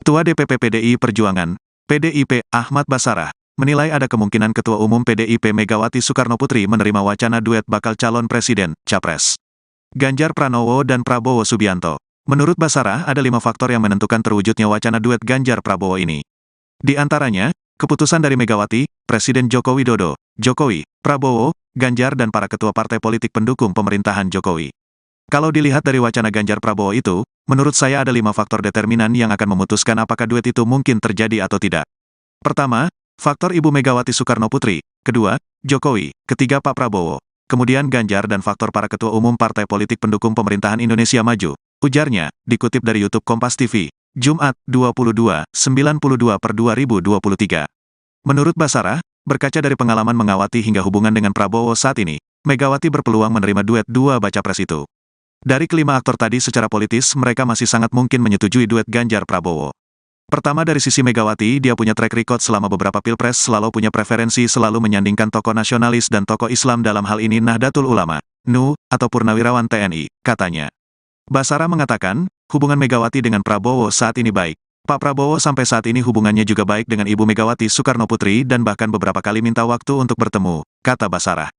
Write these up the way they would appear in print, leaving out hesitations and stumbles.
Ketua DPP PDI Perjuangan, PDIP, Ahmad Basarah, menilai ada kemungkinan Ketua Umum PDIP Megawati Soekarnoputri menerima wacana duet bakal calon presiden, capres. Ganjar Pranowo dan Prabowo Subianto. Menurut Basarah, ada 5 faktor yang menentukan terwujudnya wacana duet Ganjar Prabowo ini. Di antaranya, keputusan dari Megawati, Presiden Joko Widodo, Jokowi, Prabowo, Ganjar dan para ketua partai politik pendukung pemerintahan Jokowi. Kalau dilihat dari wacana Ganjar Prabowo itu, menurut saya ada 5 faktor determinan yang akan memutuskan apakah duet itu mungkin terjadi atau tidak. Pertama, faktor Ibu Megawati Soekarnoputri. Kedua, Jokowi. Ketiga, Pak Prabowo. Kemudian Ganjar dan faktor para ketua umum partai politik pendukung pemerintahan Indonesia Maju. Ujarnya, dikutip dari YouTube Kompas TV, Jumat, 22/92/2023. Menurut Basarah, berkaca dari pengalaman mengawati hingga hubungan dengan Prabowo saat ini, Megawati berpeluang menerima duet dua baca pres itu. Dari kelima aktor tadi secara politis mereka masih sangat mungkin menyetujui duet Ganjar Prabowo. Pertama dari sisi Megawati, dia punya track record selama beberapa pilpres selalu punya preferensi selalu menyandingkan tokoh nasionalis dan tokoh Islam dalam hal ini Nahdlatul Ulama, NU, atau Purnawirawan TNI, katanya. Basarah mengatakan, hubungan Megawati dengan Prabowo saat ini baik. Pak Prabowo sampai saat ini hubungannya juga baik dengan Ibu Megawati Soekarnoputri dan bahkan beberapa kali minta waktu untuk bertemu, kata Basarah.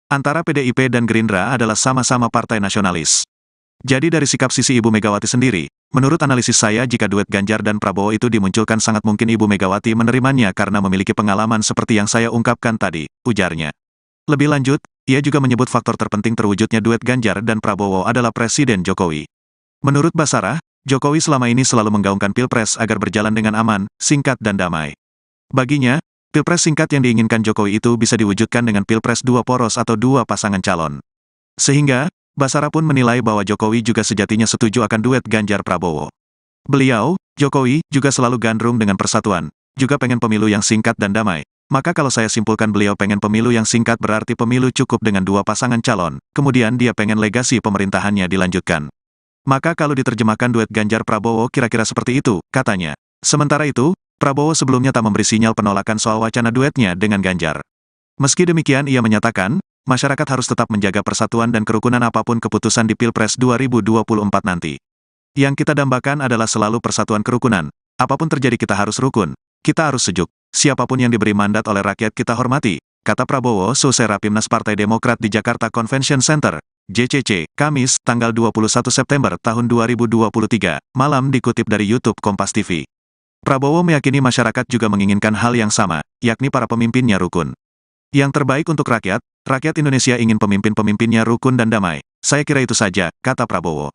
Antara PDIP dan Gerindra adalah sama-sama partai nasionalis. Jadi dari sikap sisi Ibu Megawati sendiri, menurut analisis saya jika duet Ganjar dan Prabowo itu dimunculkan sangat mungkin Ibu Megawati menerimanya karena memiliki pengalaman seperti yang saya ungkapkan tadi, ujarnya. Lebih lanjut, ia juga menyebut faktor terpenting terwujudnya duet Ganjar dan Prabowo adalah Presiden Jokowi. Menurut Basarah, Jokowi selama ini selalu menggaungkan pilpres agar berjalan dengan aman, singkat dan damai. Baginya, pilpres singkat yang diinginkan Jokowi itu bisa diwujudkan dengan pilpres dua poros atau dua pasangan calon. Sehingga, Basarah pun menilai bahwa Jokowi juga sejatinya setuju akan duet Ganjar Prabowo. Beliau, Jokowi, juga selalu gandrung dengan persatuan, juga pengen pemilu yang singkat dan damai. Maka kalau saya simpulkan beliau pengen pemilu yang singkat berarti pemilu cukup dengan dua pasangan calon, kemudian dia pengen legasi pemerintahannya dilanjutkan. Maka kalau diterjemahkan duet Ganjar Prabowo kira-kira seperti itu, katanya. Sementara itu, Prabowo sebelumnya tak memberi sinyal penolakan soal wacana duetnya dengan Ganjar. Meski demikian ia menyatakan, masyarakat harus tetap menjaga persatuan dan kerukunan apapun keputusan di Pilpres 2024 nanti. Yang kita dambakan adalah selalu persatuan kerukunan. Apapun terjadi kita harus rukun. Kita harus sejuk. Siapapun yang diberi mandat oleh rakyat kita hormati, kata Prabowo selesai Rapimnas Partai Demokrat di Jakarta Convention Center, JCC, Kamis, tanggal 21 September tahun 2023, malam dikutip dari YouTube Kompas TV. Prabowo meyakini masyarakat juga menginginkan hal yang sama, yakni para pemimpinnya rukun. Yang terbaik untuk rakyat Indonesia ingin pemimpin-pemimpinnya rukun dan damai. Saya kira itu saja, kata Prabowo.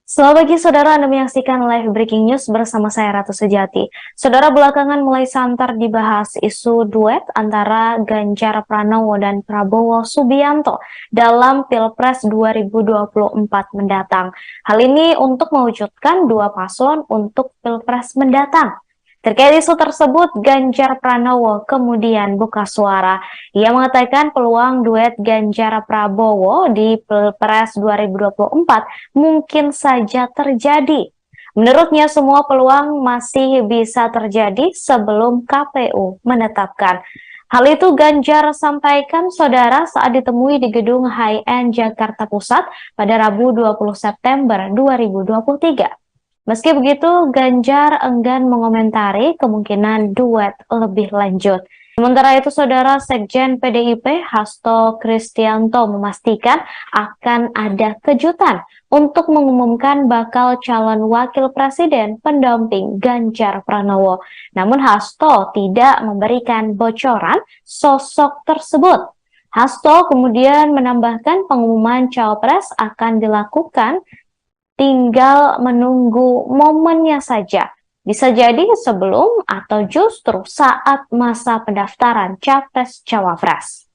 Selamat pagi saudara, Anda menyaksikan live breaking news bersama saya Ratu Sejati. Saudara, belakangan mulai santer dibahas isu duet antara Ganjar Pranowo dan Prabowo Subianto dalam Pilpres 2024 mendatang. Hal ini untuk mewujudkan dua paslon untuk Pilpres mendatang. Terkait isu tersebut, Ganjar Pranowo kemudian buka suara. Ia mengatakan peluang duet Ganjar Prabowo di Pilpres 2024 mungkin saja terjadi. Menurutnya semua peluang masih bisa terjadi sebelum KPU menetapkan. Hal itu Ganjar sampaikan saudara saat ditemui di gedung High-End Jakarta Pusat pada Rabu 20 September 2023. Meski begitu, Ganjar enggan mengomentari kemungkinan duet lebih lanjut. Sementara itu, saudara Sekjen PDIP Hasto Kristianto memastikan akan ada kejutan untuk mengumumkan bakal calon wakil presiden pendamping Ganjar Pranowo. Namun Hasto tidak memberikan bocoran sosok tersebut. Hasto kemudian menambahkan pengumuman cawapres akan dilakukan tinggal menunggu momennya saja. Bisa jadi sebelum atau justru saat masa pendaftaran Capres-Cawapres.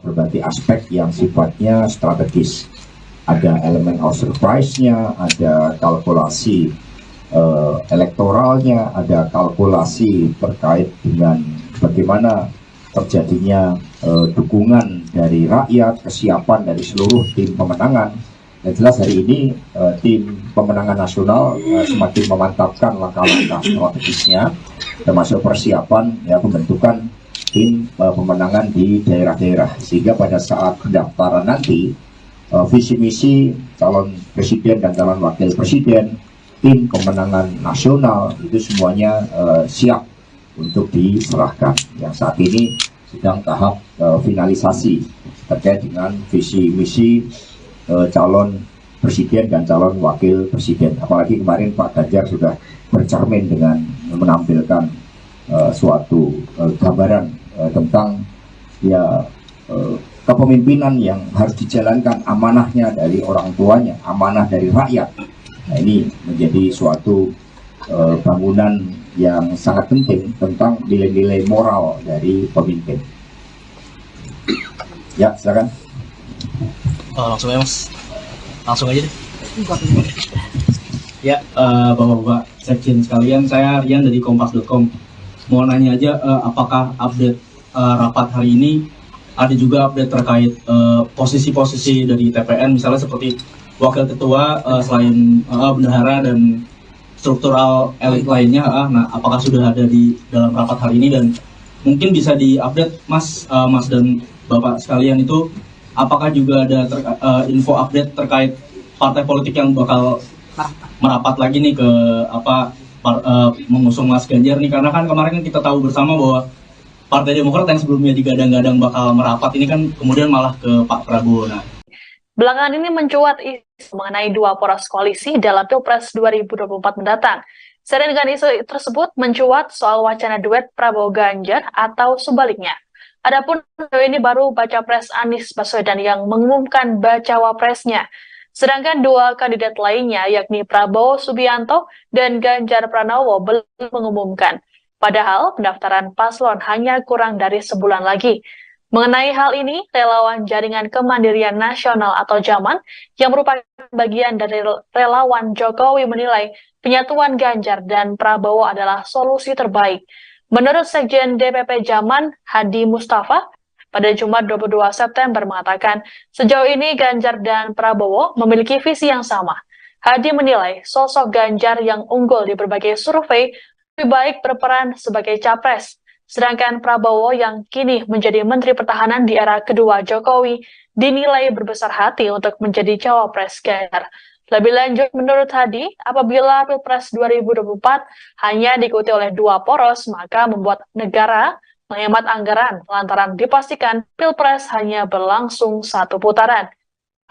Berbagai aspek yang sifatnya strategis. Ada elemen of surprise-nya, ada kalkulasi elektoralnya, ada kalkulasi terkait dengan bagaimana terjadinya dukungan dari rakyat, kesiapan dari seluruh tim pemenangan. Yang jelas hari ini tim pemenangan nasional semakin memantapkan langkah-langkah strategisnya, termasuk persiapan pembentukan tim pemenangan di daerah-daerah, sehingga pada saat pendaftaran nanti visi misi calon presiden dan calon wakil presiden tim pemenangan nasional itu semuanya siap untuk diserahkan. Yang saat ini sedang tahap finalisasi terkait dengan visi misi calon presiden dan calon wakil presiden. Apalagi kemarin Pak Ganjar sudah bercermin dengan menampilkan suatu gambaran tentang kepemimpinan yang harus dijalankan, amanahnya dari orang tuanya, amanah dari rakyat. Nah, ini menjadi suatu bangunan yang sangat penting tentang nilai-nilai moral dari pemimpin. Ya, silakan. Langsung ya Mas, langsung aja deh. Ya, Bapak-Bapak Sekjen sekalian, saya Rian dari Kompas.com. Mau nanya aja, apakah update rapat hari ini ada juga update terkait posisi-posisi dari TPN, misalnya seperti wakil ketua, selain bendahara dan struktural elit lainnya. Nah, apakah sudah ada di dalam rapat hari ini, dan mungkin bisa diupdate Mas dan Bapak sekalian itu, apakah juga ada info update terkait partai politik yang bakal merapat lagi nih ke mengusung Mas Ganjar nih, karena kan kemarin kita tahu bersama bahwa Partai Demokrat yang sebelumnya digadang-gadang bakal merapat ini kan kemudian malah ke Pak Prabowo. Nah, belakangan ini mencuat isu mengenai dua poros koalisi dalam Pilpres 2024 mendatang. Seiring dengan isu tersebut mencuat soal wacana duet Prabowo-Ganjar atau sebaliknya. Adapun ini baru baca pres Anies Baswedan yang mengumumkan bacawa presnya. Sedangkan dua kandidat lainnya yakni Prabowo Subianto dan Ganjar Pranowo belum mengumumkan. Padahal pendaftaran paslon hanya kurang dari sebulan lagi. Mengenai hal ini, relawan Jaringan Kemandirian Nasional atau JAMAN yang merupakan bagian dari relawan Jokowi menilai penyatuan Ganjar dan Prabowo adalah solusi terbaik. Menurut Sekjen DPP JAMAN, Hadi Mustafa, pada Jumat 22 September mengatakan, sejauh ini Ganjar dan Prabowo memiliki visi yang sama. Hadi menilai sosok Ganjar yang unggul di berbagai survei lebih baik berperan sebagai capres. Sedangkan Prabowo yang kini menjadi Menteri Pertahanan di era kedua Jokowi dinilai berbesar hati untuk menjadi cawapres Ganjar. Lebih lanjut, menurut Hadi, apabila Pilpres 2024 hanya diikuti oleh dua poros, maka membuat negara menghemat anggaran lantaran dipastikan Pilpres hanya berlangsung satu putaran.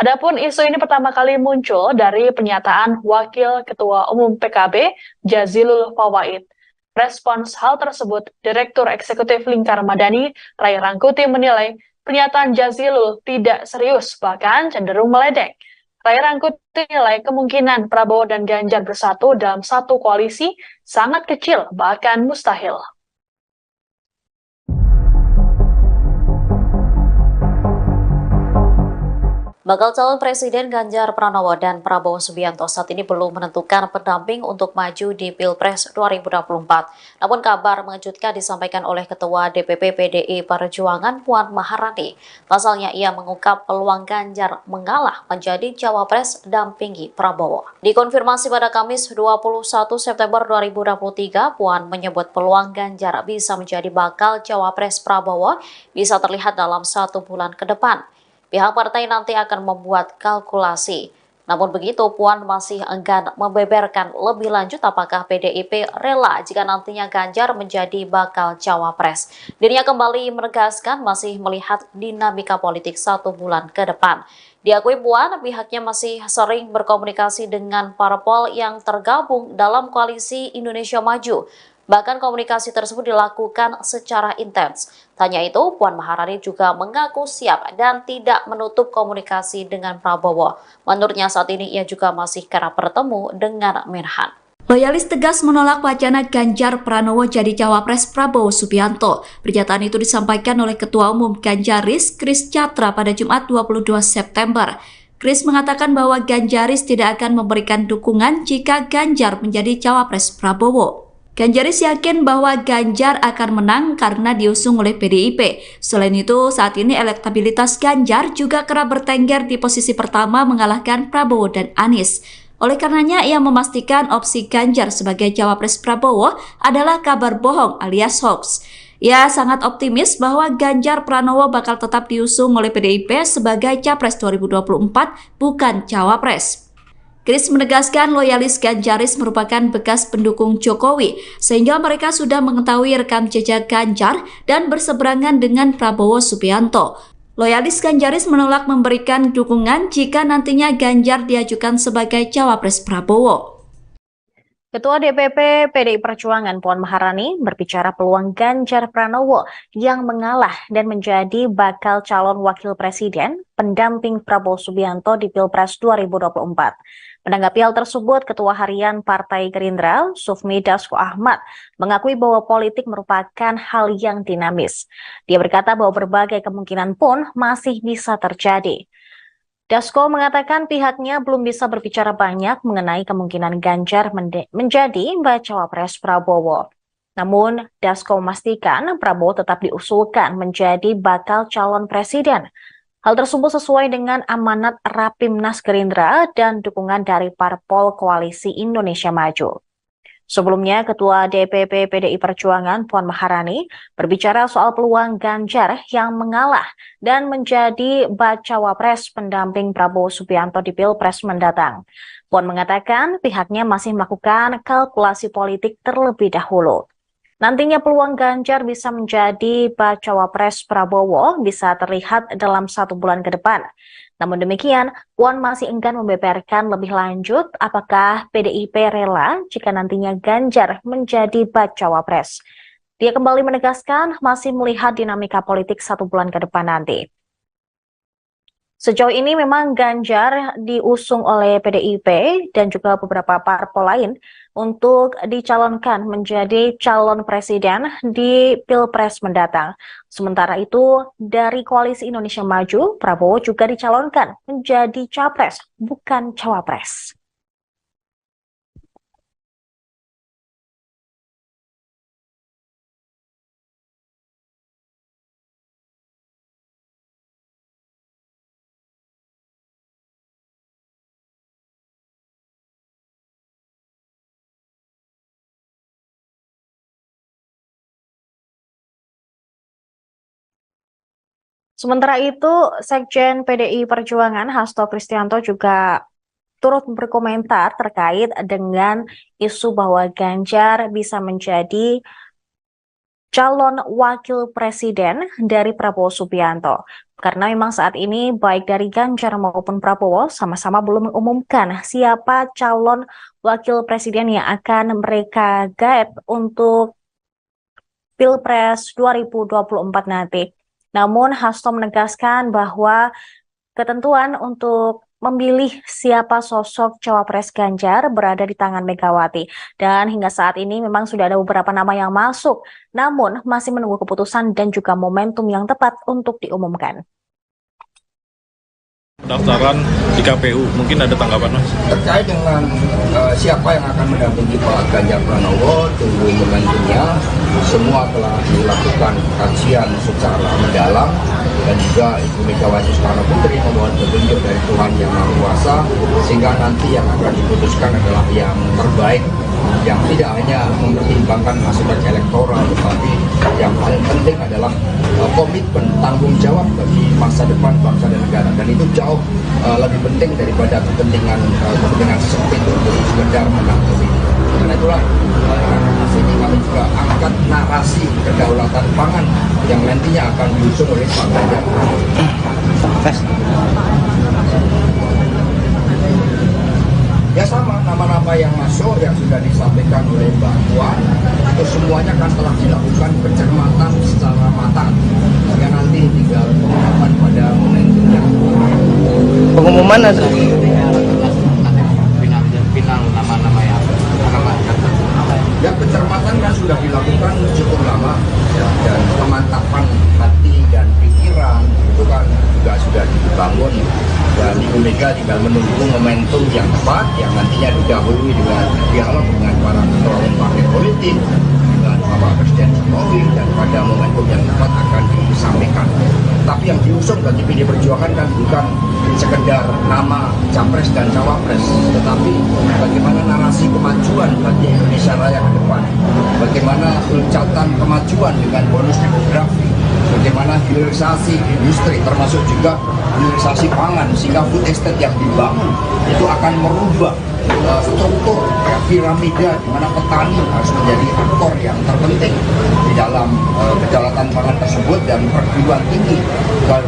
Adapun isu ini pertama kali muncul dari pernyataan Wakil Ketua Umum PKB, Jazilul Fawait. Respons hal tersebut, Direktur Eksekutif Lingkar Madani, Ray Rangkuti menilai pernyataan Jazilul tidak serius, bahkan cenderung meledek. Ray Rangkuti menilai kemungkinan Prabowo dan Ganjar bersatu dalam satu koalisi sangat kecil, bahkan mustahil. Bakal calon Presiden Ganjar Pranowo dan Prabowo Subianto saat ini belum menentukan pendamping untuk maju di Pilpres 2024. Namun kabar mengejutkan disampaikan oleh Ketua DPP PDI Perjuangan Puan Maharani. Pasalnya ia mengungkap peluang Ganjar mengalah menjadi cawapres dampingi Prabowo. Dikonfirmasi pada Kamis 21 September 2023, Puan menyebut peluang Ganjar bisa menjadi bakal cawapres Prabowo bisa terlihat dalam 1 bulan ke depan. Pihak partai nanti akan membuat kalkulasi. Namun begitu, Puan masih enggan membeberkan lebih lanjut apakah PDIP rela jika nantinya Ganjar menjadi bakal cawapres. Dirinya kembali menegaskan masih melihat dinamika politik 1 bulan ke depan. Diakui Puan, pihaknya masih sering berkomunikasi dengan parpol yang tergabung dalam koalisi Indonesia Maju. Bahkan komunikasi tersebut dilakukan secara intens. Tanya itu, Puan Maharani juga mengaku siap dan tidak menutup komunikasi dengan Prabowo. Menurutnya saat ini ia juga masih kerap bertemu dengan Menhan. Loyalis tegas menolak wacana Ganjar Pranowo jadi cawapres Prabowo Subianto. Pernyataan itu disampaikan oleh Ketua Umum Ganjaris, Kris Catra pada Jumat 22 September. Kris mengatakan bahwa Ganjaris tidak akan memberikan dukungan jika Ganjar menjadi cawapres Prabowo. Ganjaris yakin bahwa Ganjar akan menang karena diusung oleh PDIP. Selain itu, saat ini elektabilitas Ganjar juga kerap bertengger di posisi pertama mengalahkan Prabowo dan Anies. Oleh karenanya, ia memastikan opsi Ganjar sebagai cawapres Prabowo adalah kabar bohong alias hoax. Ia sangat optimis bahwa Ganjar Pranowo bakal tetap diusung oleh PDIP sebagai capres 2024, bukan cawapres. Chris menegaskan loyalis Ganjaris merupakan bekas pendukung Jokowi, sehingga mereka sudah mengetahui rekam jejak Ganjar dan berseberangan dengan Prabowo Subianto. Loyalis Ganjaris menolak memberikan dukungan jika nantinya Ganjar diajukan sebagai cawapres Prabowo. Ketua DPP PDI Perjuangan Puan Maharani berbicara peluang Ganjar Pranowo yang mengalah dan menjadi bakal calon wakil presiden pendamping Prabowo Subianto di Pilpres 2024. Menanggapi hal tersebut, Ketua Harian Partai Gerindra, Sufmi Dasko Ahmad, mengakui bahwa politik merupakan hal yang dinamis. Dia berkata bahwa berbagai kemungkinan pun masih bisa terjadi. Dasko mengatakan pihaknya belum bisa berbicara banyak mengenai kemungkinan Ganjar menjadi bacawa pres Prabowo. Namun, Dasko memastikan Prabowo tetap diusulkan menjadi bakal calon presiden. Hal tersebut sesuai dengan amanat Rapimnas Gerindra dan dukungan dari Parpol Koalisi Indonesia Maju. Sebelumnya, Ketua DPP PDI Perjuangan Puan Maharani berbicara soal peluang Ganjar yang mengalah dan menjadi bacawa pres pendamping Prabowo Subianto di Pilpres mendatang. Puan mengatakan pihaknya masih melakukan kalkulasi politik terlebih dahulu. Nantinya peluang Ganjar bisa menjadi bacawa pres Prabowo bisa terlihat dalam 1 bulan ke depan. Namun demikian, Puan masih enggan membeberkan lebih lanjut apakah PDIP rela jika nantinya Ganjar menjadi bacawa pres. Dia kembali menegaskan masih melihat dinamika politik 1 bulan ke depan nanti. Sejauh ini memang Ganjar diusung oleh PDIP dan juga beberapa parpol lain untuk dicalonkan menjadi calon presiden di Pilpres mendatang. Sementara itu, dari Koalisi Indonesia Maju, Prabowo juga dicalonkan menjadi capres, bukan cawapres. Sementara itu, Sekjen PDI Perjuangan Hasto Kristianto juga turut berkomentar terkait dengan isu bahwa Ganjar bisa menjadi calon wakil presiden dari Prabowo Subianto. Karena memang saat ini baik dari Ganjar maupun Prabowo sama-sama belum mengumumkan siapa calon wakil presiden yang akan mereka gaet untuk Pilpres 2024 nanti. Namun Hasto menegaskan bahwa ketentuan untuk memilih siapa sosok cawapres Ganjar berada di tangan Megawati. Dan hingga saat ini memang sudah ada beberapa nama yang masuk, namun masih menunggu keputusan dan juga momentum yang tepat untuk diumumkan. Pendaftaran di KPU, mungkin ada tanggapan Mas? Terkait dengan siapa yang akan mendampingi Pak Ganjar Pranowo, tunggu momentumnya. Semua telah dilakukan kajian secara mendalam dan juga Ibu Megawati Soekarno Putri memohon petunjuk dari Tuhan Yang Maha Kuasa sehingga nanti yang akan diputuskan adalah yang terbaik, yang tidak hanya mempertimbangkan aspek elektoral, tetapi yang paling penting adalah komitmen tanggung jawab bagi masa depan bangsa dan negara, dan itu jauh lebih penting daripada kepentingan sempit untuk sekedar menang pemilu. Karena itulah ini kami juga angkat narasi kedaulatan pangan yang nantinya akan diusung oleh Pak Ganjar. Ya sama, nama-nama yang masuk yang sudah disampaikan oleh Mbak Puan itu semuanya kan telah dilakukan pencermatan secara matang. Ya nanti tinggal pengumuman pada momentumnya. Pengumuman ada final nama-nama yang ya pencermatan kan sudah dilakukan cukup lama ya, dan pemantapan hati dan pikiran itu kan juga sudah dibangun, dan Ibu Mega tinggal menunggu momentum yang tepat yang nantinya didahului dengan dialog dengan para ketua umum partai politik, dengan Bapak Presiden Jokowi, dan pada momentum yang tepat akan disampaikan. Tapi yang diusung bagi PD Perjuangan kan bukan sekedar nama capres dan cawapres, tetapi bagaimana narasi kemajuan bagi Indonesia Raya ke depan, bagaimana loncatan kemajuan dengan bonus demografi, bagaimana hilirisasi industri termasuk juga hilirisasi pangan, sehingga food estate yang dibangun itu akan merubah struktur piramida di mana petani harus menjadi aktor yang terpenting di dalam kedaulatan pangan tersebut, dan perguruan tinggi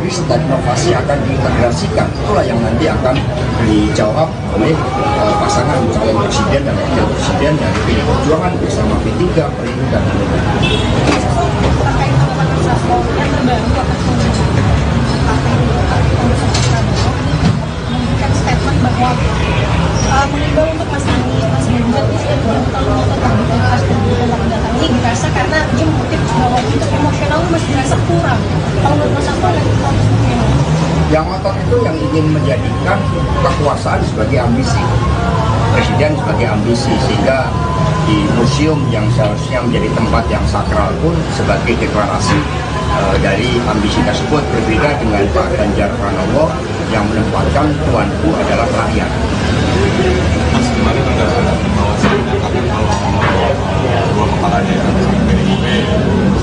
riset dan inovasi akan diintegrasikan. Itulah yang nanti akan dijawab oleh pasangan calon presiden dan wakil presiden dari PDI Perjuangan bersama P3, Perindo, dan Hanura. Statement bahwa mengimbau untuk Mas Ganjar ini sudah bertahun-tahun tetap di pilpres dan ini dirasa karena dia mengutip bahwa untuk emosional masih dirasa kurang. Kalau menurut Mas apa lagi yang ngotot itu yang ingin menjadikan kekuasaan sebagai ambisi, presiden sebagai ambisi, sehingga di museum yang seharusnya menjadi tempat yang sakral pun sebagai deklarasi dari ambisi tersebut, berbeda dengan Pak Ganjar Pranowo yang menempatkan tuanku adalah rakyat. Mas, kemarin ada Bawaslu menyatakan kalau dua kepala daerah PDIP,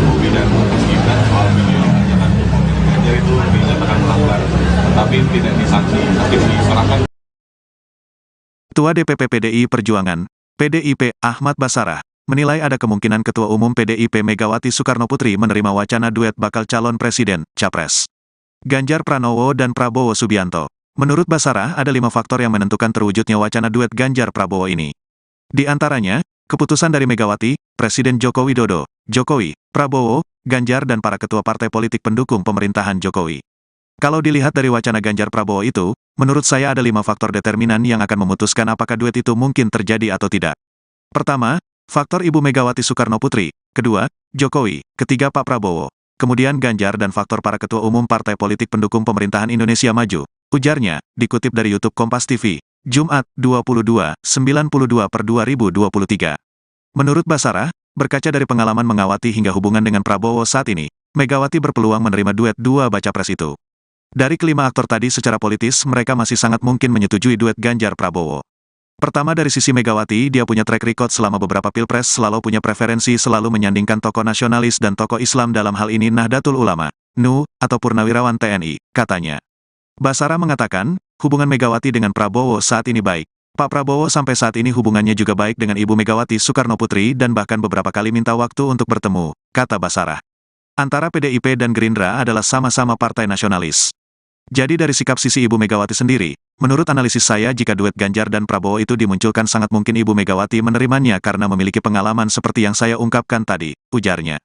Bobi dan Mas Gibran soal video ajakan Ganjar itu dinyatakan melanggar, tetapi tidak disanksi, hakim diserahkan. Ketua DPP PDI Perjuangan, PDIP Ahmad Basarah, menilai ada kemungkinan Ketua Umum PDIP Megawati Soekarnoputri menerima wacana duet bakal calon presiden, capres. Ganjar Pranowo dan Prabowo Subianto. Menurut Basarah, ada 5 faktor yang menentukan terwujudnya wacana duet Ganjar Prabowo ini. Di antaranya, keputusan dari Megawati, Presiden Joko Widodo, Jokowi, Prabowo, Ganjar dan para ketua partai politik pendukung pemerintahan Jokowi. Kalau dilihat dari wacana Ganjar Prabowo itu, menurut saya ada 5 faktor determinan yang akan memutuskan apakah duet itu mungkin terjadi atau tidak. Pertama, faktor Ibu Megawati Soekarnoputri. Kedua, Jokowi. Ketiga, Pak Prabowo. Kemudian Ganjar dan faktor para ketua umum partai politik pendukung pemerintahan Indonesia Maju. Ujarnya, dikutip dari YouTube Kompas TV, Jumat, 22/92/2023. Menurut Basarah, berkaca dari pengalaman mengawati hingga hubungan dengan Prabowo saat ini, Megawati berpeluang menerima duet dua baca pres itu. Dari kelima aktor tadi secara politis mereka masih sangat mungkin menyetujui duet Ganjar Prabowo. Pertama dari sisi Megawati, dia punya track record selama beberapa pilpres selalu punya preferensi selalu menyandingkan tokoh nasionalis dan tokoh Islam dalam hal ini Nahdlatul Ulama, NU, atau Purnawirawan TNI, katanya. Basarah mengatakan, hubungan Megawati dengan Prabowo saat ini baik. Pak Prabowo sampai saat ini hubungannya juga baik dengan Ibu Megawati Soekarnoputri dan bahkan beberapa kali minta waktu untuk bertemu, kata Basarah. Antara PDIP dan Gerindra adalah sama-sama partai nasionalis. Jadi dari sikap sisi Ibu Megawati sendiri, menurut analisis saya jika duet Ganjar dan Prabowo itu dimunculkan sangat mungkin Ibu Megawati menerimanya karena memiliki pengalaman seperti yang saya ungkapkan tadi, ujarnya.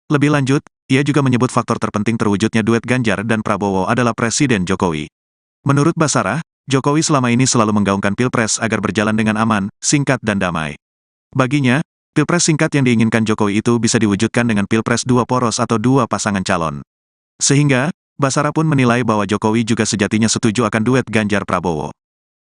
Lebih lanjut, ia juga menyebut faktor terpenting terwujudnya duet Ganjar dan Prabowo adalah Presiden Jokowi. Menurut Basarah, Jokowi selama ini selalu menggaungkan pilpres agar berjalan dengan aman, singkat dan damai. Baginya, pilpres singkat yang diinginkan Jokowi itu bisa diwujudkan dengan pilpres dua poros atau dua pasangan calon. Sehingga, Basarah pun menilai bahwa Jokowi juga sejatinya setuju akan duet Ganjar Prabowo.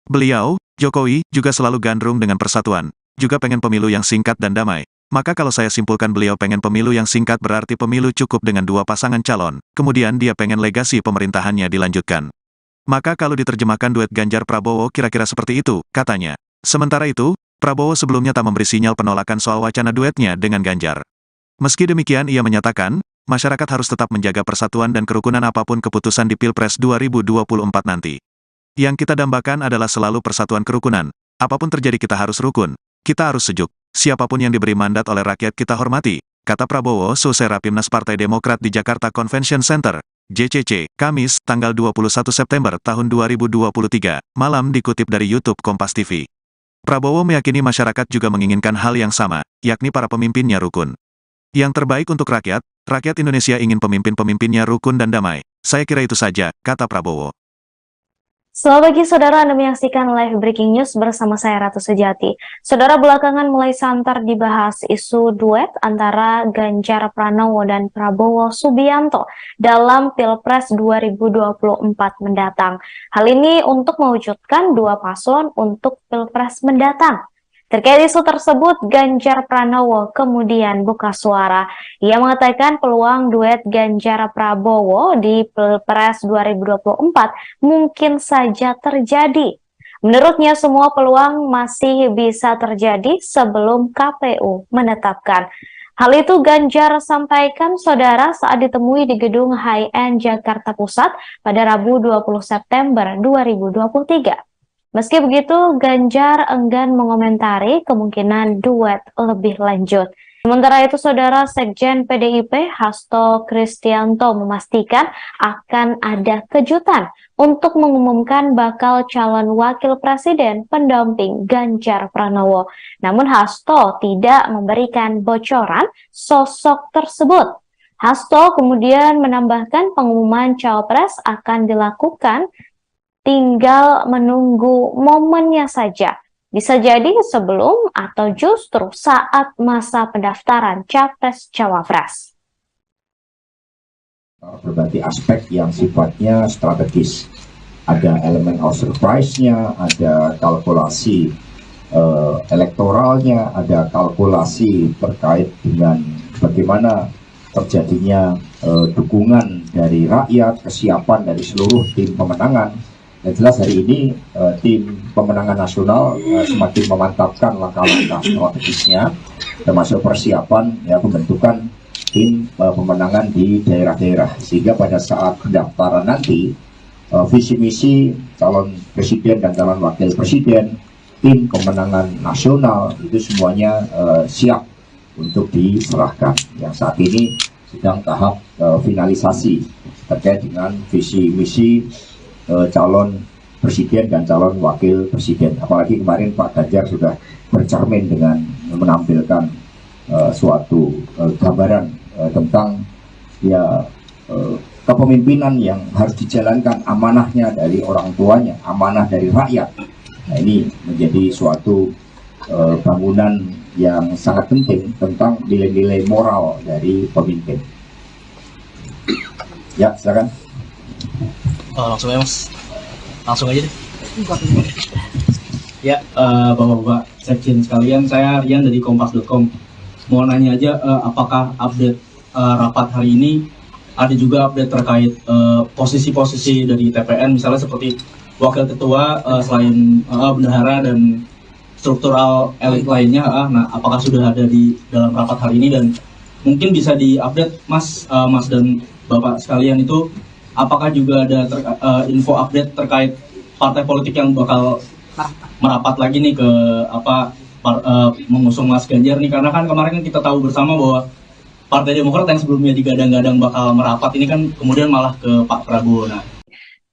Beliau, Jokowi, juga selalu gandrung dengan persatuan, juga pengen pemilu yang singkat dan damai. Maka kalau saya simpulkan beliau pengen pemilu yang singkat berarti pemilu cukup dengan dua pasangan calon, kemudian dia pengen legasi pemerintahannya dilanjutkan. Maka kalau diterjemahkan duet Ganjar Prabowo kira-kira seperti itu, katanya. Sementara itu, Prabowo sebelumnya tak memberi sinyal penolakan soal wacana duetnya dengan Ganjar. Meski demikian ia menyatakan, masyarakat harus tetap menjaga persatuan dan kerukunan apapun keputusan di Pilpres 2024 nanti. Yang kita dambakan adalah selalu persatuan kerukunan. Apapun terjadi kita harus rukun. Kita harus sejuk. Siapapun yang diberi mandat oleh rakyat kita hormati, kata Prabowo selesai Rapimnas Partai Demokrat di Jakarta Convention Center, JCC, Kamis, tanggal 21 September tahun 2023, malam dikutip dari YouTube Kompas TV. Prabowo meyakini masyarakat juga menginginkan hal yang sama, yakni para pemimpinnya rukun. Yang terbaik untuk rakyat Indonesia ingin pemimpin-pemimpinnya rukun dan damai. Saya kira itu saja, kata Prabowo. Selamat pagi saudara, Anda menyaksikan live breaking news bersama saya Ratu Sejati. Saudara, belakangan mulai santer dibahas isu duet antara Ganjar Pranowo dan Prabowo Subianto dalam Pilpres 2024 mendatang. Hal ini untuk mewujudkan dua paslon untuk Pilpres mendatang. Terkait isu tersebut, Ganjar Pranowo kemudian buka suara. Ia mengatakan peluang duet Ganjar Prabowo di Pilpres 2024 mungkin saja terjadi. Menurutnya semua peluang masih bisa terjadi sebelum KPU menetapkan. Hal itu Ganjar sampaikan saudara saat ditemui di gedung High-End Jakarta Pusat pada Rabu 20 September 2023. Meski begitu, Ganjar enggan mengomentari kemungkinan duet lebih lanjut. Sementara itu, saudara Sekjen PDIP Hasto Kristianto memastikan akan ada kejutan untuk mengumumkan bakal calon wakil presiden pendamping Ganjar Pranowo. Namun Hasto tidak memberikan bocoran sosok tersebut. Hasto kemudian menambahkan pengumuman cawapres akan dilakukan, tinggal menunggu momennya saja. Bisa jadi sebelum atau justru saat masa pendaftaran Capres-Cawapres. Berbagai aspek yang sifatnya strategis. Ada elemen of surprise-nya, ada kalkulasi elektoralnya, ada kalkulasi terkait dengan bagaimana terjadinya dukungan dari rakyat, kesiapan dari seluruh tim pemenangan. Yang jelas hari ini tim pemenangan nasional semakin memantapkan langkah-langkah strategisnya, termasuk persiapan pembentukan tim pemenangan di daerah-daerah, sehingga pada saat pendaftaran nanti visi misi calon presiden dan calon wakil presiden, tim pemenangan nasional itu semuanya siap untuk diserahkan. Yang saat ini sedang tahap finalisasi terkait dengan visi misi calon presiden dan calon wakil presiden. Apalagi kemarin Pak Ganjar sudah bercermin dengan menampilkan suatu gambaran tentang kepemimpinan yang harus dijalankan, amanahnya dari orang tuanya, amanah dari rakyat. Nah, ini menjadi suatu bangunan yang sangat penting tentang nilai-nilai moral dari pemimpin. Ya, silakan. Langsung aja Mas, langsung aja deh. Ya, Bapak-Bapak Sekjen sekalian, saya Rian dari Kompas.com. Mau nanya aja, apakah update rapat hari ini ada juga update terkait posisi-posisi dari TPN, misalnya seperti wakil ketua, selain bendahara dan struktural elit lainnya. Nah, apakah sudah ada di dalam rapat hari ini, dan mungkin bisa diupdate Mas dan Bapak sekalian itu, apakah juga ada info update terkait partai politik yang bakal merapat lagi nih ke mengusung Mas Ganjar nih, karena kan kemarin kita tahu bersama bahwa Partai Demokrat yang sebelumnya digadang-gadang bakal merapat ini kan kemudian malah ke Pak Prabowo. Nah,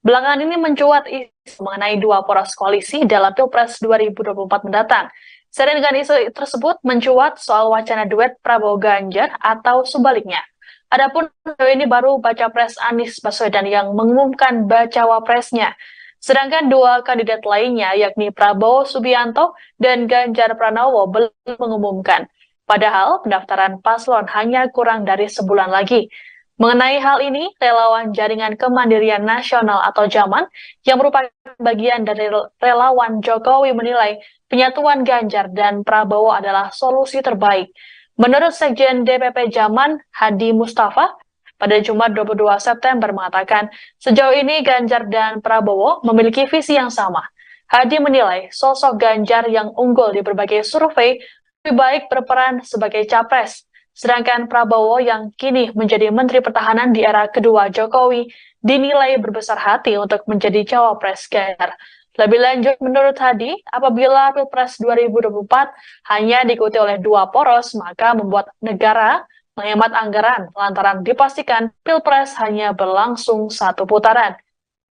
belakangan ini mencuat isu mengenai dua poros koalisi dalam Pilpres 2024 mendatang. Seiring dengan isu tersebut mencuat soal wacana duet Prabowo Ganjar atau sebaliknya. Adapun ini baru Bacapres Anies Baswedan yang mengumumkan Bacawapresnya. Sedangkan dua kandidat lainnya yakni Prabowo Subianto dan Ganjar Pranowo belum mengumumkan. Padahal pendaftaran paslon hanya kurang dari sebulan lagi. Mengenai hal ini, relawan Jaringan Kemandirian Nasional atau JAMAN yang merupakan bagian dari relawan Jokowi menilai penyatuan Ganjar dan Prabowo adalah solusi terbaik. Menurut Sekjen DPP JAMAN, Hadi Mustafa, pada Jumat 22 September mengatakan, sejauh ini Ganjar dan Prabowo memiliki visi yang sama. Hadi menilai sosok Ganjar yang unggul di berbagai survei lebih baik berperan sebagai capres. Sedangkan Prabowo yang kini menjadi Menteri Pertahanan di era kedua Jokowi dinilai berbesar hati untuk menjadi cawapres Ganjar. Lebih lanjut, menurut Hadi, apabila Pilpres 2024 hanya diikuti oleh dua poros, maka membuat negara menghemat anggaran lantaran dipastikan Pilpres hanya berlangsung satu putaran.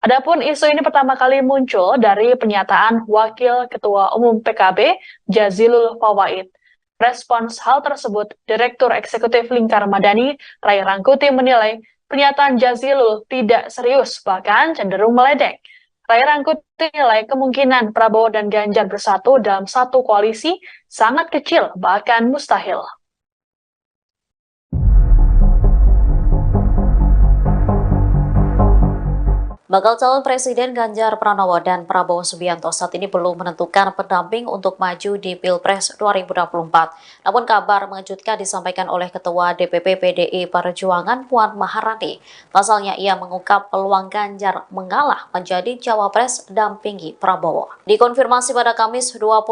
Adapun isu ini pertama kali muncul dari pernyataan Wakil Ketua Umum PKB, Jazilul Fawait. Respons hal tersebut, Direktur Eksekutif Lingkar Madani, Ray Rangkuti menilai pernyataan Jazilul tidak serius, bahkan cenderung meledek. Ray Rangkuti menilai kemungkinan Prabowo dan Ganjar bersatu dalam satu koalisi sangat kecil, bahkan mustahil. Bakal calon Presiden Ganjar Pranowo dan Prabowo Subianto saat ini belum menentukan pendamping untuk maju di Pilpres 2024. Namun kabar mengejutkan disampaikan oleh Ketua DPP PDI Perjuangan Puan Maharani. Pasalnya ia mengungkap peluang Ganjar mengalah menjadi cawapres dampingi Prabowo. Dikonfirmasi pada Kamis 21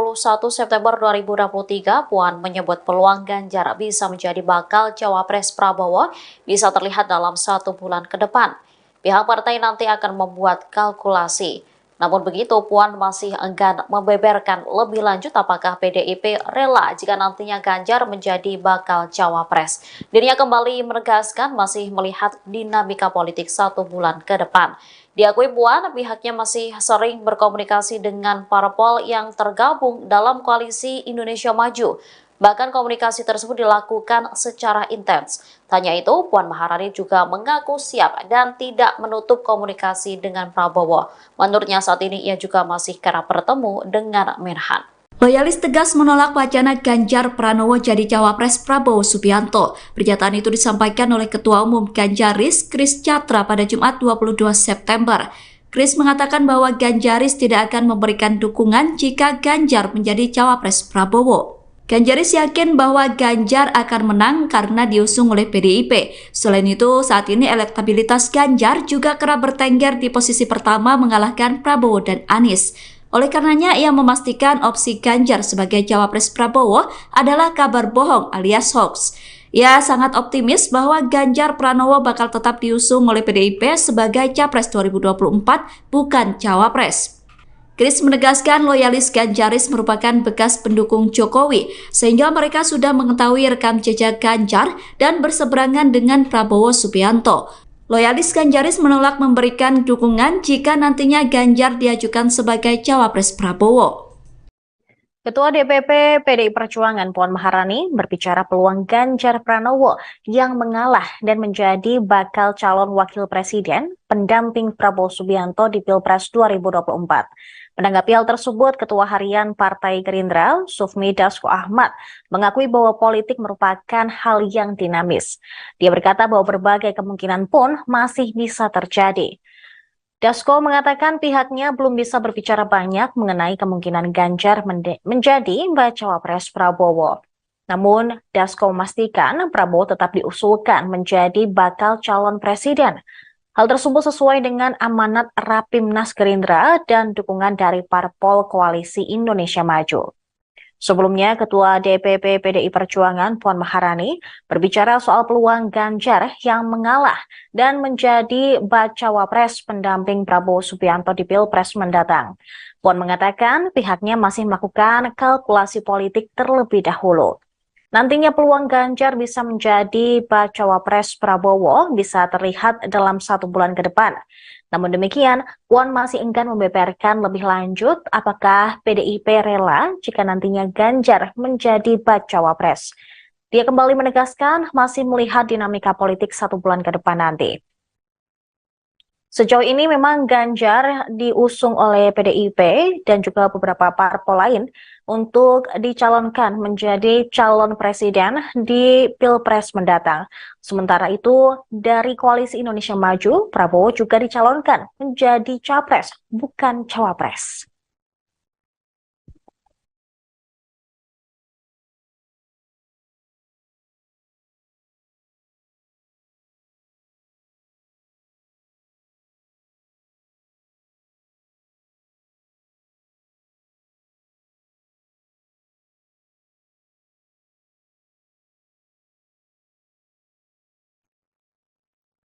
September 2023, Puan menyebut peluang Ganjar bisa menjadi bakal cawapres Prabowo bisa terlihat dalam 1 bulan ke depan. Pihak partai nanti akan membuat kalkulasi. Namun begitu, Puan masih enggan membeberkan lebih lanjut apakah PDIP rela jika nantinya Ganjar menjadi bakal cawapres. Dirinya kembali menegaskan masih melihat dinamika politik 1 bulan ke depan. Diakui Puan, pihaknya masih sering berkomunikasi dengan parpol yang tergabung dalam koalisi Indonesia Maju. Bahkan komunikasi tersebut dilakukan secara intens. Tanya itu, Puan Maharani juga mengaku siap dan tidak menutup komunikasi dengan Prabowo. Menurutnya saat ini ia juga masih kerap bertemu dengan Menhan. Loyalis tegas menolak wacana Ganjar Pranowo jadi cawapres Prabowo Subianto. Pernyataan itu disampaikan oleh Ketua Umum Ganjaris, Kris Chatra pada Jumat 22 September. Kris mengatakan bahwa Ganjaris tidak akan memberikan dukungan jika Ganjar menjadi cawapres Prabowo. Ganjaris yakin bahwa Ganjar akan menang karena diusung oleh PDIP. Selain itu, saat ini elektabilitas Ganjar juga kerap bertengger di posisi pertama mengalahkan Prabowo dan Anies. Oleh karenanya, ia memastikan opsi Ganjar sebagai cawapres Prabowo adalah kabar bohong alias hoax. Ia sangat optimis bahwa Ganjar Pranowo bakal tetap diusung oleh PDIP sebagai capres 2024, bukan cawapres. Kris menegaskan loyalis Ganjaris merupakan bekas pendukung Jokowi, sehingga mereka sudah mengetahui rekam jejak Ganjar dan berseberangan dengan Prabowo Subianto. Loyalis Ganjaris menolak memberikan dukungan jika nantinya Ganjar diajukan sebagai cawapres Prabowo. Ketua DPP PDI Perjuangan Puan Maharani berbicara peluang Ganjar Pranowo yang mengalah dan menjadi bakal calon wakil presiden pendamping Prabowo Subianto di Pilpres 2024. Menanggapi hal tersebut, Ketua Harian Partai Gerindra, Sufmi Dasko Ahmad, mengakui bahwa politik merupakan hal yang dinamis. Dia berkata bahwa berbagai kemungkinan pun masih bisa terjadi. Dasko mengatakan pihaknya belum bisa berbicara banyak mengenai kemungkinan Ganjar menjadi bacawa pres Prabowo. Namun, Dasko memastikan Prabowo tetap diusulkan menjadi bakal calon presiden. Hal tersebut sesuai dengan amanat Rapimnas Gerindra dan dukungan dari parpol Koalisi Indonesia Maju. Sebelumnya, Ketua DPP PDI Perjuangan Puan Maharani berbicara soal peluang Ganjar yang mengalah dan menjadi bacawa pres pendamping Prabowo Subianto di Pilpres mendatang. Puan mengatakan pihaknya masih melakukan kalkulasi politik terlebih dahulu. Nantinya peluang Ganjar bisa menjadi bacawa pres Prabowo bisa terlihat dalam 1 bulan ke depan. Namun demikian, Puan masih enggan membeberkan lebih lanjut apakah PDIP rela jika nantinya Ganjar menjadi bacawa pres. Dia kembali menegaskan masih melihat dinamika politik 1 bulan ke depan nanti. Sejauh ini memang Ganjar diusung oleh PDIP dan juga beberapa parpol lain untuk dicalonkan menjadi calon presiden di Pilpres mendatang. Sementara itu, dari Koalisi Indonesia Maju, Prabowo juga dicalonkan menjadi capres, bukan cawapres.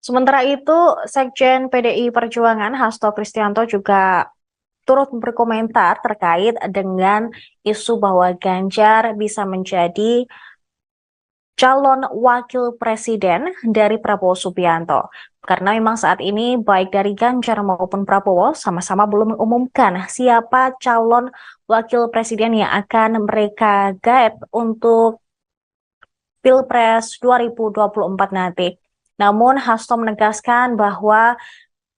Sementara itu, Sekjen PDI Perjuangan Hasto Kristianto juga turut berkomentar terkait dengan isu bahwa Ganjar bisa menjadi calon wakil presiden dari Prabowo Subianto. Karena memang saat ini baik dari Ganjar maupun Prabowo sama-sama belum mengumumkan siapa calon wakil presiden yang akan mereka gaet untuk Pilpres 2024 nanti. Namun Hasto menegaskan bahwa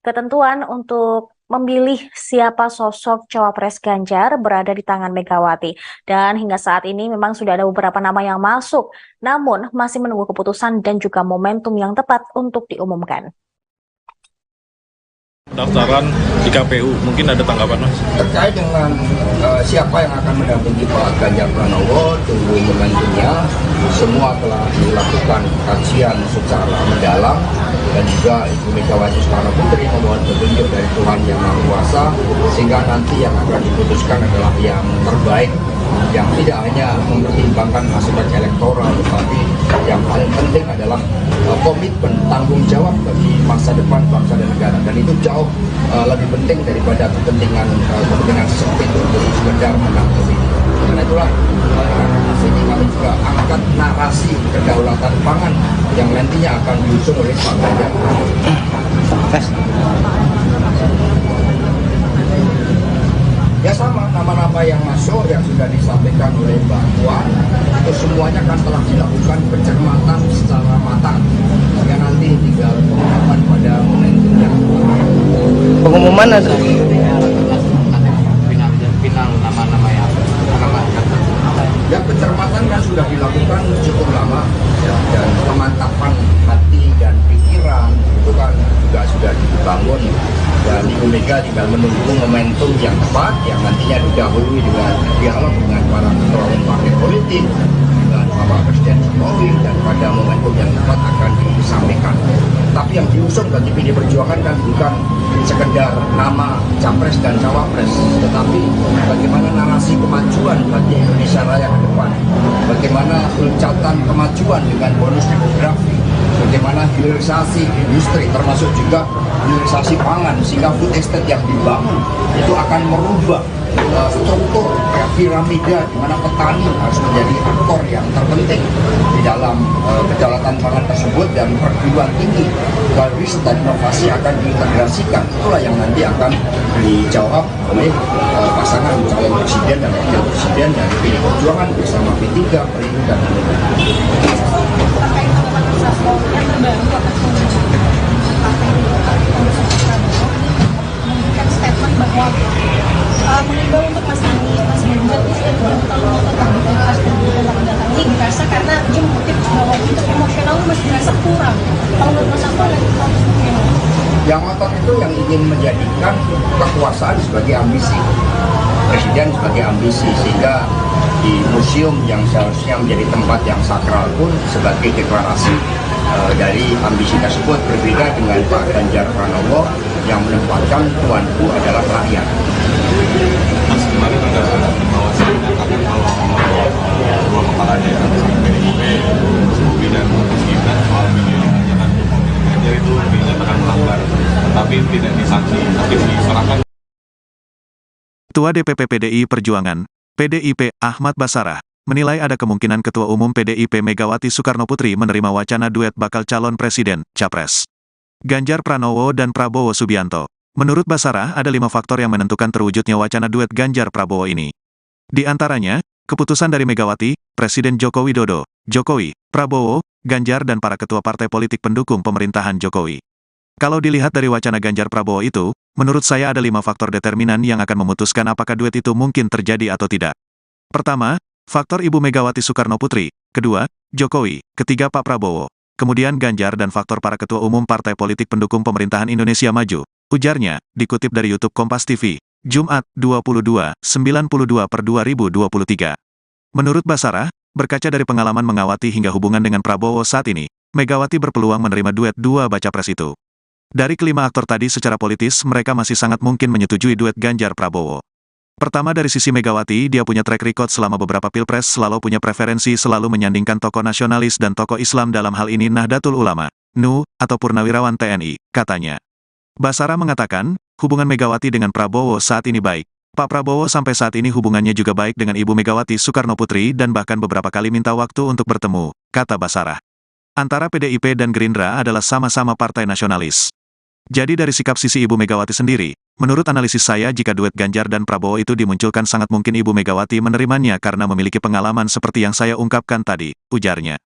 ketentuan untuk memilih siapa sosok cawapres Ganjar berada di tangan Megawati. Dan hingga saat ini memang sudah ada beberapa nama yang masuk, namun masih menunggu keputusan dan juga momentum yang tepat untuk diumumkan. Pendaftaran di KPU, mungkin ada tanggapan Mas? Terkait dengan siapa yang akan mendampingi Pak Ganjar Pranowo, tunggu momentumnya. Semua telah dilakukan kajian secara mendalam dan juga Ibu Megawati Soekarno Putri memohon petunjuk dari Tuhan Yang Maha Kuasa, sehingga nanti yang akan diputuskan adalah yang terbaik, yang tidak hanya mempertimbangkan aspek elektoral, tetapi yang paling penting adalah komitmen tanggung jawab bagi masa depan bangsa dan negara, dan itu jauh lebih penting daripada kepentingan sempit untuk sekedar menang pemilu. Karena itulah ini kami juga angkat narasi kedaulatan pangan yang nantinya akan diusung oleh Pak Ganjar. Ya sama, nama-nama yang masuk yang sudah disampaikan oleh Mbak Puan itu semuanya kan telah dilakukan pencermatan secara matang. Ya nanti tinggal pengumuman pada momentumnya. Pengumuman ada final nama-nama yang Ya pencermatan kan sudah dilakukan cukup lama ya, dan pemantapan hati dan pikiran itu kan juga sudah dibangun, dan Ibu Mega tinggal menunggu momentum yang tepat yang nantinya didahului dengan dialog dengan para ketua umum partai politik, dengan Bapak Presiden Jokowi, dan pada momentum yang tepat akan disampaikan. Tapi yang diusung bagi PD Perjuangan kan bukan sekedar nama capres dan cawapres, tetapi bagaimana narasi kemajuan bagi Indonesia Raya ke depan, bagaimana loncatan kemajuan dengan bonus demografi, bagaimana hilirisasi industri termasuk juga hilirisasi pangan, sehingga food estate yang dibangun itu akan merubah struktur piramida di mana petani harus menjadi aktor yang terpenting di dalam kedaulatan pangan tersebut, dan perguruan tinggi riset dan inovasi akan diintegrasikan. Itulah yang nanti akan dijawab oleh pasangan calon presiden dan wakil presiden dari PD Perjuangan bersama P3, Perindo, dan Hanura. Terkait pengumuman Saslo yang terbaru akan memberikan statement bahwa mengimbau untuk Mas Ganjar kalau tetap di pilpres 2024 ini dirasa karena dia mengutip bahwa untuk emosional masih dirasa kurang. Kalau menurut Mas Saslo ada seperti itu? Yang ngotot itu yang ingin menjadikan kekuasaan sebagai ambisi, presiden sebagai ambisi, sehingga di museum yang seharusnya menjadi tempat yang sakral pun sebagai deklarasi dari ambisi tersebut. Berbeda dengan Pak Ganjar Pranowo yang menempatkan tuanku adalah rakyat. Mas, kemarin ada Bawaslu menyatakan kalau dua kepala daerah PDIP, Bobi dan Mas Gibran soal video hajatan Ganjar itu dinyatakan melanggar, tetapi tidak disanksi, tapi diserahkan. Ketua DPP PDI Perjuangan, PDIP Ahmad Basarah, menilai ada kemungkinan Ketua Umum PDIP Megawati Soekarno Putri menerima wacana duet bakal calon presiden, capres, Ganjar Pranowo dan Prabowo Subianto. Menurut Basarah, ada 5 faktor yang menentukan terwujudnya wacana duet Ganjar Prabowo ini. Di antaranya, keputusan dari Megawati, Presiden Joko Widodo, Jokowi, Prabowo, Ganjar dan para ketua partai politik pendukung pemerintahan Jokowi. Kalau dilihat dari wacana Ganjar Prabowo itu, menurut saya ada 5 faktor determinan yang akan memutuskan apakah duet itu mungkin terjadi atau tidak. Pertama, faktor Ibu Megawati Soekarno Putri. Kedua, Jokowi. Ketiga, Pak Prabowo. Kemudian Ganjar dan faktor para ketua umum partai politik pendukung pemerintahan Indonesia Maju. Ujarnya, dikutip dari YouTube Kompas TV, Jumat, 22/92/2023. Menurut Basarah, berkaca dari pengalaman mengawati hingga hubungan dengan Prabowo saat ini, Megawati berpeluang menerima duet dua baca pres itu. Dari kelima aktor tadi secara politis mereka masih sangat mungkin menyetujui duet Ganjar Prabowo. Pertama dari sisi Megawati, dia punya track record selama beberapa pilpres selalu punya preferensi selalu menyandingkan tokoh nasionalis dan tokoh Islam, dalam hal ini Nahdlatul Ulama, NU, atau Purnawirawan TNI, katanya. Basarah mengatakan, hubungan Megawati dengan Prabowo saat ini baik. Pak Prabowo sampai saat ini hubungannya juga baik dengan Ibu Megawati Soekarno Putri dan bahkan beberapa kali minta waktu untuk bertemu, kata Basarah. Antara PDIP dan Gerindra adalah sama-sama partai nasionalis. Jadi dari sikap sisi Ibu Megawati sendiri, menurut analisis saya jika duet Ganjar dan Prabowo itu dimunculkan sangat mungkin Ibu Megawati menerimanya karena memiliki pengalaman seperti yang saya ungkapkan tadi, ujarnya.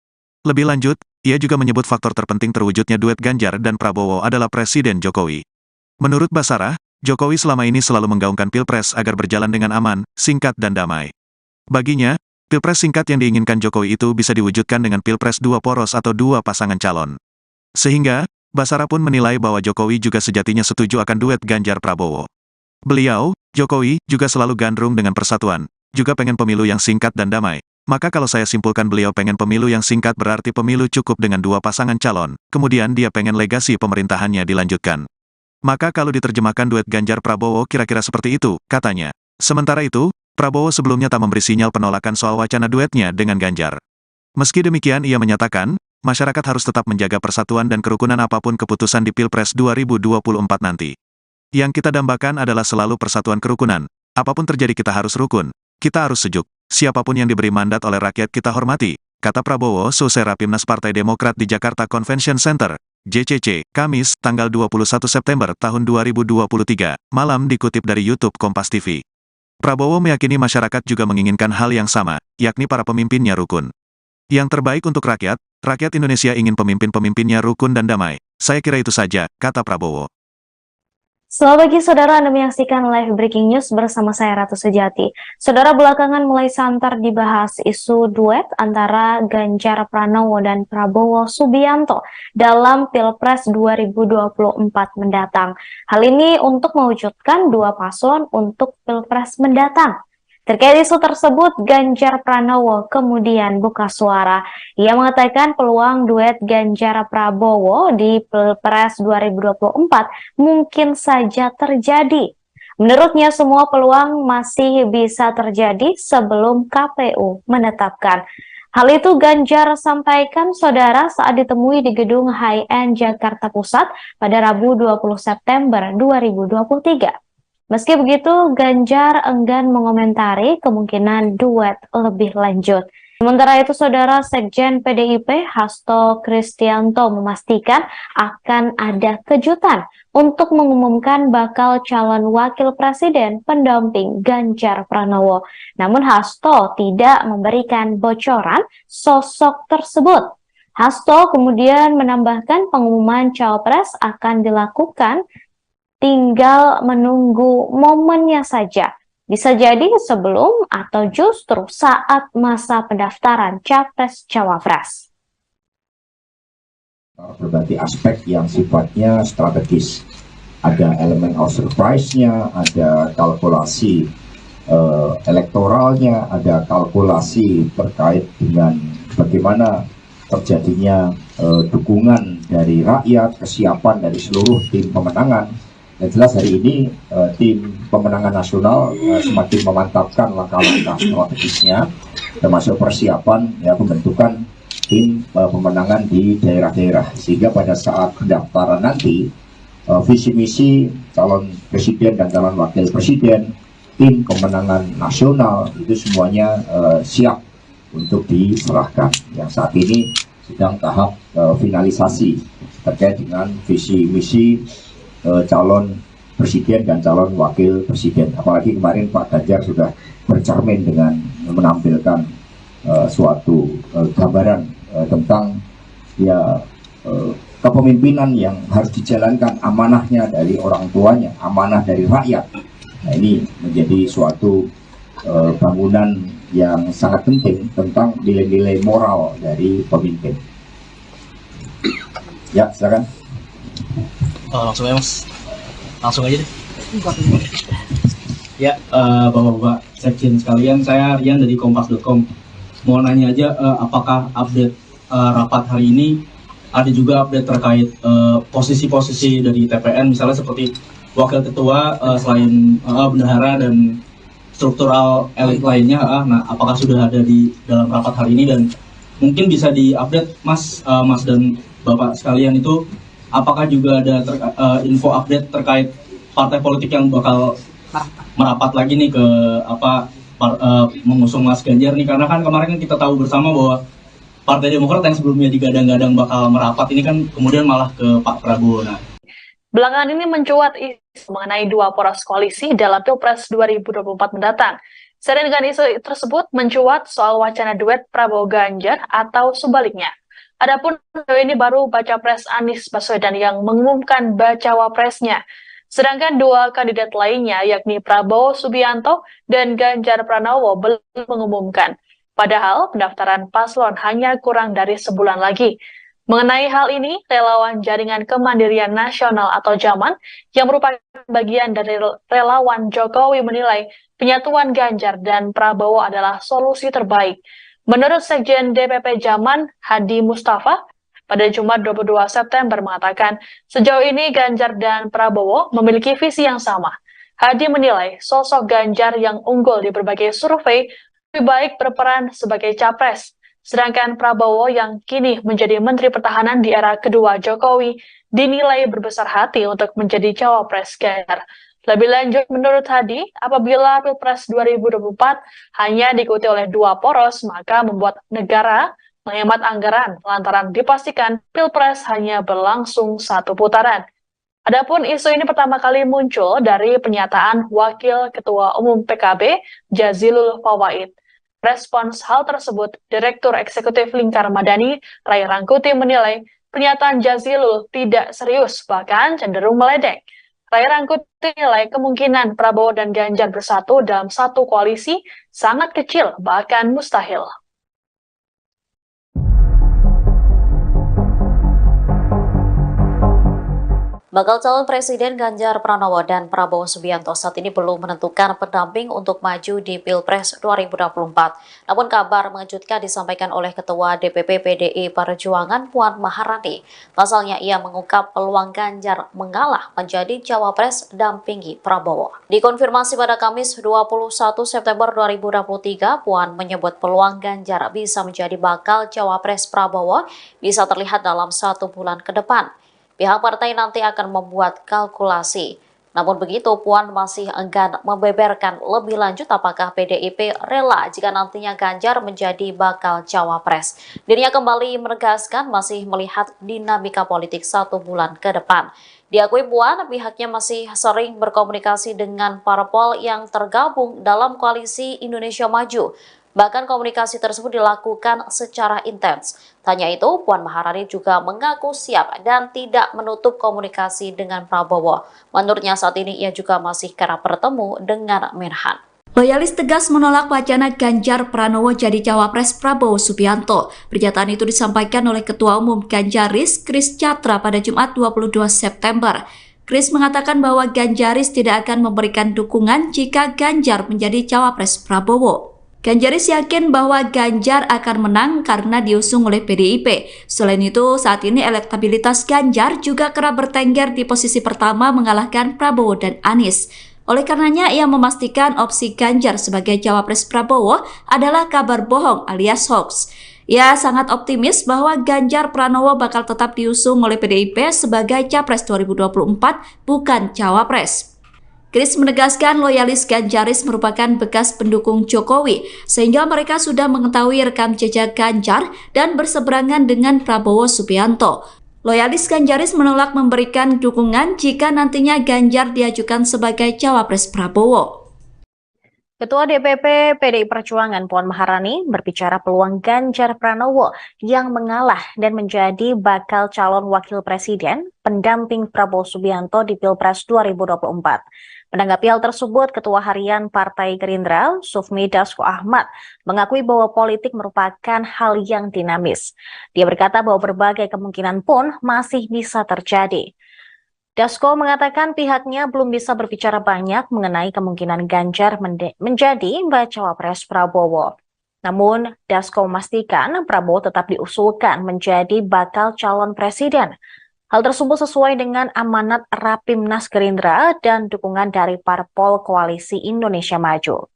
Lebih lanjut, ia juga menyebut faktor terpenting terwujudnya duet Ganjar dan Prabowo adalah Presiden Jokowi. Menurut Basarah, Jokowi selama ini selalu menggaungkan pilpres agar berjalan dengan aman, singkat dan damai. Baginya, pilpres singkat yang diinginkan Jokowi itu bisa diwujudkan dengan pilpres dua poros atau dua pasangan calon. Sehingga, Basara pun menilai bahwa Jokowi juga sejatinya setuju akan duet Ganjar-Prabowo. Beliau, Jokowi, juga selalu gandrung dengan persatuan, juga pengen pemilu yang singkat dan damai. Maka kalau saya simpulkan beliau pengen pemilu yang singkat berarti pemilu cukup dengan 2 pasangan calon, kemudian dia pengen legasi pemerintahannya dilanjutkan. Maka kalau diterjemahkan duet Ganjar-Prabowo kira-kira seperti itu, katanya. Sementara itu, Prabowo sebelumnya tak memberi sinyal penolakan soal wacana duetnya dengan Ganjar. Meski demikian ia menyatakan, masyarakat harus tetap menjaga persatuan dan kerukunan apapun keputusan di Pilpres 2024 nanti. Yang kita dambakan adalah selalu persatuan kerukunan. Apapun terjadi kita harus rukun. Kita harus sejuk. Siapapun yang diberi mandat oleh rakyat kita hormati, kata Prabowo selesai Rapimnas Partai Demokrat di Jakarta Convention Center, JCC, Kamis, tanggal 21 September tahun 2023, malam dikutip dari YouTube Kompas TV. Prabowo meyakini masyarakat juga menginginkan hal yang sama, yakni para pemimpinnya rukun. Yang terbaik untuk rakyat Indonesia ingin pemimpin-pemimpinnya rukun dan damai. Saya kira itu saja, kata Prabowo. Selamat pagi saudara, Anda menyaksikan live breaking news bersama saya Ratu Sejati. Saudara, belakangan mulai santer dibahas isu duet antara Ganjar Pranowo dan Prabowo Subianto dalam Pilpres 2024 mendatang. Hal ini untuk mewujudkan 2 paslon untuk Pilpres mendatang. Terkait isu tersebut, Ganjar Pranowo kemudian buka suara. Ia mengatakan peluang duet Ganjar Prabowo di Pilpres 2024 mungkin saja terjadi. Menurutnya semua peluang masih bisa terjadi sebelum KPU menetapkan. Hal itu Ganjar sampaikan saudara saat ditemui di gedung High End Jakarta Pusat pada Rabu 20 September 2023. Meski begitu, Ganjar enggan mengomentari kemungkinan duet lebih lanjut. Sementara itu, saudara Sekjen PDIP Hasto Kristianto memastikan akan ada kejutan untuk mengumumkan bakal calon wakil presiden pendamping Ganjar Pranowo. Namun Hasto tidak memberikan bocoran sosok tersebut. Hasto kemudian menambahkan pengumuman cawapres akan dilakukan tinggal menunggu momennya saja. Bisa jadi sebelum atau justru saat masa pendaftaran Capres-Cawapres. Berbagai aspek yang sifatnya strategis. Ada elemen of surprise-nya, ada kalkulasi elektoralnya, ada kalkulasi terkait dengan bagaimana terjadinya dukungan dari rakyat, kesiapan dari seluruh tim pemenangan. Yang jelas hari ini tim pemenangan nasional semakin memantapkan langkah-langkah strategisnya, termasuk persiapan pembentukan tim pemenangan di daerah-daerah, sehingga pada saat pendaftaran nanti visi misi calon presiden dan calon wakil presiden, tim pemenangan nasional itu semuanya siap untuk diserahkan. Yang saat ini sedang tahap finalisasi terkait dengan visi misi calon presiden dan calon wakil presiden. Apalagi kemarin Pak Ganjar sudah bercermin dengan menampilkan suatu gambaran tentang kepemimpinan yang harus dijalankan, amanahnya dari orang tuanya, amanah dari rakyat. Nah, ini menjadi suatu bangunan yang sangat penting tentang nilai-nilai moral dari pemimpin. Ya, silakan. Langsung ya mas, langsung aja deh. Ya, bapak-bapak sekjen sekalian, saya Rian dari Kompas.com. Mau nanya aja, apakah update rapat hari ini ada juga update terkait posisi-posisi dari TPN, misalnya seperti wakil ketua selain bendahara dan struktural elit lainnya. Nah, apakah sudah ada di dalam rapat hari ini, dan mungkin bisa diupdate mas dan bapak sekalian itu, apakah juga ada info update terkait partai politik yang bakal merapat lagi nih ke mengusung Mas Ganjar nih, karena kan kemarin kita tahu bersama bahwa Partai Demokrat yang sebelumnya digadang-gadang bakal merapat ini kan kemudian malah ke Pak Prabowo. Nah, belakangan ini mencuat isu mengenai 2 poros koalisi dalam Pilpres 2024 mendatang. Seiring dengan isu tersebut mencuat soal wacana duet Prabowo Ganjar atau sebaliknya. Adapun ini baru baca pres Anies Baswedan yang mengumumkan bacawa presnya. Sedangkan 2 kandidat lainnya yakni Prabowo Subianto dan Ganjar Pranowo belum mengumumkan. Padahal pendaftaran paslon hanya kurang dari sebulan lagi. Mengenai hal ini, relawan Jaringan Kemandirian Nasional atau JAMAN yang merupakan bagian dari relawan Jokowi menilai penyatuan Ganjar dan Prabowo adalah solusi terbaik. Menurut Sekjen DPP JAMAN, Hadi Mustafa, pada Jumat 22 September mengatakan, sejauh ini Ganjar dan Prabowo memiliki visi yang sama. Hadi menilai sosok Ganjar yang unggul di berbagai survei lebih baik berperan sebagai capres. Sedangkan Prabowo yang kini menjadi Menteri Pertahanan di era kedua Jokowi dinilai berbesar hati untuk menjadi cawapres Ganjar. Lebih lanjut, menurut Hadi, apabila Pilpres 2024 hanya diikuti oleh dua poros, maka membuat negara menghemat anggaran lantaran dipastikan Pilpres hanya berlangsung satu putaran. Adapun isu ini pertama kali muncul dari pernyataan Wakil Ketua Umum PKB, Jazilul Fawait. Respons hal tersebut, Direktur Eksekutif Lingkar Madani, Ray Rangkuti menilai pernyataan Jazilul tidak serius, bahkan cenderung meledek. Ray Rangkuti menilai kemungkinan Prabowo dan Ganjar bersatu dalam satu koalisi sangat kecil, bahkan mustahil. Bakal calon Presiden Ganjar Pranowo dan Prabowo Subianto saat ini belum menentukan pendamping untuk maju di Pilpres 2024. Namun kabar mengejutkan disampaikan oleh Ketua DPP PDI Perjuangan Puan Maharani. Pasalnya ia mengungkap peluang Ganjar mengalah menjadi cawapres dampingi Prabowo. Dikonfirmasi pada Kamis 21 September 2023, Puan menyebut peluang Ganjar bisa menjadi bakal cawapres Prabowo bisa terlihat dalam 1 bulan ke depan. Pihak partai nanti akan membuat kalkulasi. Namun begitu, Puan masih enggan membeberkan lebih lanjut apakah PDIP rela jika nantinya Ganjar menjadi bakal cawapres. Dirinya kembali menegaskan masih melihat dinamika politik 1 bulan ke depan. Diakui Puan, pihaknya masih sering berkomunikasi dengan parpol yang tergabung dalam koalisi Indonesia Maju. Bahkan komunikasi tersebut dilakukan secara intens. Tanya itu, Puan Maharani juga mengaku siap dan tidak menutup komunikasi dengan Prabowo. Menurutnya saat ini ia juga masih kerap bertemu dengan Menhan. Loyalis tegas menolak wacana Ganjar Pranowo jadi cawapres Prabowo Subianto. Pernyataan itu disampaikan oleh Ketua Umum Ganjaris, Kris Chatra pada Jumat 22 September. Kris mengatakan bahwa Ganjaris tidak akan memberikan dukungan jika Ganjar menjadi cawapres Prabowo. Ganjaris yakin bahwa Ganjar akan menang karena diusung oleh PDIP. Selain itu, saat ini elektabilitas Ganjar juga kerap bertengger di posisi pertama mengalahkan Prabowo dan Anies. Oleh karenanya, ia memastikan opsi Ganjar sebagai cawapres Prabowo adalah kabar bohong alias hoax. Ia sangat optimis bahwa Ganjar Pranowo bakal tetap diusung oleh PDIP sebagai capres 2024, bukan cawapres. Kris menegaskan loyalis Ganjaris merupakan bekas pendukung Jokowi, sehingga mereka sudah mengetahui rekam jejak Ganjar dan berseberangan dengan Prabowo Subianto. Loyalis Ganjaris menolak memberikan dukungan jika nantinya Ganjar diajukan sebagai cawapres Prabowo. Ketua DPP PDI Perjuangan Puan Maharani berbicara peluang Ganjar Pranowo yang mengalah dan menjadi bakal calon wakil presiden pendamping Prabowo Subianto di Pilpres 2024. Menanggapi hal tersebut, Ketua Harian Partai Gerindra, Sufmi Dasko Ahmad, mengakui bahwa politik merupakan hal yang dinamis. Dia berkata bahwa berbagai kemungkinan pun masih bisa terjadi. Dasko mengatakan pihaknya belum bisa berbicara banyak mengenai kemungkinan Ganjar menjadi bacawa pres Prabowo. Namun, Dasko memastikan Prabowo tetap diusulkan menjadi bakal calon presiden. Hal tersebut sesuai dengan amanat Rapimnas Gerindra dan dukungan dari parpol Koalisi Indonesia Maju.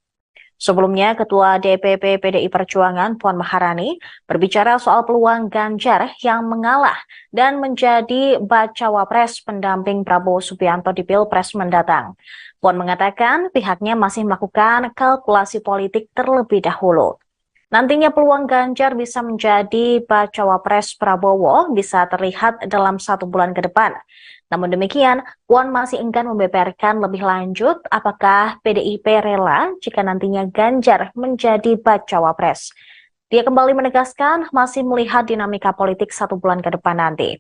Sebelumnya, Ketua DPP PDI Perjuangan Puan Maharani berbicara soal peluang Ganjar yang mengalah dan menjadi bacawa pres pendamping Prabowo Subianto di Pilpres mendatang. Puan mengatakan pihaknya masih melakukan kalkulasi politik terlebih dahulu. Nantinya peluang Ganjar bisa menjadi bacawa pres Prabowo bisa terlihat dalam 1 bulan ke depan. Namun demikian, Puan masih enggan membeberkan lebih lanjut apakah PDIP rela jika nantinya Ganjar menjadi bacawa pres. Dia kembali menegaskan masih melihat dinamika politik 1 bulan ke depan nanti.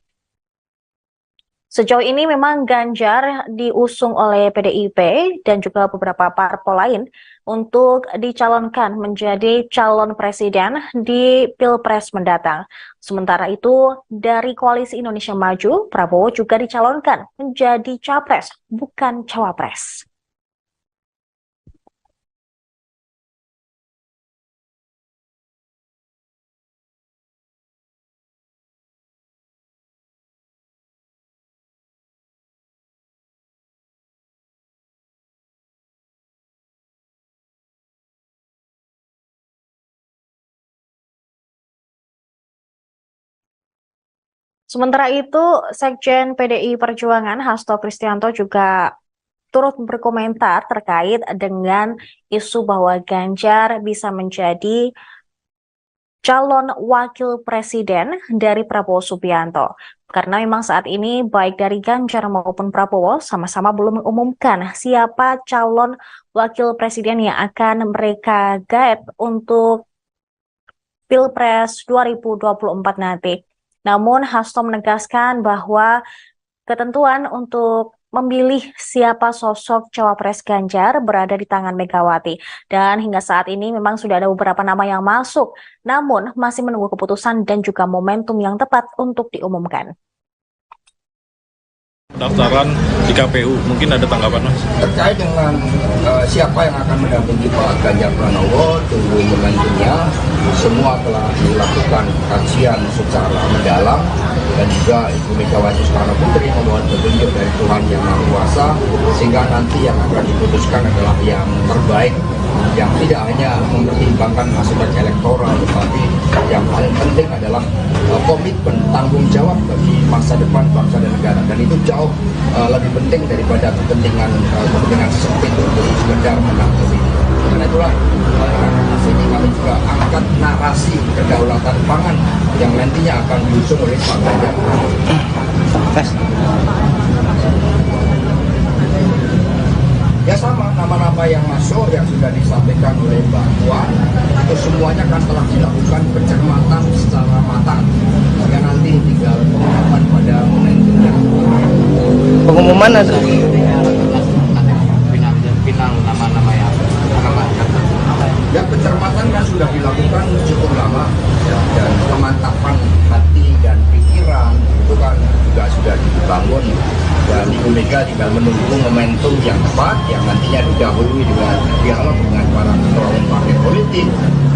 Sejauh ini memang Ganjar diusung oleh PDIP dan juga beberapa parpol lain untuk dicalonkan menjadi calon presiden di Pilpres mendatang. Sementara itu, dari Koalisi Indonesia Maju, Prabowo juga dicalonkan menjadi capres, bukan cawapres. Sementara itu, Sekjen PDI Perjuangan Hasto Kristianto juga turut berkomentar terkait dengan isu bahwa Ganjar bisa menjadi calon wakil presiden dari Prabowo Subianto. Karena memang saat ini baik dari Ganjar maupun Prabowo sama-sama belum mengumumkan siapa calon wakil presiden yang akan mereka gaet untuk Pilpres 2024 nanti. Namun Hasto menegaskan bahwa ketentuan untuk memilih siapa sosok cawapres Ganjar berada di tangan Megawati. Dan hingga saat ini memang sudah ada beberapa nama yang masuk, namun masih menunggu keputusan dan juga momentum yang tepat untuk diumumkan. Pendaftaran di KPU, mungkin ada tanggapan Mas? Terkait dengan siapa yang akan mendampingi Pak Ganjar Pranowo, tunggu momentumnya. Semua telah dilakukan kajian secara mendalam dan juga Ibu Megawati Soekarno Putri memohon petunjuk dari Tuhan Yang Maha Kuasa sehingga nanti yang akan diputuskan adalah yang terbaik, yang tidak hanya mempertimbangkan aspek elektoral, tetapi yang paling penting adalah komitmen tanggung jawab bagi masa depan bangsa dan negara, dan itu jauh lebih penting daripada kepentingan sempit untuk sekedar menang pemilu. Karena itulah sini kami juga angkat narasi kedaulatan pangan yang nantinya akan diusung oleh Pak Ganjar. Ya sama, nama-nama yang masuk yang sudah disampaikan oleh Mbak Puan itu semuanya kan telah dilakukan pencermatan secara matang. Ya nanti tinggal pengumuman pada momentumnya. Pengumuman ada final nama-nama yang Ya pencermatan kan sudah dilakukan cukup lama ya, dan pemantapan hati dan pikiran itu kan juga sudah dibangun, dan Ibu Mega tinggal menunggu momentum yang tepat yang nantinya didahului dengan dialog dengan para ketua umum partai politik,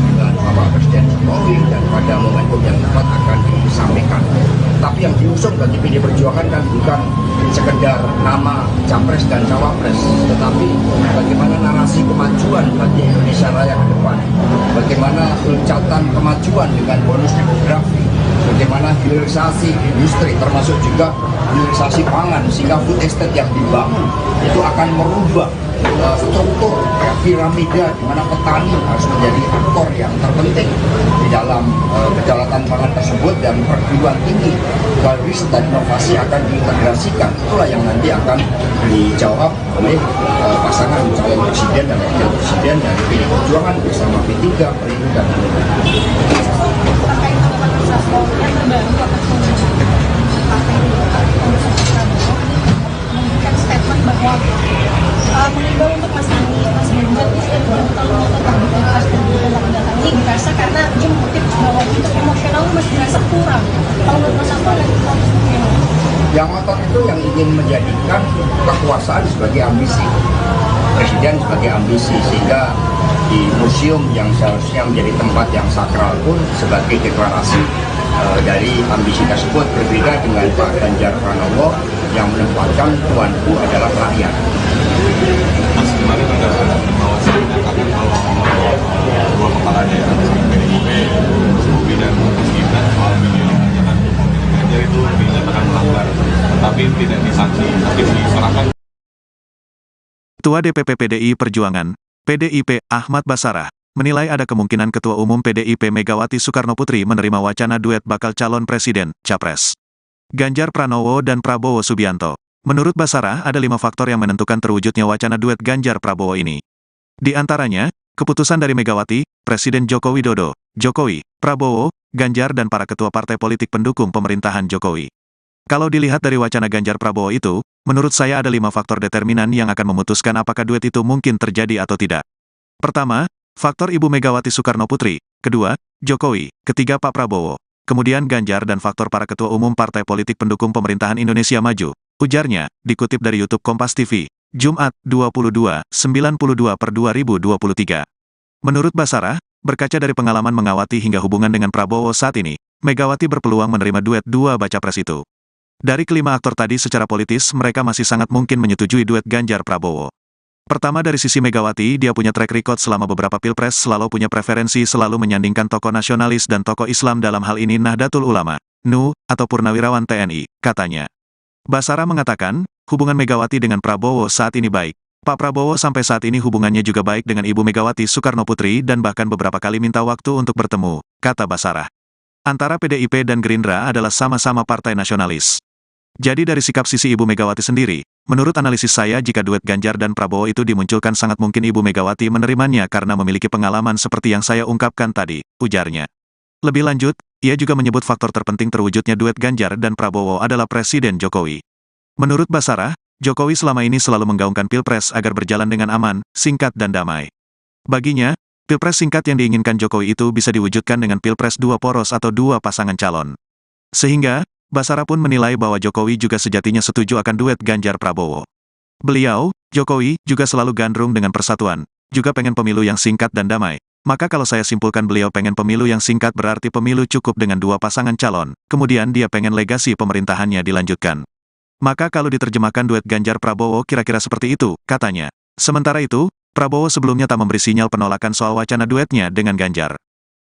dengan Bapak Presiden Jokowi, dan pada momentum yang tepat akan disampaikan. Tapi yang diusung bagi PD Perjuangan kan bukan sekedar nama capres dan cawapres, tetapi bagaimana narasi kemajuan bagi Indonesia Raya ke depan, bagaimana loncatan kemajuan dengan bonus demografi, bagaimana hilirisasi industri termasuk juga hilirisasi pangan sehingga food estate yang dibangun itu akan merubah struktur piramida di mana petani harus menjadi aktor yang terpenting di dalam kedaulatan pangan tersebut, dan perguruan tinggi riset dan inovasi akan diintegrasikan. Itulah yang nanti akan dijawab oleh pasangan calon presiden dan wakil presiden dari PD Perjuangan bersama P3, Perindo, dan terkait organisasi yang terbaru memberikan statement bahwa mengimbau untuk Mas Ganjar kalau tetap di Pilpres 2024 mendatang ini dirasa karena dia mengutip bahwa untuk emosional masih dirasa kurang. Kalau menurut Mas Anto ada yang ngotot itu yang ingin menjadikan kekuasaan sebagai ambisi, presiden sebagai ambisi, sehingga di museum yang seharusnya menjadi tempat yang sakral pun sebagai deklarasi dari ambisi tersebut. Berbeda dengan Pak Ganjar Pranowo yang menempatkan tuanku adalah rakyat. Mas kemarin ada bahwa saya menyatakan kalau dua kepala daerah PDIP, Bobi dan Mas Gibran soal video pernyataan Ganjar itu dinyatakan melanggar, tetapi tidak disanksi, tapi diserahkan. Ketua DPP PDI Perjuangan, PDIP Ahmad Basarah, menilai ada kemungkinan Ketua Umum PDIP Megawati Soekarno Putri menerima wacana duet bakal calon presiden, capres, Ganjar Pranowo dan Prabowo Subianto. Menurut Basarah, ada 5 faktor yang menentukan terwujudnya wacana duet Ganjar-Prabowo ini. Di antaranya, keputusan dari Megawati, Presiden Joko Widodo, Jokowi, Prabowo, Ganjar dan para ketua partai politik pendukung pemerintahan Jokowi. Kalau dilihat dari wacana Ganjar Prabowo itu, menurut saya ada 5 faktor determinan yang akan memutuskan apakah duet itu mungkin terjadi atau tidak. Pertama, faktor Ibu Megawati Soekarno Putri. Kedua, Jokowi. Ketiga, Pak Prabowo. Kemudian Ganjar dan faktor para ketua umum partai politik pendukung pemerintahan Indonesia Maju. Ujarnya, dikutip dari YouTube Kompas TV, Jumat, 22/92/2023. Menurut Basarah, berkaca dari pengalaman mengawati hingga hubungan dengan Prabowo saat ini, Megawati berpeluang menerima duet dua baca pres itu. Dari kelima aktor tadi secara politis mereka masih sangat mungkin menyetujui duet Ganjar Prabowo. Pertama dari sisi Megawati, dia punya track record selama beberapa pilpres selalu punya preferensi selalu menyandingkan tokoh nasionalis dan tokoh Islam dalam hal ini Nahdlatul Ulama, NU, atau Purnawirawan TNI, katanya. Basarah mengatakan, hubungan Megawati dengan Prabowo saat ini baik. Pak Prabowo sampai saat ini hubungannya juga baik dengan Ibu Megawati Soekarno Putri dan bahkan beberapa kali minta waktu untuk bertemu, kata Basarah. Antara PDIP dan Gerindra adalah sama-sama partai nasionalis. Jadi dari sikap sisi Ibu Megawati sendiri, menurut analisis saya jika duet Ganjar dan Prabowo itu dimunculkan sangat mungkin Ibu Megawati menerimanya karena memiliki pengalaman seperti yang saya ungkapkan tadi, ujarnya. Lebih lanjut, ia juga menyebut faktor terpenting terwujudnya duet Ganjar dan Prabowo adalah Presiden Jokowi. Menurut Basarah, Jokowi selama ini selalu menggaungkan pilpres agar berjalan dengan aman, singkat dan damai. Baginya, pilpres singkat yang diinginkan Jokowi itu bisa diwujudkan dengan pilpres dua poros atau dua pasangan calon. Sehingga, Basarah pun menilai bahwa Jokowi juga sejatinya setuju akan duet Ganjar Prabowo. Beliau, Jokowi, juga selalu gandrung dengan persatuan, juga pengen pemilu yang singkat dan damai. Maka kalau saya simpulkan beliau pengen pemilu yang singkat berarti pemilu cukup dengan dua pasangan calon, kemudian dia pengen legasi pemerintahannya dilanjutkan. Maka kalau diterjemahkan duet Ganjar Prabowo kira-kira seperti itu, katanya. Sementara itu, Prabowo sebelumnya tak memberi sinyal penolakan soal wacana duetnya dengan Ganjar.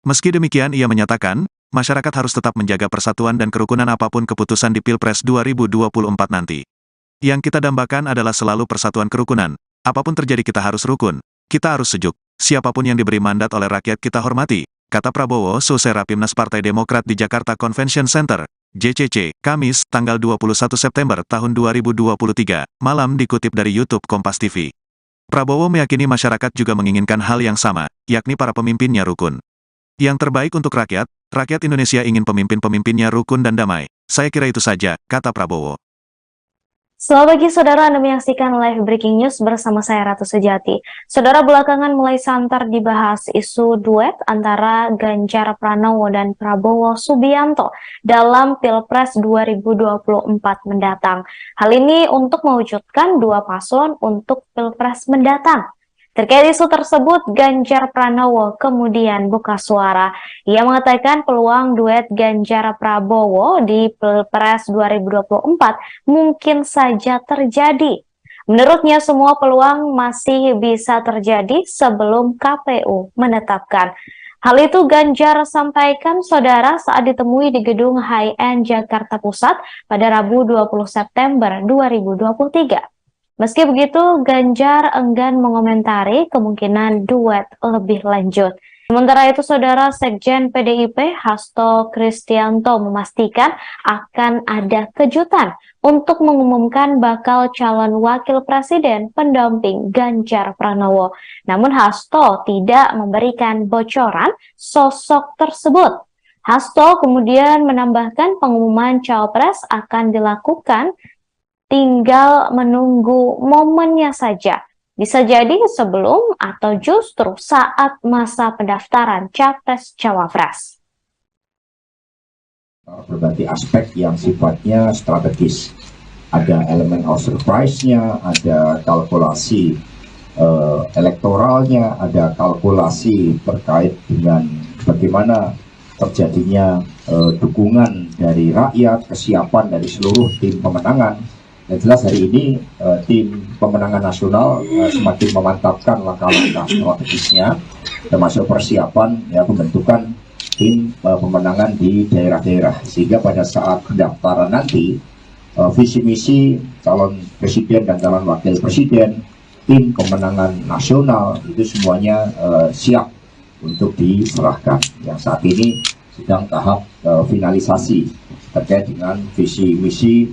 Meski demikian ia menyatakan, masyarakat harus tetap menjaga persatuan dan kerukunan apapun keputusan di Pilpres 2024 nanti. Yang kita dambakan adalah selalu persatuan kerukunan. Apapun terjadi kita harus rukun. Kita harus sejuk. Siapapun yang diberi mandat oleh rakyat kita hormati, kata Prabowo selesai Rapimnas Partai Demokrat di Jakarta Convention Center, JCC, Kamis, tanggal 21 September tahun 2023, malam dikutip dari YouTube Kompas TV. Prabowo meyakini masyarakat juga menginginkan hal yang sama, yakni para pemimpinnya rukun. Yang terbaik untuk rakyat Indonesia ingin pemimpin-pemimpinnya rukun dan damai. Saya kira itu saja, kata Prabowo. Selamat pagi saudara, Anda menyaksikan live breaking news bersama saya Ratu Sejati. Saudara, belakangan mulai santer dibahas isu duet antara Ganjar Pranowo dan Prabowo Subianto dalam Pilpres 2024 mendatang. Hal ini untuk mewujudkan dua paslon untuk Pilpres mendatang. Terkait isu tersebut, Ganjar Pranowo kemudian buka suara. Ia mengatakan peluang duet Ganjar Prabowo di Pilpres 2024 mungkin saja terjadi. Menurutnya semua peluang masih bisa terjadi sebelum KPU menetapkan. Hal itu Ganjar sampaikan saudara saat ditemui di gedung High-End Jakarta Pusat pada Rabu 20 September 2023. Meski begitu, Ganjar enggan mengomentari kemungkinan duet lebih lanjut. Sementara itu, saudara Sekjen PDIP Hasto Kristianto memastikan akan ada kejutan untuk mengumumkan bakal calon wakil presiden pendamping Ganjar Pranowo. Namun Hasto tidak memberikan bocoran sosok tersebut. Hasto kemudian menambahkan pengumuman cawapres akan dilakukan tinggal menunggu momennya saja. Bisa jadi sebelum atau justru saat masa pendaftaran Capres-Cawapres. Berbagai aspek yang sifatnya strategis. Ada elemen of surprise-nya, ada kalkulasi elektoralnya, ada kalkulasi terkait dengan bagaimana terjadinya dukungan dari rakyat, kesiapan dari seluruh tim pemenangan. Yang jelas hari ini tim pemenangan nasional semakin memantapkan langkah-langkah strategisnya, termasuk persiapan pembentukan tim pemenangan di daerah-daerah, sehingga pada saat pendaftaran nanti visi misi calon presiden dan calon wakil presiden, tim pemenangan nasional itu semuanya siap untuk diserahkan. Yang saat ini sedang tahap finalisasi terkait dengan visi misi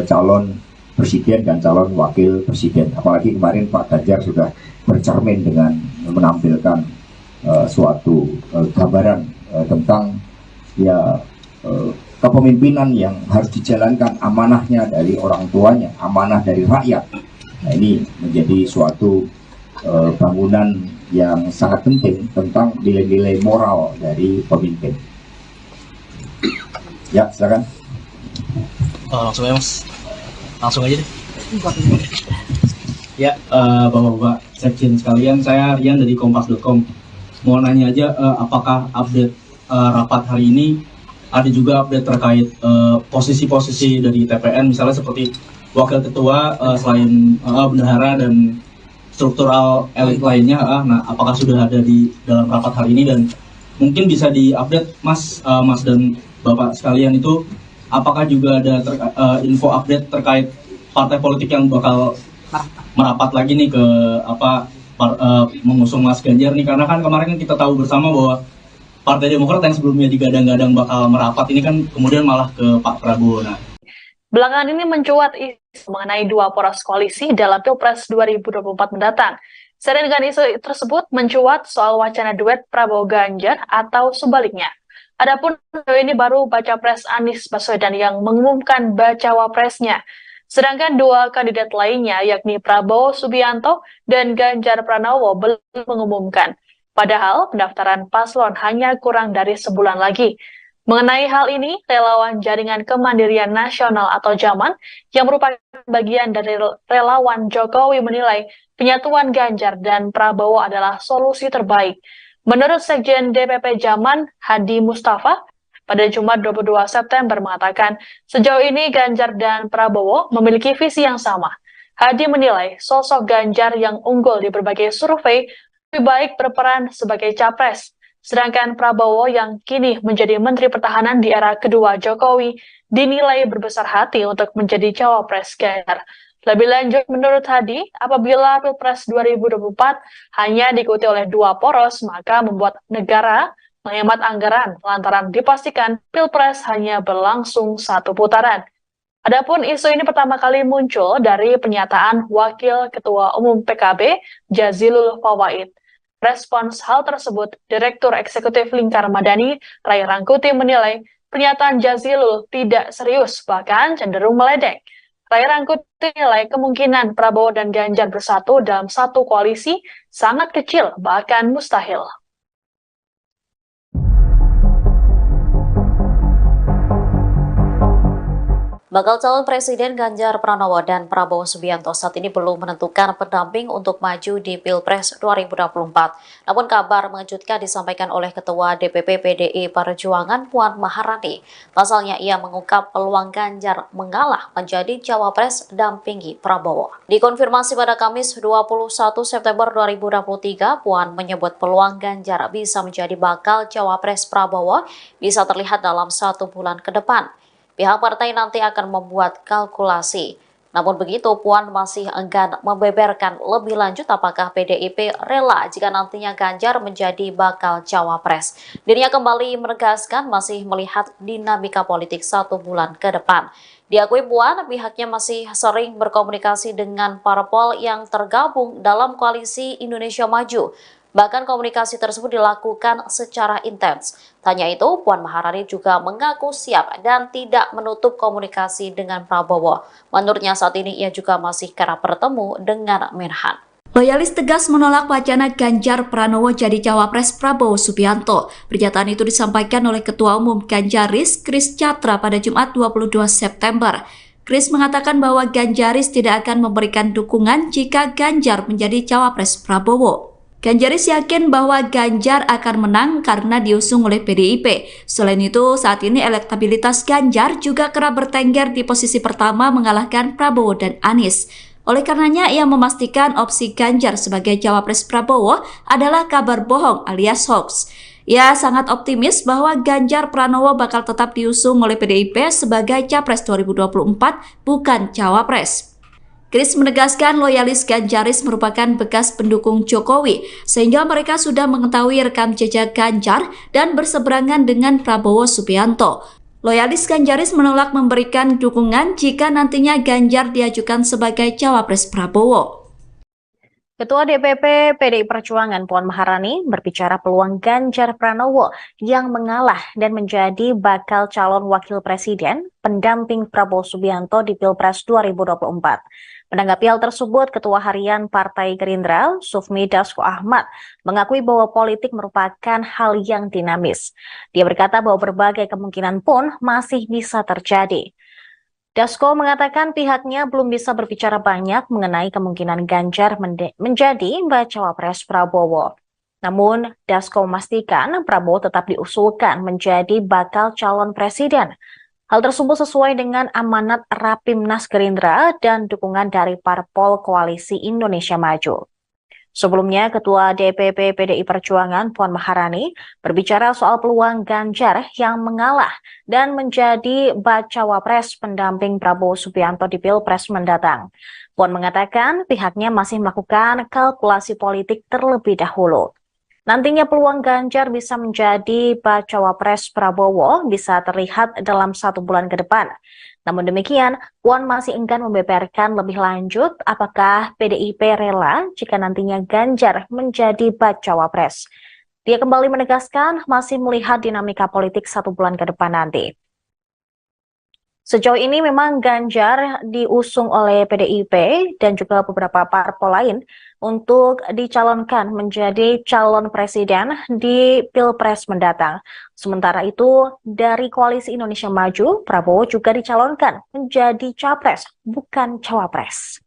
calon presiden dan calon wakil presiden. Apalagi kemarin Pak Ganjar sudah bercermin dengan menampilkan suatu gambaran tentang kepemimpinan yang harus dijalankan, amanahnya dari orang tuanya, amanah dari rakyat. Nah, ini menjadi suatu bangunan yang sangat penting tentang nilai-nilai moral dari pemimpin. Ya, silakan. Langsung ya Mas, langsung aja deh. Ya, Bapak-Bapak Sekjen sekalian, saya Rian dari Kompas.com. Mau nanya aja, apakah update rapat hari ini ada juga update terkait posisi-posisi dari TPN, misalnya seperti wakil ketua, selain bendahara dan struktural elit lainnya, nah apakah sudah ada di dalam rapat hari ini, dan mungkin bisa diupdate Mas dan Bapak sekalian itu, apakah juga ada info update terkait partai politik yang bakal merapat lagi nih ke mengusung Mas Ganjar nih, karena kan kemarin kita tahu bersama bahwa Partai Demokrat yang sebelumnya digadang-gadang bakal merapat ini kan kemudian malah ke Pak Prabowo. Nah, belakangan ini mencuat isu mengenai dua poros koalisi dalam Pilpres 2024 mendatang. Seiring dengan isu tersebut mencuat soal wacana duet Prabowo Ganjar atau sebaliknya. Adapun ini baru baca pres Anies Baswedan yang mengumumkan bacawa presnya. Sedangkan dua kandidat lainnya yakni Prabowo Subianto dan Ganjar Pranowo belum mengumumkan. Padahal pendaftaran paslon hanya kurang dari sebulan lagi. Mengenai hal ini, relawan Jaringan Kemandirian Nasional atau JAMAN yang merupakan bagian dari relawan Jokowi menilai penyatuan Ganjar dan Prabowo adalah solusi terbaik. Menurut Sekjen DPP JAMAN, Hadi Mustafa, pada Jumat 22 September mengatakan, sejauh ini Ganjar dan Prabowo memiliki visi yang sama. Hadi menilai sosok Ganjar yang unggul di berbagai survei lebih baik berperan sebagai capres. Sedangkan Prabowo yang kini menjadi Menteri Pertahanan di era kedua Jokowi dinilai berbesar hati untuk menjadi cawapres Ganjar. Lebih lanjut, menurut Hadi, apabila Pilpres 2024 hanya diikuti oleh dua poros, maka membuat negara menghemat anggaran lantaran dipastikan Pilpres hanya berlangsung satu putaran. Adapun isu ini pertama kali muncul dari pernyataan Wakil Ketua Umum PKB, Jazilul Fawait. Respons hal tersebut, Direktur Eksekutif Lingkar Madani, Ray Rangkuti menilai pernyataan Jazilul tidak serius, bahkan cenderung meledek. Ray Rangkuti menilai kemungkinan Prabowo dan Ganjar bersatu dalam satu koalisi sangat kecil, bahkan mustahil. Bakal calon Presiden Ganjar Pranowo dan Prabowo Subianto saat ini belum menentukan pendamping untuk maju di Pilpres 2024. Namun kabar mengejutkan disampaikan oleh Ketua DPP PDI Perjuangan Puan Maharani. Pasalnya ia mengungkap peluang Ganjar mengalah menjadi cawapres dampingi Prabowo. Dikonfirmasi pada Kamis 21 September 2023, Puan menyebut peluang Ganjar bisa menjadi bakal cawapres Prabowo bisa terlihat dalam 1 bulan ke depan. Pihak partai nanti akan membuat kalkulasi. Namun begitu, Puan masih enggan membeberkan lebih lanjut apakah PDIP rela jika nantinya Ganjar menjadi bakal cawapres. Dirinya kembali menegaskan masih melihat dinamika politik 1 bulan ke depan. Diakui Puan, pihaknya masih sering berkomunikasi dengan parpol yang tergabung dalam koalisi Indonesia Maju. Bahkan komunikasi tersebut dilakukan secara intens. Tanya itu, Puan Maharani juga mengaku siap dan tidak menutup komunikasi dengan Prabowo. Menurutnya saat ini ia juga masih kerap bertemu dengan Menhan. Loyalis tegas menolak wacana Ganjar Pranowo jadi cawapres Prabowo Subianto. Pernyataan itu disampaikan oleh Ketua Umum Ganjaris, Kris Chatra pada Jumat 22 September. Kris mengatakan bahwa Ganjaris tidak akan memberikan dukungan jika Ganjar menjadi cawapres Prabowo. Ganjaris yakin bahwa Ganjar akan menang karena diusung oleh PDIP. Selain itu, saat ini elektabilitas Ganjar juga kerap bertengger di posisi pertama mengalahkan Prabowo dan Anies. Oleh karenanya, ia memastikan opsi Ganjar sebagai cawapres Prabowo adalah kabar bohong alias hoax. Ia sangat optimis bahwa Ganjar Pranowo bakal tetap diusung oleh PDIP sebagai capres 2024, bukan cawapres. Kris menegaskan loyalis Ganjaris merupakan bekas pendukung Jokowi, sehingga mereka sudah mengetahui rekam jejak Ganjar dan berseberangan dengan Prabowo Subianto. Loyalis Ganjaris menolak memberikan dukungan jika nantinya Ganjar diajukan sebagai cawapres Prabowo. Ketua DPP PDI Perjuangan Puan Maharani berbicara peluang Ganjar Pranowo yang mengalah dan menjadi bakal calon wakil presiden pendamping Prabowo Subianto di Pilpres 2024. Menanggapi hal tersebut, Ketua Harian Partai Gerindra, Sufmi Dasko Ahmad, mengakui bahwa politik merupakan hal yang dinamis. Dia berkata bahwa berbagai kemungkinan pun masih bisa terjadi. Dasko mengatakan pihaknya belum bisa berbicara banyak mengenai kemungkinan Ganjar menjadi bacawa pres Prabowo. Namun, Dasko memastikan Prabowo tetap diusulkan menjadi bakal calon presiden. Hal tersebut sesuai dengan amanat Rapimnas Gerindra dan dukungan dari Parpol Koalisi Indonesia Maju. Sebelumnya, Ketua DPP PDI Perjuangan Puan Maharani berbicara soal peluang Ganjar yang mengalah dan menjadi bacawa pres pendamping Prabowo Subianto di Pilpres mendatang. Puan mengatakan pihaknya masih melakukan kalkulasi politik terlebih dahulu. Nantinya peluang Ganjar bisa menjadi bacawa pres Prabowo bisa terlihat dalam 1 bulan ke depan. Namun demikian, Puan masih enggan membeberkan lebih lanjut apakah PDIP rela jika nantinya Ganjar menjadi bacawa pres. Dia kembali menegaskan masih melihat dinamika politik 1 bulan ke depan nanti. Sejauh ini memang Ganjar diusung oleh PDIP dan juga beberapa parpol lain untuk dicalonkan menjadi calon presiden di Pilpres mendatang. Sementara itu, dari Koalisi Indonesia Maju, Prabowo juga dicalonkan menjadi capres, bukan cawapres.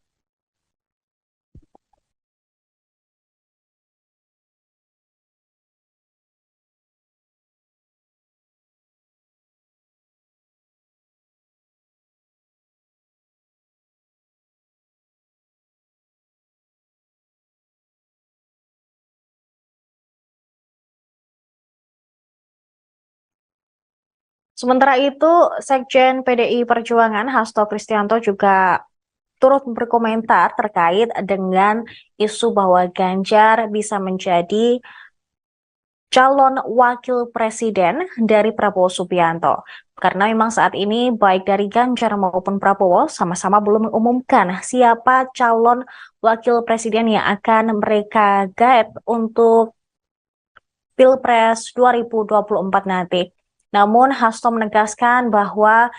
Sementara itu, Sekjen PDI Perjuangan Hasto Kristianto juga turut berkomentar terkait dengan isu bahwa Ganjar bisa menjadi calon wakil presiden dari Prabowo Subianto. Karena memang saat ini baik dari Ganjar maupun Prabowo sama-sama belum mengumumkan siapa calon wakil presiden yang akan mereka gaet untuk Pilpres 2024 nanti. Namun Hasto menegaskan bahwa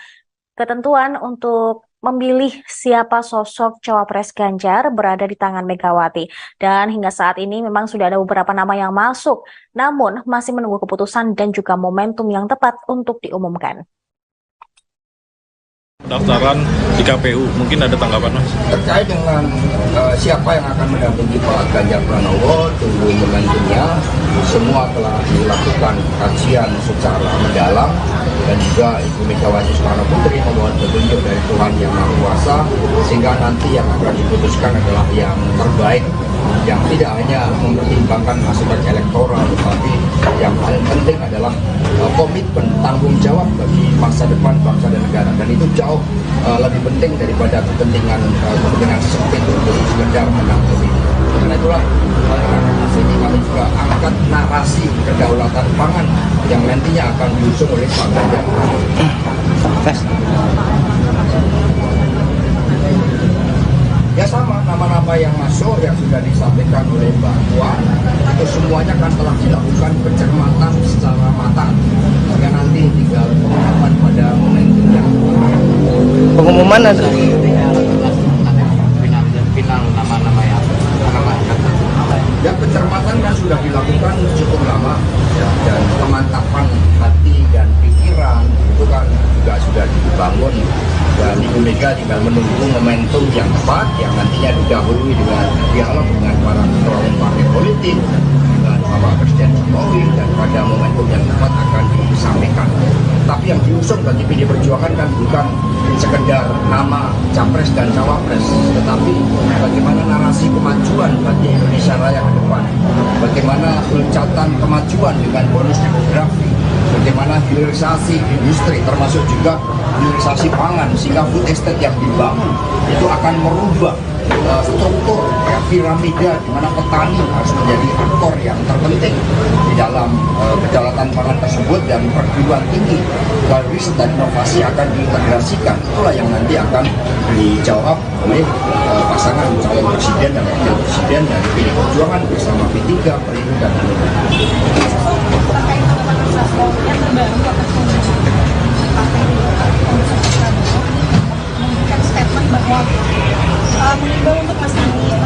ketentuan untuk memilih siapa sosok cawapres Ganjar berada di tangan Megawati. Dan hingga saat ini memang sudah ada beberapa nama yang masuk, namun masih menunggu keputusan dan juga momentum yang tepat untuk diumumkan. Pendaftaran di KPU, mungkin ada tanggapan Mas? Terkait dengan siapa yang akan mendampingi Pak Ganjar Pranowo, tunggu momentumnya. Semua telah dilakukan kajian secara mendalam dan juga Ibu Megawati Soekarno Putri memohon petunjuk dari Tuhan Yang Maha Kuasa sehingga nanti yang akan diputuskan adalah yang terbaik, yang tidak hanya mempertimbangkan masukan elektoral, tetapi yang paling penting adalah komitmen tanggung jawab bagi masa depan bangsa dan negara, dan itu jauh lebih penting daripada kepentingan sempit untuk sekedar menang pemilu. Karena itulah sini kami juga angkat narasi kedaulatan pangan yang nantinya akan diusung oleh Pak Ganjar. Ya sama, nama-nama yang masuk yang sudah disampaikan oleh Mbak Puan itu semuanya kan telah dilakukan pencermatan secara matang, sehingga nanti tinggal pengumuman pada momentum yang Pengumuman ada final nama-nama yang ya pencermatan kan sudah dilakukan cukup lama ya, dan pemantapan hati dan pikiran itu kan juga sudah dibangun, dan Ibu Mega tinggal menunggu momentum yang tepat yang nantinya didahului dengan dialog dengan para ketua umum partai politik, dengan Bapak Presiden Jokowi, dan pada momentum yang tepat akan disampaikan. Tapi yang diusung bagi PD Perjuangan kan bukan sekedar nama capres dan cawapres, tetapi bagaimana narasi kemajuan bagi Indonesia Raya ke depan, bagaimana loncatan kemajuan dengan bonus demografi, bagaimana hilirisasi industri termasuk juga hilirisasi pangan, sehingga food estate yang dibangun itu akan merubah struktur ya, piramida di mana petani harus menjadi aktor yang terpenting di dalam kedaulatan pangan tersebut dan perguruan tinggi dan riset dan inovasi akan diintegrasikan. Itulah yang nanti akan dijawab oleh pasangan calon presiden dan wakil presiden dari PD Perjuangan bersama P3, Perindo dan Hanura. Terkait tanggapan Mas Hasto yang terbaru atas partai memberikan statement bahwa mengimbau untuk Mas Ganjar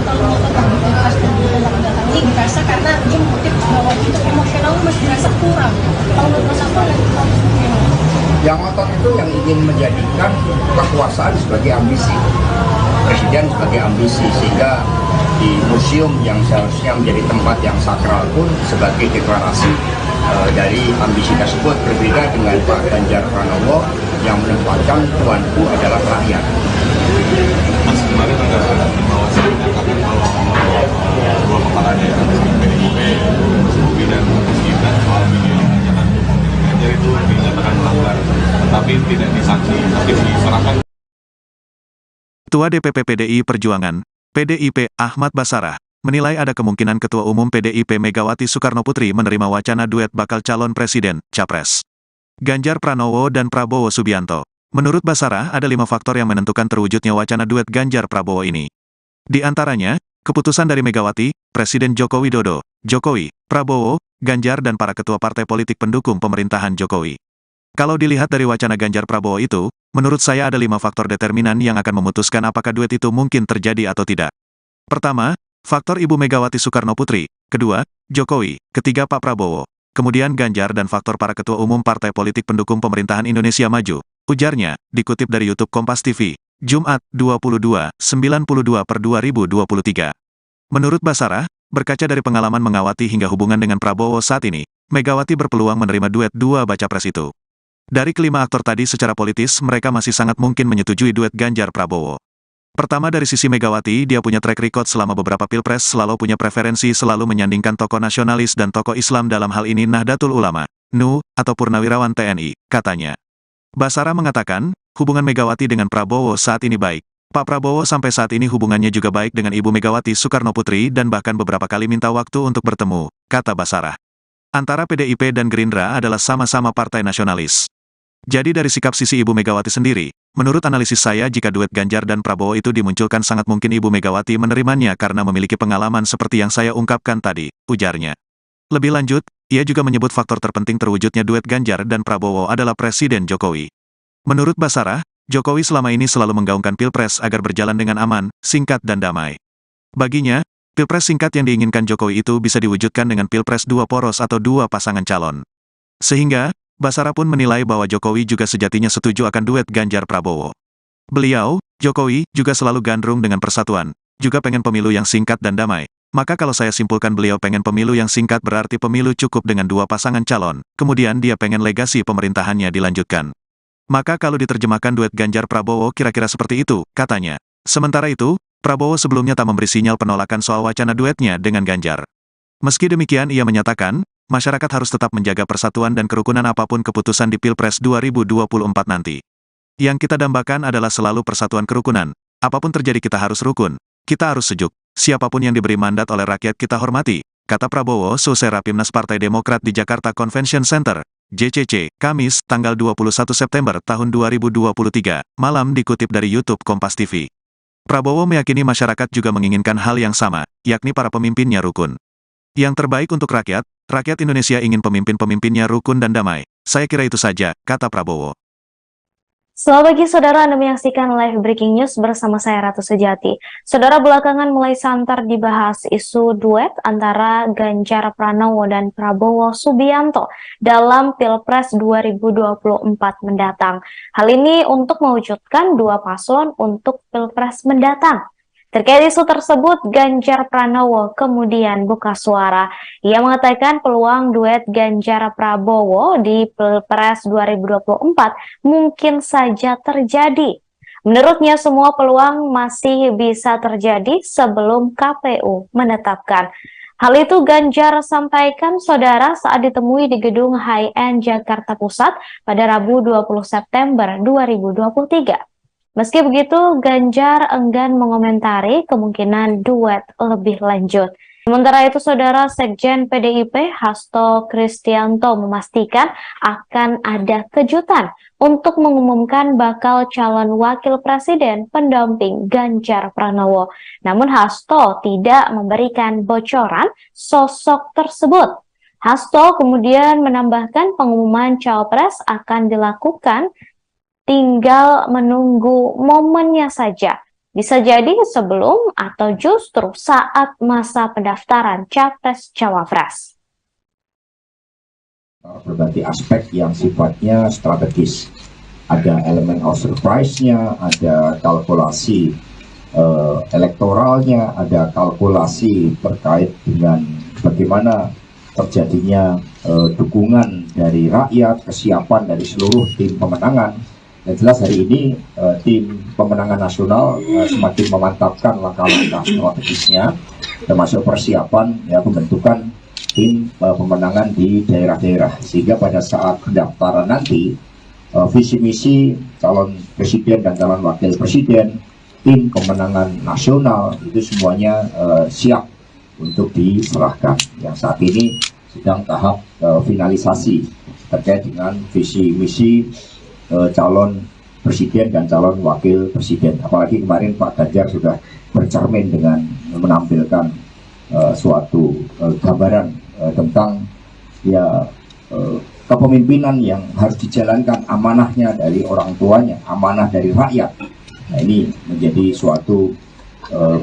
kalau mau tetap di pilpres 2024 mendatang ini dirasa karena dia mengutip bahwa untuk emosional masih dirasa kurang. Kalau menurut Mas Hasto ada yang ngotot itu yang ingin menjadikan kekuasaan sebagai ambisi, presiden sebagai ambisi, sehingga di museum yang seharusnya menjadi tempat yang sakral pun sebagai deklarasi dari ambisi tersebut, berbeda dengan Pak Ganjar Pranowo yang menempatkan tuanku adalah rakyat. Mas, kemarin ada bahwa saya menyatakan kalau dua kepala daerah PDIP, Mas Bobi dan Mas Gibran soal video jangan Ganjar itu dinyatakan melanggar, tetapi tidak disanksi, tapi diserahkan. Ketua DPP PDI Perjuangan, PDIP Ahmad Basarah, menilai ada kemungkinan Ketua Umum PDIP Megawati Soekarnoputri menerima wacana duet bakal calon presiden, Capres Ganjar Pranowo dan Prabowo Subianto. Menurut Basarah, ada 5 faktor yang menentukan terwujudnya wacana duet Ganjar Prabowo ini. Di antaranya, keputusan dari Megawati, Presiden Joko Widodo, Jokowi, Prabowo, Ganjar dan para ketua partai politik pendukung pemerintahan Jokowi. Kalau dilihat dari wacana Ganjar Prabowo itu, menurut saya ada 5 faktor determinan yang akan memutuskan apakah duet itu mungkin terjadi atau tidak. Pertama, faktor Ibu Megawati Soekarnoputri. Kedua, Jokowi. Ketiga, Pak Prabowo. Kemudian Ganjar dan faktor para ketua umum partai politik pendukung pemerintahan Indonesia Maju. Ujarnya, dikutip dari YouTube Kompas TV, Jumat, 22/92/2023. Menurut Basarah, berkaca dari pengalaman mengawati hingga hubungan dengan Prabowo saat ini, Megawati berpeluang menerima duet dua baca pres itu. Dari kelima aktor tadi secara politis, mereka masih sangat mungkin menyetujui duet Ganjar Prabowo. Pertama dari sisi Megawati, dia punya track record selama beberapa pilpres, selalu punya preferensi, selalu menyandingkan tokoh nasionalis dan tokoh Islam, dalam hal ini Nahdlatul Ulama, NU, atau Purnawirawan TNI, katanya. Basarah mengatakan, hubungan Megawati dengan Prabowo saat ini baik. Pak Prabowo sampai saat ini hubungannya juga baik dengan Ibu Megawati Soekarnoputri dan bahkan beberapa kali minta waktu untuk bertemu, kata Basarah. Antara PDIP dan Gerindra adalah sama-sama partai nasionalis. Jadi dari sikap sisi Ibu Megawati sendiri, menurut analisis saya jika duet Ganjar dan Prabowo itu dimunculkan sangat mungkin Ibu Megawati menerimanya karena memiliki pengalaman seperti yang saya ungkapkan tadi, ujarnya. Lebih lanjut, ia juga menyebut faktor terpenting terwujudnya duet Ganjar dan Prabowo adalah Presiden Jokowi. Menurut Basarah, Jokowi selama ini selalu menggaungkan pilpres agar berjalan dengan aman, singkat dan damai. Baginya, pilpres singkat yang diinginkan Jokowi itu bisa diwujudkan dengan pilpres dua poros atau dua pasangan calon. Sehingga, Basarah pun menilai bahwa Jokowi juga sejatinya setuju akan duet Ganjar Prabowo. Beliau, Jokowi, juga selalu gandrung dengan persatuan, juga pengen pemilu yang singkat dan damai. Maka kalau saya simpulkan beliau pengen pemilu yang singkat berarti pemilu cukup dengan dua pasangan calon, kemudian dia pengen legasi pemerintahannya dilanjutkan. Maka kalau diterjemahkan duet Ganjar Prabowo kira-kira seperti itu, katanya. Sementara itu, Prabowo sebelumnya tak memberi sinyal penolakan soal wacana duetnya dengan Ganjar. Meski demikian ia menyatakan, masyarakat harus tetap menjaga persatuan dan kerukunan apapun keputusan di Pilpres 2024 nanti. Yang kita dambakan adalah selalu persatuan kerukunan. Apapun terjadi kita harus rukun, kita harus sejuk. Siapapun yang diberi mandat oleh rakyat kita hormati, kata Prabowo selesai Rapimnas Partai Demokrat di Jakarta Convention Center, JCC, Kamis, tanggal 21 September tahun 2023, malam, dikutip dari YouTube Kompas TV. Prabowo meyakini masyarakat juga menginginkan hal yang sama, yakni para pemimpinnya rukun. Yang terbaik untuk rakyat Indonesia ingin pemimpin-pemimpinnya rukun dan damai. Saya kira itu saja, kata Prabowo. Selamat pagi saudara, Anda menyaksikan live breaking news bersama saya Ratu Sejati. Saudara, belakangan mulai santer dibahas isu duet antara Ganjar Pranowo dan Prabowo Subianto dalam Pilpres 2024 mendatang. Hal ini untuk mewujudkan dua paslon untuk Pilpres mendatang. Terkait isu tersebut, Ganjar Pranowo kemudian buka suara. Ia mengatakan peluang duet Ganjar Prabowo di Pilpres 2024 mungkin saja terjadi. Menurutnya semua peluang masih bisa terjadi sebelum KPU menetapkan. Hal itu Ganjar sampaikan saudara saat ditemui di gedung High-End Jakarta Pusat pada Rabu 20 September 2023. Meski begitu, Ganjar enggan mengomentari kemungkinan duet lebih lanjut. Sementara itu, Saudara Sekjen PDIP Hasto Kristianto memastikan akan ada kejutan untuk mengumumkan bakal calon wakil presiden pendamping Ganjar Pranowo. Namun Hasto tidak memberikan bocoran sosok tersebut. Hasto kemudian menambahkan pengumuman cawapres akan dilakukan, tinggal menunggu momennya saja. Bisa jadi sebelum atau justru saat masa pendaftaran Capres-Cawapres. Berbagai aspek yang sifatnya strategis. Ada elemen of surprise-nya, ada kalkulasi elektoralnya, ada kalkulasi terkait dengan bagaimana terjadinya dukungan dari rakyat, kesiapan dari seluruh tim pemenangan. Yang jelas hari ini tim pemenangan nasional semakin memantapkan langkah-langkah strategisnya, termasuk persiapan pembentukan tim pemenangan di daerah-daerah, sehingga pada saat pendaftaran nanti visi misi calon presiden dan calon wakil presiden, tim pemenangan nasional itu semuanya siap untuk diserahkan. Yang saat ini sedang tahap finalisasi terkait dengan visi misi calon presiden dan calon wakil presiden. Apalagi kemarin Pak Ganjar sudah bercermin dengan menampilkan suatu gambaran tentang kepemimpinan yang harus dijalankan, amanahnya dari orang tuanya, amanah dari rakyat. Nah, ini menjadi suatu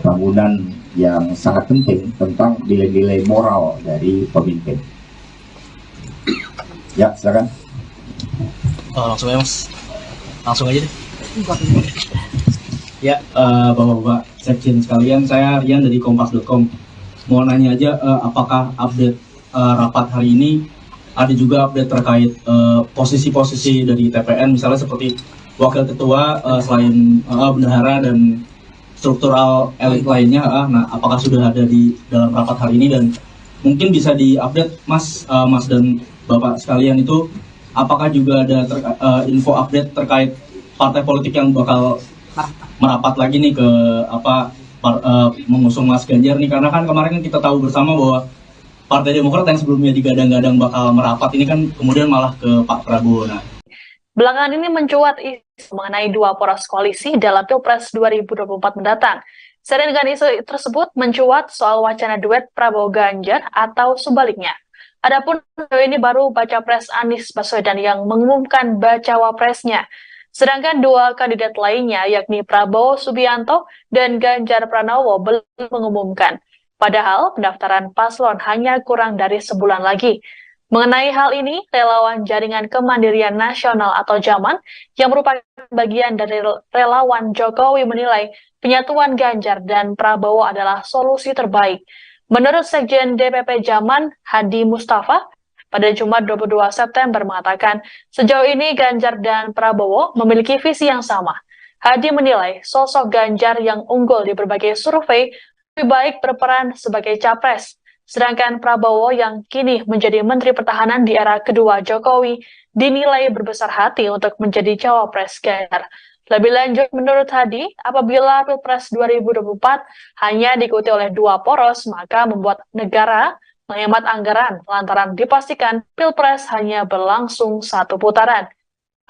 bangunan yang sangat penting tentang nilai-nilai moral dari pemimpin. Ya, silakan. Langsung aja Mas, langsung aja deh. Ya, Bapak-Bapak Sekjen sekalian, saya Rian dari Kompas.com. Mau nanya aja, apakah update rapat hari ini ada juga update terkait posisi-posisi dari TPN, misalnya seperti wakil ketua, selain bendahara dan struktural elit lainnya. Nah, apakah sudah ada di dalam rapat hari ini, dan mungkin bisa diupdate Mas dan Bapak sekalian itu, apakah juga ada info update terkait partai politik yang bakal merapat lagi nih ke mengusung Mas Ganjar nih, karena kan kemarin kan kita tahu bersama bahwa Partai Demokrat yang sebelumnya digadang-gadang bakal merapat ini kan kemudian malah ke Pak Prabowo. Nah, belakangan ini mencuat isu mengenai dua poros koalisi dalam Pilpres 2024 mendatang. Seiring dengan isu tersebut mencuat soal wacana duet Prabowo Ganjar atau sebaliknya. Adapun ini baru baca pres Anies Baswedan yang mengumumkan bacawa presnya. Sedangkan dua kandidat lainnya yakni Prabowo Subianto dan Ganjar Pranowo belum mengumumkan. Padahal pendaftaran paslon hanya kurang dari sebulan lagi. Mengenai hal ini, relawan Jaringan Kemandirian Nasional atau JAMAN yang merupakan bagian dari relawan Jokowi menilai penyatuan Ganjar dan Prabowo adalah solusi terbaik. Menurut Sekjen DPP JAMAN, Hadi Mustafa, pada Jumat 22 September mengatakan, sejauh ini Ganjar dan Prabowo memiliki visi yang sama. Hadi menilai sosok Ganjar yang unggul di berbagai survei lebih baik berperan sebagai capres, sedangkan Prabowo yang kini menjadi Menteri Pertahanan di era kedua Jokowi dinilai berbesar hati untuk menjadi cawapres Ganjar. Lebih lanjut, menurut Hadi, apabila Pilpres 2024 hanya diikuti oleh dua poros, maka membuat negara menghemat anggaran lantaran dipastikan Pilpres hanya berlangsung satu putaran.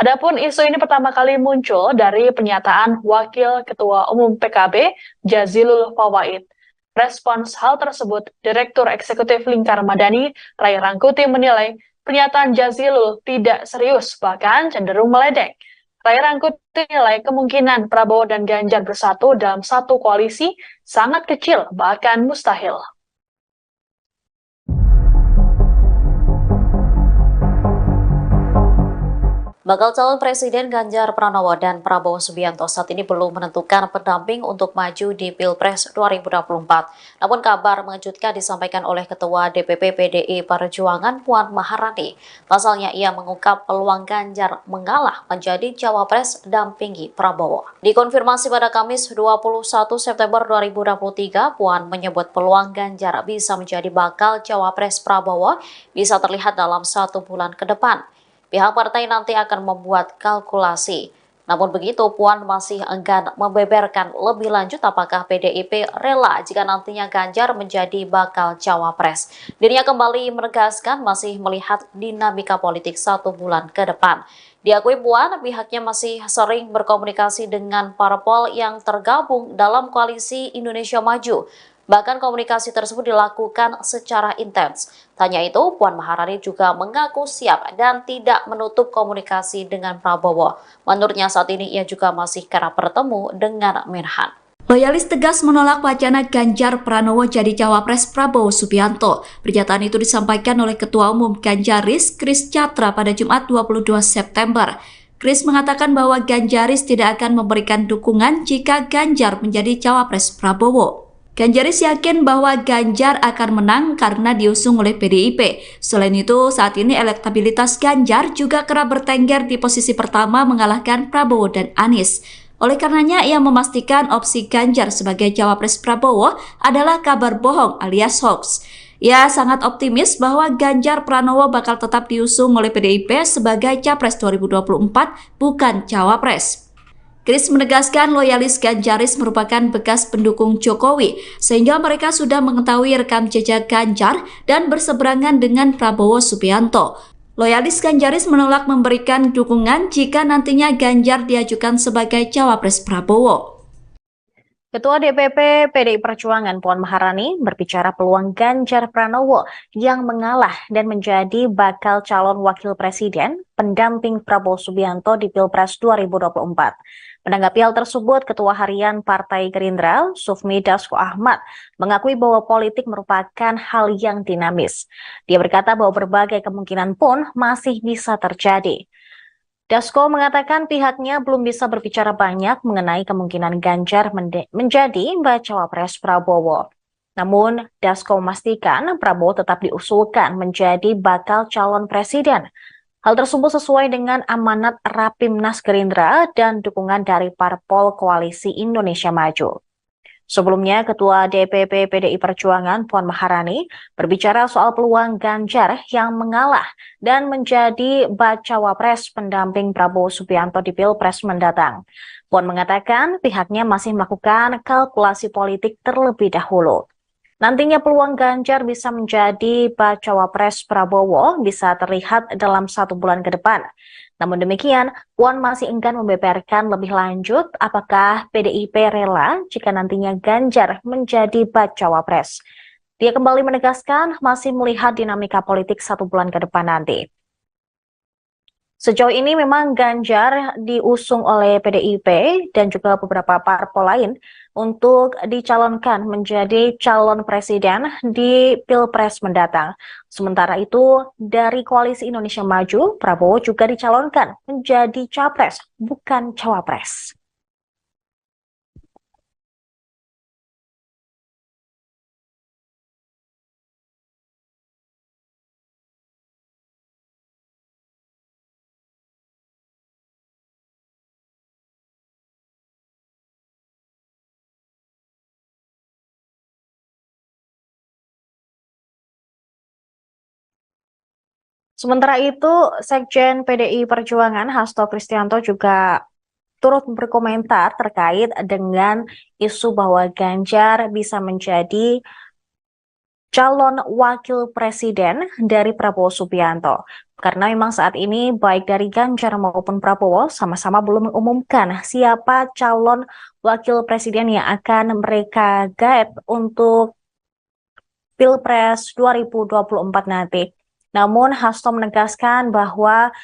Adapun isu ini pertama kali muncul dari pernyataan Wakil Ketua Umum PKB, Jazilul Fawait. Respons hal tersebut, Direktur Eksekutif Lingkar Madani, Ray Rangkuti menilai pernyataan Jazilul tidak serius, bahkan cenderung meledek. Ray Rangkuti menilai kemungkinan Prabowo dan Ganjar bersatu dalam satu koalisi sangat kecil, bahkan mustahil. Bakal calon Presiden Ganjar Pranowo dan Prabowo Subianto saat ini belum menentukan pendamping untuk maju di Pilpres 2024. Namun kabar mengejutkan disampaikan oleh Ketua DPP PDI Perjuangan Puan Maharani. Pasalnya ia mengungkap peluang Ganjar mengalah menjadi cawapres dampingi Prabowo. Dikonfirmasi pada Kamis 21 September 2023, Puan menyebut peluang Ganjar bisa menjadi bakal cawapres Prabowo bisa terlihat dalam 1 bulan ke depan. Pihak partai nanti akan membuat kalkulasi. Namun begitu, Puan masih enggan membeberkan lebih lanjut apakah PDIP rela jika nantinya Ganjar menjadi bakal cawapres. Dirinya kembali menegaskan masih melihat dinamika politik 1 bulan ke depan. Diakui Puan, pihaknya masih sering berkomunikasi dengan parpol yang tergabung dalam koalisi Indonesia Maju. Bahkan komunikasi tersebut dilakukan secara intens. Tanya itu, Puan Maharani juga mengaku siap dan tidak menutup komunikasi dengan Prabowo. Menurutnya saat ini ia juga masih kerap bertemu dengan Menhan. Loyalis tegas menolak wacana Ganjar Pranowo jadi cawapres Prabowo Subianto. Pernyataan itu disampaikan oleh Ketua Umum Ganjaris, Kris Chatra pada Jumat 22 September. Kris mengatakan bahwa Ganjaris tidak akan memberikan dukungan jika Ganjar menjadi cawapres Prabowo. Ganjaris yakin bahwa Ganjar akan menang karena diusung oleh PDIP. Selain itu, saat ini elektabilitas Ganjar juga kerap bertengger di posisi pertama mengalahkan Prabowo dan Anies. Oleh karenanya, ia memastikan opsi Ganjar sebagai cawapres Prabowo adalah kabar bohong alias hoax. Ia sangat optimis bahwa Ganjar Pranowo bakal tetap diusung oleh PDIP sebagai capres 2024, bukan cawapres. Kris menegaskan loyalis Ganjaris merupakan bekas pendukung Jokowi, sehingga mereka sudah mengetahui rekam jejak Ganjar dan berseberangan dengan Prabowo Subianto. Loyalis Ganjaris menolak memberikan dukungan jika nantinya Ganjar diajukan sebagai cawapres Prabowo. Ketua DPP PDI Perjuangan Puan Maharani berbicara peluang Ganjar Pranowo yang mengalah dan menjadi bakal calon wakil presiden pendamping Prabowo Subianto di Pilpres 2024. Menanggapi hal tersebut, Ketua Harian Partai Gerindra, Sufmi Dasko Ahmad, mengakui bahwa politik merupakan hal yang dinamis. Dia berkata bahwa berbagai kemungkinan pun masih bisa terjadi. Dasko mengatakan pihaknya belum bisa berbicara banyak mengenai kemungkinan Ganjar menjadi bacawa pres Prabowo. Namun, Dasko memastikan Prabowo tetap diusulkan menjadi bakal calon presiden. Hal tersebut sesuai dengan amanat Rapimnas Gerindra dan dukungan dari parpol Koalisi Indonesia Maju. Sebelumnya, Ketua DPP PDI Perjuangan Puan Maharani berbicara soal peluang Ganjar yang mengalah dan menjadi bacawa pres pendamping Prabowo Subianto di Pilpres mendatang. Puan mengatakan pihaknya masih melakukan kalkulasi politik terlebih dahulu. Nantinya peluang Ganjar bisa menjadi bacawa pres Prabowo bisa terlihat dalam 1 bulan ke depan. Namun demikian, Puan masih enggan membeberkan lebih lanjut apakah PDIP rela jika nantinya Ganjar menjadi bacawa pres. Dia kembali menegaskan masih melihat dinamika politik 1 bulan ke depan nanti. Sejauh ini memang Ganjar diusung oleh PDIP dan juga beberapa parpol lain untuk dicalonkan menjadi calon presiden di Pilpres mendatang. Sementara itu, dari Koalisi Indonesia Maju, Prabowo juga dicalonkan menjadi capres, bukan cawapres. Sementara itu, Sekjen PDI Perjuangan Hasto Kristianto juga turut berkomentar terkait dengan isu bahwa Ganjar bisa menjadi calon wakil presiden dari Prabowo Subianto. Karena memang saat ini baik dari Ganjar maupun Prabowo sama-sama belum mengumumkan siapa calon wakil presiden yang akan mereka gaet untuk Pilpres 2024 nanti. Namun Hasto menegaskan bahwa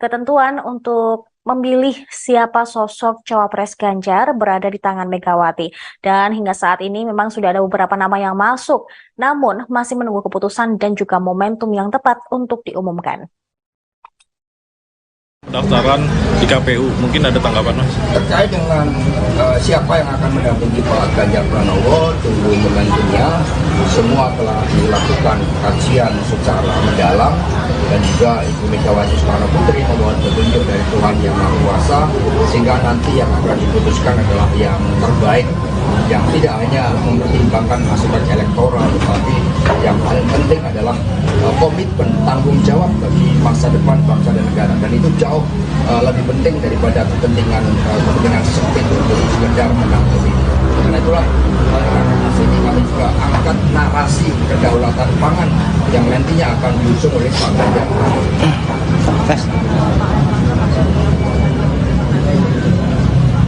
ketentuan untuk memilih siapa sosok cawapres Ganjar berada di tangan Megawati. Dan hingga saat ini memang sudah ada beberapa nama yang masuk, namun masih menunggu keputusan dan juga momentum yang tepat untuk diumumkan. Pendaftaran di KPU, mungkin ada tanggapan Mas? Terkait dengan siapa yang akan mendampingi Pak Ganjar Pranowo, tunggu momentumnya. Semua telah dilakukan kajian secara mendalam dan juga Ibu Megawati Soekarno Putri memohon petunjuk dari Tuhan Yang Maha Kuasa sehingga nanti yang akan diputuskan adalah yang terbaik yang tidak hanya mempertimbangkan aspek elektoral, tetapi yang paling penting adalah komitmen tanggung jawab bagi masa depan bangsa dan negara, dan itu jauh lebih penting daripada kepentingan sempit untuk sekedar menang pemilu. Karena itulah sini kami juga angkat narasi kedaulatan pangan yang nantinya akan diusung oleh Pak Ganjar.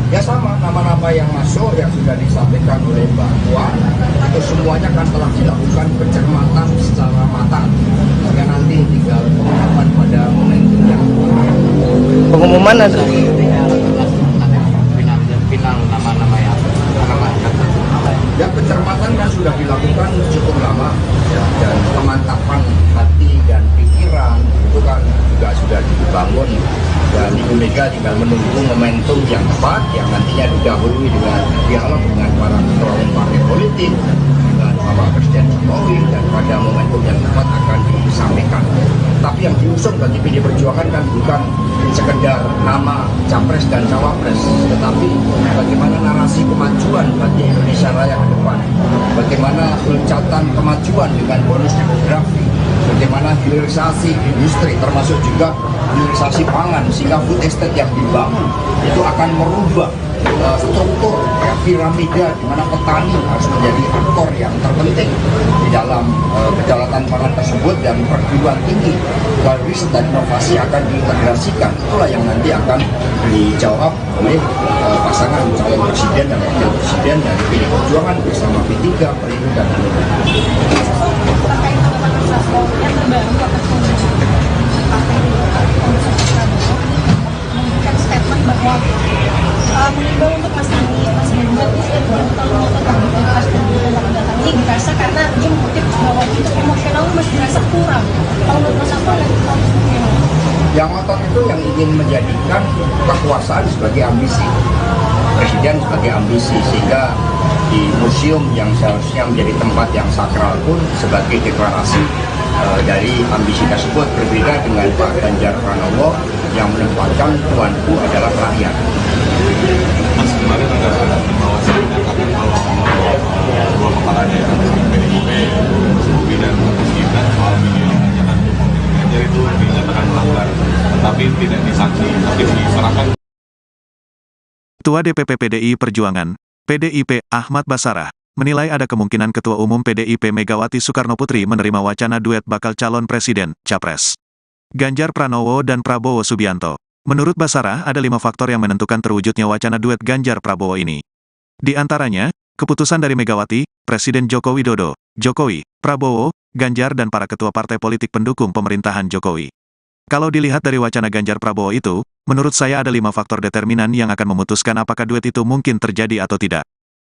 Ya sama, nama-nama yang masuk yang sudah disampaikan oleh Mbak Puan itu semuanya kan telah dilakukan pencermatan secara matang, sehingga nanti tinggal pengumuman pada momentumnya. Pengumuman ada final nama-nama yang Ya, pencermatan kan sudah dilakukan cukup lama ya, dan pemantapan hati dan pikiran itu kan juga sudah dibangun, dan Ibu Mega tinggal menunggu momentum yang tepat yang nantinya didahului dengan dialog dengan para ketua umum partai politik, dengan Bapak Presiden Jokowi, dan pada momentum yang tepat akan disampaikan. Tapi yang diusung bagi PD Perjuangan kan bukan sekedar nama capres dan cawapres, tetapi bagaimana narasi kemajuan bagi Indonesia Raya ke depan, bagaimana loncatan kemajuan dengan bonus demografi, bagaimana hilirisasi industri termasuk juga hilirisasi pangan, sehingga food estate yang dibangun itu akan merubah struktur ya, piramida di mana petani harus menjadi aktor yang terpenting di dalam kedaulatan pangan tersebut, dan perguruan tinggi riset dan inovasi akan diintegrasikan. Itulah yang nanti akan dijawab oleh pasangan calon presiden dan wakil presiden dari PD Perjuangan bersama P3, Perindo, dan Hanura. Terkait dengan Prabowo yang terbaru atas partai Prabowo memberikan statement bahwa mengimbau untuk Mas Ganjar kalau mau tetap di Pilpres 2024 ini dirasa karena dia mengutip bahwa untuk emosional masih dirasa kurang. Kalau menurut Mas Akmal dan Yang ngotot itu yang ingin menjadikan kekuasaan sebagai ambisi, presiden sebagai ambisi, sehingga di museum yang seharusnya menjadi tempat yang sakral pun sebagai deklarasi dari ambisi tersebut, berbeda dengan Pak Ganjar Pranowo yang menempatkan tuanku adalah rakyat. Mas, kemarin ada Bawaslu menyatakan kalau dua kepalanya PDIP, Mas Bobi dan Mas Gibran soal video ajakan Ganjar itu dinyatakan melanggar, tetapi tidak disanksi, tapi diserahkan. Ketua DPP PDI Perjuangan, PDIP Ahmad Basarah, menilai ada kemungkinan Ketua Umum PDIP Megawati Soekarnoputri menerima wacana duet bakal calon presiden, capres Ganjar Pranowo dan Prabowo Subianto. Menurut Basarah, ada 5 faktor yang menentukan terwujudnya wacana duet Ganjar Prabowo ini. Di antaranya, keputusan dari Megawati, Presiden Joko Widodo, Jokowi, Prabowo, Ganjar dan para ketua partai politik pendukung pemerintahan Jokowi. Kalau dilihat dari wacana Ganjar Prabowo itu, menurut saya ada 5 faktor determinan yang akan memutuskan apakah duet itu mungkin terjadi atau tidak.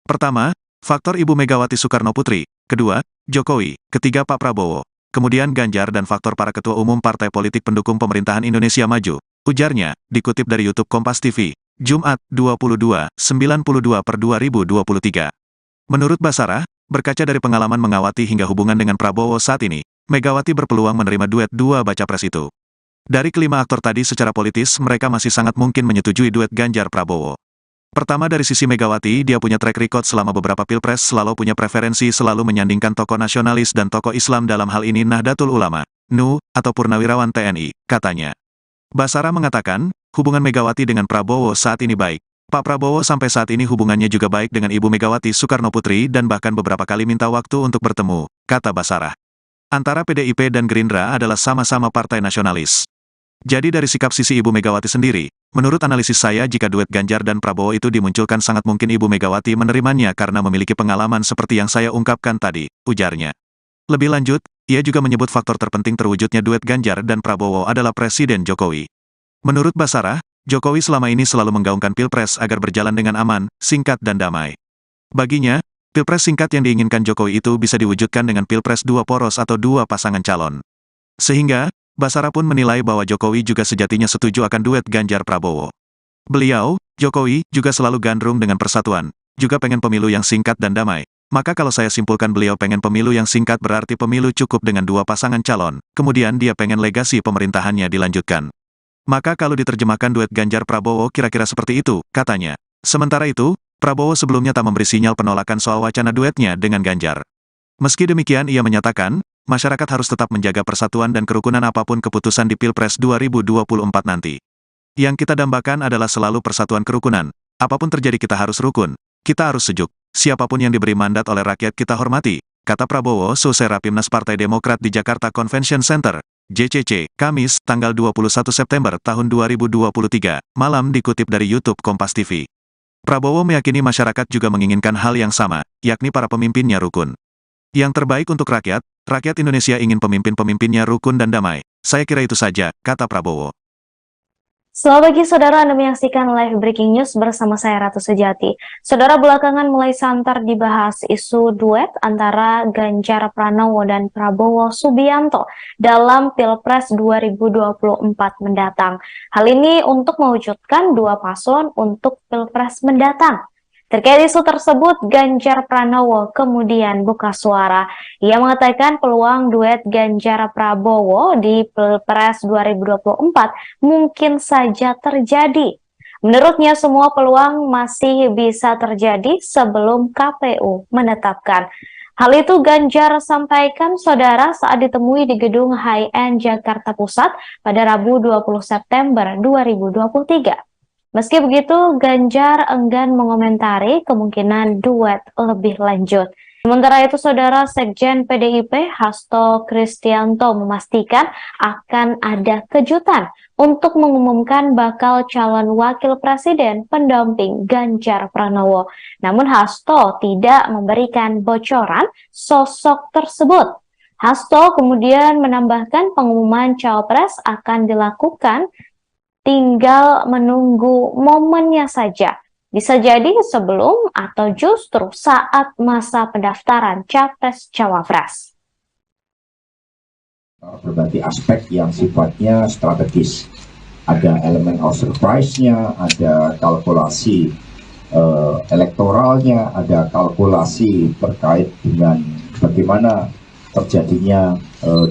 Pertama, faktor Ibu Megawati Soekarnoputri. Kedua, Jokowi. Ketiga, Pak Prabowo. Kemudian Ganjar dan faktor para ketua umum partai politik pendukung pemerintahan Indonesia Maju. Ujarnya, dikutip dari YouTube Kompas TV, Jumat, 22/92/2023. Menurut Basarah, berkaca dari pengalaman mengawati hingga hubungan dengan Prabowo saat ini, Megawati berpeluang menerima duet dua baca pres itu. Dari kelima aktor tadi secara politis, mereka masih sangat mungkin menyetujui duet Ganjar Prabowo. Pertama dari sisi Megawati, dia punya track record selama beberapa pilpres, selalu punya preferensi selalu menyandingkan tokoh nasionalis dan tokoh Islam, dalam hal ini Nahdlatul Ulama, NU, atau Purnawirawan TNI, katanya. Basarah mengatakan, hubungan Megawati dengan Prabowo saat ini baik. Pak Prabowo sampai saat ini hubungannya juga baik dengan Ibu Megawati Soekarnoputri dan bahkan beberapa kali minta waktu untuk bertemu, kata Basarah. Antara PDIP dan Gerindra adalah sama-sama partai nasionalis. Jadi dari sikap sisi Ibu Megawati sendiri, menurut analisis saya jika duet Ganjar dan Prabowo itu dimunculkan sangat mungkin Ibu Megawati menerimanya karena memiliki pengalaman seperti yang saya ungkapkan tadi, ujarnya. Lebih lanjut, ia juga menyebut faktor terpenting terwujudnya duet Ganjar dan Prabowo adalah Presiden Jokowi. Menurut Basarah, Jokowi selama ini selalu menggaungkan Pilpres agar berjalan dengan aman, singkat dan damai. Baginya, Pilpres singkat yang diinginkan Jokowi itu bisa diwujudkan dengan Pilpres dua poros atau dua pasangan calon. Sehingga, Basarah pun menilai bahwa Jokowi juga sejatinya setuju akan duet Ganjar Prabowo. Beliau, Jokowi, juga selalu gandrung dengan persatuan, juga pengen pemilu yang singkat dan damai. Maka kalau saya simpulkan beliau pengen pemilu yang singkat berarti pemilu cukup dengan dua pasangan calon, kemudian dia pengen legasi pemerintahannya dilanjutkan. Maka kalau diterjemahkan duet Ganjar Prabowo kira-kira seperti itu, katanya. Sementara itu, Prabowo sebelumnya tak memberi sinyal penolakan soal wacana duetnya dengan Ganjar. Meski demikian, ia menyatakan, masyarakat harus tetap menjaga persatuan dan kerukunan apapun keputusan di Pilpres 2024 nanti. Yang kita dambakan adalah selalu persatuan kerukunan. Apapun terjadi kita harus rukun, kita harus sejuk. Siapapun yang diberi mandat oleh rakyat kita hormati, kata Prabowo selesai Rapimnas Partai Demokrat di Jakarta Convention Center, JCC, Kamis, tanggal 21 September tahun 2023, malam dikutip dari YouTube Kompas TV. Prabowo meyakini masyarakat juga menginginkan hal yang sama, yakni para pemimpinnya rukun. Yang terbaik untuk rakyat Indonesia ingin pemimpin-pemimpinnya rukun dan damai. Saya kira itu saja, kata Prabowo. Selamat pagi saudara, Anda menyaksikan live breaking news bersama saya Ratu Sejati. Saudara, belakangan mulai santer dibahas isu duet antara Ganjar Pranowo dan Prabowo Subianto dalam Pilpres 2024 mendatang. Hal ini untuk mewujudkan dua paslon untuk Pilpres mendatang. Terkait isu tersebut, Ganjar Pranowo kemudian buka suara. Ia mengatakan peluang duet Ganjar Prabowo di Pilpres 2024 mungkin saja terjadi. Menurutnya, semua peluang masih bisa terjadi sebelum KPU menetapkan. Hal itu Ganjar sampaikan saudara saat ditemui di gedung High-End Jakarta Pusat pada Rabu 20 September 2023. Meski begitu, Ganjar enggan mengomentari kemungkinan duet lebih lanjut. Sementara itu, saudara Sekjen PDIP Hasto Kristianto memastikan akan ada kejutan untuk mengumumkan bakal calon wakil presiden pendamping Ganjar Pranowo. Namun Hasto tidak memberikan bocoran sosok tersebut. Hasto kemudian menambahkan pengumuman cawapres akan dilakukan tinggal menunggu momennya saja. Bisa jadi sebelum atau justru saat masa pendaftaran Capres-Cawapres. Berbagai aspek yang sifatnya strategis. Ada elemen of surprise-nya, ada kalkulasi elektoralnya, ada kalkulasi terkait dengan bagaimana terjadinya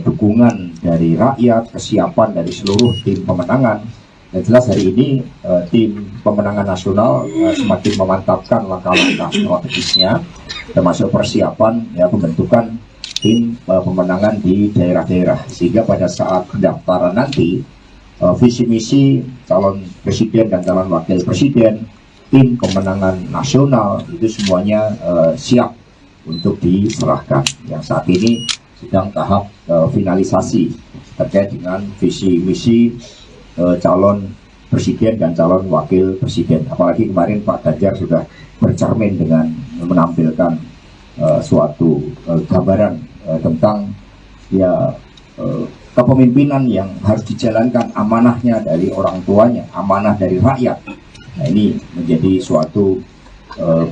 dukungan dari rakyat, kesiapan dari seluruh tim pemenangan. Dan jelas hari ini tim pemenangan nasional semakin memantapkan langkah-langkah strategisnya, termasuk persiapan pembentukan tim pemenangan di daerah-daerah, sehingga pada saat pendaftaran nanti visi misi calon presiden dan calon wakil presiden, tim pemenangan nasional itu semuanya siap untuk diserahkan. Yang saat ini sedang tahap finalisasi terkait dengan visi misi calon presiden dan calon wakil presiden. Apalagi kemarin Pak Ganjar sudah bercermin dengan menampilkan suatu gambaran tentang kepemimpinan yang harus dijalankan, amanahnya dari orang tuanya, amanah dari rakyat. Nah, ini menjadi suatu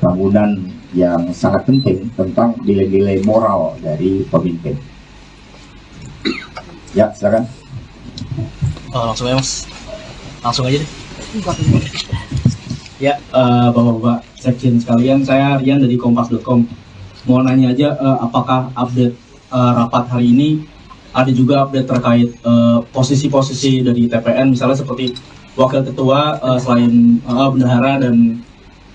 bangunan yang sangat penting tentang nilai-nilai moral dari pemimpin. Ya, silakan. Langsung aja mas, langsung aja deh. Ya, bapak-bapak sekjen sekalian, saya Rian dari Kompas.com. Mau nanya aja, apakah update rapat hari ini ada juga update terkait posisi-posisi dari TPN, misalnya seperti wakil ketua selain bendahara dan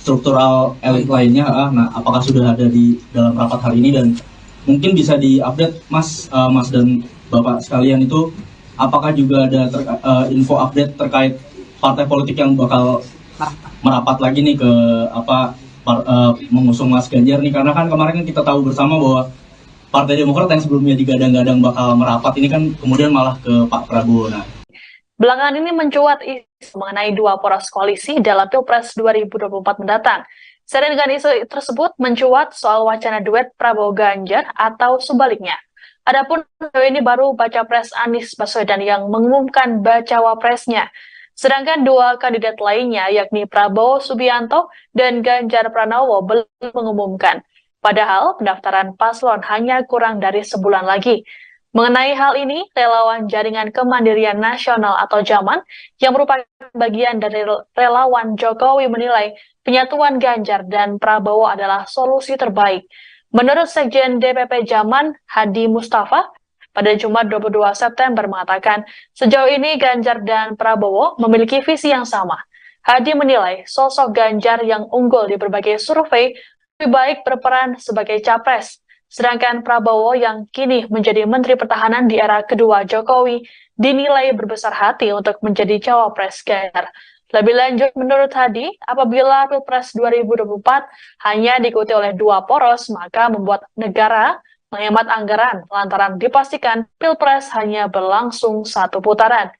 struktural elit lainnya. Nah, apakah sudah ada di dalam rapat hari ini, dan mungkin bisa diupdate mas dan bapak sekalian itu, apakah juga ada info update terkait partai politik yang bakal merapat lagi nih ke mengusung Mas Ganjar nih, karena kan kemarin kita tahu bersama bahwa Partai Demokrat yang sebelumnya digadang-gadang bakal merapat ini kan kemudian malah ke Pak Prabowo. Nah, belakangan ini mencuat isu mengenai dua poros koalisi dalam Pilpres 2024 mendatang. Seiring dengan isu tersebut mencuat soal wacana duet Prabowo Ganjar atau sebaliknya. Adapun ini baru baca pres Anies Baswedan yang mengumumkan bacawa presnya. Sedangkan dua kandidat lainnya yakni Prabowo Subianto dan Ganjar Pranowo belum mengumumkan. Padahal pendaftaran paslon hanya kurang dari sebulan lagi. Mengenai hal ini, relawan Jaringan Kemandirian Nasional atau JAMAN yang merupakan bagian dari relawan Jokowi menilai penyatuan Ganjar dan Prabowo adalah solusi terbaik. Menurut Sekjen DPP JAMAN, Hadi Mustafa, pada Jumat 22 September mengatakan, sejauh ini Ganjar dan Prabowo memiliki visi yang sama. Hadi menilai sosok Ganjar yang unggul di berbagai survei lebih baik berperan sebagai capres, sedangkan Prabowo yang kini menjadi Menteri Pertahanan di era kedua Jokowi dinilai berbesar hati untuk menjadi cawapres Ganjar. Lebih lanjut, menurut Hadi, apabila Pilpres 2024 hanya diikuti oleh dua poros, maka membuat negara menghemat anggaran lantaran dipastikan Pilpres hanya berlangsung satu putaran.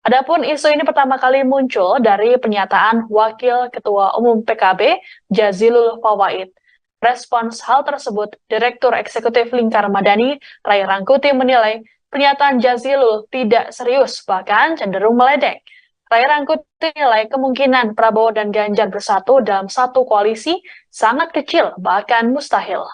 Adapun isu ini pertama kali muncul dari pernyataan Wakil Ketua Umum PKB, Jazilul Fawait. Respons hal tersebut, Direktur Eksekutif Lingkar Madani, Ray Rangkuti menilai pernyataan Jazilul tidak serius, bahkan cenderung meledek. Ray Rangkuti menilai kemungkinan Prabowo dan Ganjar bersatu dalam satu koalisi sangat kecil, bahkan mustahil.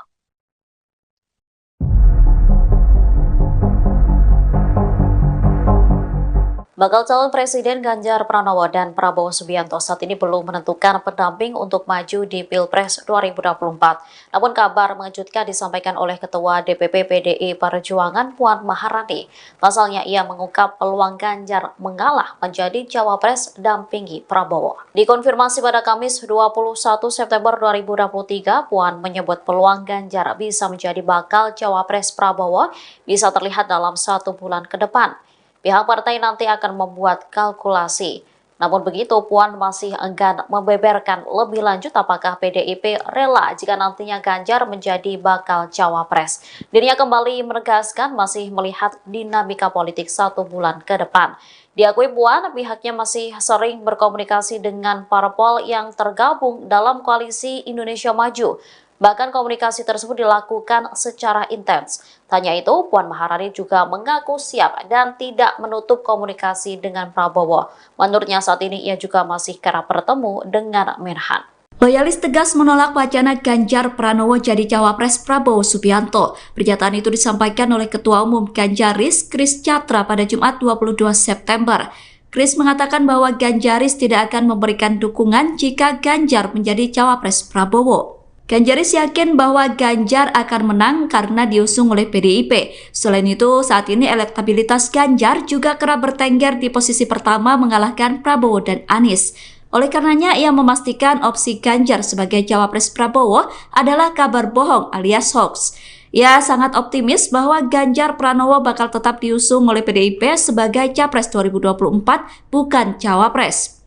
Bakal calon Presiden Ganjar Pranowo dan Prabowo Subianto saat ini belum menentukan pendamping untuk maju di Pilpres 2024. Namun kabar mengejutkan disampaikan oleh Ketua DPP PDI Perjuangan Puan Maharani. Pasalnya ia mengungkap peluang Ganjar mengalah menjadi cawapres dampingi Prabowo. Dikonfirmasi pada Kamis 21 September 2023, Puan menyebut peluang Ganjar bisa menjadi bakal cawapres Prabowo bisa terlihat dalam 1 bulan ke depan. Pihak partai nanti akan membuat kalkulasi. Namun begitu, Puan masih enggan membeberkan lebih lanjut apakah PDIP rela jika nantinya Ganjar menjadi bakal cawapres. Dirinya kembali menegaskan masih melihat dinamika politik 1 bulan ke depan. Diakui Puan, pihaknya masih sering berkomunikasi dengan parpol yang tergabung dalam koalisi Indonesia Maju. Bahkan komunikasi tersebut dilakukan secara intens. Tanya itu, Puan Maharani juga mengaku siap dan tidak menutup komunikasi dengan Prabowo. Menurutnya saat ini ia juga masih kerap bertemu dengan Menhan. Loyalis tegas menolak wacana Ganjar Pranowo jadi cawapres Prabowo Subianto. Pernyataan itu disampaikan oleh Ketua Umum Ganjaris, Kris Chatra pada Jumat 22 September. Kris mengatakan bahwa Ganjaris tidak akan memberikan dukungan jika Ganjar menjadi cawapres Prabowo. Ganjaris yakin bahwa Ganjar akan menang karena diusung oleh PDIP. Selain itu, saat ini elektabilitas Ganjar juga kerap bertengger di posisi pertama mengalahkan Prabowo dan Anies. Oleh karenanya, ia memastikan opsi Ganjar sebagai cawapres Prabowo adalah kabar bohong alias hoax. Ia sangat optimis bahwa Ganjar Pranowo bakal tetap diusung oleh PDIP sebagai capres 2024, bukan cawapres.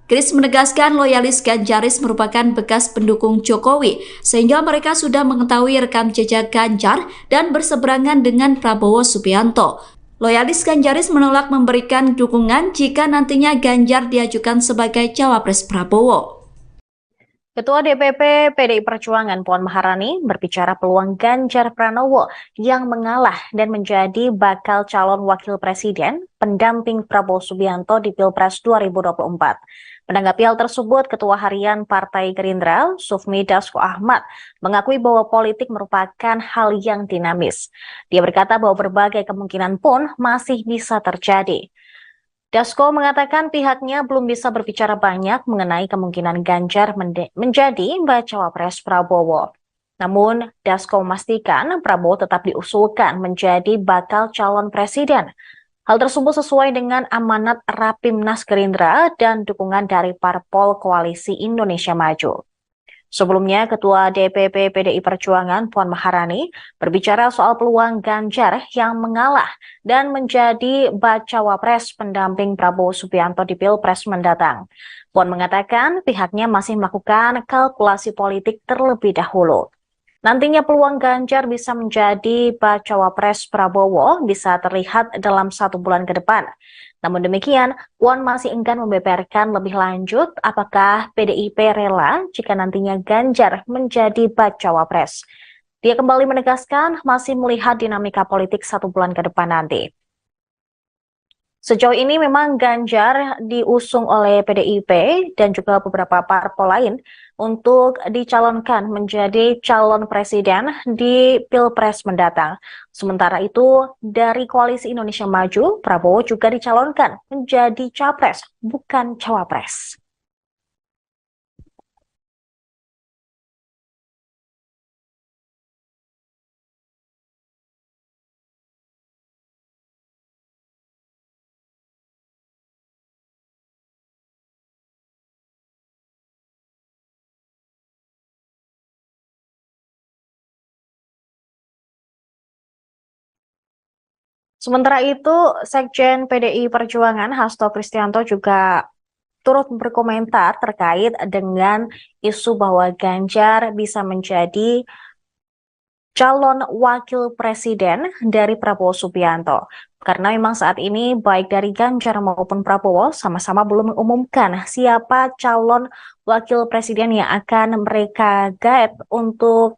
Kris menegaskan loyalis Ganjaris merupakan bekas pendukung Jokowi, sehingga mereka sudah mengetahui rekam jejak Ganjar dan berseberangan dengan Prabowo Subianto. Loyalis Ganjaris menolak memberikan dukungan jika nantinya Ganjar diajukan sebagai cawapres Prabowo. Ketua DPP PDI Perjuangan Puan Maharani berbicara peluang Ganjar Pranowo yang mengalah dan menjadi bakal calon wakil presiden pendamping Prabowo Subianto di Pilpres 2024. Menanggapi hal tersebut, Ketua Harian Partai Gerindra, Sufmi Dasko Ahmad, mengakui bahwa politik merupakan hal yang dinamis. Dia berkata bahwa berbagai kemungkinan pun masih bisa terjadi. Dasko mengatakan pihaknya belum bisa berbicara banyak mengenai kemungkinan Ganjar menjadi bacawa pres Prabowo. Namun, Dasko memastikan Prabowo tetap diusulkan menjadi bakal calon presiden. Hal tersebut sesuai dengan amanat Rapimnas Gerindra dan dukungan dari parpol Koalisi Indonesia Maju. Sebelumnya, Ketua DPP PDI Perjuangan Puan Maharani berbicara soal peluang Ganjar yang mengalah dan menjadi bacawa pres pendamping Prabowo Subianto di Pilpres mendatang. Puan mengatakan pihaknya masih melakukan kalkulasi politik terlebih dahulu. Nantinya peluang Ganjar bisa menjadi bacawa pres Prabowo bisa terlihat dalam 1 bulan ke depan. Namun demikian, Puan masih enggan membeberkan lebih lanjut apakah PDIP rela jika nantinya Ganjar menjadi bacawa pres. Dia kembali menegaskan masih melihat dinamika politik 1 bulan ke depan nanti. Sejauh ini memang Ganjar diusung oleh PDIP dan juga beberapa parpol lain untuk dicalonkan menjadi calon presiden di Pilpres mendatang. Sementara itu, dari Koalisi Indonesia Maju, Prabowo juga dicalonkan menjadi capres, bukan cawapres. Sementara itu, Sekjen PDI Perjuangan Hasto Kristianto juga turut berkomentar terkait dengan isu bahwa Ganjar bisa menjadi calon wakil presiden dari Prabowo Subianto. Karena memang saat ini baik dari Ganjar maupun Prabowo sama-sama belum mengumumkan siapa calon wakil presiden yang akan mereka gaet untuk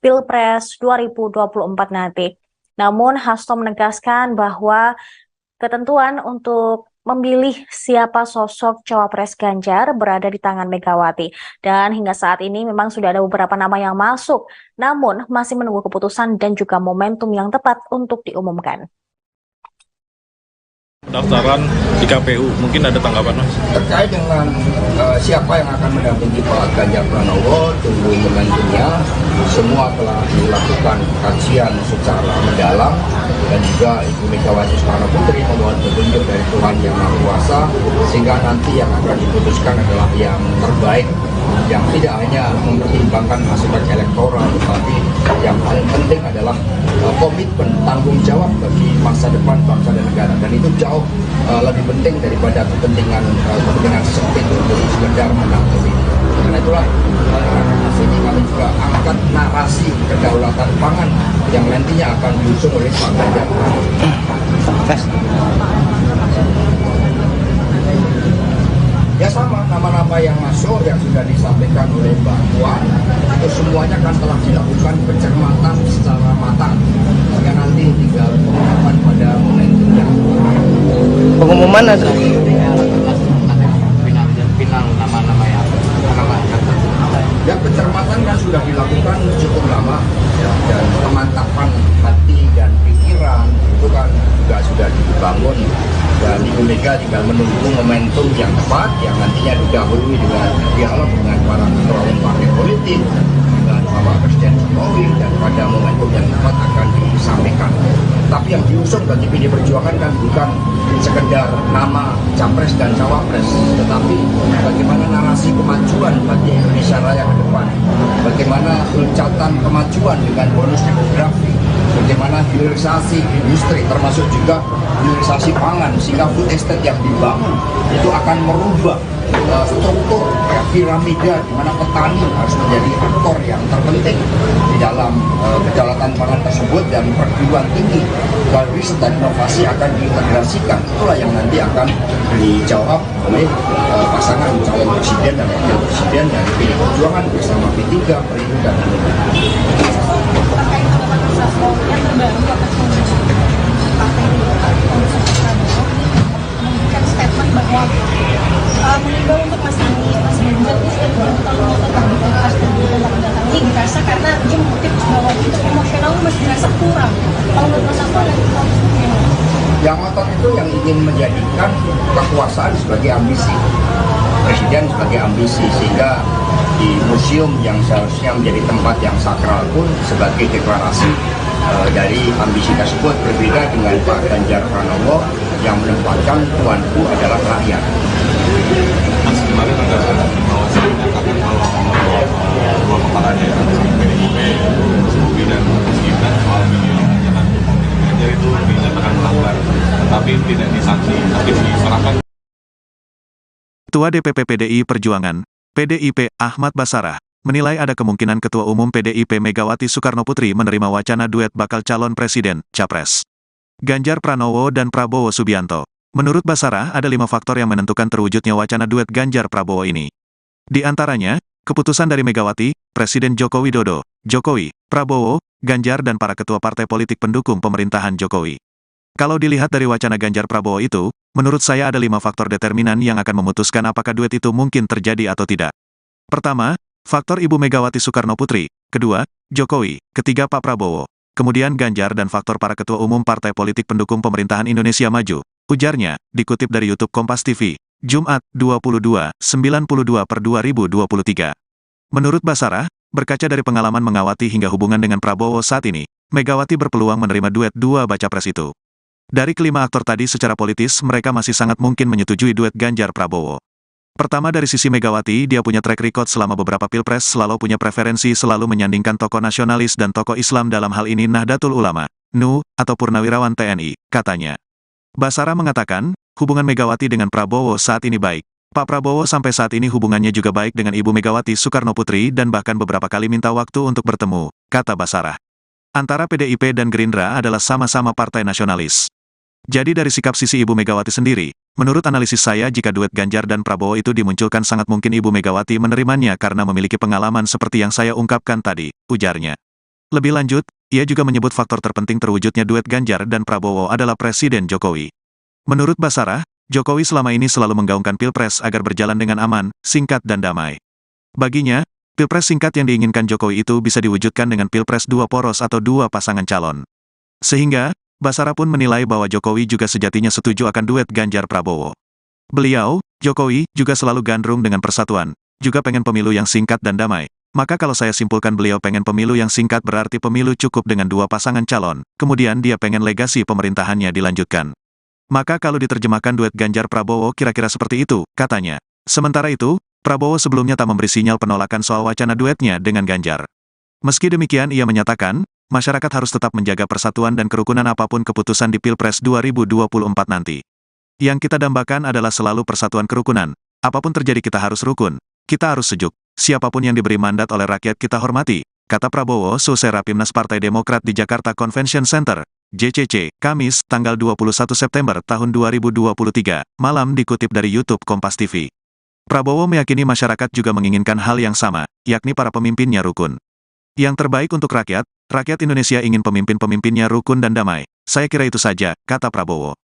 Pilpres 2024 nanti. Namun Hasto menegaskan bahwa ketentuan untuk memilih siapa sosok cawapres Ganjar berada di tangan Megawati. Dan hingga saat ini memang sudah ada beberapa nama yang masuk, namun masih menunggu keputusan dan juga momentum yang tepat untuk diumumkan. Daftaran di KPU, mungkin ada tanggapan Mas? Terkait dengan siapa yang akan mendampingi Pak Ganjar Pranowo, tunggu momentumnya. Semua telah dilakukan kajian secara mendalam dan juga Ibu Megawati Soekarno Putri memohon petunjuk dari Tuhan Yang Maha Kuasa sehingga nanti yang akan diputuskan adalah yang terbaik, yang tidak hanya mempertimbangkan aspek elektoral, tetapi yang paling penting adalah komitmen tanggung jawab bagi masa depan bangsa dan negara, dan itu jauh lebih penting daripada kepentingan sempit untuk sekedar menang pemilu. Karena itulah sini kami juga angkat narasi kedaulatan pangan yang nantinya akan diusung oleh Pak Ganjar. Ya sama, nama-nama yang masuk yang sudah disampaikan oleh Mbak Puan itu semuanya kan telah dilakukan pencermatan secara matang sehingga nanti tinggal pengumuman pada momentumnya. Pengumuman ada final nama-nama yang Ya pencermatan kan sudah dilakukan cukup lama ya, dan pemantapan hati dan pikiran itu kan juga sudah dibangun, dan Ibu Mega tinggal menunggu momentum yang tepat yang nantinya didahului dengan dialog dengan para ketua umum partai politik dengan Bapak Presiden Jokowi, dan pada momentum yang tepat akan disampaikan. Tapi yang diusung bagi PD Perjuangan kan bukan sekedar nama capres dan cawapres, tetapi bagaimana narasi kemajuan bagi Indonesia Raya ke depan, bagaimana loncatan kemajuan dengan bonus demografi, bagaimana hilirisasi industri termasuk juga hilirisasi pangan sehingga food estate yang dibangun itu akan merubah struktur piramida di mana petani harus menjadi aktor yang terpenting di dalam kedaulatan pangan tersebut, dan perguruan tinggi riset dan inovasi akan diintegrasikan. Itulah yang nanti akan dijawab oleh pasangan calon presiden dan wakil presiden dari PD Perjuangan bersama P3, Perindo dan Hanura. Terkait dengan Saslo yang terbaru atas partai menunjukkan statement bahwa mengimbau untuk Mas Ganjar kalau tetap di Pilpres 2024 ini dirasa karena dia mengutip bahwa untuk emosional masih dirasa kurang. Kalau menurut Mas Saslo ada yang ngotot itu yang ingin menjadikan kekuasaan sebagai ambisi, presiden sebagai ambisi, sehingga di museum yang seharusnya menjadi tempat yang sakral pun sebagai deklarasi dari ambisi tersebut. Berbeda dengan Pak Ganjar Pranowo yang menempatkan tuanku adalah rakyat. Mas kemarin ada Bawaslu menyatakan kalau dua kepala daerah PDIP, Mas Bobi dan Mas Gibran soal video jangan Ganjar itu dinyatakan melanggar, tetapi tidak disanksi, tapi diserahkan. Ketua DPP PDI Perjuangan, PDIP Ahmad Basarah, menilai ada kemungkinan Ketua Umum PDIP Megawati Soekarno Putri menerima wacana duet bakal calon presiden, capres Ganjar Pranowo dan Prabowo Subianto. Menurut Basarah, ada 5 faktor yang menentukan terwujudnya wacana duet Ganjar Prabowo ini. Di antaranya, keputusan dari Megawati, Presiden Joko Widodo, Jokowi, Prabowo, Ganjar dan para ketua partai politik pendukung pemerintahan Jokowi. Kalau dilihat dari wacana Ganjar Prabowo itu, menurut saya ada 5 faktor determinan yang akan memutuskan apakah duet itu mungkin terjadi atau tidak. Pertama, faktor Ibu Megawati Soekarno Putri. Kedua, Jokowi. Ketiga, Pak Prabowo. Kemudian Ganjar dan faktor para ketua umum partai politik pendukung pemerintahan Indonesia Maju. Ujarnya, dikutip dari YouTube Kompas TV, Jumat, 22/92/2023. Menurut Basarah, berkaca dari pengalaman mengawati hingga hubungan dengan Prabowo saat ini, Megawati berpeluang menerima duet dua baca pres itu. Dari kelima aktor tadi secara politis, mereka masih sangat mungkin menyetujui duet Ganjar Prabowo. Pertama dari sisi Megawati, dia punya track record selama beberapa pilpres, selalu punya preferensi selalu menyandingkan tokoh nasionalis dan tokoh Islam, dalam hal ini Nahdlatul Ulama. NU, atau Purnawirawan TNI, katanya. Basara mengatakan, hubungan Megawati dengan Prabowo saat ini baik. Pak Prabowo sampai saat ini hubungannya juga baik dengan Ibu Megawati Soekarno Putri dan bahkan beberapa kali minta waktu untuk bertemu, kata Basara. Antara PDIP dan Gerindra adalah sama-sama partai nasionalis. Jadi dari sikap sisi Ibu Megawati sendiri, menurut analisis saya jika duet Ganjar dan Prabowo itu dimunculkan sangat mungkin Ibu Megawati menerimanya karena memiliki pengalaman seperti yang saya ungkapkan tadi, ujarnya. Lebih lanjut, ia juga menyebut faktor terpenting terwujudnya duet Ganjar dan Prabowo adalah Presiden Jokowi. Menurut Basara, Jokowi selama ini selalu menggaungkan Pilpres agar berjalan dengan aman, singkat dan damai. Baginya, Pilpres singkat yang diinginkan Jokowi itu bisa diwujudkan dengan Pilpres dua poros atau dua pasangan calon. Sehingga, Basara pun menilai bahwa Jokowi juga sejatinya setuju akan duet Ganjar Prabowo. Beliau, Jokowi, juga selalu gandrung dengan persatuan, juga pengen pemilu yang singkat dan damai. Maka kalau saya simpulkan beliau pengen pemilu yang singkat berarti pemilu cukup dengan dua pasangan calon, kemudian dia pengen legasi pemerintahannya dilanjutkan. Maka kalau diterjemahkan duet Ganjar Prabowo kira-kira seperti itu, katanya. Sementara itu, Prabowo sebelumnya tak memberi sinyal penolakan soal wacana duetnya dengan Ganjar. Meski demikian ia menyatakan, masyarakat harus tetap menjaga persatuan dan kerukunan apapun keputusan di Pilpres 2024 nanti. Yang kita dambakan adalah selalu persatuan kerukunan. Apapun terjadi kita harus rukun, kita harus sejuk. Siapapun yang diberi mandat oleh rakyat kita hormati, kata Prabowo selesai Rapimnas Partai Demokrat di Jakarta Convention Center, JCC, Kamis, tanggal 21 September tahun 2023, malam dikutip dari YouTube Kompas TV. Prabowo meyakini masyarakat juga menginginkan hal yang sama, yakni para pemimpinnya rukun. Yang terbaik untuk rakyat Indonesia ingin pemimpin-pemimpinnya rukun dan damai. Saya kira itu saja, kata Prabowo.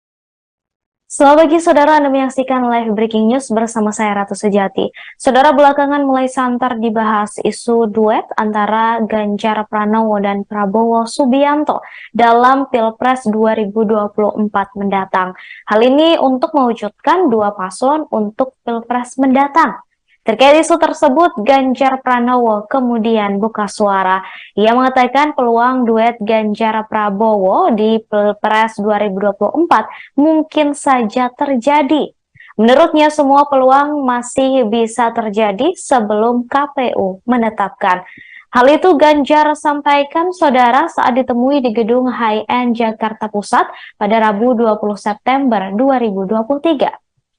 Selamat pagi saudara, Anda menyaksikan live breaking news bersama saya Ratu Sejati. Saudara, belakangan mulai santer dibahas isu duet antara Ganjar Pranowo dan Prabowo Subianto dalam Pilpres 2024 mendatang. Hal ini untuk mewujudkan dua paslon untuk Pilpres mendatang. Terkait isu tersebut, Ganjar Pranowo kemudian buka suara. Ia mengatakan peluang duet Ganjar Prabowo di Pilpres 2024 mungkin saja terjadi. Menurutnya semua peluang masih bisa terjadi sebelum KPU menetapkan. Hal itu Ganjar sampaikan saudara saat ditemui di gedung High-End Jakarta Pusat pada Rabu 20 September 2023.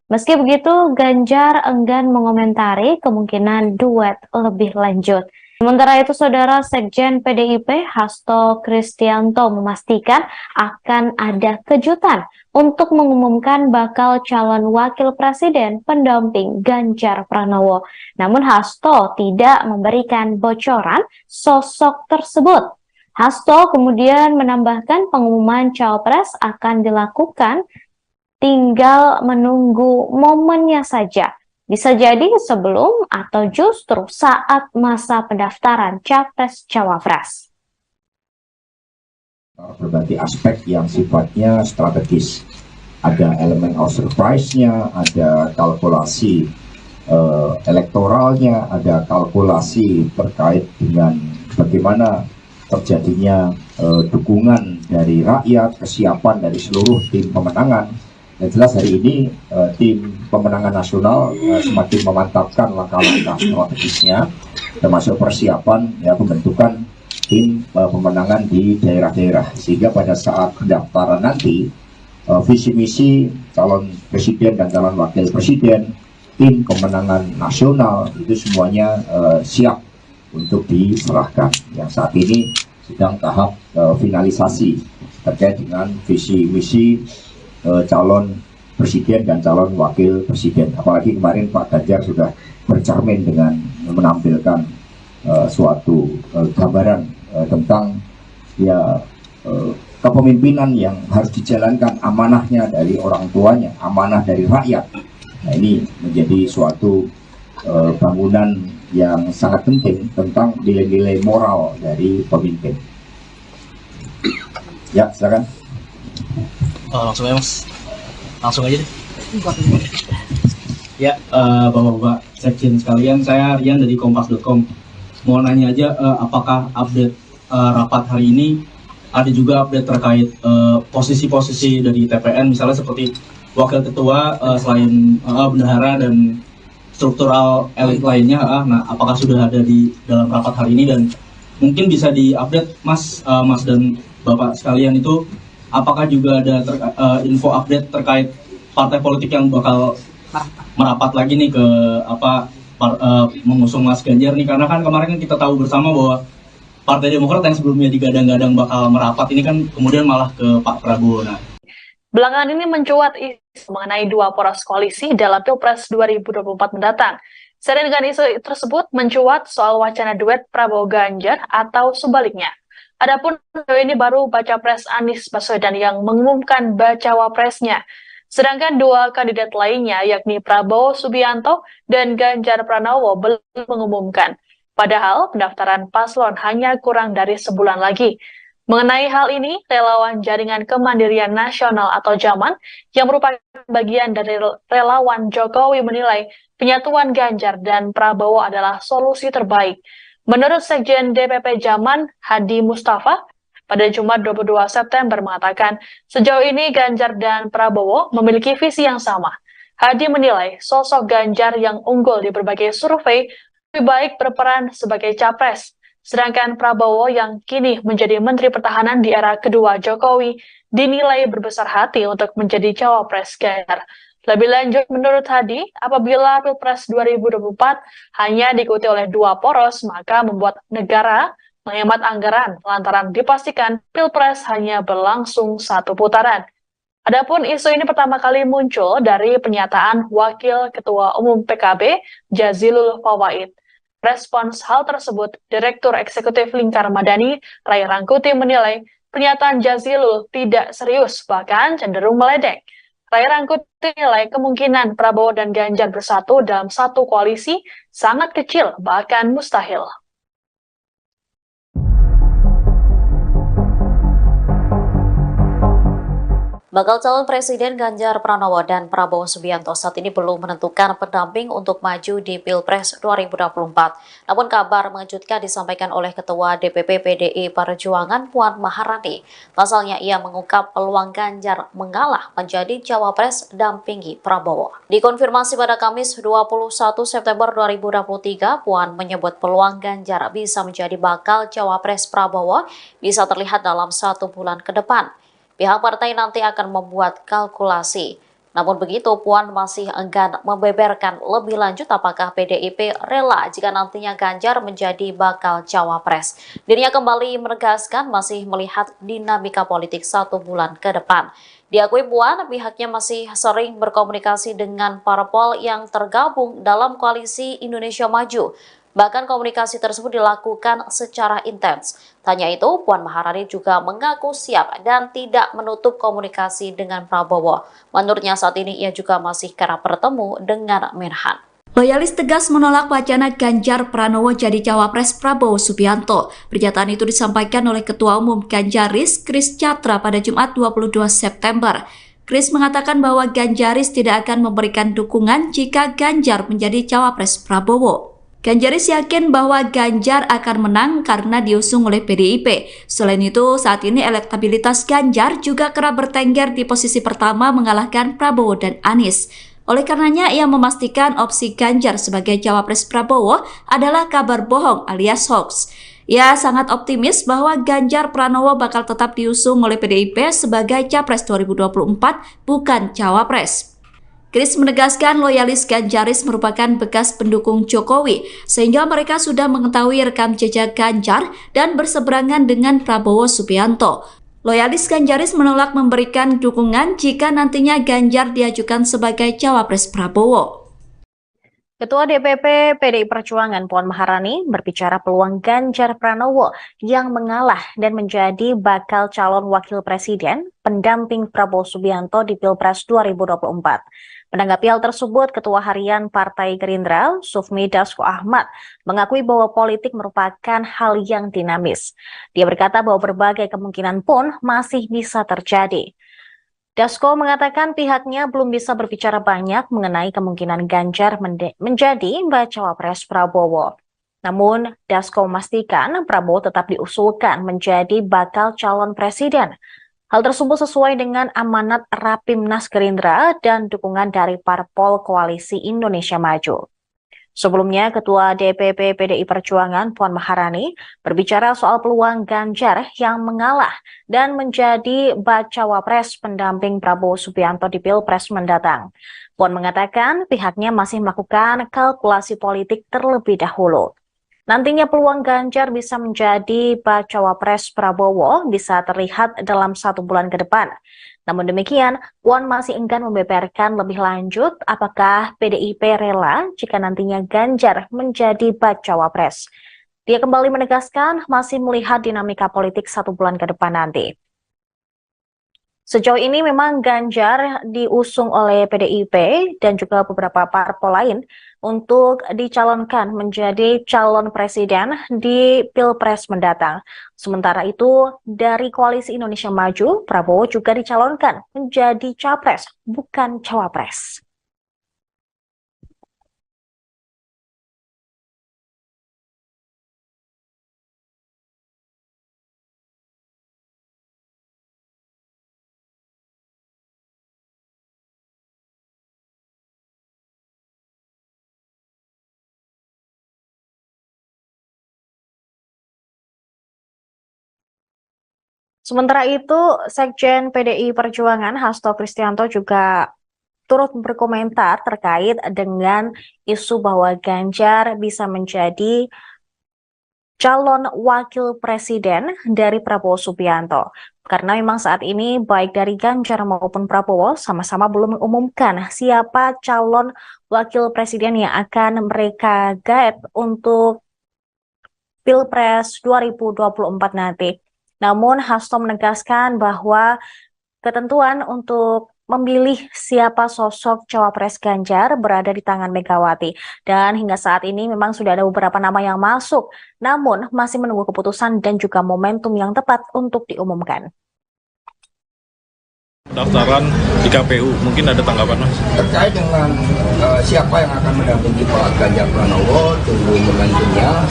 Meski begitu, Ganjar enggan mengomentari kemungkinan duet lebih lanjut. Sementara itu, saudara Sekjen PDIP Hasto Kristianto memastikan akan ada kejutan untuk mengumumkan bakal calon wakil presiden pendamping Ganjar Pranowo. Namun Hasto tidak memberikan bocoran sosok tersebut. Hasto kemudian menambahkan pengumuman cawapres akan dilakukan tinggal menunggu momennya saja. Bisa jadi sebelum atau justru saat masa pendaftaran Capres-Cawapres. Berbagai aspek yang sifatnya strategis. Ada elemen of surprise-nya, ada kalkulasi elektoralnya, ada kalkulasi terkait dengan bagaimana terjadinya dukungan dari rakyat, kesiapan dari seluruh tim pemenangan. Yang jelas hari ini tim pemenangan nasional semakin memantapkan langkah-langkah strategisnya, termasuk persiapan pembentukan tim pemenangan di daerah-daerah, sehingga pada saat pendaftaran nanti visi misi calon presiden dan calon wakil presiden, tim pemenangan nasional itu semuanya siap untuk diserahkan. Yang saat ini sedang tahap finalisasi terkait dengan visi misi calon presiden dan calon wakil presiden. Apalagi kemarin Pak Ganjar sudah bercermin dengan menampilkan suatu gambaran tentang kepemimpinan yang harus dijalankan, amanahnya dari orang tuanya, amanah dari rakyat. Nah, ini menjadi suatu bangunan yang sangat penting tentang nilai-nilai moral dari pemimpin. Ya, silakan. Langsung aja mas, langsung aja deh. Ya, bapak-bapak sekjen sekalian, saya Rian dari Kompas.com. Mau nanya aja, apakah update rapat hari ini ada juga update terkait posisi-posisi dari TPN, misalnya seperti wakil ketua selain bendahara dan struktural elit lainnya. Nah, apakah sudah ada di dalam rapat hari ini, dan Mungkin bisa diupdate Mas dan Bapak sekalian itu apakah juga ada info update terkait partai politik yang bakal merapat lagi nih ke mengusung Mas Ganjar nih, karena kan kemarin kita tahu bersama bahwa Partai Demokrat yang sebelumnya digadang-gadang bakal merapat ini kan kemudian malah ke Pak Prabowo. Nah, belakangan ini mencuat isu mengenai dua poros koalisi dalam Pilpres 2024 mendatang. Seiring dengan isu tersebut mencuat soal wacana duet Prabowo Ganjar atau sebaliknya. Adapun ini baru baca pres Anies Baswedan yang mengumumkan bacawa presnya. Sedangkan dua kandidat lainnya yakni Prabowo Subianto dan Ganjar Pranowo belum mengumumkan. Padahal pendaftaran paslon hanya kurang dari sebulan lagi. Mengenai hal ini, relawan Jaringan Kemandirian Nasional atau JAMAN yang merupakan bagian dari relawan Jokowi menilai penyatuan Ganjar dan Prabowo adalah solusi terbaik. Menurut Sekjen DPP JAMAN, Hadi Mustafa, pada Jumat 22 September mengatakan, sejauh ini Ganjar dan Prabowo memiliki visi yang sama. Hadi menilai sosok Ganjar yang unggul di berbagai survei lebih baik berperan sebagai capres. Sedangkan Prabowo yang kini menjadi Menteri Pertahanan di era kedua Jokowi dinilai berbesar hati untuk menjadi cawapres Ganjar. Lebih lanjut, menurut Hadi, apabila Pilpres 2024 hanya diikuti oleh dua poros, maka membuat negara menghemat anggaran lantaran dipastikan Pilpres hanya berlangsung satu putaran. Adapun isu ini pertama kali muncul dari pernyataan Wakil Ketua Umum PKB, Jazilul Fawait. Respons hal tersebut, Direktur Eksekutif Lingkar Madani, Ray Rangkuti menilai pernyataan Jazilul tidak serius, bahkan cenderung meledek. Ray Rangkuti menilai kemungkinan Prabowo dan Ganjar bersatu dalam satu koalisi sangat kecil, bahkan mustahil. Bakal calon Presiden Ganjar Pranowo dan Prabowo Subianto saat ini belum menentukan pendamping untuk maju di Pilpres 2024. Namun kabar mengejutkan disampaikan oleh Ketua DPP PDI Perjuangan Puan Maharani. Pasalnya ia mengungkap peluang Ganjar mengalah menjadi cawapres dampingi Prabowo. Dikonfirmasi pada Kamis 21 September 2023, Puan menyebut peluang Ganjar bisa menjadi bakal cawapres Prabowo bisa terlihat dalam 1 bulan ke depan. Pihak partai nanti akan membuat kalkulasi. Namun begitu, Puan masih enggan membeberkan lebih lanjut apakah PDIP rela jika nantinya Ganjar menjadi bakal cawapres. Dirinya kembali menegaskan masih melihat dinamika politik 1 bulan ke depan. Diakui Puan, pihaknya masih sering berkomunikasi dengan parpol yang tergabung dalam koalisi Indonesia Maju. Bahkan komunikasi tersebut dilakukan secara intens. Tanya itu, Puan Maharani juga mengaku siap dan tidak menutup komunikasi dengan Prabowo. Menurutnya saat ini ia juga masih kerap bertemu dengan Menhan. Loyalis tegas menolak wacana Ganjar Pranowo jadi cawapres Prabowo Subianto. Pernyataan itu disampaikan oleh Ketua Umum Ganjaris, Kris Chatra pada Jumat 22 September. Kris mengatakan bahwa Ganjaris tidak akan memberikan dukungan jika Ganjar menjadi cawapres Prabowo. Ganjaris yakin bahwa Ganjar akan menang karena diusung oleh PDIP. Selain itu, saat ini elektabilitas Ganjar juga kerap bertengger di posisi pertama mengalahkan Prabowo dan Anies. Oleh karenanya, ia memastikan opsi Ganjar sebagai cawapres Prabowo adalah kabar bohong alias hoax. Ia sangat optimis bahwa Ganjar Pranowo bakal tetap diusung oleh PDIP sebagai capres 2024, bukan cawapres. Kris menegaskan loyalis Ganjaris merupakan bekas pendukung Jokowi, sehingga mereka sudah mengetahui rekam jejak Ganjar dan berseberangan dengan Prabowo Subianto. Loyalis Ganjaris menolak memberikan dukungan jika nantinya Ganjar diajukan sebagai cawapres Prabowo. Ketua DPP PDI Perjuangan Puan Maharani berbicara peluang Ganjar Pranowo yang mengalah dan menjadi bakal calon wakil presiden pendamping Prabowo Subianto di Pilpres 2024. Menanggapi hal tersebut, Ketua Harian Partai Gerindra, Sufmi Dasko Ahmad, mengakui bahwa politik merupakan hal yang dinamis. Dia berkata bahwa berbagai kemungkinan pun masih bisa terjadi. Dasko mengatakan pihaknya belum bisa berbicara banyak mengenai kemungkinan Ganjar menjadi bacawa pres Prabowo. Namun, Dasko memastikan Prabowo tetap diusulkan menjadi bakal calon presiden. Hal tersebut sesuai dengan amanat Rapimnas Gerindra dan dukungan dari parpol Koalisi Indonesia Maju. Sebelumnya, Ketua DPP PDI Perjuangan Puan Maharani berbicara soal peluang Ganjar yang mengalah dan menjadi bacawa pres pendamping Prabowo Subianto di Pilpres mendatang. Puan mengatakan pihaknya masih melakukan kalkulasi politik terlebih dahulu. Nantinya peluang Ganjar bisa menjadi bacawa pres Prabowo bisa terlihat dalam 1 bulan ke depan. Namun demikian, Puan masih enggan membeberkan lebih lanjut apakah PDIP rela jika nantinya Ganjar menjadi bacawa pres. Dia kembali menegaskan masih melihat dinamika politik 1 bulan ke depan nanti. Sejauh ini memang Ganjar diusung oleh PDIP dan juga beberapa parpol lain untuk dicalonkan menjadi calon presiden di Pilpres mendatang. Sementara itu, dari Koalisi Indonesia Maju, Prabowo juga dicalonkan menjadi capres, bukan cawapres. Sementara itu, Sekjen PDI Perjuangan Hasto Kristianto juga turut berkomentar terkait dengan isu bahwa Ganjar bisa menjadi calon wakil presiden dari Prabowo Subianto. Karena memang saat ini baik dari Ganjar maupun Prabowo sama-sama belum mengumumkan siapa calon wakil presiden yang akan mereka gaet untuk Pilpres 2024 nanti. Namun Hasto menegaskan bahwa ketentuan untuk memilih siapa sosok cawapres Ganjar berada di tangan Megawati. Dan hingga saat ini memang sudah ada beberapa nama yang masuk, namun masih menunggu keputusan dan juga momentum yang tepat untuk diumumkan. Daftaran di KPU, mungkin ada tanggapan Mas? Terkait dengan siapa yang akan mendampingi Pak Ganjar Pranowo, tunggu momentumnya.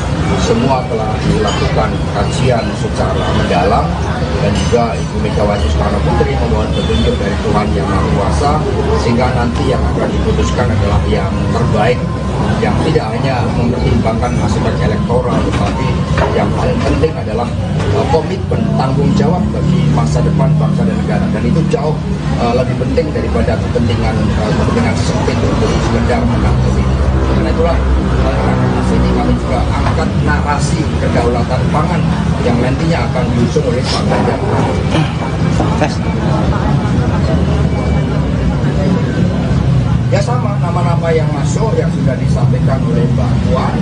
Semua telah dilakukan kajian secara mendalam dan juga Ibu Megawati Soekarno Putri memohon petunjuk dari Tuhan Yang Maha Kuasa sehingga nanti yang akan diputuskan adalah yang terbaik, yang tidak hanya mempertimbangkan aspek elektoral, tetapi yang paling penting adalah komitmen tanggung jawab bagi masa depan bangsa dan negara, dan itu jauh lebih penting daripada kepentingan sempit untuk sekedar menang pemilu. Karena itulah sini kami juga angkat narasi kedaulatan pangan yang nantinya akan diusung oleh Pak Ganjar. Ya sama, nama-nama yang masuk yang sudah disampaikan oleh Mbak Puan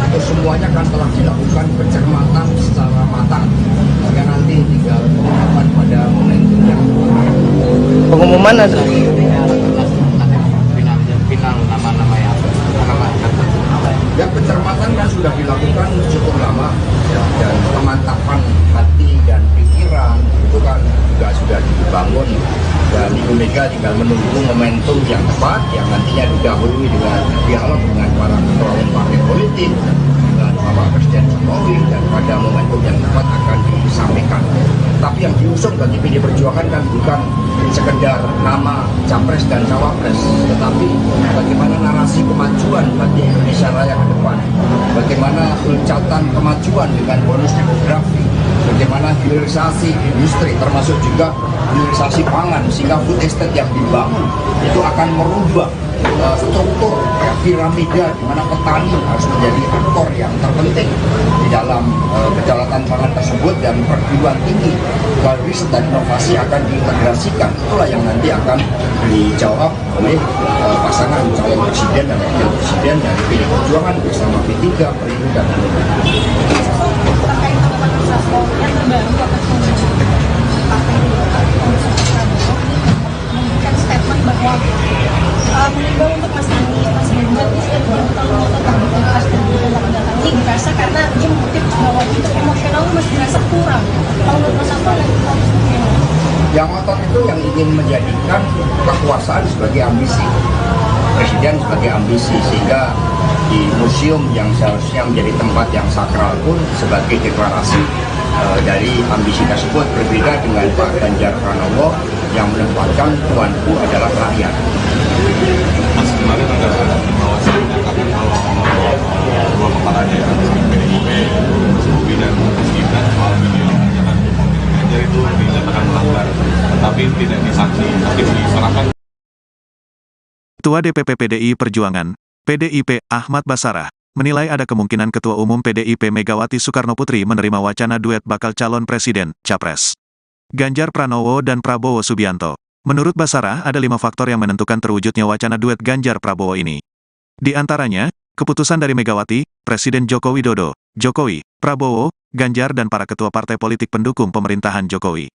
itu semuanya kan telah dilakukan pencermatan secara matang sehingga nanti tinggal pengumuman pada momentumnya. Pengumuman ada final nama-nama yang ya, pencermatan kan sudah dilakukan cukup lama ya, dan pemantapan hati dan pikiran itu kan juga sudah dibangun, dan Ibu Mega tinggal menunggu momentum yang tepat yang nantinya didahului dengan dialog dengan para ketua umum partai politik, dengan Bapak Presiden Jokowi, dan pada momentum yang tepat akan disampaikan. Tapi yang diusung bagi PD Perjuangan kan bukan sekedar nama capres dan cawapres, tetapi bagaimana narasi kemajuan bagi Indonesia Raya ke depan, bagaimana loncatan kemajuan dengan bonus demografi, bagaimana hilirisasi industri termasuk juga hilirisasi pangan sehingga food estate yang dibangun itu akan merubah struktur piramida di mana petani harus menjadi aktor yang terpenting di dalam kedaulatan pangan tersebut, dan perguruan tinggi riset dan inovasi akan diintegrasikan. Itulah yang nanti akan dijawab oleh pasangan calon presiden dan wakil presiden dari PD Perjuangan bersama P3, Perindo, dan terkait organisasi yang terbaru akan memberikan statement bahwa mengimbau untuk Mas Ganjar kalau tetap di Pilpres dan mendatang ini dirasa karena dia mengutip bahwa untuk emosional masih dirasa kurang. Kalau menurut Mas Anto ada yang otot itu yang ingin menjadikan kekuasaan sebagai ambisi, presiden sebagai ambisi, sehingga di museum yang seharusnya menjadi tempat yang sakral pun sebagai deklarasi dari ambisi tersebut, berbeda dengan Pak Ganjar Pranowo yang menempatkan tuanku adalah rakyat. Mas, kemarin ada bahwa kalau kepalanya ya, PDIP, Mas Bobi dan Mas Gibran soal video ajakan politik Ganjar itu dinyatakan melanggar, tetapi tidak disanksi, tapi diserahkan. Ketua DPP PDI Perjuangan, PDIP, Ahmad Basarah, menilai ada kemungkinan Ketua Umum PDIP Megawati Soekarnoputri menerima wacana duet bakal calon presiden, Capres. Ganjar Pranowo dan Prabowo Subianto. Menurut Basarah, ada 5 faktor yang menentukan terwujudnya wacana duet Ganjar Prabowo ini. Di antaranya, keputusan dari Megawati, Presiden Joko Widodo, Jokowi, Prabowo, Ganjar dan para ketua partai politik pendukung pemerintahan Jokowi.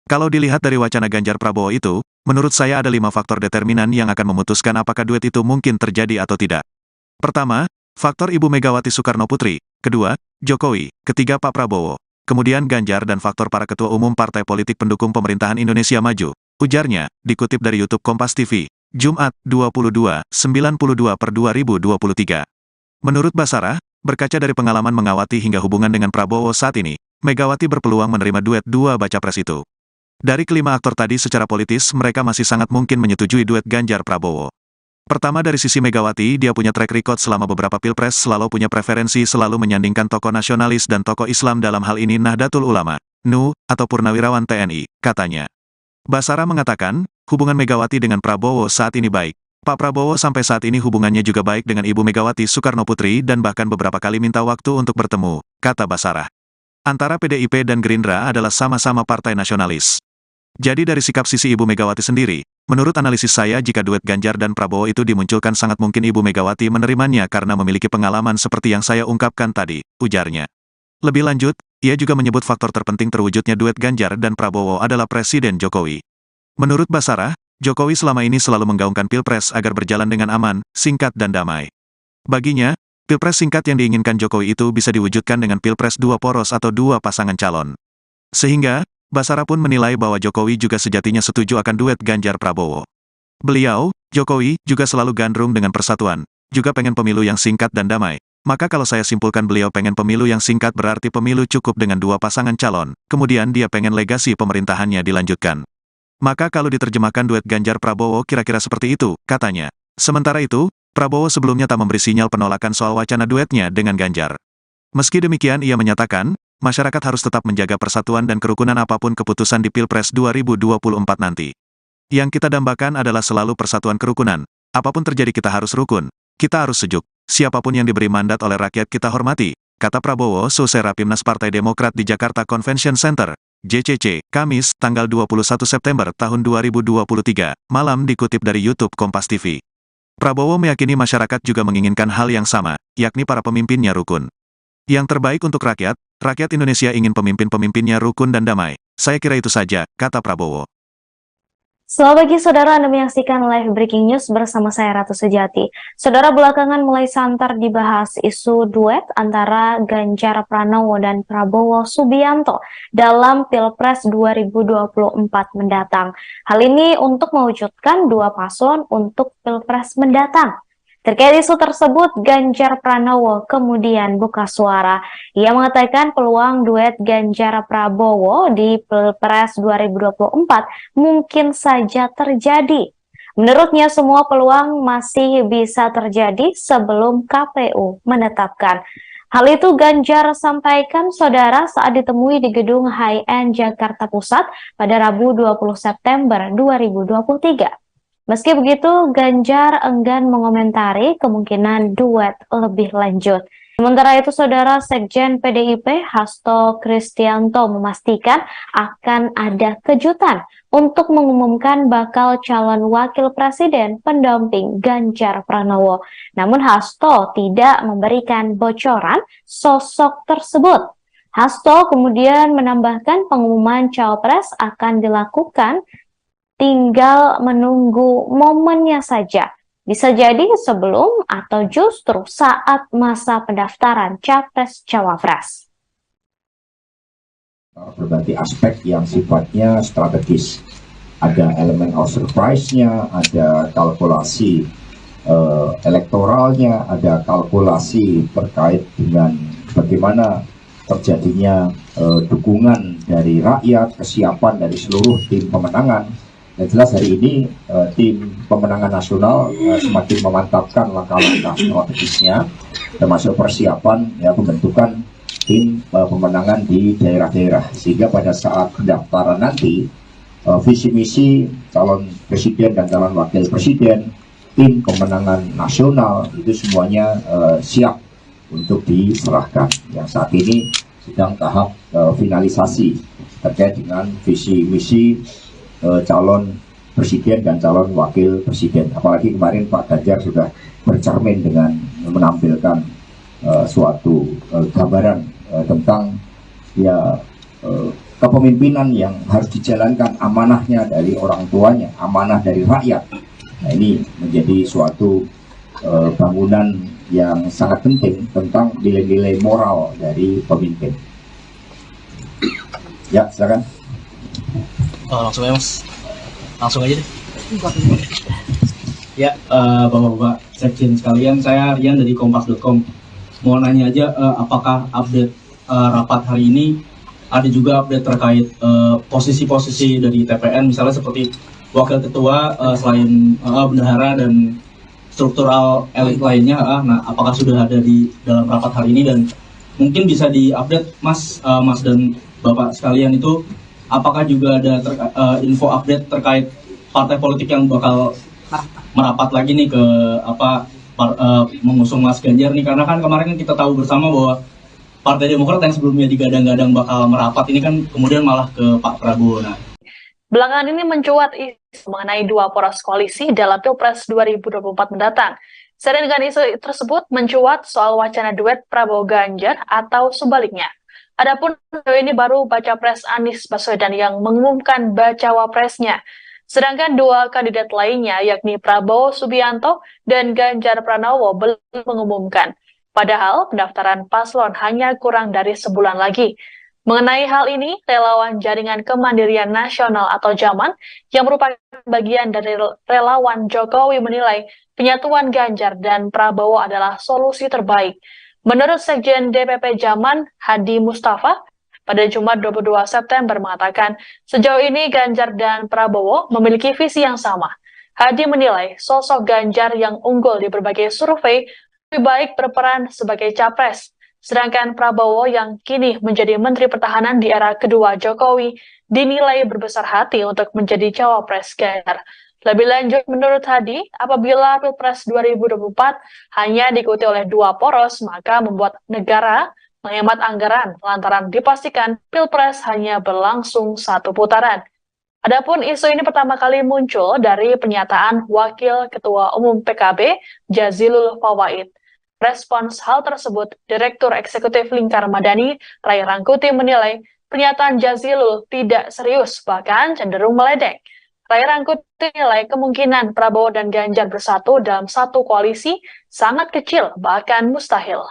Kalau dilihat dari wacana Ganjar Prabowo itu, menurut saya ada 5 faktor determinan yang akan memutuskan apakah duet itu mungkin terjadi atau tidak. Pertama, faktor Ibu Megawati Soekarnoputri. Kedua, Jokowi. Ketiga, Pak Prabowo. Kemudian Ganjar dan faktor para ketua umum partai politik pendukung pemerintahan Indonesia Maju. Ujarnya, dikutip dari YouTube Kompas TV, Jumat, 22/92/2023. Menurut Basarah, berkaca dari pengalaman mengawati hingga hubungan dengan Prabowo saat ini, Megawati berpeluang menerima duet 2 baca pres itu. Dari kelima aktor tadi secara politis, mereka masih sangat mungkin menyetujui duet Ganjar Prabowo. Pertama dari sisi Megawati, dia punya track record selama beberapa pilpres, selalu punya preferensi selalu menyandingkan tokoh nasionalis dan tokoh Islam, dalam hal ini Nahdlatul Ulama, NU, atau Purnawirawan TNI, katanya. Basarah mengatakan, hubungan Megawati dengan Prabowo saat ini baik. Pak Prabowo sampai saat ini hubungannya juga baik dengan Ibu Megawati Soekarnoputri dan bahkan beberapa kali minta waktu untuk bertemu, kata Basarah. Antara PDIP dan Gerindra adalah sama-sama partai nasionalis. Jadi dari sikap sisi Ibu Megawati sendiri, menurut analisis saya jika duet Ganjar dan Prabowo itu dimunculkan sangat mungkin Ibu Megawati menerimanya karena memiliki pengalaman seperti yang saya ungkapkan tadi, ujarnya. Lebih lanjut, ia juga menyebut faktor terpenting terwujudnya duet Ganjar dan Prabowo adalah Presiden Jokowi. Menurut Basarah, Jokowi selama ini selalu menggaungkan pilpres agar berjalan dengan aman, singkat dan damai. Baginya, pilpres singkat yang diinginkan Jokowi itu bisa diwujudkan dengan pilpres 2 poros atau 2 pasangan calon. Sehingga, Basarah pun menilai bahwa Jokowi juga sejatinya setuju akan duet Ganjar Prabowo. Beliau, Jokowi, juga selalu gandrung dengan persatuan, juga pengen pemilu yang singkat dan damai. Maka kalau saya simpulkan beliau pengen pemilu yang singkat berarti pemilu cukup dengan 2 pasangan calon, kemudian dia pengen legasi pemerintahannya dilanjutkan. Maka kalau diterjemahkan duet Ganjar Prabowo kira-kira seperti itu, katanya. Sementara itu, Prabowo sebelumnya tak memberi sinyal penolakan soal wacana duetnya dengan Ganjar. Meski demikian ia menyatakan, masyarakat harus tetap menjaga persatuan dan kerukunan apapun keputusan di Pilpres 2024 nanti. Yang kita dambakan adalah selalu persatuan kerukunan. Apapun terjadi kita harus rukun, kita harus sejuk. Siapapun yang diberi mandat oleh rakyat kita hormati, kata Prabowo selesai Rapimnas Partai Demokrat di Jakarta Convention Center, JCC, Kamis, tanggal 21 September tahun 2023, malam, dikutip dari YouTube Kompas TV. Prabowo meyakini masyarakat juga menginginkan hal yang sama, yakni para pemimpinnya rukun. Yang terbaik untuk rakyat Indonesia ingin pemimpin-pemimpinnya rukun dan damai. Saya kira itu saja, kata Prabowo. Selamat pagi saudara, Anda menyaksikan live breaking news bersama saya Ratu Sejati. Saudara, belakangan mulai santer dibahas isu duet antara Ganjar Pranowo dan Prabowo Subianto dalam Pilpres 2024 mendatang. Hal ini untuk mewujudkan 2 paslon untuk Pilpres mendatang. Terkait isu tersebut, Ganjar Pranowo kemudian buka suara. Ia mengatakan peluang duet Ganjar Prabowo di Pilpres 2024 mungkin saja terjadi. Menurutnya semua peluang masih bisa terjadi sebelum KPU menetapkan. Hal itu Ganjar sampaikan saudara saat ditemui di gedung High-End Jakarta Pusat pada Rabu 20 September 2023. Meski begitu, Ganjar enggan mengomentari kemungkinan duet lebih lanjut. Sementara itu, saudara, Sekjen PDIP Hasto Kristianto memastikan akan ada kejutan untuk mengumumkan bakal calon wakil presiden pendamping Ganjar Pranowo. Namun Hasto tidak memberikan bocoran sosok tersebut. Hasto kemudian menambahkan pengumuman cawapres akan dilakukan, tinggal menunggu momennya saja. Bisa jadi sebelum atau justru saat masa pendaftaran Capres-Cawapres. Berbagai aspek yang sifatnya strategis. Ada elemen of surprise-nya, ada kalkulasi elektoralnya, ada kalkulasi terkait dengan bagaimana terjadinya dukungan dari rakyat, kesiapan dari seluruh tim pemenangan. Yang jelas hari ini tim pemenangan nasional semakin memantapkan langkah-langkah strategisnya, termasuk persiapan pembentukan tim pemenangan di daerah-daerah, sehingga pada saat pendaftaran nanti visi misi calon presiden dan calon wakil presiden, tim pemenangan nasional itu semuanya siap untuk diserahkan. Yang saat ini sedang tahap finalisasi terkait dengan visi misi calon presiden dan calon wakil presiden. Apalagi kemarin Pak Ganjar sudah bercermin dengan menampilkan suatu gambaran tentang kepemimpinan yang harus dijalankan, amanahnya dari orang tuanya, amanah dari rakyat. Nah, ini menjadi suatu bangunan yang sangat penting tentang nilai-nilai moral dari pemimpin. Ya, silakan. Langsung aja Mas, langsung aja deh. Ya, Bapak-Bapak Sekjen sekalian, saya Rian dari Kompas.com. Mau nanya aja, apakah update rapat hari ini ada juga update terkait posisi-posisi dari TPN, misalnya seperti wakil ketua, selain bendahara dan struktural elit lainnya, nah apakah sudah ada di dalam rapat hari ini, dan mungkin bisa diupdate Mas dan Bapak sekalian itu, apakah juga ada info update terkait partai politik yang bakal merapat lagi nih ke mengusung Mas Ganjar nih, karena kan kemarin kita tahu bersama bahwa Partai Demokrat yang sebelumnya digadang-gadang bakal merapat ini kan kemudian malah ke Pak Prabowo. Nah, belakangan ini mencuat isu mengenai dua poros koalisi dalam Pilpres 2024 mendatang. Seiring dengan isu tersebut mencuat soal wacana duet Prabowo Ganjar atau sebaliknya. Adapun ini baru baca pres Anies Baswedan yang mengumumkan bacawa presnya. Sedangkan dua kandidat lainnya yakni Prabowo Subianto dan Ganjar Pranowo belum mengumumkan. Padahal pendaftaran paslon hanya kurang dari sebulan lagi. Mengenai hal ini, relawan Jaringan Kemandirian Nasional atau JAMAN yang merupakan bagian dari relawan Jokowi menilai penyatuan Ganjar dan Prabowo adalah solusi terbaik. Menurut Sekjen DPP JAMAN, Hadi Mustafa, pada Jumat 22 September mengatakan, sejauh ini Ganjar dan Prabowo memiliki visi yang sama. Hadi menilai sosok Ganjar yang unggul di berbagai survei lebih baik berperan sebagai capres. Sedangkan Prabowo yang kini menjadi Menteri Pertahanan di era kedua Jokowi dinilai berbesar hati untuk menjadi cawapres Ganjar. Lebih lanjut, menurut Hadi, apabila Pilpres 2024 hanya diikuti oleh dua poros, maka membuat negara menghemat anggaran lantaran dipastikan Pilpres hanya berlangsung satu putaran. Adapun isu ini pertama kali muncul dari pernyataan Wakil Ketua Umum PKB, Jazilul Fawait. Respons hal tersebut, Direktur Eksekutif Lingkar Madani, Ray Rangkuti menilai pernyataan Jazilul tidak serius, bahkan cenderung meledek. Ray Rangkuti menilai kemungkinan Prabowo dan Ganjar bersatu dalam satu koalisi sangat kecil, bahkan mustahil.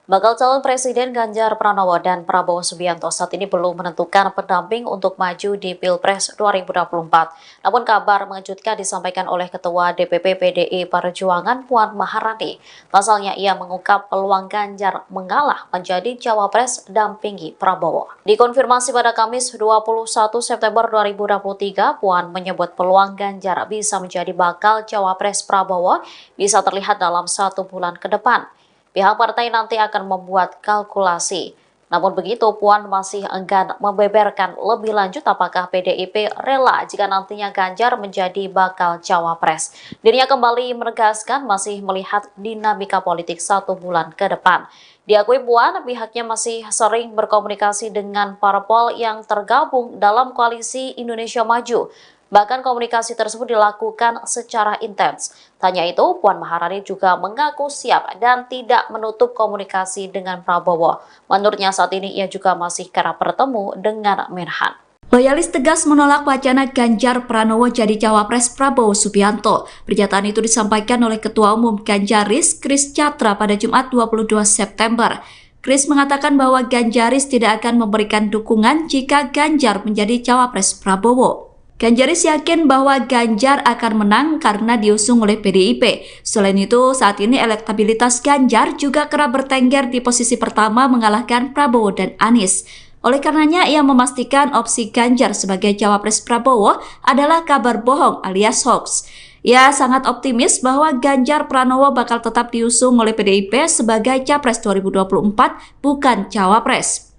Bakal calon Presiden Ganjar Pranowo dan Prabowo Subianto saat ini belum menentukan pendamping untuk maju di Pilpres 2024. Namun kabar mengejutkan disampaikan oleh Ketua DPP PDI Perjuangan Puan Maharani. Pasalnya ia mengungkap peluang Ganjar mengalah menjadi cawapres dampingi Prabowo. Dikonfirmasi pada Kamis 21 September 2023, Puan menyebut peluang Ganjar bisa menjadi bakal cawapres Prabowo bisa terlihat dalam 1 bulan ke depan. Pihak partai nanti akan membuat kalkulasi. Namun begitu, Puan masih enggan membeberkan lebih lanjut apakah PDIP rela jika nantinya Ganjar menjadi bakal cawapres. Dirinya kembali menegaskan masih melihat dinamika politik 1 bulan ke depan. Diakui Puan, pihaknya masih sering berkomunikasi dengan parpol yang tergabung dalam koalisi Indonesia Maju. Bahkan komunikasi tersebut dilakukan secara intens. Tanya itu, Puan Maharani juga mengaku siap dan tidak menutup komunikasi dengan Prabowo. Menurutnya saat ini ia juga masih kerap bertemu dengan Menhan. Loyalis tegas menolak wacana Ganjar Pranowo jadi cawapres Prabowo Subianto. Pernyataan itu disampaikan oleh Ketua Umum Ganjaris, Kris Chatra pada Jumat 22 September. Kris mengatakan bahwa Ganjaris tidak akan memberikan dukungan jika Ganjar menjadi cawapres Prabowo. Ganjaris yakin bahwa Ganjar akan menang karena diusung oleh PDIP. Selain itu, saat ini elektabilitas Ganjar juga kerap bertengger di posisi pertama mengalahkan Prabowo dan Anies. Oleh karenanya, ia memastikan opsi Ganjar sebagai cawapres Prabowo adalah kabar bohong alias hoax. Ia sangat optimis bahwa Ganjar Pranowo bakal tetap diusung oleh PDIP sebagai capres 2024, bukan cawapres.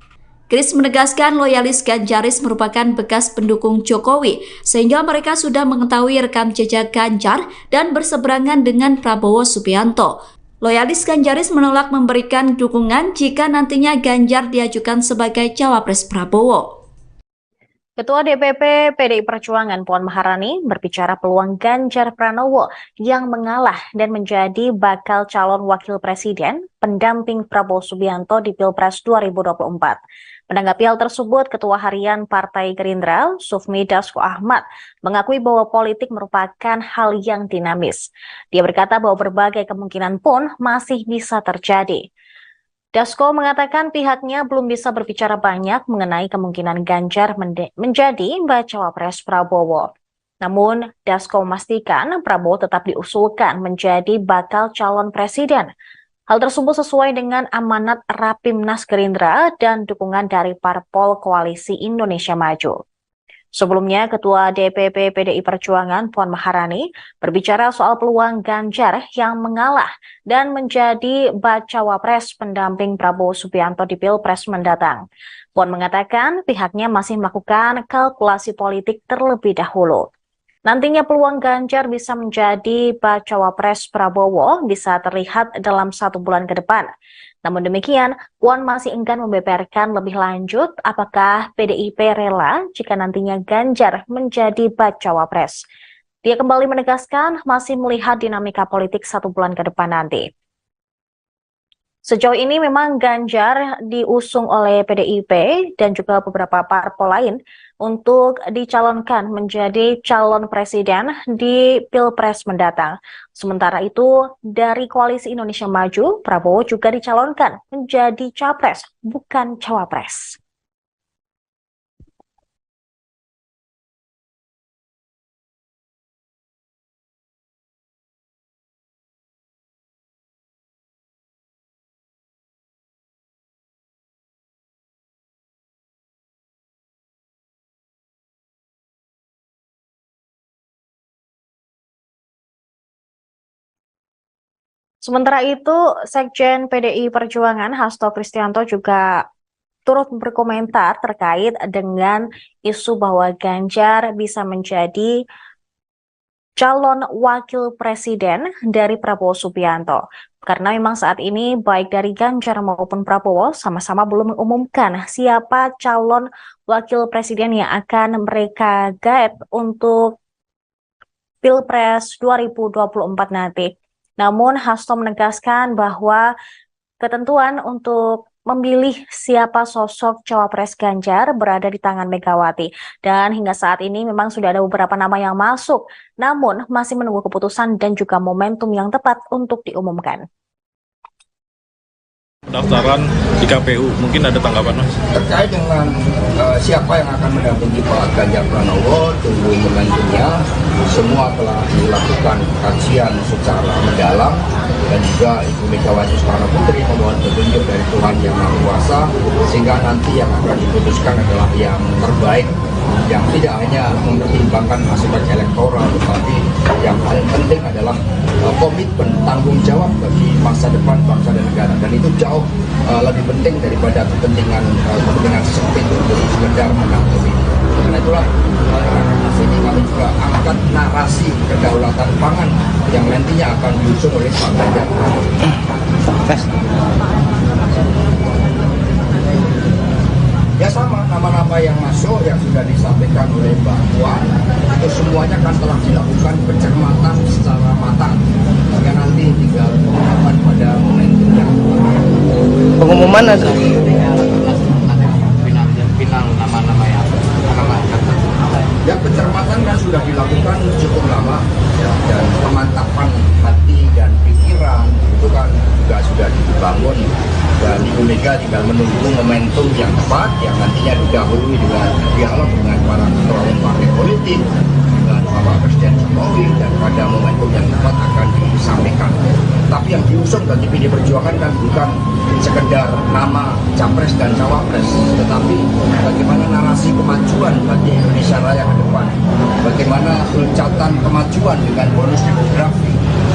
Kris menegaskan loyalis Ganjaris merupakan bekas pendukung Jokowi, sehingga mereka sudah mengetahui rekam jejak Ganjar dan berseberangan dengan Prabowo Subianto. Loyalis Ganjaris menolak memberikan dukungan jika nantinya Ganjar diajukan sebagai cawapres Prabowo. Ketua DPP PDI Perjuangan Puan Maharani berbicara peluang Ganjar Pranowo yang mengalah dan menjadi bakal calon wakil presiden pendamping Prabowo Subianto di Pilpres 2024. Menanggapi hal tersebut, Ketua Harian Partai Gerindra, Sufmi Dasko Ahmad, mengakui bahwa politik merupakan hal yang dinamis. Dia berkata bahwa berbagai kemungkinan pun masih bisa terjadi. Dasko mengatakan pihaknya belum bisa berbicara banyak mengenai kemungkinan Ganjar menjadi bacawa pres Prabowo. Namun, Dasko memastikan Prabowo tetap diusulkan menjadi bakal calon presiden. Hal tersebut sesuai dengan amanat Rapimnas Gerindra dan dukungan dari Parpol Koalisi Indonesia Maju. Sebelumnya, Ketua DPP PDI Perjuangan Puan Maharani berbicara soal peluang Ganjar yang mengalah dan menjadi bacawa pres pendamping Prabowo Subianto di Pilpres mendatang. Puan mengatakan pihaknya masih melakukan kalkulasi politik terlebih dahulu. Nantinya peluang Ganjar bisa menjadi bacawa pres Prabowo bisa terlihat dalam 1 bulan ke depan. Namun demikian, Puan masih enggan membeberkan lebih lanjut apakah PDIP rela jika nantinya Ganjar menjadi bacawa pres. Dia kembali menegaskan masih melihat dinamika politik 1 bulan ke depan nanti. Sejauh ini memang Ganjar diusung oleh PDIP dan juga beberapa parpol lain untuk dicalonkan menjadi calon presiden di Pilpres mendatang. Sementara itu, dari Koalisi Indonesia Maju, Prabowo juga dicalonkan menjadi capres, bukan cawapres. Sementara itu, Sekjen PDI Perjuangan Hasto Kristianto juga turut berkomentar terkait dengan isu bahwa Ganjar bisa menjadi calon wakil presiden dari Prabowo Subianto. Karena memang saat ini baik dari Ganjar maupun Prabowo sama-sama belum mengumumkan siapa calon wakil presiden yang akan mereka gaet untuk Pilpres 2024 nanti. Namun Hasto menegaskan bahwa ketentuan untuk memilih siapa sosok cawapres Ganjar berada di tangan Megawati. Dan hingga saat ini memang sudah ada beberapa nama yang masuk, namun masih menunggu keputusan dan juga momentum yang tepat untuk diumumkan. Pendaftaran di KPU, mungkin ada tanggapan Mas? Terkait dengan siapa yang akan mendampingi Pak Ganjar Pranowo, tunggu momentumnya. Semua telah dilakukan kajian secara mendalam dan juga Ibu Megawati Soekarno Putri memohon petunjuk dari Tuhan Yang Maha Kuasa sehingga nanti yang akan diputuskan adalah yang terbaik, yang tidak hanya mempertimbangkan aspek elektoral, tetapi yang paling penting adalah komitmen tanggung jawab bagi masa depan bangsa dan negara, dan itu jauh lebih penting daripada kepentingan sempit untuk sekedar menang pemilu. Karena itulah sini kami juga angkat narasi kedaulatan pangan yang nantinya akan diusung oleh Pak Ganjar. Ya sama, nama-nama yang masuk yang sudah disampaikan oleh Mbak Puan itu semuanya kan telah dilakukan pencermatan secara matang. Sehingga nanti tinggal pengumuman pada momentumnya. Pengumuman ada final nama-nama yang ya, pencermatan kan sudah dilakukan cukup lama ya, dan pemantapan hati dan pikiran itu kan juga sudah dibangun dan Ibu Mega tinggal menunggu momentum yang tepat yang nantinya didahului dengan dialog dengan para ketua umum partai politik, dengan Bapak Presiden Jokowi, dan pada momentum yang tepat akan disampaikan. Tapi yang diusung bagi PD Perjuangan kan bukan sekedar nama capres dan cawapres, tetapi bagaimana narasi kemajuan bagi Indonesia Raya ke depan, bagaimana loncatan kemajuan dengan bonus demografi,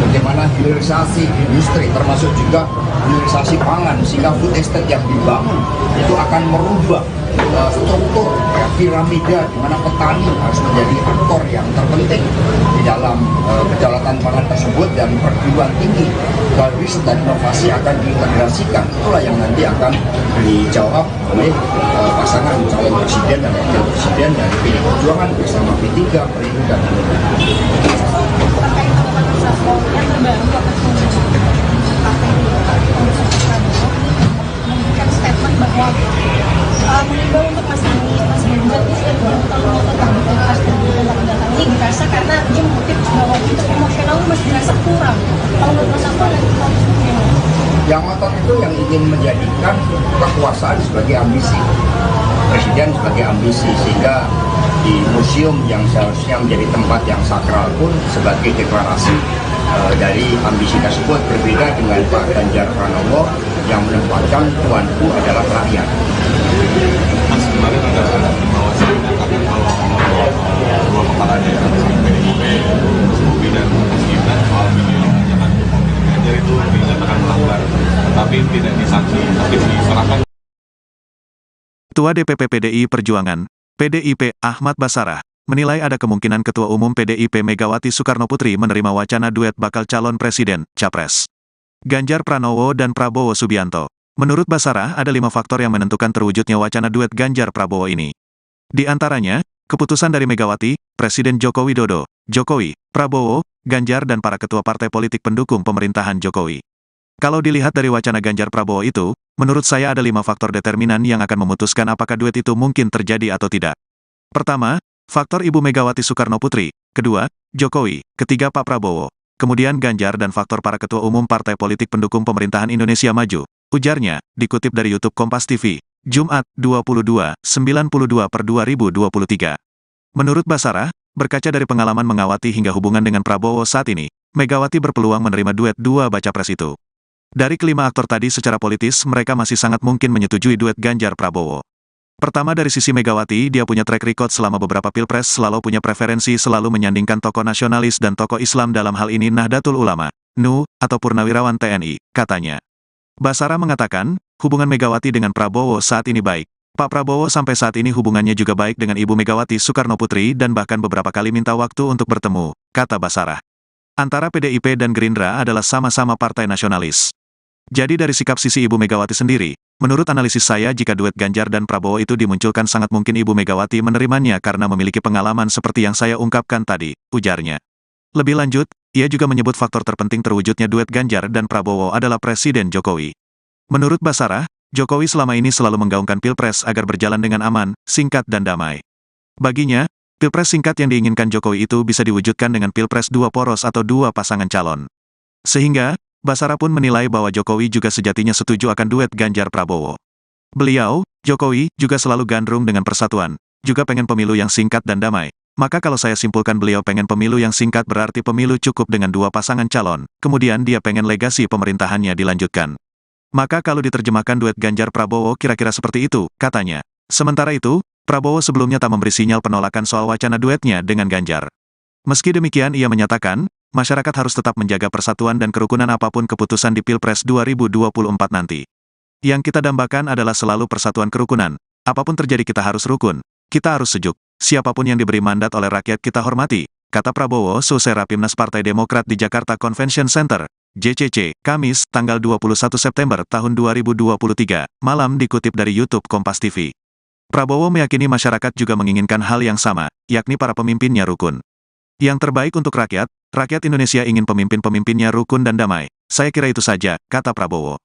bagaimana hilirisasi industri termasuk juga hilirisasi pangan, sehingga food estate yang dibangun itu akan merubah struktur piramida di mana petani harus menjadi aktor yang terpenting di dalam kedaulatan pangan tersebut, dan perguruan tinggi riset dan inovasi akan diintegrasikan. Itulah yang nanti akan dijawab oleh pasangan calon presiden dan wakil presiden dari PD Perjuangan bersama P3, Perindo, dan Hanura. Terkait omongan Mas Hasto yang terbaru akan memberikan statement bahwa mengimbau untuk Mas Anies, Mas Ganjar ini sudah betul mau tetap di Pilpres 2024 ini dirasa karena dia mengutip bahwa untuk emosional masih dirasa kurang. Kalau menurut Mas Hasto ada yang ngotot itu yang ingin menjadikan kekuasaan sebagai ambisi, presiden sebagai ambisi, sehingga di museum yang seharusnya menjadi tempat yang sakral pun sebagai deklarasi dari ambisi tersebut. Berbeda dengan Pak Ganjar Pranowo yang menempatkan tuanku adalah rakyat. Mas, kemarin ada Bawaslu menyatakan kalau dua kepala daerah PDIP, Mas Bobi dan Mas Gibran soal video jangan Ganjar itu dinyatakan melanggar, tetapi tidak disanksi, tapi diserahkan. Ketua DPP PDI Perjuangan, PDIP Ahmad Basarah, menilai ada kemungkinan Ketua Umum PDIP Megawati Soekarnoputri menerima wacana duet bakal calon presiden, capres, Ganjar Pranowo dan Prabowo Subianto. Menurut Basarah, ada 5 faktor yang menentukan terwujudnya wacana duet Ganjar Prabowo ini. Di antaranya, keputusan dari Megawati, Presiden Joko Widodo, Jokowi, Prabowo, Ganjar dan para ketua partai politik pendukung pemerintahan Jokowi. Kalau dilihat dari wacana Ganjar Prabowo itu, menurut saya ada 5 faktor determinan yang akan memutuskan apakah duet itu mungkin terjadi atau tidak. Pertama, faktor Ibu Megawati Soekarnoputri. Kedua, Jokowi. Ketiga, Pak Prabowo. Kemudian Ganjar dan faktor para ketua umum partai politik pendukung pemerintahan Indonesia Maju. Ujarnya, dikutip dari YouTube Kompas TV, Jumat, 22/92/2023. Menurut Basarah, berkaca dari pengalaman mengawati hingga hubungan dengan Prabowo saat ini, Megawati berpeluang menerima duet dua baca pres itu. Dari kelima aktor tadi secara politis, mereka masih sangat mungkin menyetujui duet Ganjar Prabowo. Pertama dari sisi Megawati, dia punya track record selama beberapa pilpres selalu punya preferensi selalu menyandingkan tokoh nasionalis dan tokoh Islam, dalam hal ini Nahdlatul Ulama, NU, atau Purnawirawan TNI, katanya. Basarah mengatakan, hubungan Megawati dengan Prabowo saat ini baik. Pak Prabowo sampai saat ini hubungannya juga baik dengan Ibu Megawati Soekarnoputri dan bahkan beberapa kali minta waktu untuk bertemu, kata Basarah. Antara PDIP dan Gerindra adalah sama-sama partai nasionalis. Jadi dari sikap sisi Ibu Megawati sendiri, menurut analisis saya jika duet Ganjar dan Prabowo itu dimunculkan sangat mungkin Ibu Megawati menerimanya karena memiliki pengalaman seperti yang saya ungkapkan tadi, ujarnya. Lebih lanjut, ia juga menyebut faktor terpenting terwujudnya duet Ganjar dan Prabowo adalah Presiden Jokowi. Menurut Basarah, Jokowi selama ini selalu menggaungkan pilpres agar berjalan dengan aman, singkat dan damai. Baginya, pilpres singkat yang diinginkan Jokowi itu bisa diwujudkan dengan pilpres dua poros atau dua pasangan calon. Sehingga, Basarah pun menilai bahwa Jokowi juga sejatinya setuju akan duet Ganjar Prabowo. Beliau, Jokowi, juga selalu gandrung dengan persatuan, juga pengen pemilu yang singkat dan damai. Maka kalau saya simpulkan beliau pengen pemilu yang singkat berarti pemilu cukup dengan dua pasangan calon, kemudian dia pengen legasi pemerintahannya dilanjutkan. Maka kalau diterjemahkan duet Ganjar Prabowo kira-kira seperti itu, katanya. Sementara itu, Prabowo sebelumnya tak memberi sinyal penolakan soal wacana duetnya dengan Ganjar. Meski demikian ia menyatakan, masyarakat harus tetap menjaga persatuan dan kerukunan apapun keputusan di Pilpres 2024 nanti. Yang kita dambakan adalah selalu persatuan kerukunan. Apapun terjadi kita harus rukun, kita harus sejuk. Siapapun yang diberi mandat oleh rakyat kita hormati, kata Prabowo selesai Rapimnas Partai Demokrat di Jakarta Convention Center, JCC, Kamis, tanggal 21 September tahun 2023, malam dikutip dari YouTube Kompas TV. Prabowo meyakini masyarakat juga menginginkan hal yang sama, yakni para pemimpinnya rukun. Yang terbaik untuk rakyat Indonesia ingin pemimpin-pemimpinnya rukun dan damai. Saya kira itu saja, kata Prabowo.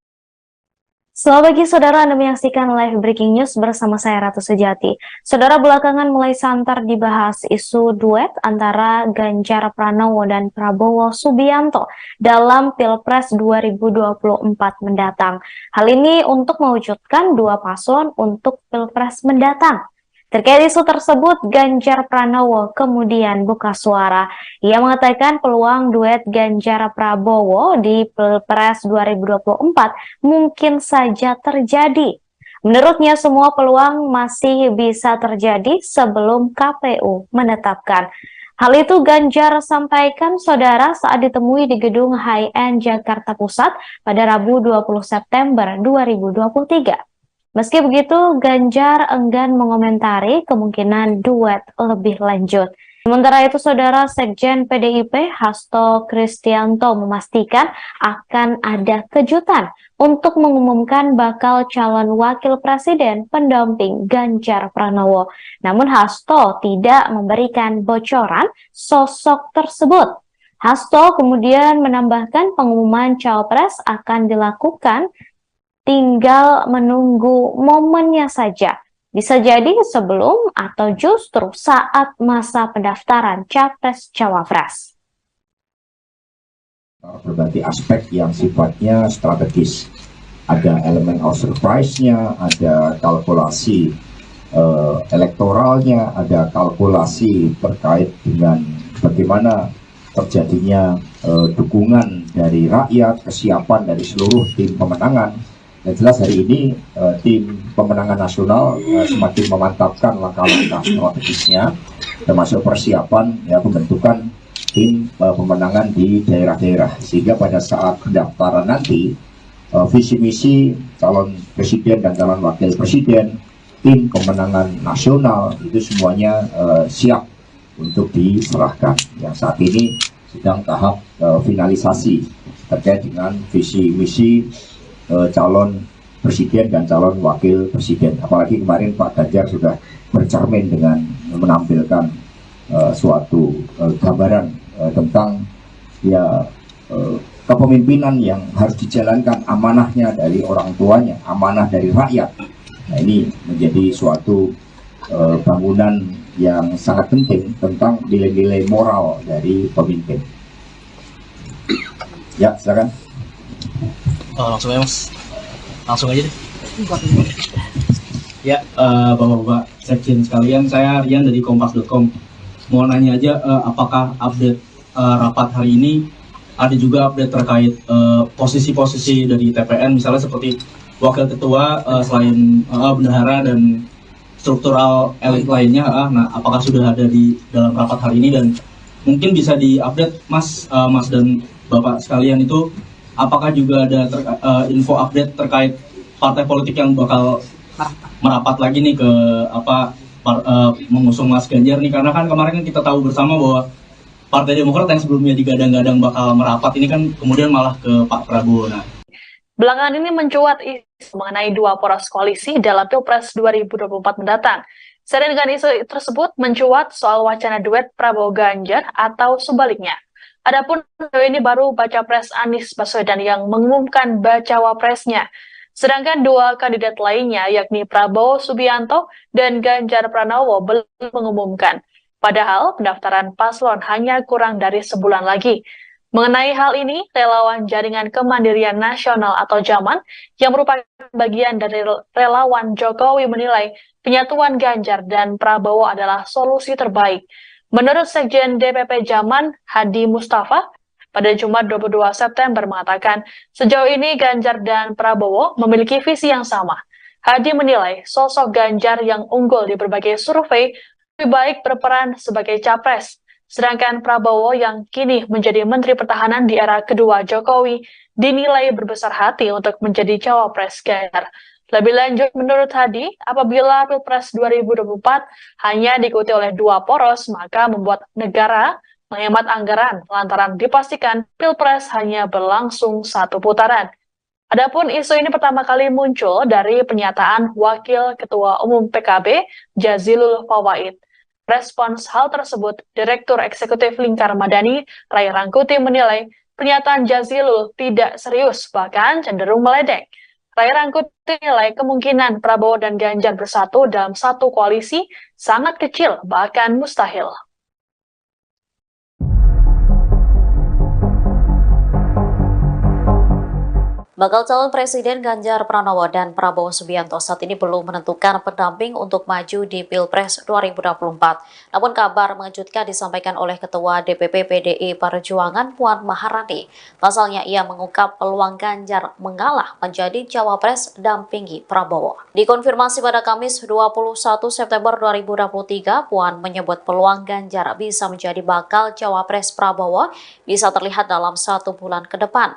Selamat pagi saudara, Anda menyaksikan live breaking news bersama saya Ratu Sejati. Saudara, belakangan mulai santer dibahas isu duet antara Ganjar Pranowo dan Prabowo Subianto dalam Pilpres 2024 mendatang. Hal ini untuk mewujudkan dua paslon untuk Pilpres mendatang. Terkait isu tersebut, Ganjar Pranowo kemudian buka suara. Ia mengatakan peluang duet Ganjar Prabowo di Pilpres 2024 mungkin saja terjadi. Menurutnya semua peluang masih bisa terjadi sebelum KPU menetapkan. Hal itu Ganjar sampaikan saudara saat ditemui di gedung High-End Jakarta Pusat pada Rabu 20 September 2023. Meski begitu, Ganjar enggan mengomentari kemungkinan duet lebih lanjut. Sementara itu, saudara Sekjen PDIP Hasto Kristianto memastikan akan ada kejutan untuk mengumumkan bakal calon wakil presiden pendamping Ganjar Pranowo. Namun Hasto tidak memberikan bocoran sosok tersebut. Hasto kemudian menambahkan pengumuman cawapres akan dilakukan tinggal menunggu momennya saja. Bisa jadi sebelum atau justru saat masa pendaftaran Capres-Cawapres. Berbagai aspek yang sifatnya strategis. Ada elemen of surprise-nya, ada kalkulasi elektoralnya, ada kalkulasi terkait dengan bagaimana terjadinya dukungan dari rakyat, kesiapan dari seluruh tim pemenangan. Dan jelas hari ini tim pemenangan nasional semakin memantapkan langkah-langkah strategisnya, termasuk persiapan pembentukan tim pemenangan di daerah-daerah, sehingga pada saat pendaftaran nanti visi misi calon presiden dan calon wakil presiden, tim pemenangan nasional itu semuanya siap untuk diserahkan. Yang saat ini sedang tahap finalisasi terkait dengan visi misi calon presiden dan calon wakil presiden. Apalagi kemarin Pak Ganjar sudah bercermin dengan menampilkan suatu gambaran tentang kepemimpinan yang harus dijalankan, amanahnya dari orang tuanya, amanah dari rakyat. Nah, ini menjadi suatu bangunan yang sangat penting tentang nilai-nilai moral dari pemimpin. Ya, silakan. Langsung aja mas, langsung aja deh. Ya, bapak-bapak sekjen sekalian, saya Rian dari Kompas.com. Mau nanya aja, apakah update rapat hari ini ada juga update terkait posisi-posisi dari TPN, misalnya seperti wakil ketua selain bendahara dan struktural elit lainnya. Nah, apakah sudah ada di dalam rapat hari ini, dan mungkin bisa diupdate mas dan bapak sekalian itu, apakah juga ada info update terkait partai politik yang bakal merapat lagi nih ke mengusung Mas Ganjar nih, karena kan kemarin kita tahu bersama bahwa Partai Demokrat yang sebelumnya digadang-gadang bakal merapat ini kan kemudian malah ke Pak Prabowo. Nah, belakangan ini mencuat isu mengenai dua poros koalisi dalam Pilpres 2024 mendatang. Seiring dengan isu tersebut mencuat soal wacana duet Prabowo Ganjar atau sebaliknya. Adapun ini baru baca pres Anies Baswedan yang mengumumkan bacawa presnya. Sedangkan dua kandidat lainnya yakni Prabowo Subianto dan Ganjar Pranowo belum mengumumkan. Padahal pendaftaran paslon hanya kurang dari sebulan lagi. Mengenai hal ini, relawan Jaringan Kemandirian Nasional atau JAMAN yang merupakan bagian dari relawan Jokowi menilai penyatuan Ganjar dan Prabowo adalah solusi terbaik. Menurut Sekjen DPP JAMAN, Hadi Mustafa, pada Jumat 22 September mengatakan, sejauh ini Ganjar dan Prabowo memiliki visi yang sama. Hadi menilai sosok Ganjar yang unggul di berbagai survei lebih baik berperan sebagai capres, sedangkan Prabowo yang kini menjadi Menteri Pertahanan di era kedua Jokowi dinilai berbesar hati untuk menjadi cawapres Ganjar. Lebih lanjut, menurut Hadi, apabila Pilpres 2024 hanya diikuti oleh dua poros, maka membuat negara menghemat anggaran lantaran dipastikan Pilpres hanya berlangsung satu putaran. Adapun isu ini pertama kali muncul dari pernyataan Wakil Ketua Umum PKB, Jazilul Fawait. Respons hal tersebut, Direktur Eksekutif Lingkar Madani, Ray Rangkuti menilai pernyataan Jazilul tidak serius, bahkan cenderung meledek. Ray Rangkuti menilai kemungkinan Prabowo dan Ganjar bersatu dalam satu koalisi sangat kecil, bahkan mustahil. Bakal calon Presiden Ganjar Pranowo dan Prabowo Subianto saat ini belum menentukan pendamping untuk maju di Pilpres 2024. Namun kabar mengejutkan disampaikan oleh Ketua DPP PDI Perjuangan Puan Maharani. Pasalnya ia mengungkap peluang Ganjar mengalah menjadi cawapres dampingi Prabowo. Dikonfirmasi pada Kamis 21 September 2023, Puan menyebut peluang Ganjar bisa menjadi bakal cawapres Prabowo bisa terlihat dalam 1 bulan ke depan.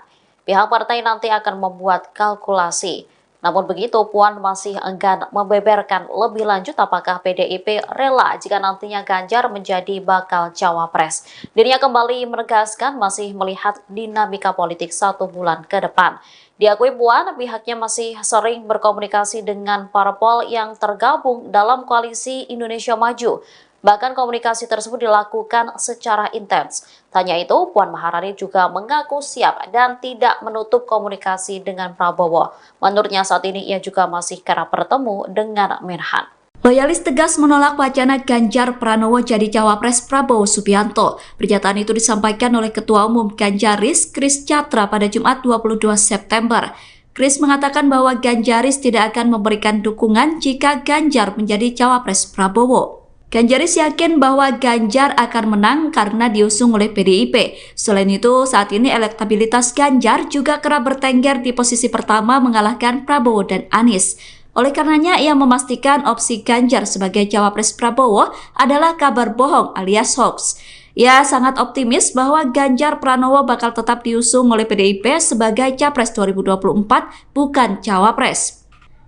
Pihak partai nanti akan membuat kalkulasi. Namun begitu, Puan masih enggan membeberkan lebih lanjut apakah PDIP rela jika nantinya Ganjar menjadi bakal cawapres. Dirinya kembali menegaskan masih melihat dinamika politik 1 bulan ke depan. Diakui Puan, pihaknya masih sering berkomunikasi dengan parpol yang tergabung dalam koalisi Indonesia Maju. Bahkan komunikasi tersebut dilakukan secara intens. Tanya itu, Puan Maharani juga mengaku siap dan tidak menutup komunikasi dengan Prabowo. Menurutnya saat ini ia juga masih kerap bertemu dengan Menhan. Loyalis tegas menolak wacana Ganjar Pranowo jadi cawapres Prabowo Subianto. Pernyataan itu disampaikan oleh Ketua Umum Ganjaris, Kris Chatra pada Jumat 22 September. Kris mengatakan bahwa Ganjaris tidak akan memberikan dukungan jika Ganjar menjadi cawapres Prabowo. Ganjaris yakin bahwa Ganjar akan menang karena diusung oleh PDIP. Selain itu, saat ini elektabilitas Ganjar juga kerap bertengger di posisi pertama mengalahkan Prabowo dan Anies. Oleh karenanya, ia memastikan opsi Ganjar sebagai cawapres Prabowo adalah kabar bohong alias hoax. Ia sangat optimis bahwa Ganjar Pranowo bakal tetap diusung oleh PDIP sebagai capres 2024, bukan cawapres.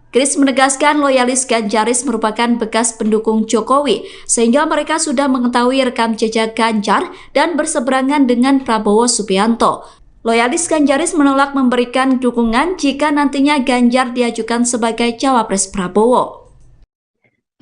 Kris menegaskan loyalis Ganjaris merupakan bekas pendukung Jokowi, sehingga mereka sudah mengetahui rekam jejak Ganjar dan berseberangan dengan Prabowo Subianto. Loyalis Ganjaris menolak memberikan dukungan jika nantinya Ganjar diajukan sebagai cawapres Prabowo.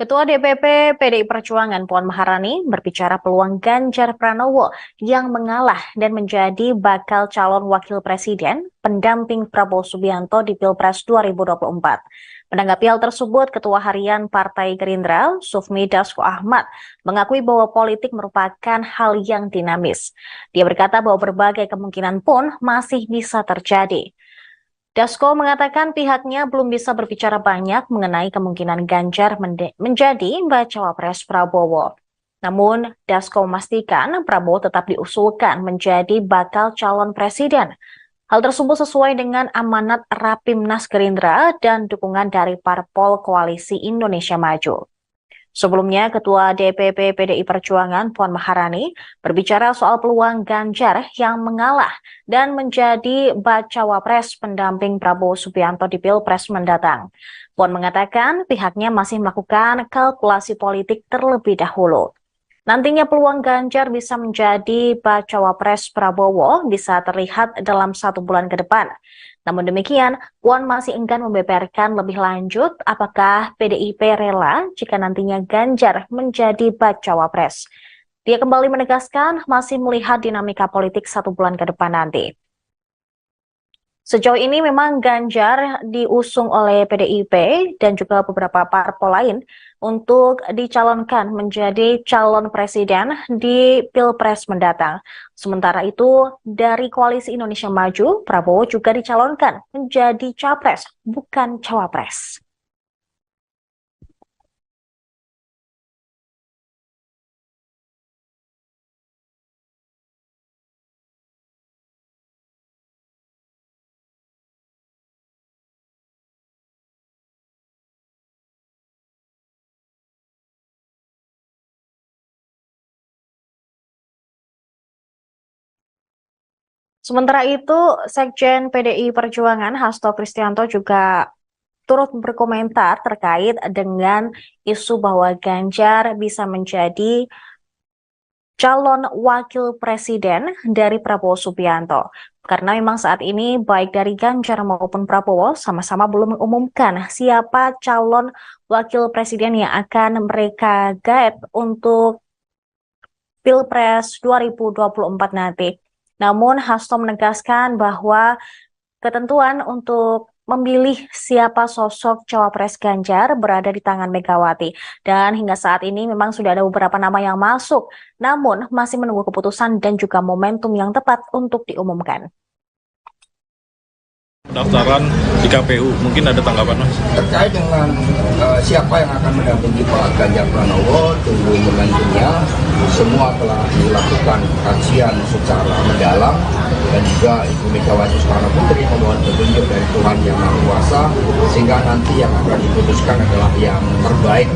Ketua DPP PDI Perjuangan Puan Maharani berbicara peluang Ganjar Pranowo yang mengalah dan menjadi bakal calon wakil presiden pendamping Prabowo Subianto di Pilpres 2024. Menanggapi hal tersebut, Ketua Harian Partai Gerindra, Sufmi Dasko Ahmad, mengakui bahwa politik merupakan hal yang dinamis. Dia berkata bahwa berbagai kemungkinan pun masih bisa terjadi. Dasko mengatakan pihaknya belum bisa berbicara banyak mengenai kemungkinan Ganjar menjadi bacawa pres Prabowo. Namun, Dasko memastikan Prabowo tetap diusulkan menjadi bakal calon presiden. Hal tersebut sesuai dengan amanat Rapimnas Gerindra dan dukungan dari parpol Koalisi Indonesia Maju. Sebelumnya, Ketua DPP PDI Perjuangan Puan Maharani berbicara soal peluang Ganjar yang mengalah dan menjadi bacawa pres pendamping Prabowo Subianto di Pilpres mendatang. Puan mengatakan pihaknya masih melakukan kalkulasi politik terlebih dahulu. Nantinya peluang Ganjar bisa menjadi bacawa pres Prabowo bisa terlihat dalam 1 bulan ke depan. Namun demikian, Puan masih enggan membeberkan lebih lanjut apakah PDIP rela jika nantinya Ganjar menjadi bacawa pres. Dia kembali menegaskan masih melihat dinamika politik 1 bulan ke depan nanti. Sejauh ini memang Ganjar diusung oleh PDIP dan juga beberapa parpol lain untuk dicalonkan menjadi calon presiden di Pilpres mendatang. Sementara itu, dari Koalisi Indonesia Maju, Prabowo juga dicalonkan menjadi capres, bukan cawapres. Sementara itu, Sekjen PDI Perjuangan Hasto Kristianto juga turut berkomentar terkait dengan isu bahwa Ganjar bisa menjadi calon wakil presiden dari Prabowo Subianto. Karena memang saat ini baik dari Ganjar maupun Prabowo sama-sama belum mengumumkan siapa calon wakil presiden yang akan mereka gaet untuk Pilpres 2024 nanti. Namun Hasto menegaskan bahwa ketentuan untuk memilih siapa sosok cawapres Ganjar berada di tangan Megawati. Dan hingga saat ini memang sudah ada beberapa nama yang masuk, namun masih menunggu keputusan dan juga momentum yang tepat untuk diumumkan. Pendaftaran di KPU, mungkin ada tanggapan Mas? Terkait dengan siapa yang akan mendampingi Pak Ganjar Pranowo, tunggu momentumnya. Semua telah dilakukan kajian secara mendalam dan juga Ibu Megawati Soekarno Putri memohon petunjuk dari Tuhan Yang Maha Kuasa sehingga nanti yang akan diputuskan adalah yang terbaik,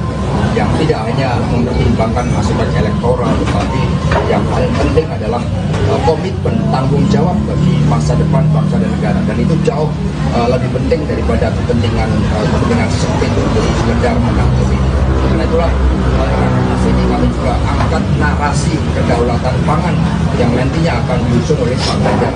yang tidak hanya mempertimbangkan aspek elektoral, tetapi yang paling penting adalah komitmen tanggung jawab bagi masa depan bangsa dan negara, dan itu jauh lebih penting daripada kepentingan sempit untuk sekedar menang pemilu. Karena itulah ini kami juga angkat narasi kedaulatan pangan yang nantinya akan diusung oleh Pak Ganjar.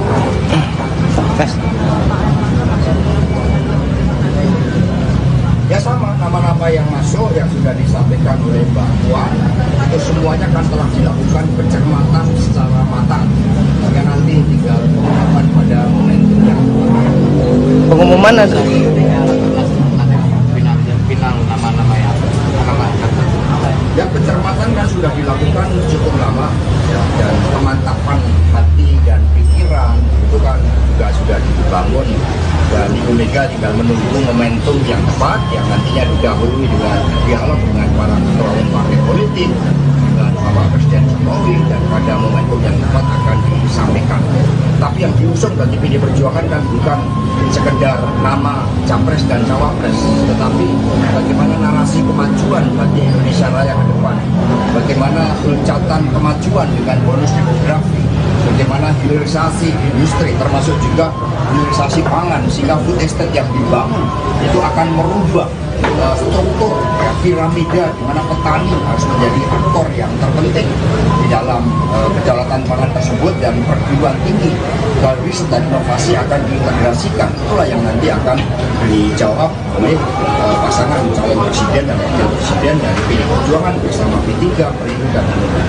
Ya sama, nama-nama yang masuk yang sudah disampaikan oleh Mbak Puan itu semuanya kan telah dilakukan pencermatan secara matang. Ya nanti tinggal pengumuman pada momentumnya. Pengumuman ada. Final nama-nama yang Ya pencermatan kan sudah dilakukan cukup lama ya, dan pemantapan hati dan pikiran itu kan juga sudah dibangun, dan Ibu Mega tinggal menunggu momentum yang tepat yang nantinya didahului dengan dialog dengan para ketua umum partai politik, dengan Bapak Presiden Jokowi, dan pada momentum yang tepat akan disampaikan. Tapi yang diusung bagi PD Perjuangan kan bukan sekedar nama capres dan cawapres, tetapi bagaimana narasi kemajuan bagi Indonesia Raya ke depan, bagaimana loncatan kemajuan dengan bonus demografi, bagaimana hilirisasi industri termasuk juga hilirisasi pangan, sehingga food estate yang dibangun itu akan merubah struktur piramida di mana petani harus menjadi aktor yang terpenting di dalam kedaulatan pangan tersebut, dan perguruan tinggi riset dan inovasi akan diintegrasikan. Itulah yang nanti akan dijawab oleh pasangan calon presiden dan wakil presiden dari PD Perjuangan bersama P3, Perindo, dan Hanura.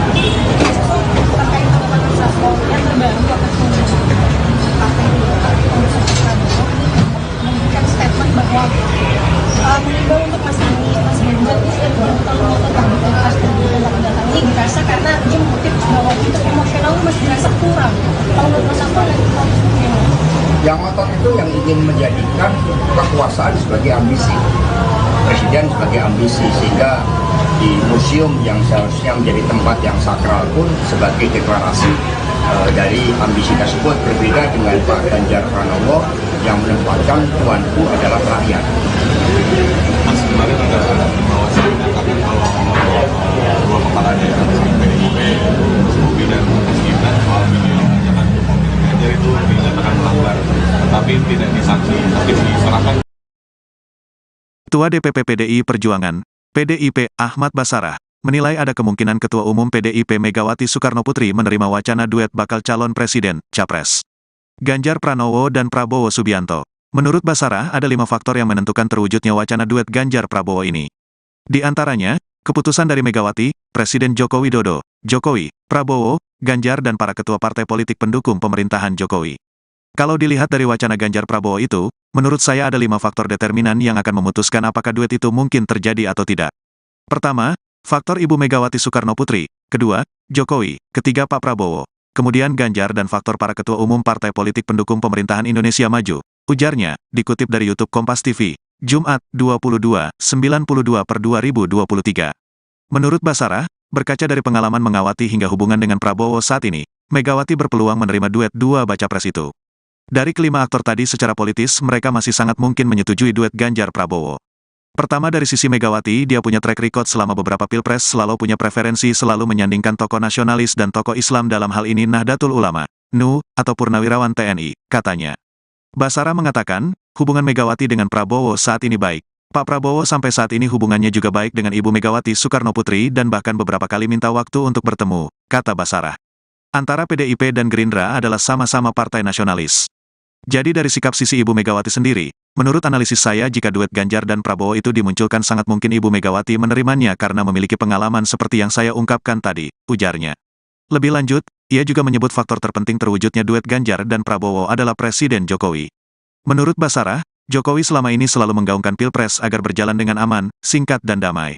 Terkait temuan reshuffle yang terbaru akan memberikan statement bahwa mengimbau untuk Mas Ganjar kalau tetap di Pilpres ini dirasa karena dia mengutip bahwa untuk emosional masih dirasa kurang. Kalau menurut Mas apa lagi? Yang ngotot itu yang ingin menjadikan kekuasaan sebagai ambisi, presiden sebagai ambisi, sehingga di museum yang seharusnya menjadi tempat yang sakral pun sebagai deklarasi dari ambisi tersebut. Berbeda dengan Pak Ganjar Pranowo yang menempatkan tuanku adalah rakyat. Mas kemarin ada Bawaslu menyatakan kalau dua kepala daerah PDIP, Mas Bobi dan Mas Gibran soal video ajakan Pemimpin Ganjar itu dinyatakan melanggar, tetapi tidak disanksi, tapi diserahkan. Ketua DPP PDI Perjuangan, PDIP Ahmad Basarah, menilai ada kemungkinan Ketua Umum PDIP Megawati Soekarno Putri menerima wacana duet bakal calon presiden, capres Ganjar Pranowo dan Prabowo Subianto. Menurut Basarah, ada 5 faktor yang menentukan terwujudnya wacana duet Ganjar-Prabowo ini. Di antaranya, keputusan dari Megawati, Presiden Joko Widodo, Jokowi, Prabowo, Ganjar dan para ketua partai politik pendukung pemerintahan Jokowi. Kalau dilihat dari wacana Ganjar-Prabowo itu, menurut saya ada 5 faktor determinan yang akan memutuskan apakah duet itu mungkin terjadi atau tidak. Pertama, faktor Ibu Megawati Soekarno Putri. Kedua, Jokowi. Ketiga, Pak Prabowo. Kemudian Ganjar dan faktor para ketua umum partai politik pendukung pemerintahan Indonesia Maju. Ujarnya, dikutip dari YouTube Kompas TV, Jumat, 22/92/2023. Menurut Basarah, berkaca dari pengalaman mengawati hingga hubungan dengan Prabowo saat ini, Megawati berpeluang menerima duet dua baca pres itu. Dari kelima aktor tadi secara politis, mereka masih sangat mungkin menyetujui duet Ganjar-Prabowo. Pertama dari sisi Megawati, dia punya track record selama beberapa pilpres, selalu punya preferensi selalu menyandingkan tokoh nasionalis dan tokoh Islam, dalam hal ini Nahdlatul Ulama, NU, atau Purnawirawan TNI, katanya. Basarah mengatakan, hubungan Megawati dengan Prabowo saat ini baik. Pak Prabowo sampai saat ini hubungannya juga baik dengan Ibu Megawati Soekarno Putri dan bahkan beberapa kali minta waktu untuk bertemu, kata Basarah. Antara PDIP dan Gerindra adalah sama-sama partai nasionalis. Jadi dari sikap sisi Ibu Megawati sendiri, menurut analisis saya jika duet Ganjar dan Prabowo itu dimunculkan sangat mungkin Ibu Megawati menerimanya karena memiliki pengalaman seperti yang saya ungkapkan tadi, ujarnya. Lebih lanjut, ia juga menyebut faktor terpenting terwujudnya duet Ganjar dan Prabowo adalah Presiden Jokowi. Menurut Basarah, Jokowi selama ini selalu menggaungkan Pilpres agar berjalan dengan aman, singkat dan damai.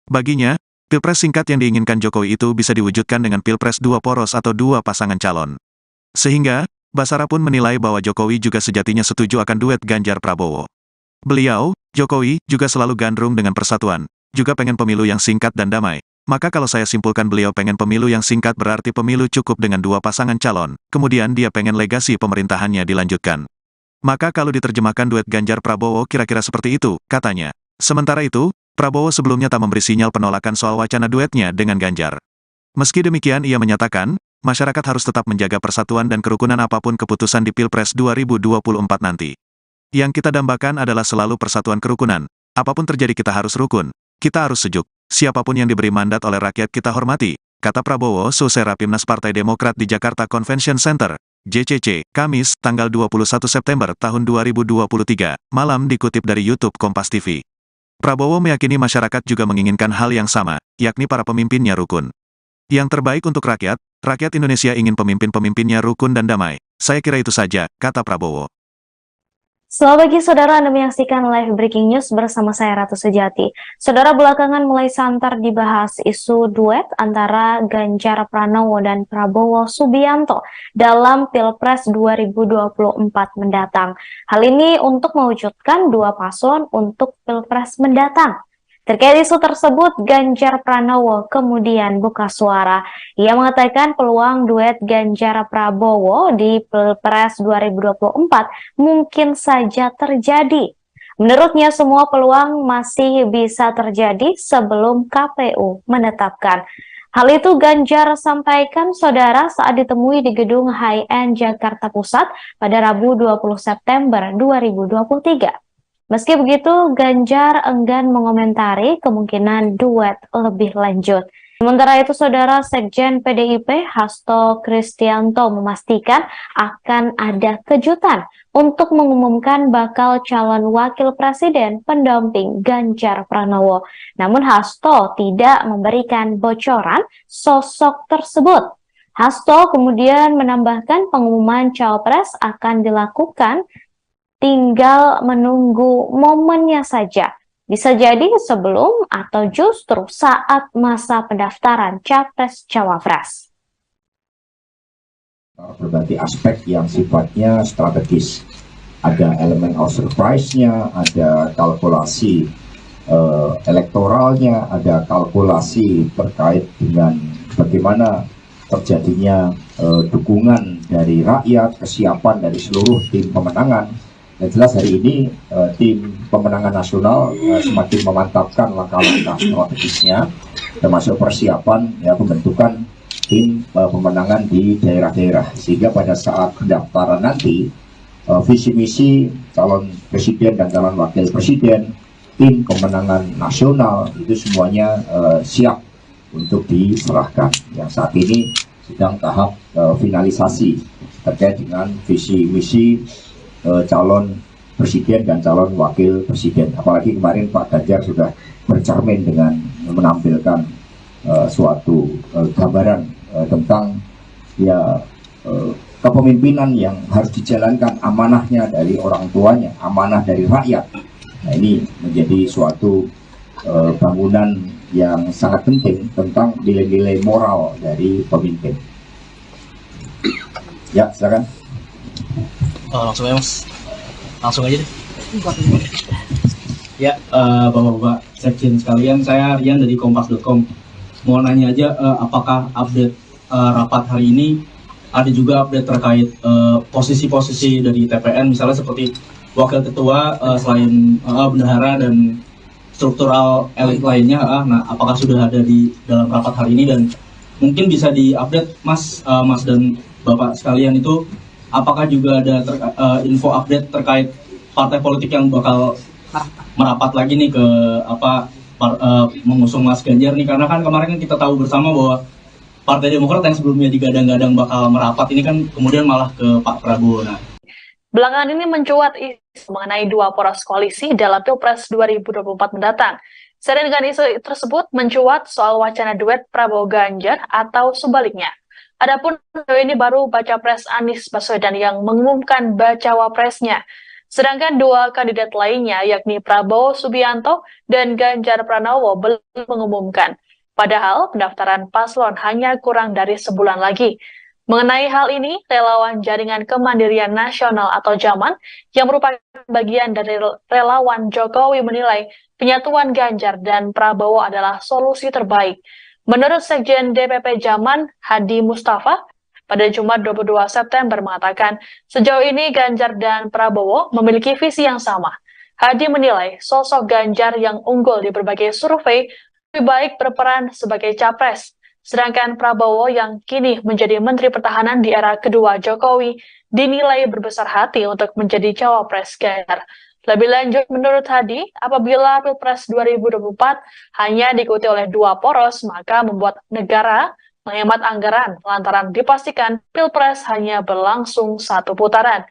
Baginya, Pilpres singkat yang diinginkan Jokowi itu bisa diwujudkan dengan Pilpres dua poros atau dua pasangan calon. Sehingga, Basara pun menilai bahwa Jokowi juga sejatinya setuju akan duet Ganjar-Prabowo. Beliau, Jokowi, juga selalu gandrung dengan persatuan, juga pengen pemilu yang singkat dan damai. Maka kalau saya simpulkan beliau pengen pemilu yang singkat berarti pemilu cukup dengan dua pasangan calon, kemudian dia pengen legasi pemerintahannya dilanjutkan. Maka kalau diterjemahkan duet Ganjar-Prabowo kira-kira seperti itu, katanya. Sementara itu, Prabowo sebelumnya tak memberi sinyal penolakan soal wacana duetnya dengan Ganjar. Meski demikian ia menyatakan, masyarakat harus tetap menjaga persatuan dan kerukunan apapun keputusan di Pilpres 2024 nanti. Yang kita dambakan adalah selalu persatuan kerukunan. Apapun terjadi kita harus rukun, kita harus sejuk. Siapapun yang diberi mandat oleh rakyat kita hormati, kata Prabowo selesai Rapimnas Partai Demokrat di Jakarta Convention Center, JCC, Kamis, tanggal 21 September tahun 2023, malam dikutip dari YouTube Kompas TV. Prabowo meyakini masyarakat juga menginginkan hal yang sama, yakni para pemimpinnya rukun. Yang terbaik untuk rakyat Indonesia ingin pemimpin-pemimpinnya rukun dan damai. Saya kira itu saja, kata Prabowo. Selamat pagi saudara, Anda menyaksikan live breaking news bersama saya Ratu Sejati. Saudara, belakangan mulai santer dibahas isu duet antara Ganjar Pranowo dan Prabowo Subianto dalam Pilpres 2024 mendatang. Hal ini untuk mewujudkan dua paslon untuk Pilpres mendatang. Terkait isu tersebut, Ganjar Pranowo kemudian buka suara. Ia mengatakan peluang duet Ganjar Prabowo di Pilpres 2024 mungkin saja terjadi. Menurutnya semua peluang masih bisa terjadi sebelum KPU menetapkan. Hal itu Ganjar sampaikan saudara saat ditemui di gedung High-End Jakarta Pusat pada Rabu 20 September 2023. Meski begitu, Ganjar enggan mengomentari kemungkinan duet lebih lanjut. Sementara itu, saudara Sekjen PDIP Hasto Kristianto memastikan akan ada kejutan untuk mengumumkan bakal calon wakil presiden pendamping Ganjar Pranowo. Namun Hasto tidak memberikan bocoran sosok tersebut. Hasto kemudian menambahkan pengumuman cawapres akan dilakukan tinggal menunggu momennya saja. Bisa jadi sebelum atau justru saat masa pendaftaran Capres-Cawapres. Berbagai aspek yang sifatnya strategis. Ada elemen of surprise-nya, ada kalkulasi elektoralnya, ada kalkulasi terkait dengan bagaimana terjadinya dukungan dari rakyat, kesiapan dari seluruh tim pemenangan. Yang jelas hari ini tim pemenangan nasional semakin memantapkan langkah-langkah strategisnya, termasuk persiapan pembentukan tim pemenangan di daerah-daerah, sehingga pada saat pendaftaran nanti visi misi calon presiden dan calon wakil presiden, tim pemenangan nasional itu semuanya siap untuk diserahkan. Yang saat ini sedang tahap finalisasi terkait dengan visi misi calon presiden dan calon wakil presiden. Apalagi kemarin Pak Ganjar sudah bercermin dengan menampilkan suatu gambaran tentang kepemimpinan yang harus dijalankan, amanahnya dari orang tuanya, amanah dari rakyat. Nah, ini menjadi suatu bangunan yang sangat penting tentang nilai-nilai moral dari pemimpin. Ya, silakan. Langsung ya mas, langsung aja deh. Ya, bapak-bapak sekjen sekalian, saya Rian dari Kompas.com. Mau nanya aja, apakah update rapat hari ini ada juga update terkait posisi-posisi dari TPN, misalnya seperti wakil ketua, selain bendahara dan struktural elit lainnya. Nah, apakah sudah ada di dalam rapat hari ini, dan mungkin bisa diupdate mas dan bapak sekalian itu, apakah juga ada info update terkait partai politik yang bakal merapat lagi nih ke mengusung Mas Ganjar nih, karena kan kemarin kita tahu bersama bahwa Partai Demokrat yang sebelumnya digadang-gadang bakal merapat ini kan kemudian malah ke Pak Prabowo. Nah, belakangan ini mencuat isu mengenai dua poros koalisi dalam Pilpres 2024 mendatang. Seiring dengan isu tersebut mencuat soal wacana duet Prabowo Ganjar atau sebaliknya. Adapun ini baru baca pres Anies Baswedan yang mengumumkan bacawa presnya. Sedangkan dua kandidat lainnya yakni Prabowo Subianto dan Ganjar Pranowo belum mengumumkan. Padahal pendaftaran paslon hanya kurang dari sebulan lagi. Mengenai hal ini, relawan Jaringan Kemandirian Nasional atau JAMAN yang merupakan bagian dari relawan Jokowi menilai penyatuan Ganjar dan Prabowo adalah solusi terbaik. Menurut Sekjen DPP JAMAN, Hadi Mustafa, pada Jumat 22 September mengatakan, sejauh ini Ganjar dan Prabowo memiliki visi yang sama. Hadi menilai sosok Ganjar yang unggul di berbagai survei lebih baik berperan sebagai capres. Sedangkan Prabowo yang kini menjadi Menteri Pertahanan di era kedua Jokowi dinilai berbesar hati untuk menjadi cawapres Ganjar. Lebih lanjut, menurut Hadi, apabila Pilpres 2024 hanya diikuti oleh dua poros, maka membuat negara menghemat anggaran lantaran dipastikan Pilpres hanya berlangsung satu putaran.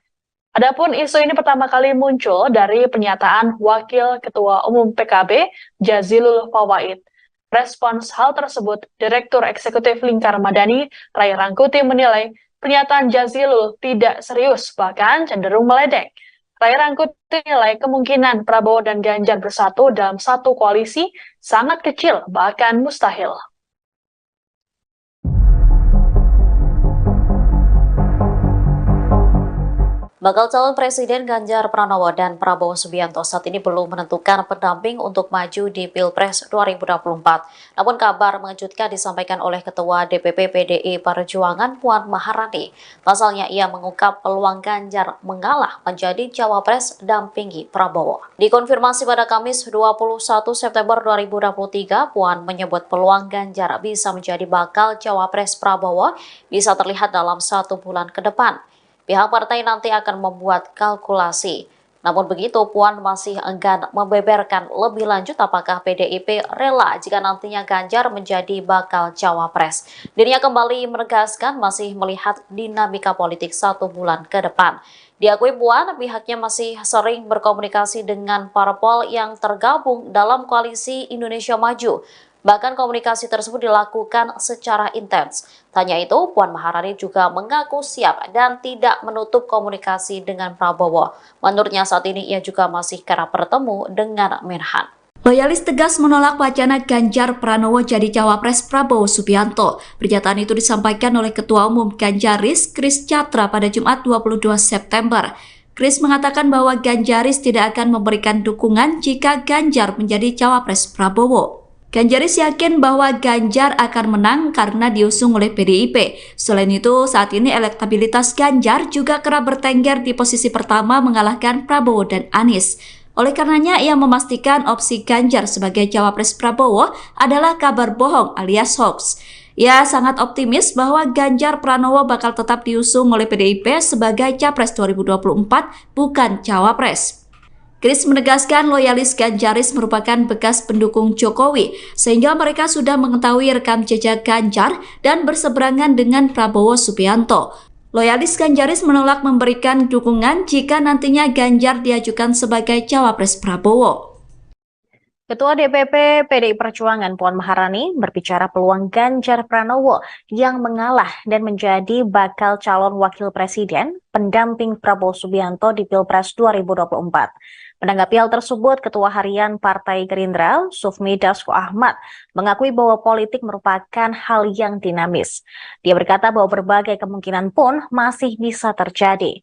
Adapun isu ini pertama kali muncul dari pernyataan Wakil Ketua Umum PKB Jazilul Fawait. Respons hal tersebut, Direktur Eksekutif Lingkar Madani, Ray Rangkuti menilai pernyataan Jazilul tidak serius, bahkan cenderung meledek. Ray Rangkuti menilai kemungkinan Prabowo dan Ganjar bersatu dalam satu koalisi sangat kecil, bahkan mustahil. Bakal calon Presiden Ganjar Pranowo dan Prabowo Subianto saat ini belum menentukan pendamping untuk maju di Pilpres 2024. Namun kabar mengejutkan disampaikan oleh Ketua DPP PDI Perjuangan Puan Maharani. Pasalnya ia mengungkap peluang Ganjar mengalah menjadi cawapres dampingi Prabowo. Dikonfirmasi pada Kamis 21 September 2023, Puan menyebut peluang Ganjar bisa menjadi bakal cawapres Prabowo bisa terlihat dalam 1 bulan ke depan. Pihak partai nanti akan membuat kalkulasi. Namun begitu, Puan masih enggan membeberkan lebih lanjut apakah PDIP rela jika nantinya Ganjar menjadi bakal cawapres. Dirinya kembali menegaskan masih melihat dinamika politik 1 bulan ke depan. Diakui Puan, pihaknya masih sering berkomunikasi dengan parpol yang tergabung dalam koalisi Indonesia Maju. Bahkan komunikasi tersebut dilakukan secara intens. Tanya itu, Puan Maharani juga mengaku siap dan tidak menutup komunikasi dengan Prabowo. Menurutnya saat ini ia juga masih kerap bertemu dengan Menhan. Loyalis tegas menolak wacana Ganjar Pranowo jadi cawapres Prabowo Subianto. Pernyataan itu disampaikan oleh Ketua Umum Ganjaris, Kris Chatra pada Jumat 22 September. Kris mengatakan bahwa Ganjaris tidak akan memberikan dukungan jika Ganjar menjadi cawapres Prabowo. Ganjaris yakin bahwa Ganjar akan menang karena diusung oleh PDIP. Selain itu, saat ini elektabilitas Ganjar juga kerap bertengger di posisi pertama mengalahkan Prabowo dan Anies. Oleh karenanya, ia memastikan opsi Ganjar sebagai cawapres Prabowo adalah kabar bohong alias hoax. Ia sangat optimis bahwa Ganjar Pranowo bakal tetap diusung oleh PDIP sebagai capres 2024, bukan cawapres. Kris menegaskan loyalis Ganjaris merupakan bekas pendukung Jokowi, sehingga mereka sudah mengetahui rekam jejak Ganjar dan berseberangan dengan Prabowo Subianto. Loyalis Ganjaris menolak memberikan dukungan jika nantinya Ganjar diajukan sebagai cawapres Prabowo. Ketua DPP PDI Perjuangan Puan Maharani berbicara peluang Ganjar Pranowo yang mengalah dan menjadi bakal calon wakil presiden pendamping Prabowo Subianto di Pilpres 2024. Menanggapi hal tersebut, Ketua Harian Partai Gerindra, Sufmi Dasko Ahmad, mengakui bahwa politik merupakan hal yang dinamis. Dia berkata bahwa berbagai kemungkinan pun masih bisa terjadi.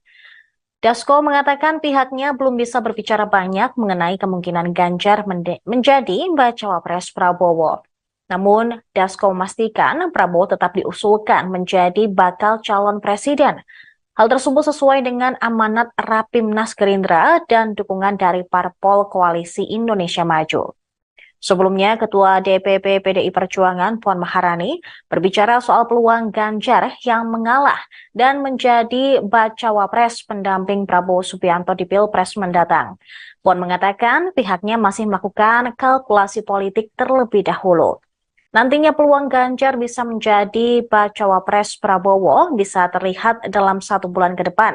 Dasko mengatakan pihaknya belum bisa berbicara banyak mengenai kemungkinan Ganjar menjadi bacawa pres Prabowo. Namun, Dasko memastikan Prabowo tetap diusulkan menjadi bakal calon presiden. Hal tersebut sesuai dengan amanat Rapimnas Gerindra dan dukungan dari parpol Koalisi Indonesia Maju. Sebelumnya, Ketua DPP PDI Perjuangan Puan Maharani berbicara soal peluang Ganjar yang mengalah dan menjadi bacawa pres pendamping Prabowo Subianto di Pilpres mendatang. Puan mengatakan pihaknya masih melakukan kalkulasi politik terlebih dahulu. Nantinya peluang Ganjar bisa menjadi bacawa pres Prabowo bisa terlihat dalam 1 bulan ke depan.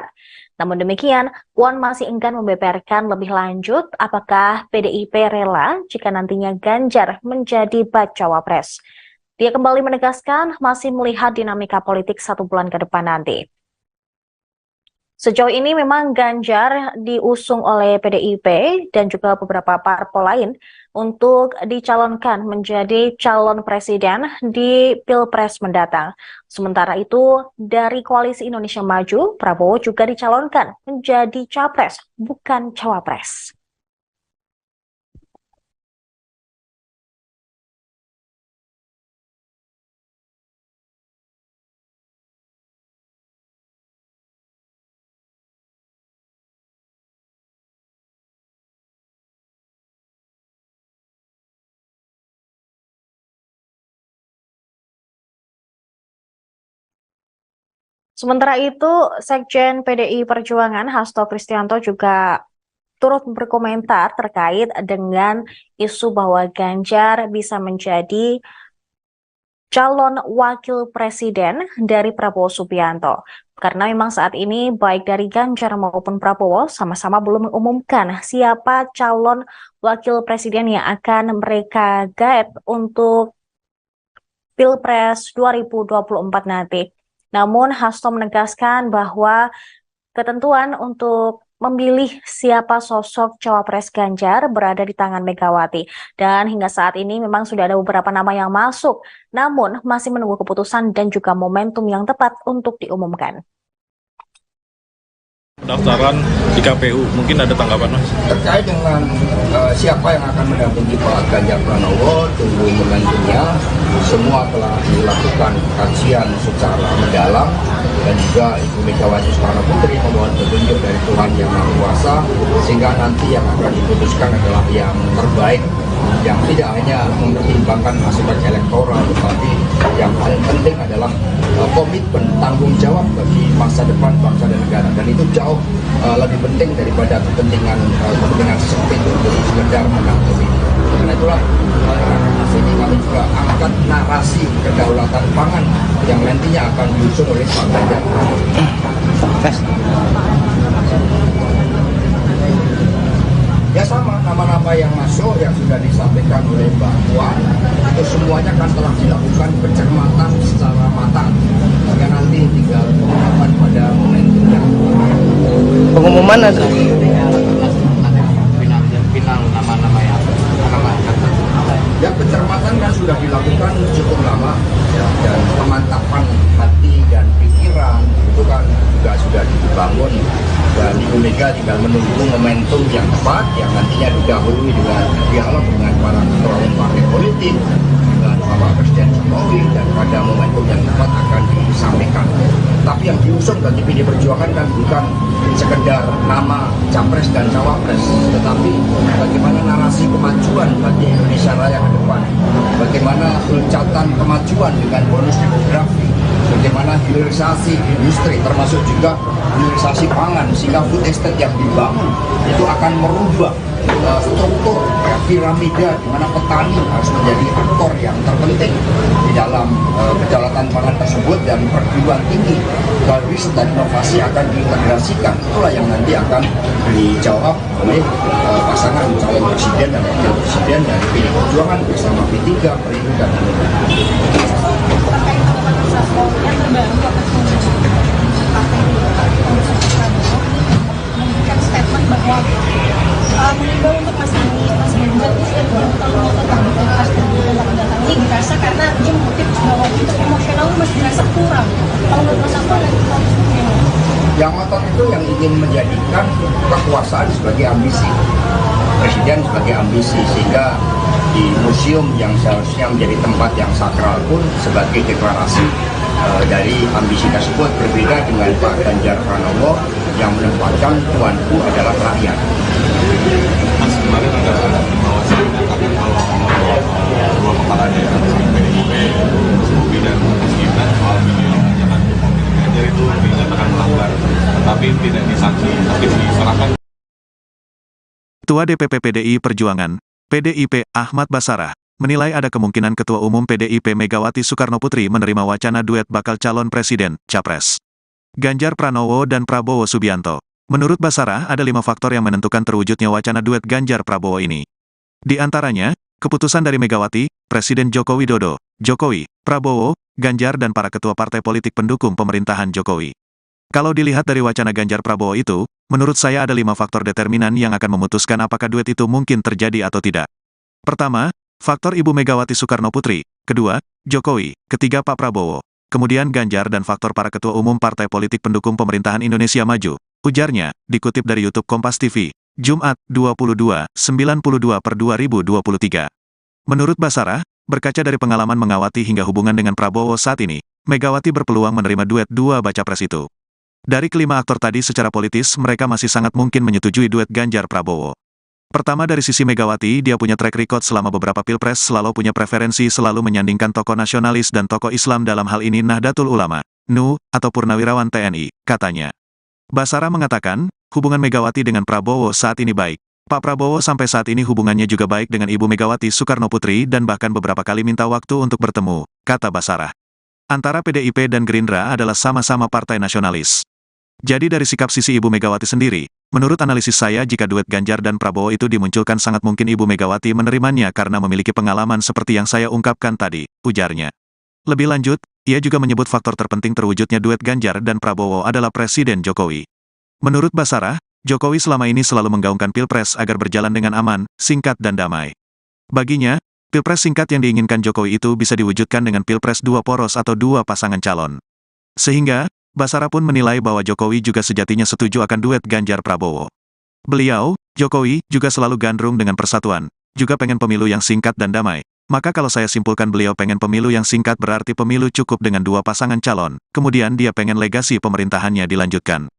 Namun demikian, Puan masih enggan membeberkan lebih lanjut apakah PDIP rela jika nantinya Ganjar menjadi bacawa pres. Dia kembali menegaskan masih melihat dinamika politik 1 bulan ke depan nanti. Sejauh ini memang Ganjar diusung oleh PDIP dan juga beberapa parpol lain untuk dicalonkan menjadi calon presiden di Pilpres mendatang. Sementara itu, dari Koalisi Indonesia Maju, Prabowo juga dicalonkan menjadi capres, bukan cawapres. Sementara itu, Sekjen PDI Perjuangan Hasto Kristianto juga turut berkomentar terkait dengan isu bahwa Ganjar bisa menjadi calon wakil presiden dari Prabowo Subianto. Karena memang saat ini baik dari Ganjar maupun Prabowo sama-sama belum mengumumkan siapa calon wakil presiden yang akan mereka gaet untuk Pilpres 2024 nanti. Namun Hasto menegaskan bahwa ketentuan untuk memilih siapa sosok cawapres Ganjar berada di tangan Megawati. Dan hingga saat ini memang sudah ada beberapa nama yang masuk, namun masih menunggu keputusan dan juga momentum yang tepat untuk diumumkan. Pendaftaran di KPU, mungkin ada tanggapan Mas? Terkait dengan siapa yang akan mendampingi Pak Ganjar Pranowo, tunggu momentumnya. Semua telah dilakukan kajian secara mendalam dan juga Ibu Megawati Soekarno Putri memohon petunjuk dari Tuhan Yang Maha Kuasa sehingga nanti yang akan diputuskan adalah yang terbaik, yang tidak hanya mempertimbangkan aspek elektoral, tetapi yang paling penting adalah komitmen tanggung jawab bagi masa depan bangsa dan negara, dan itu jauh lebih penting daripada kepentingan sempit untuk sekedar menang pemilu. Karena itulah ini kami juga angkat narasi kedaulatan pangan yang nantinya akan diusung oleh Pak Ganjar. Ya sama, nama-nama yang masuk yang sudah disampaikan oleh Mbak Puan itu semuanya kan telah dilakukan pencermatan secara matang, sehingga nanti tinggal pengumuman pada momentumnya. Pengumuman ada final nama-nama yang Ya pencermatan kan sudah dilakukan cukup lama ya, dan pemantapan hati dan pikiran itu kan juga sudah dibangun, dan Ibu Mega tinggal menunggu momentum yang tepat yang nantinya didahului dengan dialog dengan para ketua umum partai politik, dengan Bapak Presiden Jokowi, dan pada momentum yang tepat akan disampaikan. Tapi yang diusung bagi PD Perjuangan kan bukan sekedar nama capres dan cawapres, tetapi bagaimana narasi kemajuan bagi Indonesia Raya ke depan, bagaimana loncatan kemajuan dengan bonus demografi, bagaimana hilirisasi industri termasuk juga hilirisasi pangan, sehingga food estate yang dibangun itu akan merubah struktur piramida di mana petani harus menjadi aktor yang terpenting di dalam kedaulatan pangan tersebut, dan perguruan tinggi riset dan inovasi akan diintegrasikan. Itulah yang nanti akan dijawab oleh pasangan calon presiden dan wakil presiden dari PD Perjuangan bersama P3, Perindo, dan Hanura. Memberikan statement bahwa mengimbau untuk Mas Ganjar kalau tetap di Pilpres mendatang ini dirasa karena dia mengutip bahwa untuk emosional masih dirasa kurang. Kalau menurut Mas Akmal dan yang ngotot itu yang ingin menjadikan kekuasaan sebagai ambisi, presiden sebagai ambisi, sehingga di museum yang seharusnya menjadi tempat yang sakral pun sebagai deklarasi dari ambisi tersebut, berbeda dengan Pak Ganjar Pranowo yang menempatkan tuanku adalah rakyat. Mas kemarin ada Bawaslu menyatakan kalau dua kepala daerah PDIP, Mas Bobi dan Mas Gibran soal video ajakan Ganjar itu dinyatakan melanggar, tetapi tidak disanksi, tapi diserahkan. Ketua DPP PDI Perjuangan, PDIP Ahmad Basarah, menilai ada kemungkinan Ketua Umum PDIP Megawati Soekarno Putri menerima wacana duet bakal calon presiden, capres, Ganjar Pranowo dan Prabowo Subianto. Menurut Basarah, ada 5 faktor yang menentukan terwujudnya wacana duet Ganjar-Prabowo ini. Di antaranya, keputusan dari Megawati, Presiden Joko Widodo, Jokowi, Prabowo, Ganjar dan para ketua partai politik pendukung pemerintahan Jokowi. Kalau dilihat dari wacana Ganjar Prabowo itu, menurut saya ada 5 faktor determinan yang akan memutuskan apakah duet itu mungkin terjadi atau tidak. Pertama, faktor Ibu Megawati Soekarno Putri. Kedua, Jokowi. Ketiga, Pak Prabowo. Kemudian Ganjar dan faktor para ketua umum partai politik pendukung pemerintahan Indonesia Maju. Ujarnya, dikutip dari YouTube Kompas TV, Jumat, 22/92/2023. Menurut Basarah, berkaca dari pengalaman mengawati hingga hubungan dengan Prabowo saat ini, Megawati berpeluang menerima duet dua baca pres itu. Dari kelima aktor tadi secara politis mereka masih sangat mungkin menyetujui duet Ganjar Prabowo. Pertama dari sisi Megawati, dia punya track record selama beberapa pilpres selalu punya preferensi selalu menyandingkan tokoh nasionalis dan tokoh Islam dalam hal ini Nahdlatul Ulama, NU, atau Purnawirawan TNI, katanya. Basarah mengatakan, hubungan Megawati dengan Prabowo saat ini baik. Pak Prabowo sampai saat ini hubungannya juga baik dengan Ibu Megawati Soekarno Putri dan bahkan beberapa kali minta waktu untuk bertemu, kata Basarah. Antara PDIP dan Gerindra adalah sama-sama partai nasionalis. Jadi dari sikap sisi Ibu Megawati sendiri, menurut analisis saya jika duet Ganjar dan Prabowo itu dimunculkan sangat mungkin Ibu Megawati menerimanya karena memiliki pengalaman seperti yang saya ungkapkan tadi, ujarnya. Lebih lanjut, ia juga menyebut faktor terpenting terwujudnya duet Ganjar dan Prabowo adalah Presiden Jokowi. Menurut Basarah, Jokowi selama ini selalu menggaungkan pilpres agar berjalan dengan aman, singkat dan damai. Baginya, pilpres singkat yang diinginkan Jokowi itu bisa diwujudkan dengan pilpres dua poros atau dua pasangan calon. Sehingga, Basarah pun menilai bahwa Jokowi juga sejatinya setuju akan duet Ganjar Prabowo. Beliau, Jokowi, juga selalu gandrung dengan persatuan, juga pengen pemilu yang singkat dan damai. Maka kalau saya simpulkan beliau pengen pemilu yang singkat berarti pemilu cukup dengan dua pasangan calon, kemudian dia pengen legasi pemerintahannya dilanjutkan.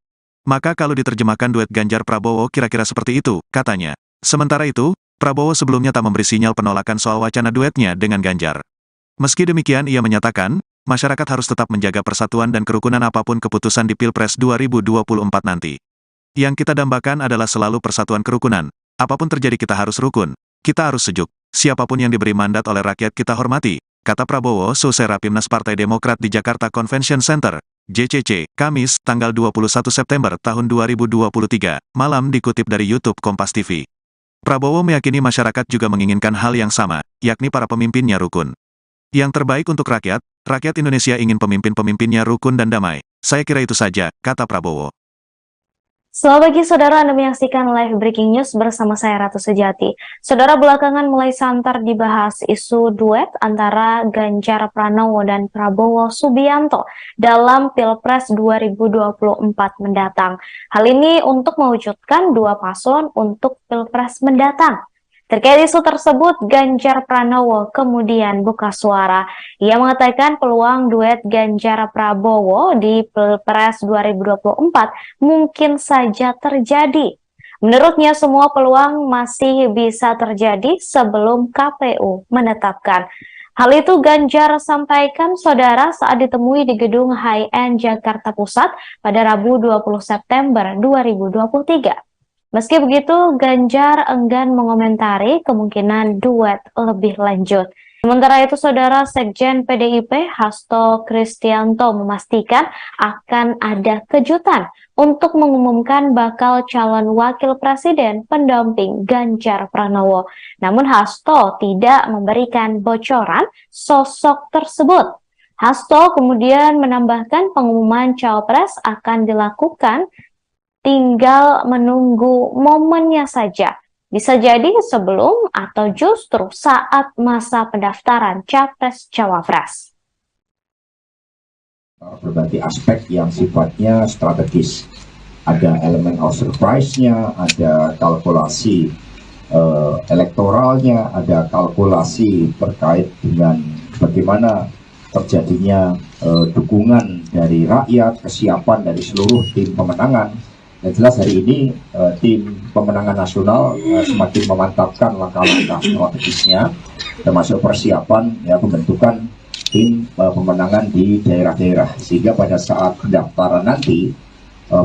Maka kalau diterjemahkan duet Ganjar Prabowo kira-kira seperti itu, katanya. Sementara itu, Prabowo sebelumnya tak memberi sinyal penolakan soal wacana duetnya dengan Ganjar. Meski demikian ia menyatakan, masyarakat harus tetap menjaga persatuan dan kerukunan apapun keputusan di Pilpres 2024 nanti. Yang kita dambakan adalah selalu persatuan kerukunan. Apapun terjadi kita harus rukun. Kita harus sejuk. Siapapun yang diberi mandat oleh rakyat kita hormati, kata Prabowo selesai Rapimnas Partai Demokrat di Jakarta Convention Center, JCC, Kamis, tanggal 21 September tahun 2023, malam dikutip dari YouTube Kompas TV. Prabowo meyakini masyarakat juga menginginkan hal yang sama, yakni para pemimpinnya rukun. Yang terbaik untuk rakyat Indonesia ingin pemimpin-pemimpinnya rukun dan damai. Saya kira itu saja, kata Prabowo. Selamat pagi saudara, Anda menyaksikan live breaking news bersama saya Ratu Sejati. Saudara, belakangan mulai santer dibahas isu duet antara Ganjar Pranowo dan Prabowo Subianto dalam Pilpres 2024 mendatang. Hal ini untuk mewujudkan dua paslon untuk Pilpres mendatang. Terkait isu tersebut, Ganjar Pranowo kemudian buka suara. Ia mengatakan peluang duet Ganjar Prabowo di Pilpres 2024 mungkin saja terjadi. Menurutnya semua peluang masih bisa terjadi sebelum KPU menetapkan. Hal itu Ganjar sampaikan saudara saat ditemui di gedung High-End Jakarta Pusat pada Rabu 20 September 2023. Meski begitu, Ganjar enggan mengomentari kemungkinan duet lebih lanjut. Sementara itu, saudara Sekjen PDIP Hasto Kristianto memastikan akan ada kejutan untuk mengumumkan bakal calon wakil presiden pendamping Ganjar Pranowo. Namun Hasto tidak memberikan bocoran sosok tersebut. Hasto kemudian menambahkan pengumuman cawapres akan dilakukan tinggal menunggu momennya saja. Bisa jadi sebelum atau justru saat masa pendaftaran Capres-Cawapres. Berbagai aspek yang sifatnya strategis. Ada elemen of surprise-nya, ada kalkulasi elektoralnya, ada kalkulasi terkait dengan bagaimana terjadinya dukungan dari rakyat, kesiapan dari seluruh tim pemenangan. Yang jelas hari ini tim pemenangan nasional semakin memantapkan langkah-langkah strategisnya, termasuk persiapan pembentukan tim pemenangan di daerah-daerah, sehingga pada saat pendaftaran nanti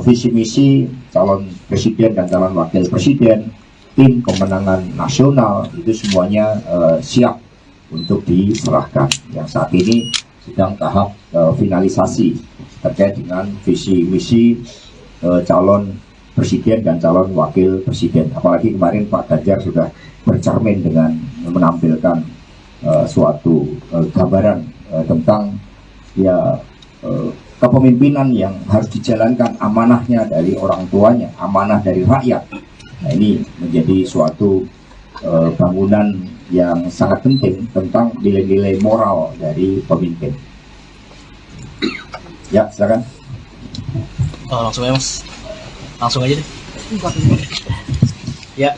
visi misi calon presiden dan calon wakil presiden, tim pemenangan nasional itu semuanya siap untuk diserahkan. Yang saat ini sedang tahap finalisasi terkait dengan visi misi calon presiden dan calon wakil presiden. Apalagi kemarin Pak Ganjar sudah bercermin dengan menampilkan suatu gambaran tentang kepemimpinan yang harus dijalankan, amanahnya dari orang tuanya, amanah dari rakyat. Nah, ini menjadi suatu bangunan yang sangat penting tentang nilai-nilai moral dari pemimpin. Ya, silakan. Langsung ya Mas, langsung aja deh. Ya,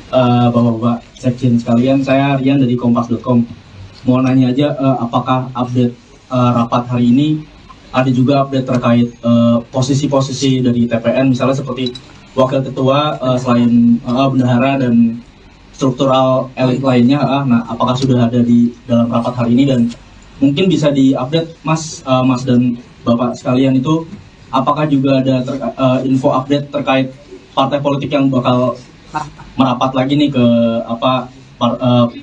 Bapak-Bapak Sekjen sekalian, saya Rian dari Kompas.com. Mau nanya aja, apakah update rapat hari ini ada juga update terkait posisi-posisi dari TPN, misalnya seperti wakil ketua, selain bendahara dan struktural elit lainnya. Nah, apakah sudah ada di dalam rapat hari ini, dan mungkin bisa diupdate Mas dan Bapak sekalian itu, apakah juga ada info update terkait partai politik yang bakal merapat lagi nih ke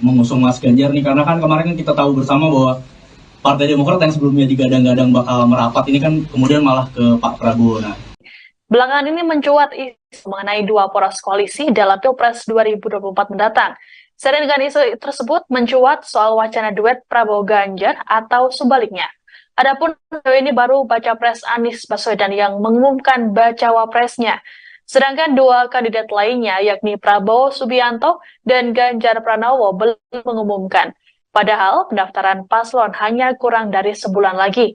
mengusung Mas Ganjar nih, karena kan kemarin kita tahu bersama bahwa Partai Demokrat yang sebelumnya digadang-gadang bakal merapat ini kan kemudian malah ke Pak Prabowo. Nah, belakangan ini mencuat isu mengenai dua poros koalisi dalam Pilpres 2024 mendatang. Seiring dengan isu tersebut mencuat soal wacana duet Prabowo Ganjar atau sebaliknya. Adapun ini baru baca pres Anies Baswedan yang mengumumkan bacawa presnya. Sedangkan dua kandidat lainnya yakni Prabowo Subianto dan Ganjar Pranowo belum mengumumkan. Padahal pendaftaran paslon hanya kurang dari sebulan lagi.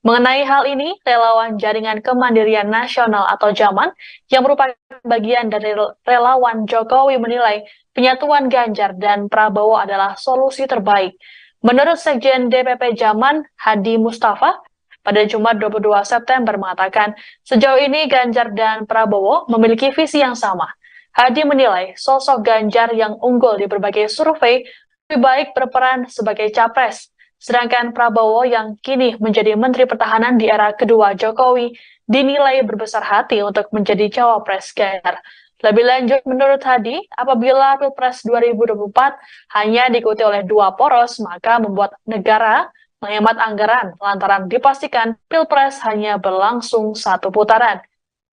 Mengenai hal ini, relawan Jaringan Kemandirian Nasional atau JAMAN yang merupakan bagian dari relawan Jokowi menilai penyatuan Ganjar dan Prabowo adalah solusi terbaik. Menurut Sekjen DPP JAMAN, Hadi Mustafa, pada Jumat 22 September mengatakan, sejauh ini Ganjar dan Prabowo memiliki visi yang sama. Hadi menilai sosok Ganjar yang unggul di berbagai survei lebih baik berperan sebagai capres. Sedangkan Prabowo yang kini menjadi Menteri Pertahanan di era kedua Jokowi dinilai berbesar hati untuk menjadi cawapres Ganjar. Lebih lanjut, menurut Hadi, apabila Pilpres 2024 hanya diikuti oleh dua poros, maka membuat negara menghemat anggaran lantaran dipastikan Pilpres hanya berlangsung satu putaran.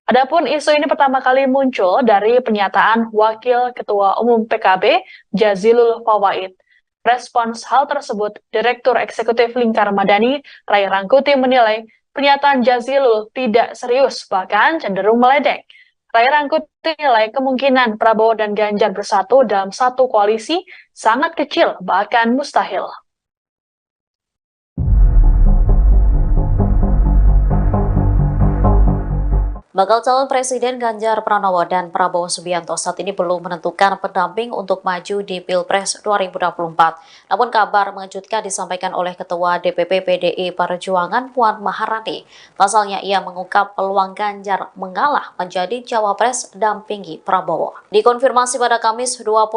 Adapun isu ini pertama kali muncul dari pernyataan Wakil Ketua Umum PKB, Jazilul Fawait. Respons hal tersebut, Direktur Eksekutif Lingkar Madani, Ray Rangkuti menilai pernyataan Jazilul tidak serius, bahkan cenderung meledek. Ray Rangkuti menilai kemungkinan Prabowo dan Ganjar bersatu dalam satu koalisi sangat kecil, bahkan mustahil. Bakal calon Presiden Ganjar Pranowo dan Prabowo Subianto saat ini belum menentukan pendamping untuk maju di Pilpres 2024. Namun kabar mengejutkan disampaikan oleh Ketua DPP PDI Perjuangan Puan Maharani. Pasalnya ia mengungkap peluang Ganjar mengalah menjadi cawapres dampingi Prabowo. Dikonfirmasi pada Kamis 21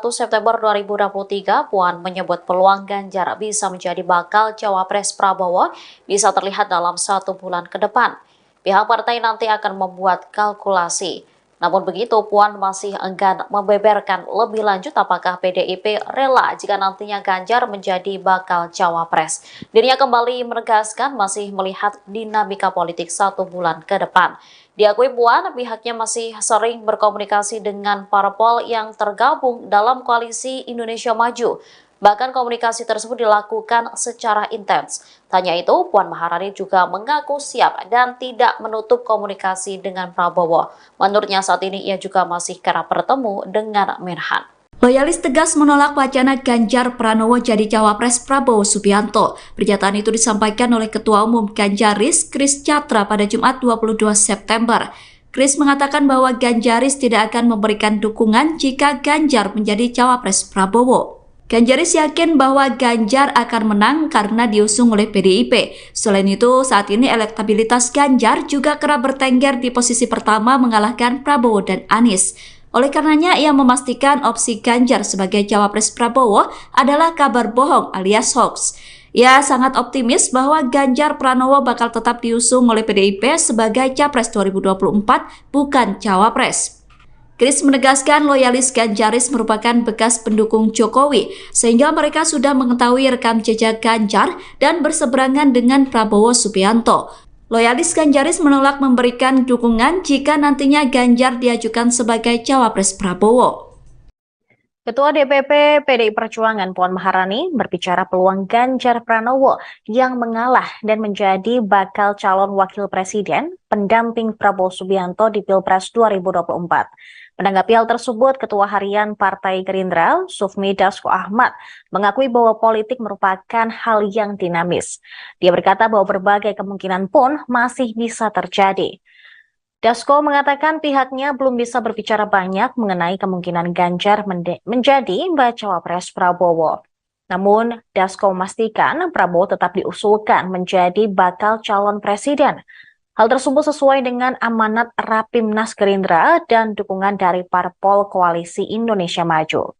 September 2023, Puan menyebut peluang Ganjar bisa menjadi bakal cawapres Prabowo bisa terlihat dalam 1 bulan ke depan. Pihak partai nanti akan membuat kalkulasi. Namun begitu, Puan masih enggan membeberkan lebih lanjut apakah PDIP rela jika nantinya Ganjar menjadi bakal cawapres. Dirinya kembali menegaskan masih melihat dinamika politik 1 bulan ke depan. Diakui Puan, pihaknya masih sering berkomunikasi dengan parpol yang tergabung dalam koalisi Indonesia Maju. Bahkan komunikasi tersebut dilakukan secara intens. Tanya itu, Puan Maharani juga mengaku siap dan tidak menutup komunikasi dengan Prabowo. Menurutnya saat ini ia juga masih kerap bertemu dengan Menhan. Loyalis tegas menolak wacana Ganjar Pranowo jadi cawapres Prabowo Subianto. Pernyataan itu disampaikan oleh Ketua Umum Ganjaris, Kris Chatra pada Jumat 22 September. Kris mengatakan bahwa Ganjaris tidak akan memberikan dukungan jika Ganjar menjadi cawapres Prabowo. Ganjaris yakin bahwa Ganjar akan menang karena diusung oleh PDIP. Selain itu, saat ini elektabilitas Ganjar juga kerap bertengger di posisi pertama mengalahkan Prabowo dan Anies. Oleh karenanya, ia memastikan opsi Ganjar sebagai cawapres Prabowo adalah kabar bohong alias hoax. Ia sangat optimis bahwa Ganjar Pranowo bakal tetap diusung oleh PDIP sebagai capres 2024, bukan cawapres. Kris menegaskan loyalis Ganjaris merupakan bekas pendukung Jokowi, sehingga mereka sudah mengetahui rekam jejak Ganjar dan berseberangan dengan Prabowo Subianto. Loyalis Ganjaris menolak memberikan dukungan jika nantinya Ganjar diajukan sebagai cawapres Prabowo. Ketua DPP PDI Perjuangan Puan Maharani berbicara peluang Ganjar Pranowo yang mengalah dan menjadi bakal calon wakil presiden pendamping Prabowo Subianto di Pilpres 2024. Menanggapi hal tersebut, Ketua Harian Partai Gerindra, Sufmi Dasko Ahmad, mengakui bahwa politik merupakan hal yang dinamis. Dia berkata bahwa berbagai kemungkinan pun masih bisa terjadi. Dasko mengatakan pihaknya belum bisa berbicara banyak mengenai kemungkinan Ganjar menjadi bacawa pres Prabowo. Namun, Dasko memastikan Prabowo tetap diusulkan menjadi bakal calon presiden. Hal tersebut sesuai dengan amanat Rapimnas Gerindra dan dukungan dari Parpol Koalisi Indonesia Maju.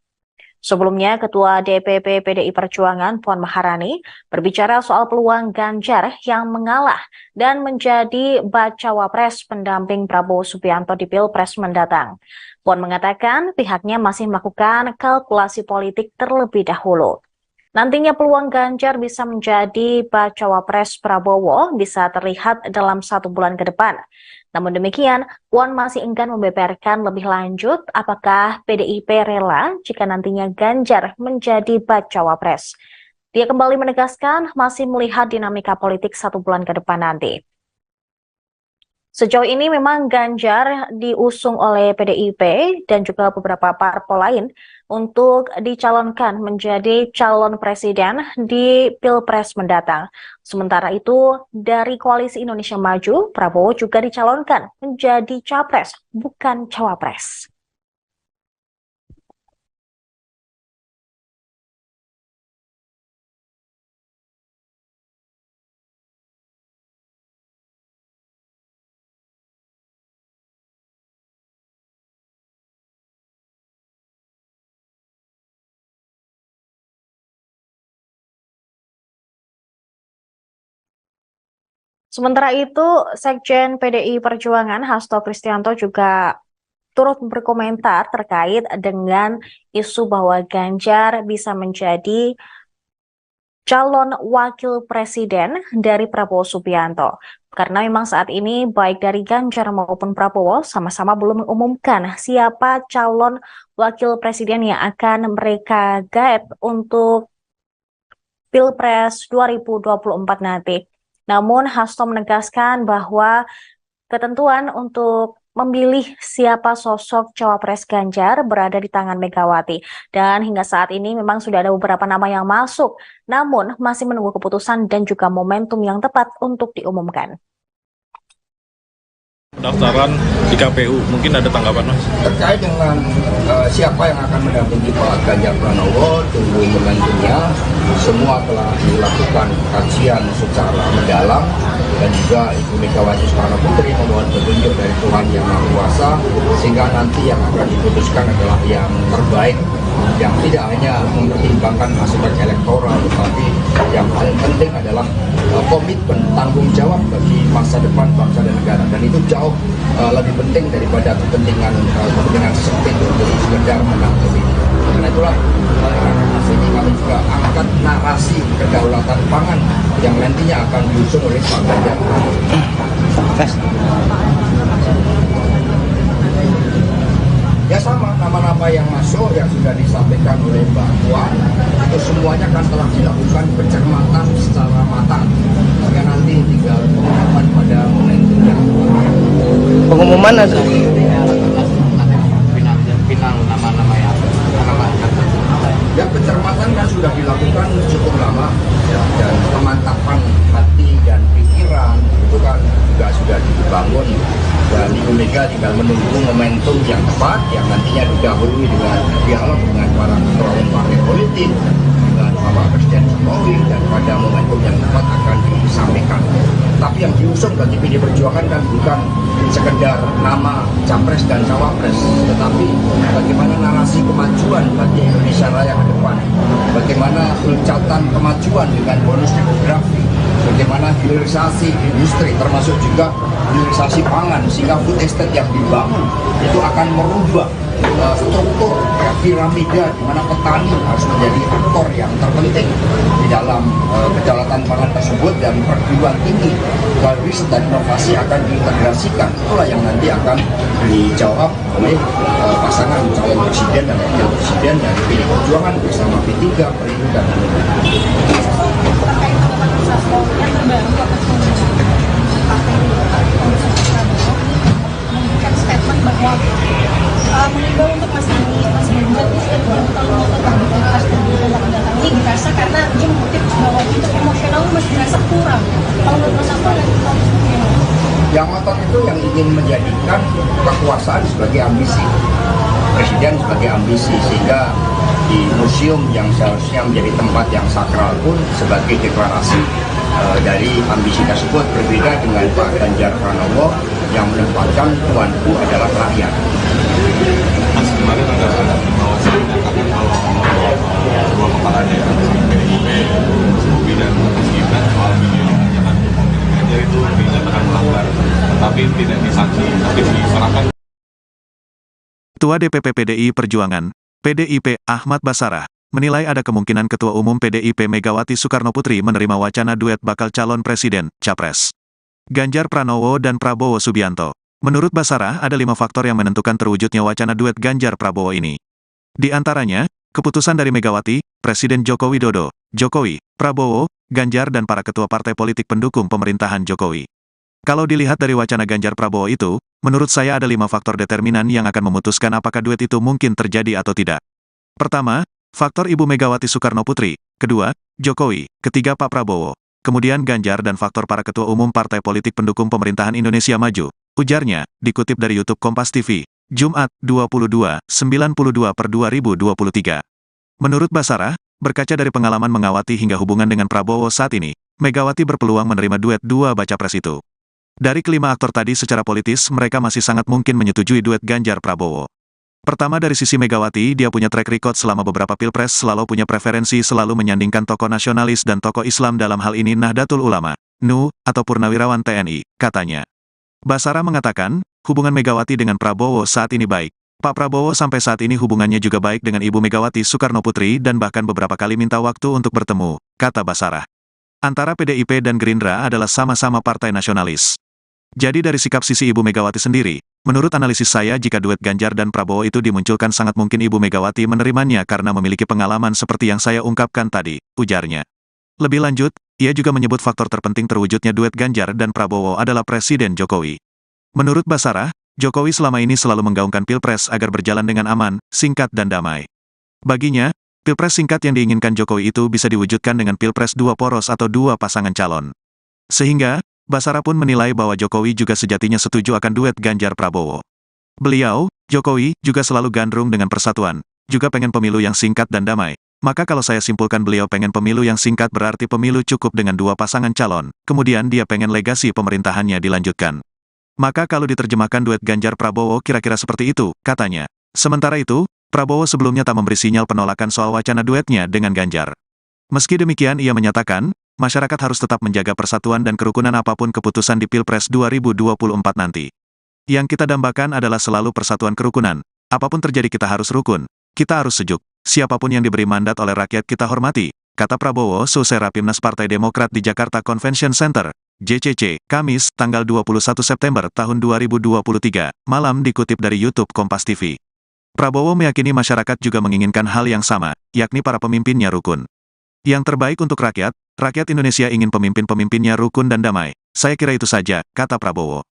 Sebelumnya, Ketua DPP PDI Perjuangan Puan Maharani berbicara soal peluang Ganjar yang mengalah dan menjadi bacawa pres pendamping Prabowo Subianto di Pilpres mendatang. Puan mengatakan pihaknya masih melakukan kalkulasi politik terlebih dahulu. Nantinya peluang Ganjar bisa menjadi bacawa pres Prabowo bisa terlihat dalam 1 bulan ke depan. Namun demikian, Puan masih enggan membeberkan lebih lanjut apakah PDIP rela jika nantinya Ganjar menjadi bacawa pres. Dia kembali menegaskan masih melihat dinamika politik 1 bulan ke depan nanti. Sejauh ini memang Ganjar diusung oleh PDIP dan juga beberapa parpol lain untuk dicalonkan menjadi calon presiden di Pilpres mendatang. Sementara itu, dari Koalisi Indonesia Maju, Prabowo juga dicalonkan menjadi capres, bukan cawapres. Sementara itu, Sekjen PDI Perjuangan Hasto Kristianto juga turut berkomentar terkait dengan isu bahwa Ganjar bisa menjadi calon wakil presiden dari Prabowo Subianto. Karena memang saat ini baik dari Ganjar maupun Prabowo sama-sama belum mengumumkan siapa calon wakil presiden yang akan mereka gaet untuk Pilpres 2024 nanti. Namun Hasto menegaskan bahwa ketentuan untuk memilih siapa sosok cawapres Ganjar berada di tangan Megawati. Dan hingga saat ini memang sudah ada beberapa nama yang masuk, namun masih menunggu keputusan dan juga momentum yang tepat untuk diumumkan. Pendaftaran di KPU, mungkin ada tanggapan Mas? Terkait dengan siapa yang akan mendampingi Pak Ganjar Pranowo, tunggu momentumnya. Semua telah dilakukan kajian secara mendalam dan juga Ibu Megawati Soekarno Putri memohon petunjuk dari Tuhan Yang Maha Kuasa sehingga nanti yang akan diputuskan adalah yang terbaik, yang tidak hanya mempertimbangkan aspek elektoral, tetapi yang paling penting adalah komitmen tanggung jawab bagi masa depan bangsa dan negara, dan itu jauh lebih penting daripada kepentingan sempit untuk sekedar menang pemilu. Karena itulah ini kami juga angkat narasi kedaulatan pangan yang nantinya akan diusung oleh Pak Ganjar. Ya sama, nama-nama yang masuk yang sudah disampaikan oleh Mbak Puan itu semuanya kan telah dilakukan pencermatan secara matang. Sehingga nanti tinggal pengumuman pada momentumnya. Pengumuman atau final nama-nama yang ya pencermatan kan sudah dilakukan cukup lama ya, dan pemantapan hati dan pikiran itu kan juga sudah dibangun, dan Ibu Mega tinggal menunggu momentum yang tepat yang nantinya didahului dengan dialog dengan para ketua umum partai politik, dengan Bapak Presiden Jokowi, dan pada momentum yang tepat akan disampaikan. Tapi yang diusung bagi PD Perjuangan kan bukan sekedar nama capres dan cawapres, tetapi bagaimana narasi kemajuan bagi Indonesia Raya ke depan, bagaimana loncatan kemajuan dengan bonus demografi, bagaimana hilirisasi industri termasuk juga hilirisasi pangan, sehingga food estate yang dibangun itu akan merubah struktur piramida di mana petani harus menjadi aktor yang terpenting di dalam kedaulatan pangan tersebut. tersebut dan perguruan tinggi melalui riset dan inovasi akan diintegrasikan. Itulah yang nanti akan dijawab oleh pasangan calon presiden dan wakil presiden dari PDI Perjuangan bersama P3, Perindo dan Hanura. Terkait penetapan Prabowo yang terbaru atas memberikan statement bahwa mengimbau untuk Mas Ganjar ini kalau mau tetap di pilpres dan datang ini dirasa karena dia mengutip bahwa untuk emosional masih dirasa kurang. Kalau menurut Mas apa lagi yang ngotot itu yang ingin menjadikan kekuasaan sebagai ambisi, presiden sebagai ambisi, sehingga di museum yang seharusnya menjadi tempat yang sakral pun sebagai deklarasi dari ambisi tersebut, berbeda dengan Pak Ganjar Pranowo yang menempatkan tuanku adalah rakyat. Mas kemarin ada Bawaslu menyatakan kalau dua kepala daerah PDIP, Mas Bobi dan Mas Gibran soal video ajakan Ganjar itu dinyatakan melanggar, tapi tidak disanksi, tapi diserahkan. Ketua DPP PDI Perjuangan, PDIP Ahmad Basarah, menilai ada kemungkinan Ketua Umum PDIP Megawati Soekarnoputri menerima wacana duet bakal calon presiden, capres. Ganjar Pranowo dan Prabowo Subianto. Menurut Basarah, ada 5 faktor yang menentukan terwujudnya wacana duet Ganjar Prabowo ini. Di antaranya, keputusan dari Megawati, Presiden Joko Widodo, Jokowi, Prabowo, Ganjar dan para ketua partai politik pendukung pemerintahan Jokowi. Kalau dilihat dari wacana Ganjar Prabowo itu, menurut saya ada 5 faktor determinan yang akan memutuskan apakah duet itu mungkin terjadi atau tidak. Pertama, faktor Ibu Megawati Soekarnoputri. Kedua, Jokowi. Ketiga, Pak Prabowo. Kemudian Ganjar dan faktor para ketua umum partai politik pendukung pemerintahan Indonesia Maju. Ujarnya, dikutip dari YouTube Kompas TV, Jumat, 22/92/2023. Menurut Basarah, berkaca dari pengalaman mengawati hingga hubungan dengan Prabowo saat ini, Megawati berpeluang menerima duet dua baca pres itu. Dari kelima aktor tadi secara politis mereka masih sangat mungkin menyetujui duet Ganjar Prabowo. Pertama dari sisi Megawati, dia punya track record selama beberapa pilpres selalu punya preferensi selalu menyandingkan tokoh nasionalis dan tokoh Islam dalam hal ini Nahdlatul Ulama, NU, atau Purnawirawan TNI, katanya. Basarah mengatakan, hubungan Megawati dengan Prabowo saat ini baik. Pak Prabowo sampai saat ini hubungannya juga baik dengan Ibu Megawati Soekarnoputri dan bahkan beberapa kali minta waktu untuk bertemu, kata Basarah. Antara PDIP dan Gerindra adalah sama-sama partai nasionalis. Jadi dari sikap sisi Ibu Megawati sendiri, menurut analisis saya jika duet Ganjar dan Prabowo itu dimunculkan sangat mungkin Ibu Megawati menerimanya karena memiliki pengalaman seperti yang saya ungkapkan tadi, ujarnya. Lebih lanjut, ia juga menyebut faktor terpenting terwujudnya duet Ganjar dan Prabowo adalah Presiden Jokowi. Menurut Basarah, Jokowi selama ini selalu menggaungkan pilpres agar berjalan dengan aman, singkat dan damai. Baginya, pilpres singkat yang diinginkan Jokowi itu bisa diwujudkan dengan pilpres dua poros atau dua pasangan calon. Sehingga, Basarah pun menilai bahwa Jokowi juga sejatinya setuju akan duet Ganjar Prabowo. Beliau, Jokowi, juga selalu gandrung dengan persatuan, juga pengen pemilu yang singkat dan damai. Maka kalau saya simpulkan beliau pengen pemilu yang singkat berarti pemilu cukup dengan dua pasangan calon, kemudian dia pengen legasi pemerintahannya dilanjutkan. Maka kalau diterjemahkan duet Ganjar Prabowo kira-kira seperti itu, katanya. Sementara itu, Prabowo sebelumnya tak memberi sinyal penolakan soal wacana duetnya dengan Ganjar. Meski demikian ia menyatakan, masyarakat harus tetap menjaga persatuan dan kerukunan apapun keputusan di Pilpres 2024 nanti. Yang kita dambakan adalah selalu persatuan kerukunan. Apapun terjadi kita harus rukun, kita harus sejuk. Siapapun yang diberi mandat oleh rakyat kita hormati, kata Prabowo selesai Rapimnas Partai Demokrat di Jakarta Convention Center, JCC, Kamis, tanggal 21 September tahun 2023, malam dikutip dari YouTube Kompas TV. Prabowo meyakini masyarakat juga menginginkan hal yang sama, yakni para pemimpinnya rukun. Yang terbaik untuk rakyat Indonesia ingin pemimpin-pemimpinnya rukun dan damai. Saya kira itu saja, kata Prabowo.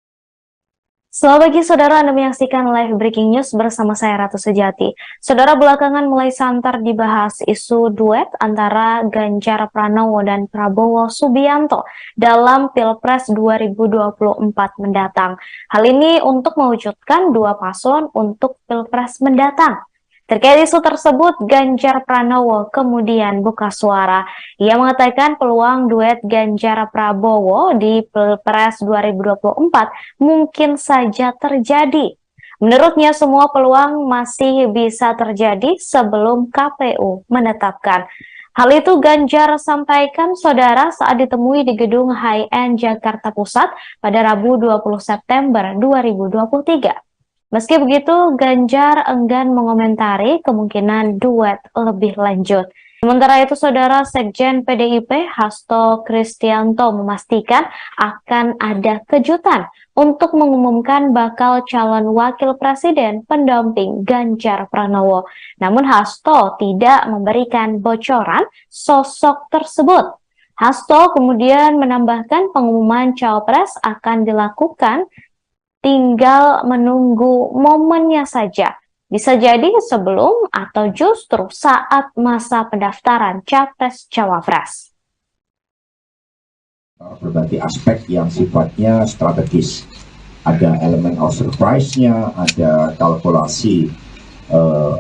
Selamat pagi saudara, Anda menyaksikan live breaking news bersama saya Ratu Sejati. Saudara, belakangan mulai santer dibahas isu duet antara Ganjar Pranowo dan Prabowo Subianto dalam Pilpres 2024 mendatang. Hal ini untuk mewujudkan dua paslon untuk Pilpres mendatang. Terkait isu tersebut, Ganjar Pranowo kemudian buka suara. Ia mengatakan peluang duet Ganjar Prabowo di Pilpres 2024 mungkin saja terjadi. Menurutnya semua peluang masih bisa terjadi sebelum KPU menetapkan. Hal itu Ganjar sampaikan saudara saat ditemui di gedung High-End Jakarta Pusat pada Rabu 20 September 2023. Meski begitu, Ganjar enggan mengomentari kemungkinan duet lebih lanjut. Sementara itu, Saudara Sekjen PDIP Hasto Kristianto memastikan akan ada kejutan untuk mengumumkan bakal calon wakil presiden pendamping Ganjar Pranowo. Namun Hasto tidak memberikan bocoran sosok tersebut. Hasto kemudian menambahkan pengumuman cawapres akan dilakukan, tinggal menunggu momennya saja. Bisa jadi sebelum atau justru saat masa pendaftaran Capres-Cawapres. Berbagai aspek yang sifatnya strategis. Ada elemen of surprise-nya, ada kalkulasi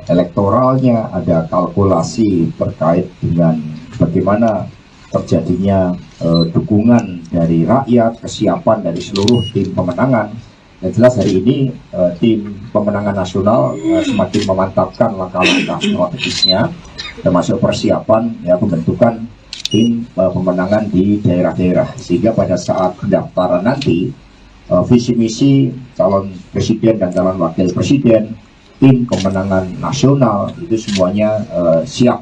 elektoralnya, ada kalkulasi terkait dengan bagaimana terjadinya dukungan dari rakyat, kesiapan dari seluruh tim pemenangan. Yang jelas hari ini tim pemenangan nasional semakin memantapkan langkah-langkah strategisnya, termasuk persiapan pembentukan tim pemenangan di daerah-daerah, sehingga pada saat pendaftaran nanti visi misi calon presiden dan calon wakil presiden, tim pemenangan nasional itu semuanya siap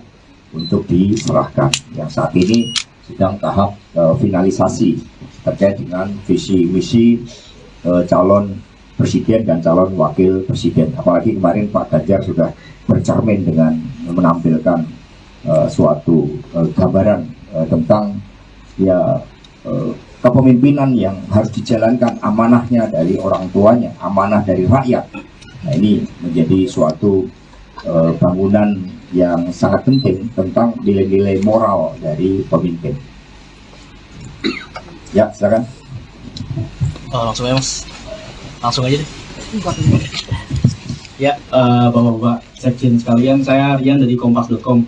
untuk diserahkan. Yang saat ini sedang tahap finalisasi terkait dengan visi misi calon presiden dan calon wakil presiden. Apalagi kemarin Pak Ganjar sudah bercermin dengan menampilkan suatu gambaran tentang kepemimpinan yang harus dijalankan, amanahnya dari orang tuanya, amanah dari rakyat. Nah, ini menjadi suatu bangunan yang sangat penting tentang nilai-nilai moral dari pemimpin. Ya, silakan. Langsung ya Mas, langsung aja deh. Ya, Bapak-Bapak Sekjen sekalian, saya Rian dari Kompas.com.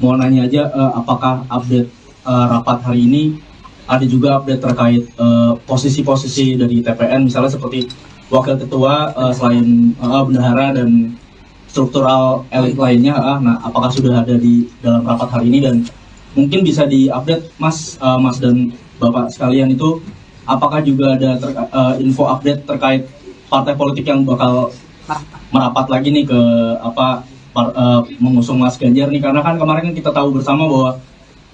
Mau nanya aja, apakah update rapat hari ini ada juga update terkait posisi-posisi dari TPN, misalnya seperti wakil ketua, selain bendahara dan struktural elit lainnya. Nah, apakah sudah ada di dalam rapat hari ini, dan mungkin bisa diupdate Mas dan Bapak sekalian itu, apakah juga ada info update terkait partai politik yang bakal merapat lagi nih ke mengusung Mas Ganjar nih, karena kan kemarin kita tahu bersama bahwa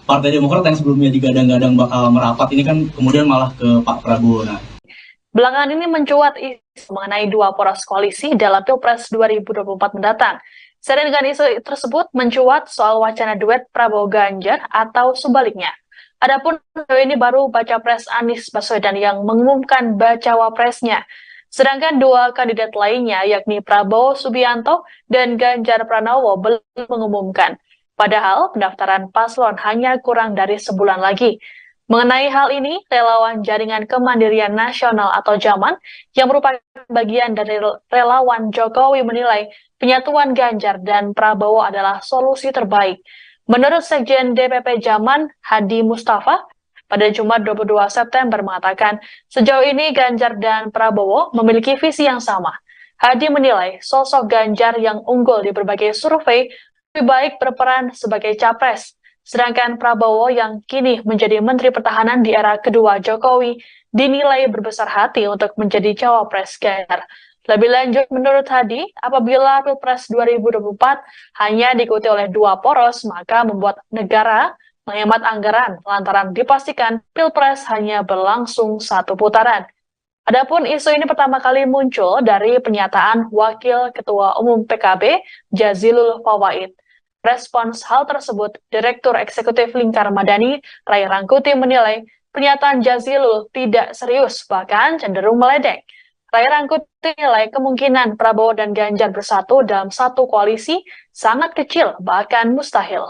Partai Demokrat yang sebelumnya digadang-gadang bakal merapat ini kan kemudian malah ke Pak Prabowo. Nah, Belakangan ini mencuat isu mengenai dua poros koalisi dalam Pilpres 2024 mendatang. Seiring dengan isu tersebut mencuat soal wacana duet Prabowo-Ganjar atau sebaliknya. Adapun ini baru Bacapres Anies Baswedan yang mengumumkan Bacawapresnya. Sedangkan dua kandidat lainnya yakni Prabowo Subianto dan Ganjar Pranowo belum mengumumkan. Padahal pendaftaran paslon hanya kurang dari sebulan lagi. Mengenai hal ini, relawan Jaringan Kemandirian Nasional atau JAMAN yang merupakan bagian dari relawan Jokowi menilai penyatuan Ganjar dan Prabowo adalah solusi terbaik. Menurut Sekjen DPP JAMAN, Hadi Mustafa, pada Jumat 22 September mengatakan, sejauh ini Ganjar dan Prabowo memiliki visi yang sama. Hadi menilai sosok Ganjar yang unggul di berbagai survei lebih baik berperan sebagai capres. Sedangkan Prabowo yang kini menjadi Menteri Pertahanan di era kedua Jokowi dinilai berbesar hati untuk menjadi cawapres Ganjar. Lebih lanjut, menurut Hadi, apabila Pilpres 2024 hanya diikuti oleh dua poros, maka membuat negara menghemat anggaran lantaran dipastikan Pilpres hanya berlangsung satu putaran. Adapun isu ini pertama kali muncul dari pernyataan Wakil Ketua Umum PKB, Jazilul Fawait. Respons hal tersebut, Direktur Eksekutif Lingkar Madani, Ray Rangkuti menilai pernyataan Jazilul tidak serius, bahkan cenderung meledek. Ray Rangkuti menilai kemungkinan Prabowo dan Ganjar bersatu dalam satu koalisi sangat kecil, bahkan mustahil.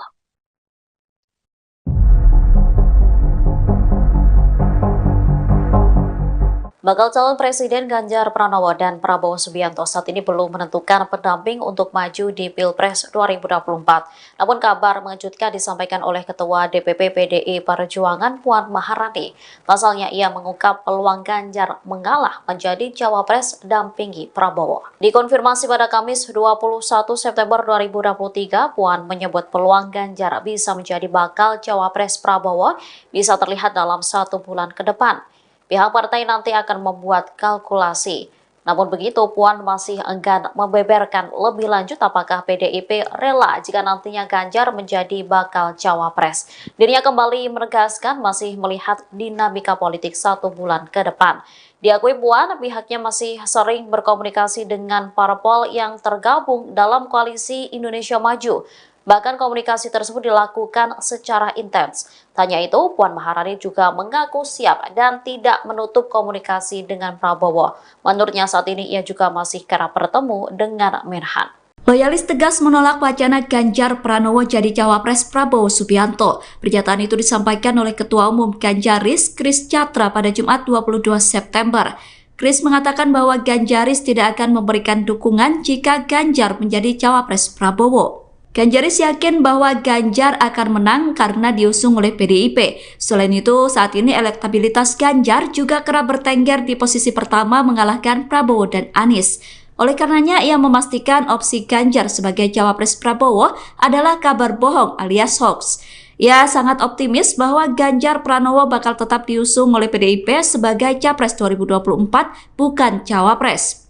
Bakal calon Presiden Ganjar Pranowo dan Prabowo Subianto saat ini belum menentukan pendamping untuk maju di Pilpres 2024. Namun kabar mengejutkan disampaikan oleh Ketua DPP PDI Perjuangan Puan Maharani. Pasalnya ia mengungkap peluang Ganjar mengalah menjadi cawapres dampingi Prabowo. Dikonfirmasi pada Kamis 21 September 2023, Puan menyebut peluang Ganjar bisa menjadi bakal cawapres Prabowo bisa terlihat dalam 1 bulan ke depan. Pihak partai nanti akan membuat kalkulasi. Namun begitu, Puan masih enggan membeberkan lebih lanjut apakah PDIP rela jika nantinya Ganjar menjadi bakal cawapres. Dirinya kembali menegaskan masih melihat dinamika politik 1 bulan ke depan. Diakui Puan, pihaknya masih sering berkomunikasi dengan parpol yang tergabung dalam koalisi Indonesia Maju. Bahkan komunikasi tersebut dilakukan secara intens. Tanya itu, Puan Maharani juga mengaku siap dan tidak menutup komunikasi dengan Prabowo. Menurutnya saat ini ia juga masih kerap bertemu dengan Menhan. Loyalis tegas menolak wacana Ganjar Pranowo jadi cawapres Prabowo Subianto. Pernyataan itu disampaikan oleh Ketua Umum Ganjaris, Kris Chatra pada Jumat 22 September. Kris mengatakan bahwa Ganjaris tidak akan memberikan dukungan jika Ganjar menjadi cawapres Prabowo. Ganjaris yakin bahwa Ganjar akan menang karena diusung oleh PDIP. Selain itu, saat ini elektabilitas Ganjar juga kerap bertengger di posisi pertama mengalahkan Prabowo dan Anies. Oleh karenanya, ia memastikan opsi Ganjar sebagai cawapres Prabowo adalah kabar bohong alias hoax. Ia sangat optimis bahwa Ganjar Pranowo bakal tetap diusung oleh PDIP sebagai capres 2024, bukan cawapres.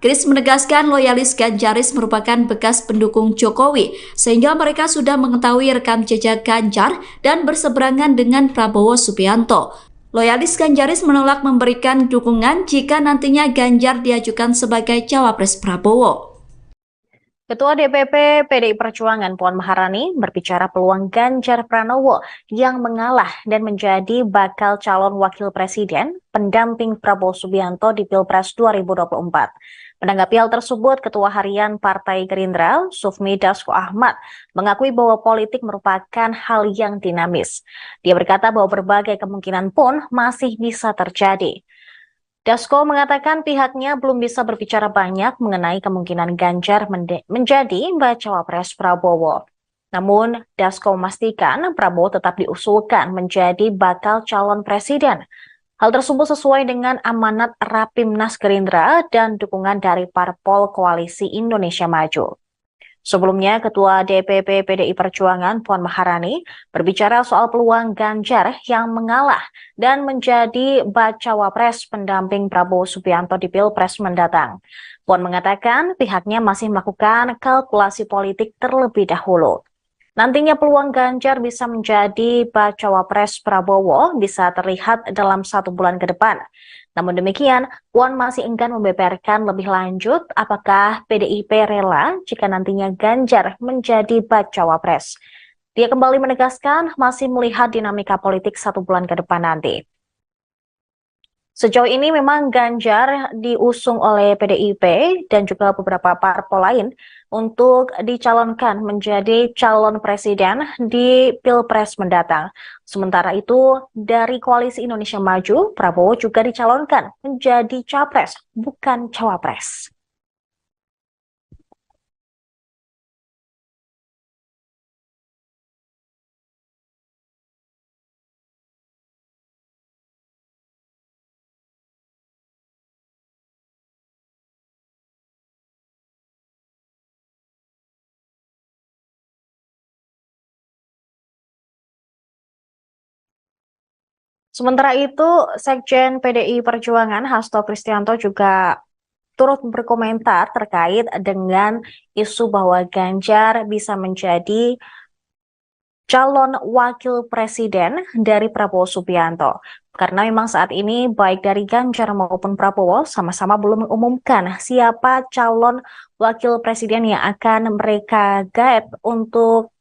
Kris menegaskan loyalis Ganjaris merupakan bekas pendukung Jokowi, sehingga mereka sudah mengetahui rekam jejak Ganjar dan berseberangan dengan Prabowo Subianto. Loyalis Ganjaris menolak memberikan dukungan jika nantinya Ganjar diajukan sebagai cawapres Prabowo. Ketua DPP PDI Perjuangan Puan Maharani berbicara peluang Ganjar Pranowo yang mengalah dan menjadi bakal calon wakil presiden pendamping Prabowo Subianto di Pilpres 2024. Menanggapi hal tersebut, Ketua Harian Partai Gerindra, Sufmi Dasko Ahmad, mengakui bahwa politik merupakan hal yang dinamis. Dia berkata bahwa berbagai kemungkinan pun masih bisa terjadi. Dasko mengatakan pihaknya belum bisa berbicara banyak mengenai kemungkinan Ganjar menjadi bacawa pres Prabowo. Namun, Dasko memastikan Prabowo tetap diusulkan menjadi bakal calon presiden. Hal tersebut sesuai dengan amanat Rapimnas Gerindra dan dukungan dari parpol Koalisi Indonesia Maju. Sebelumnya, Ketua DPP PDI Perjuangan Puan Maharani berbicara soal peluang Ganjar yang mengalah dan menjadi bacawa pres pendamping Prabowo Subianto di Pilpres mendatang. Puan mengatakan pihaknya masih melakukan kalkulasi politik terlebih dahulu. Nantinya peluang Ganjar bisa menjadi bacawa pres Prabowo bisa terlihat dalam 1 bulan ke depan. Namun demikian, Puan masih enggan membeberkan lebih lanjut apakah PDIP rela jika nantinya Ganjar menjadi bacawa pres. Dia kembali menegaskan masih melihat dinamika politik 1 bulan ke depan nanti. Sejauh ini memang Ganjar diusung oleh PDIP dan juga beberapa parpol lain untuk dicalonkan menjadi calon presiden di Pilpres mendatang. Sementara itu, dari Koalisi Indonesia Maju, Prabowo juga dicalonkan menjadi capres, bukan cawapres. Sementara itu, Sekjen PDI Perjuangan Hasto Kristianto juga turut berkomentar terkait dengan isu bahwa Ganjar bisa menjadi calon wakil presiden dari Prabowo Subianto. Karena memang saat ini baik dari Ganjar maupun Prabowo sama-sama belum mengumumkan siapa calon wakil presiden yang akan mereka gaet untuk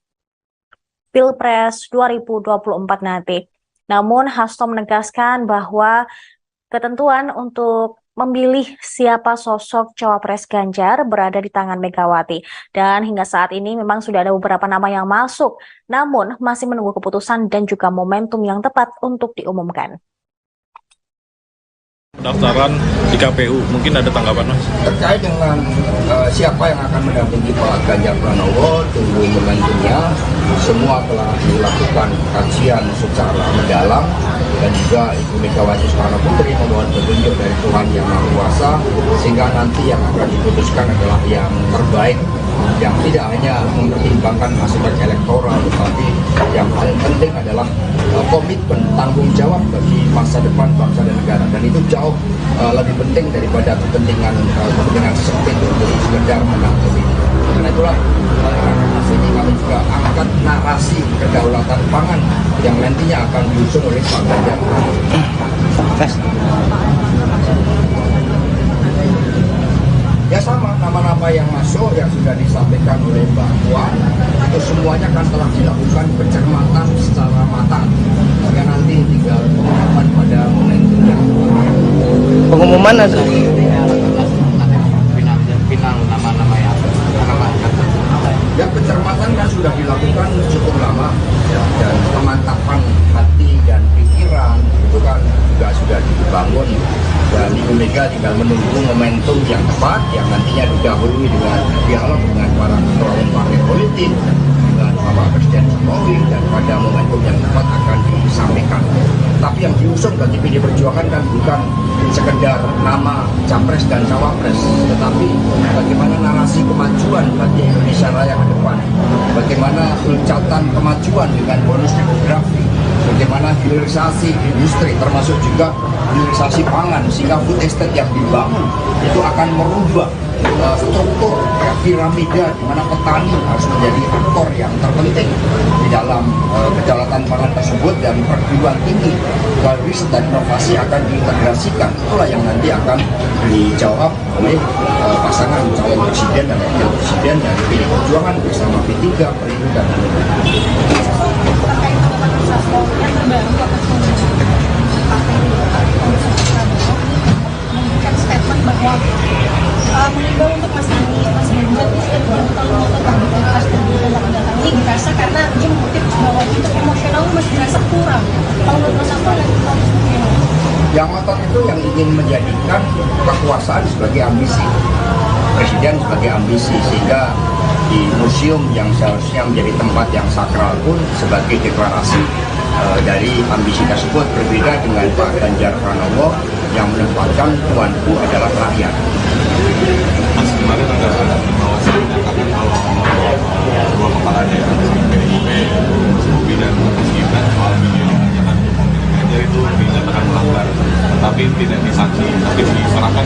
Pilpres 2024 nanti. Namun Hasto menegaskan bahwa ketentuan untuk memilih siapa sosok cawapres Ganjar berada di tangan Megawati. Dan hingga saat ini memang sudah ada beberapa nama yang masuk, namun masih menunggu keputusan dan juga momentum yang tepat untuk diumumkan. Pendaftaran di KPU, mungkin ada tanggapan Mas? Terkait dengan siapa yang akan mendampingi Pak Ganjar Pranowo, tunggu momentumnya. Semua telah dilakukan kajian secara mendalam dan juga Ibu Megawati Soekarno Putri memohon petunjuk dari Tuhan Yang Maha Kuasa sehingga nanti yang akan diputuskan adalah yang terbaik yang tidak hanya mempertimbangkan aspek elektoral, tetapi yang paling penting adalah komitmen tanggung jawab bagi masa depan bangsa dan negara, dan itu jauh lebih penting daripada kepentingan sempit untuk sekedar menang pemilu. Karena itulah ini kami juga angkat narasi kedaulatan pangan yang nantinya akan diusung oleh Pak Ganjar. Ya sama, nama-nama yang masuk yang sudah disampaikan oleh Mbak Puan itu semuanya kan telah dilakukan pencermatan secara matang. Sehingga nanti tinggal pengumuman pada momentumnya. Pengumuman ada final nama-nama yang Ya pencermatan kan sudah dilakukan cukup lama ya, dan pemantapan hati dan pikiran itu kan juga sudah dibangun, dan Ibu Mega tinggal menunggu momentum yang tepat yang nantinya didahului dengan dialog dengan para ketua umum partai politik, dengan Bapak Presiden Jokowi, dan pada momentum yang tepat akan disampaikan. Tapi yang diusung bagi PD Perjuangan kan bukan sekedar nama capres dan cawapres, tetapi bagaimana narasi kemajuan bagi Indonesia Raya ke depan, bagaimana loncatan kemajuan dengan bonus demografi, bagaimana hilirisasi industri termasuk juga hilirisasi pangan, sehingga food estate yang dibangun itu akan merubah struktur ya, piramida di mana petani harus menjadi aktor yang terpenting di dalam kedaulatan pangan tersebut, dan perguruan tinggi riset dan inovasi akan diintegrasikan. Itulah yang nanti akan dijawab oleh pasangan calon presiden dan wakil presiden dari PD Perjuangan bersama P3, Perindo, dan terkait dengan yang terbaru memberikan statement bahwa mengimbau untuk Mas Ganjar tolong tetap dibahas dan datang ini dirasa karena dia mengutip bahwa untuk emosional masih dirasa kurang. Kalau menurut Mas Anto dan yang ngotot itu yang ingin menjadikan kekuasaan sebagai ambisi, presiden sebagai ambisi, sehingga di museum yang seharusnya menjadi tempat yang sakral pun sebagai deklarasi dari ambisi tersebut, berbeda dengan Pak Ganjar Pranowo yang menempatkan tuanku adalah rakyat. Mas kemarin ada Bawaslu menyatakan kalau dua kepala daerah PDIP, Mas Bobi dan Mas Gibran soal video pernyataan Ganjar itu dinyatakan melanggar, tapi tidak disanksi, tapi diserahkan.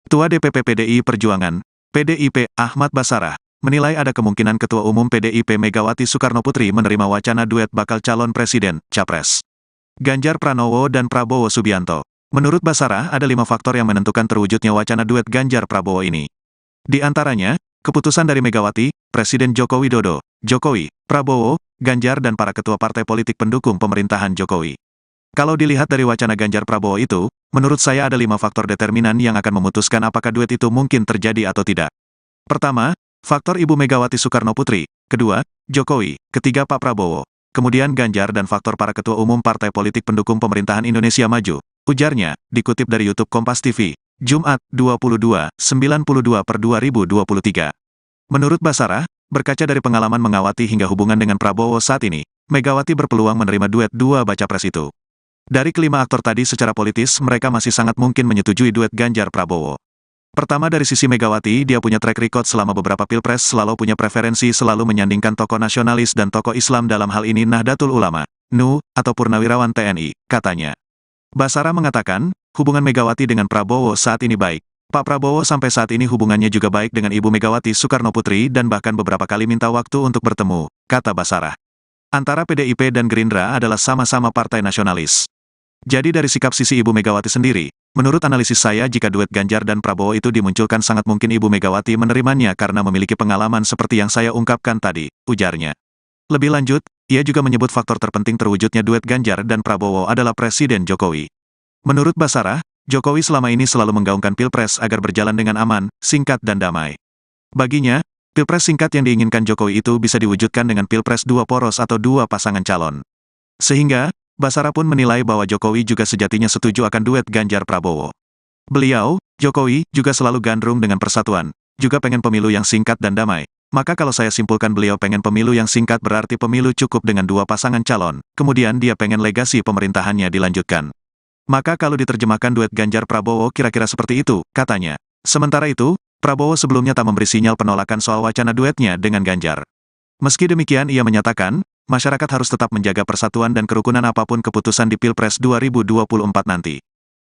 Ketua DPP PDI Perjuangan, PDIP Ahmad Basarah, menilai ada kemungkinan Ketua Umum PDIP Megawati Soekarnoputri menerima wacana duet bakal calon presiden, capres. Ganjar Pranowo dan Prabowo Subianto. Menurut Basarah, ada 5 faktor yang menentukan terwujudnya wacana duet Ganjar Prabowo ini. Di antaranya, keputusan dari Megawati, Presiden Joko Widodo, Jokowi, Prabowo, Ganjar dan para ketua partai politik pendukung pemerintahan Jokowi. Kalau dilihat dari wacana Ganjar Prabowo itu, menurut saya ada 5 faktor determinan yang akan memutuskan apakah duet itu mungkin terjadi atau tidak. Pertama, faktor Ibu Megawati Soekarnoputri. Kedua, Jokowi. Ketiga, Pak Prabowo. Kemudian Ganjar dan faktor para ketua umum partai politik pendukung pemerintahan Indonesia Maju. Ujarnya, dikutip dari YouTube Kompas TV, Jumat, 22/92/2023. Menurut Basarah, berkaca dari pengalaman mengawati hingga hubungan dengan Prabowo saat ini, Megawati berpeluang menerima duet dua baca pres itu. Dari kelima aktor tadi secara politis mereka masih sangat mungkin menyetujui duet Ganjar Prabowo. Pertama dari sisi Megawati, dia punya track record selama beberapa pilpres selalu punya preferensi selalu menyandingkan tokoh nasionalis dan tokoh Islam dalam hal ini Nahdlatul Ulama, NU, atau Purnawirawan TNI, katanya. Basarah mengatakan, hubungan Megawati dengan Prabowo saat ini baik. Pak Prabowo sampai saat ini hubungannya juga baik dengan Ibu Megawati Soekarnoputri dan bahkan beberapa kali minta waktu untuk bertemu, kata Basarah. Antara PDIP dan Gerindra adalah sama-sama partai nasionalis. Jadi dari sikap sisi Ibu Megawati sendiri, menurut analisis saya jika duet Ganjar dan Prabowo itu dimunculkan sangat mungkin Ibu Megawati menerimanya karena memiliki pengalaman seperti yang saya ungkapkan tadi, ujarnya. Lebih lanjut, ia juga menyebut faktor terpenting terwujudnya duet Ganjar dan Prabowo adalah Presiden Jokowi. Menurut Basarah, Jokowi selama ini selalu menggaungkan pilpres agar berjalan dengan aman, singkat dan damai. Baginya, pilpres singkat yang diinginkan Jokowi itu bisa diwujudkan dengan pilpres dua poros atau dua pasangan calon. Sehingga, Basarah pun menilai bahwa Jokowi juga sejatinya setuju akan duet Ganjar Prabowo. Beliau, Jokowi, juga selalu gandrung dengan persatuan, juga pengen pemilu yang singkat dan damai. Maka kalau saya simpulkan beliau pengen pemilu yang singkat berarti pemilu cukup dengan dua pasangan calon, kemudian dia pengen legasi pemerintahannya dilanjutkan. Maka kalau diterjemahkan duet Ganjar Prabowo kira-kira seperti itu, katanya. Sementara itu, Prabowo sebelumnya tak memberi sinyal penolakan soal wacana duetnya dengan Ganjar. Meski demikian, ia menyatakan, masyarakat harus tetap menjaga persatuan dan kerukunan apapun keputusan di Pilpres 2024 nanti.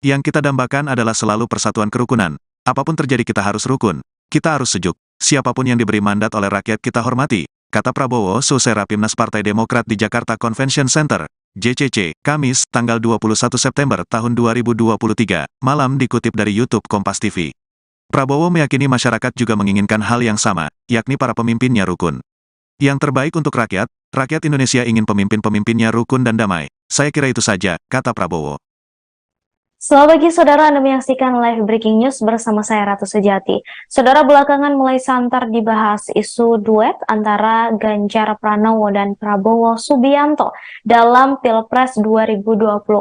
Yang kita dambakan adalah selalu persatuan kerukunan. Apapun terjadi kita harus rukun. Kita harus sejuk. Siapapun yang diberi mandat oleh rakyat kita hormati, kata Prabowo selesai Rapimnas Partai Demokrat di Jakarta Convention Center, JCC, Kamis, tanggal 21 September tahun 2023, malam dikutip dari YouTube Kompas TV. Prabowo meyakini masyarakat juga menginginkan hal yang sama, yakni para pemimpinnya rukun. Yang terbaik untuk rakyat Indonesia ingin pemimpin-pemimpinnya rukun dan damai. Saya kira itu saja, kata Prabowo. Selamat pagi saudara, Anda menyaksikan live breaking news bersama saya Ratu Sejati. Saudara, belakangan mulai santer dibahas isu duet antara Ganjar Pranowo dan Prabowo Subianto dalam Pilpres 2024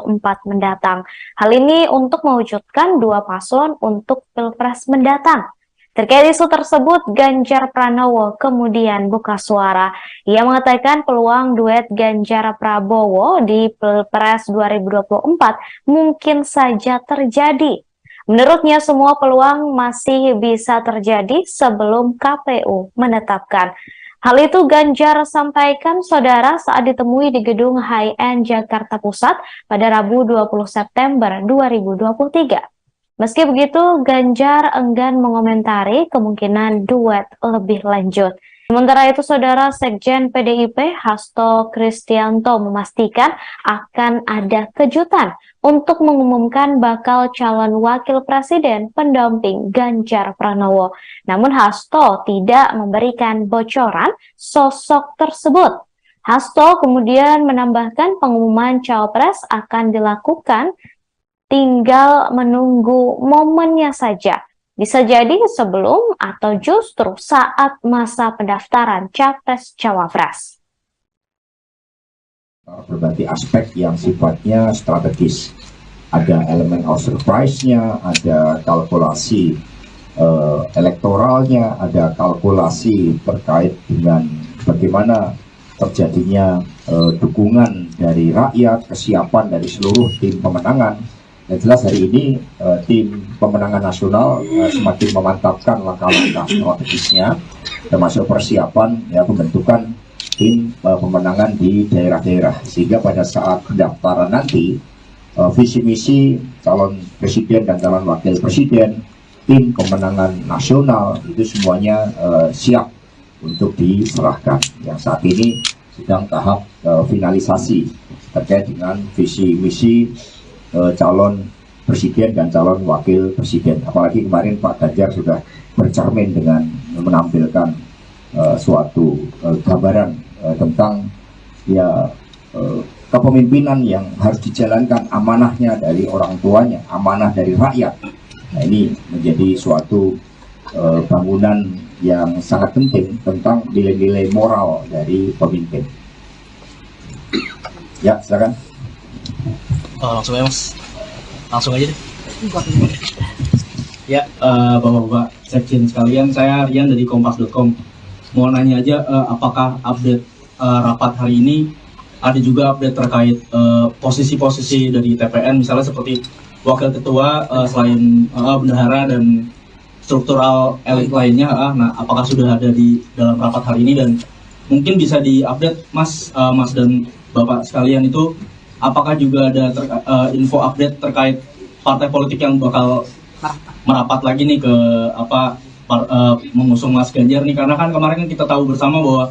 mendatang. Hal ini untuk mewujudkan dua paslon untuk Pilpres mendatang. Terkait isu tersebut, Ganjar Pranowo kemudian buka suara. Ia mengatakan peluang duet Ganjar Prabowo di Pilpres 2024 mungkin saja terjadi. Menurutnya, semua peluang masih bisa terjadi sebelum KPU menetapkan. Hal itu Ganjar sampaikan saudara saat ditemui di gedung High-End Jakarta Pusat pada Rabu 20 September 2023. Meski begitu, Ganjar enggan mengomentari kemungkinan duet lebih lanjut. Sementara itu, saudara, Sekjen PDIP Hasto Kristianto memastikan akan ada kejutan untuk mengumumkan bakal calon wakil presiden pendamping Ganjar Pranowo. Namun Hasto tidak memberikan bocoran sosok tersebut. Hasto kemudian menambahkan pengumuman cawapres akan dilakukan, tinggal menunggu momennya saja. Bisa jadi sebelum atau justru saat masa pendaftaran Capres-Cawapres. Berbagai aspek yang sifatnya strategis. Ada elemen of surprise-nya, ada kalkulasi elektoralnya, ada kalkulasi terkait dengan bagaimana terjadinya dukungan dari rakyat, kesiapan dari seluruh tim pemenangan. Yang jelas hari ini tim pemenangan nasional semakin memantapkan langkah-langkah strategisnya, termasuk persiapan pembentukan tim pemenangan di daerah-daerah, sehingga pada saat pendaftaran nanti visi misi calon presiden dan calon wakil presiden, tim pemenangan nasional itu semuanya siap untuk diserahkan. Yang saat ini sedang tahap finalisasi terkait dengan visi misi calon presiden dan calon wakil presiden. Apalagi kemarin Pak Ganjar sudah bercermin dengan menampilkan suatu gambaran tentang kepemimpinan yang harus dijalankan, amanahnya dari orang tuanya, amanah dari rakyat. Nah, ini menjadi suatu bangunan yang sangat penting tentang nilai-nilai moral dari pemimpin. Ya, silakan. Langsung aja mas, langsung aja deh. Ya, bapak-bapak sekjen sekalian, saya Rian dari Kompas.com. Mau nanya aja, apakah update rapat hari ini ada juga update terkait posisi-posisi dari TPN, misalnya seperti wakil ketua, selain bendahara dan struktural elit lainnya. Nah, apakah sudah ada di dalam rapat hari ini, dan mungkin bisa diupdate mas dan bapak sekalian itu, apakah juga ada info update terkait partai politik yang bakal merapat lagi nih ke mengusung Mas Ganjar nih, karena kan kemarin kita tahu bersama bahwa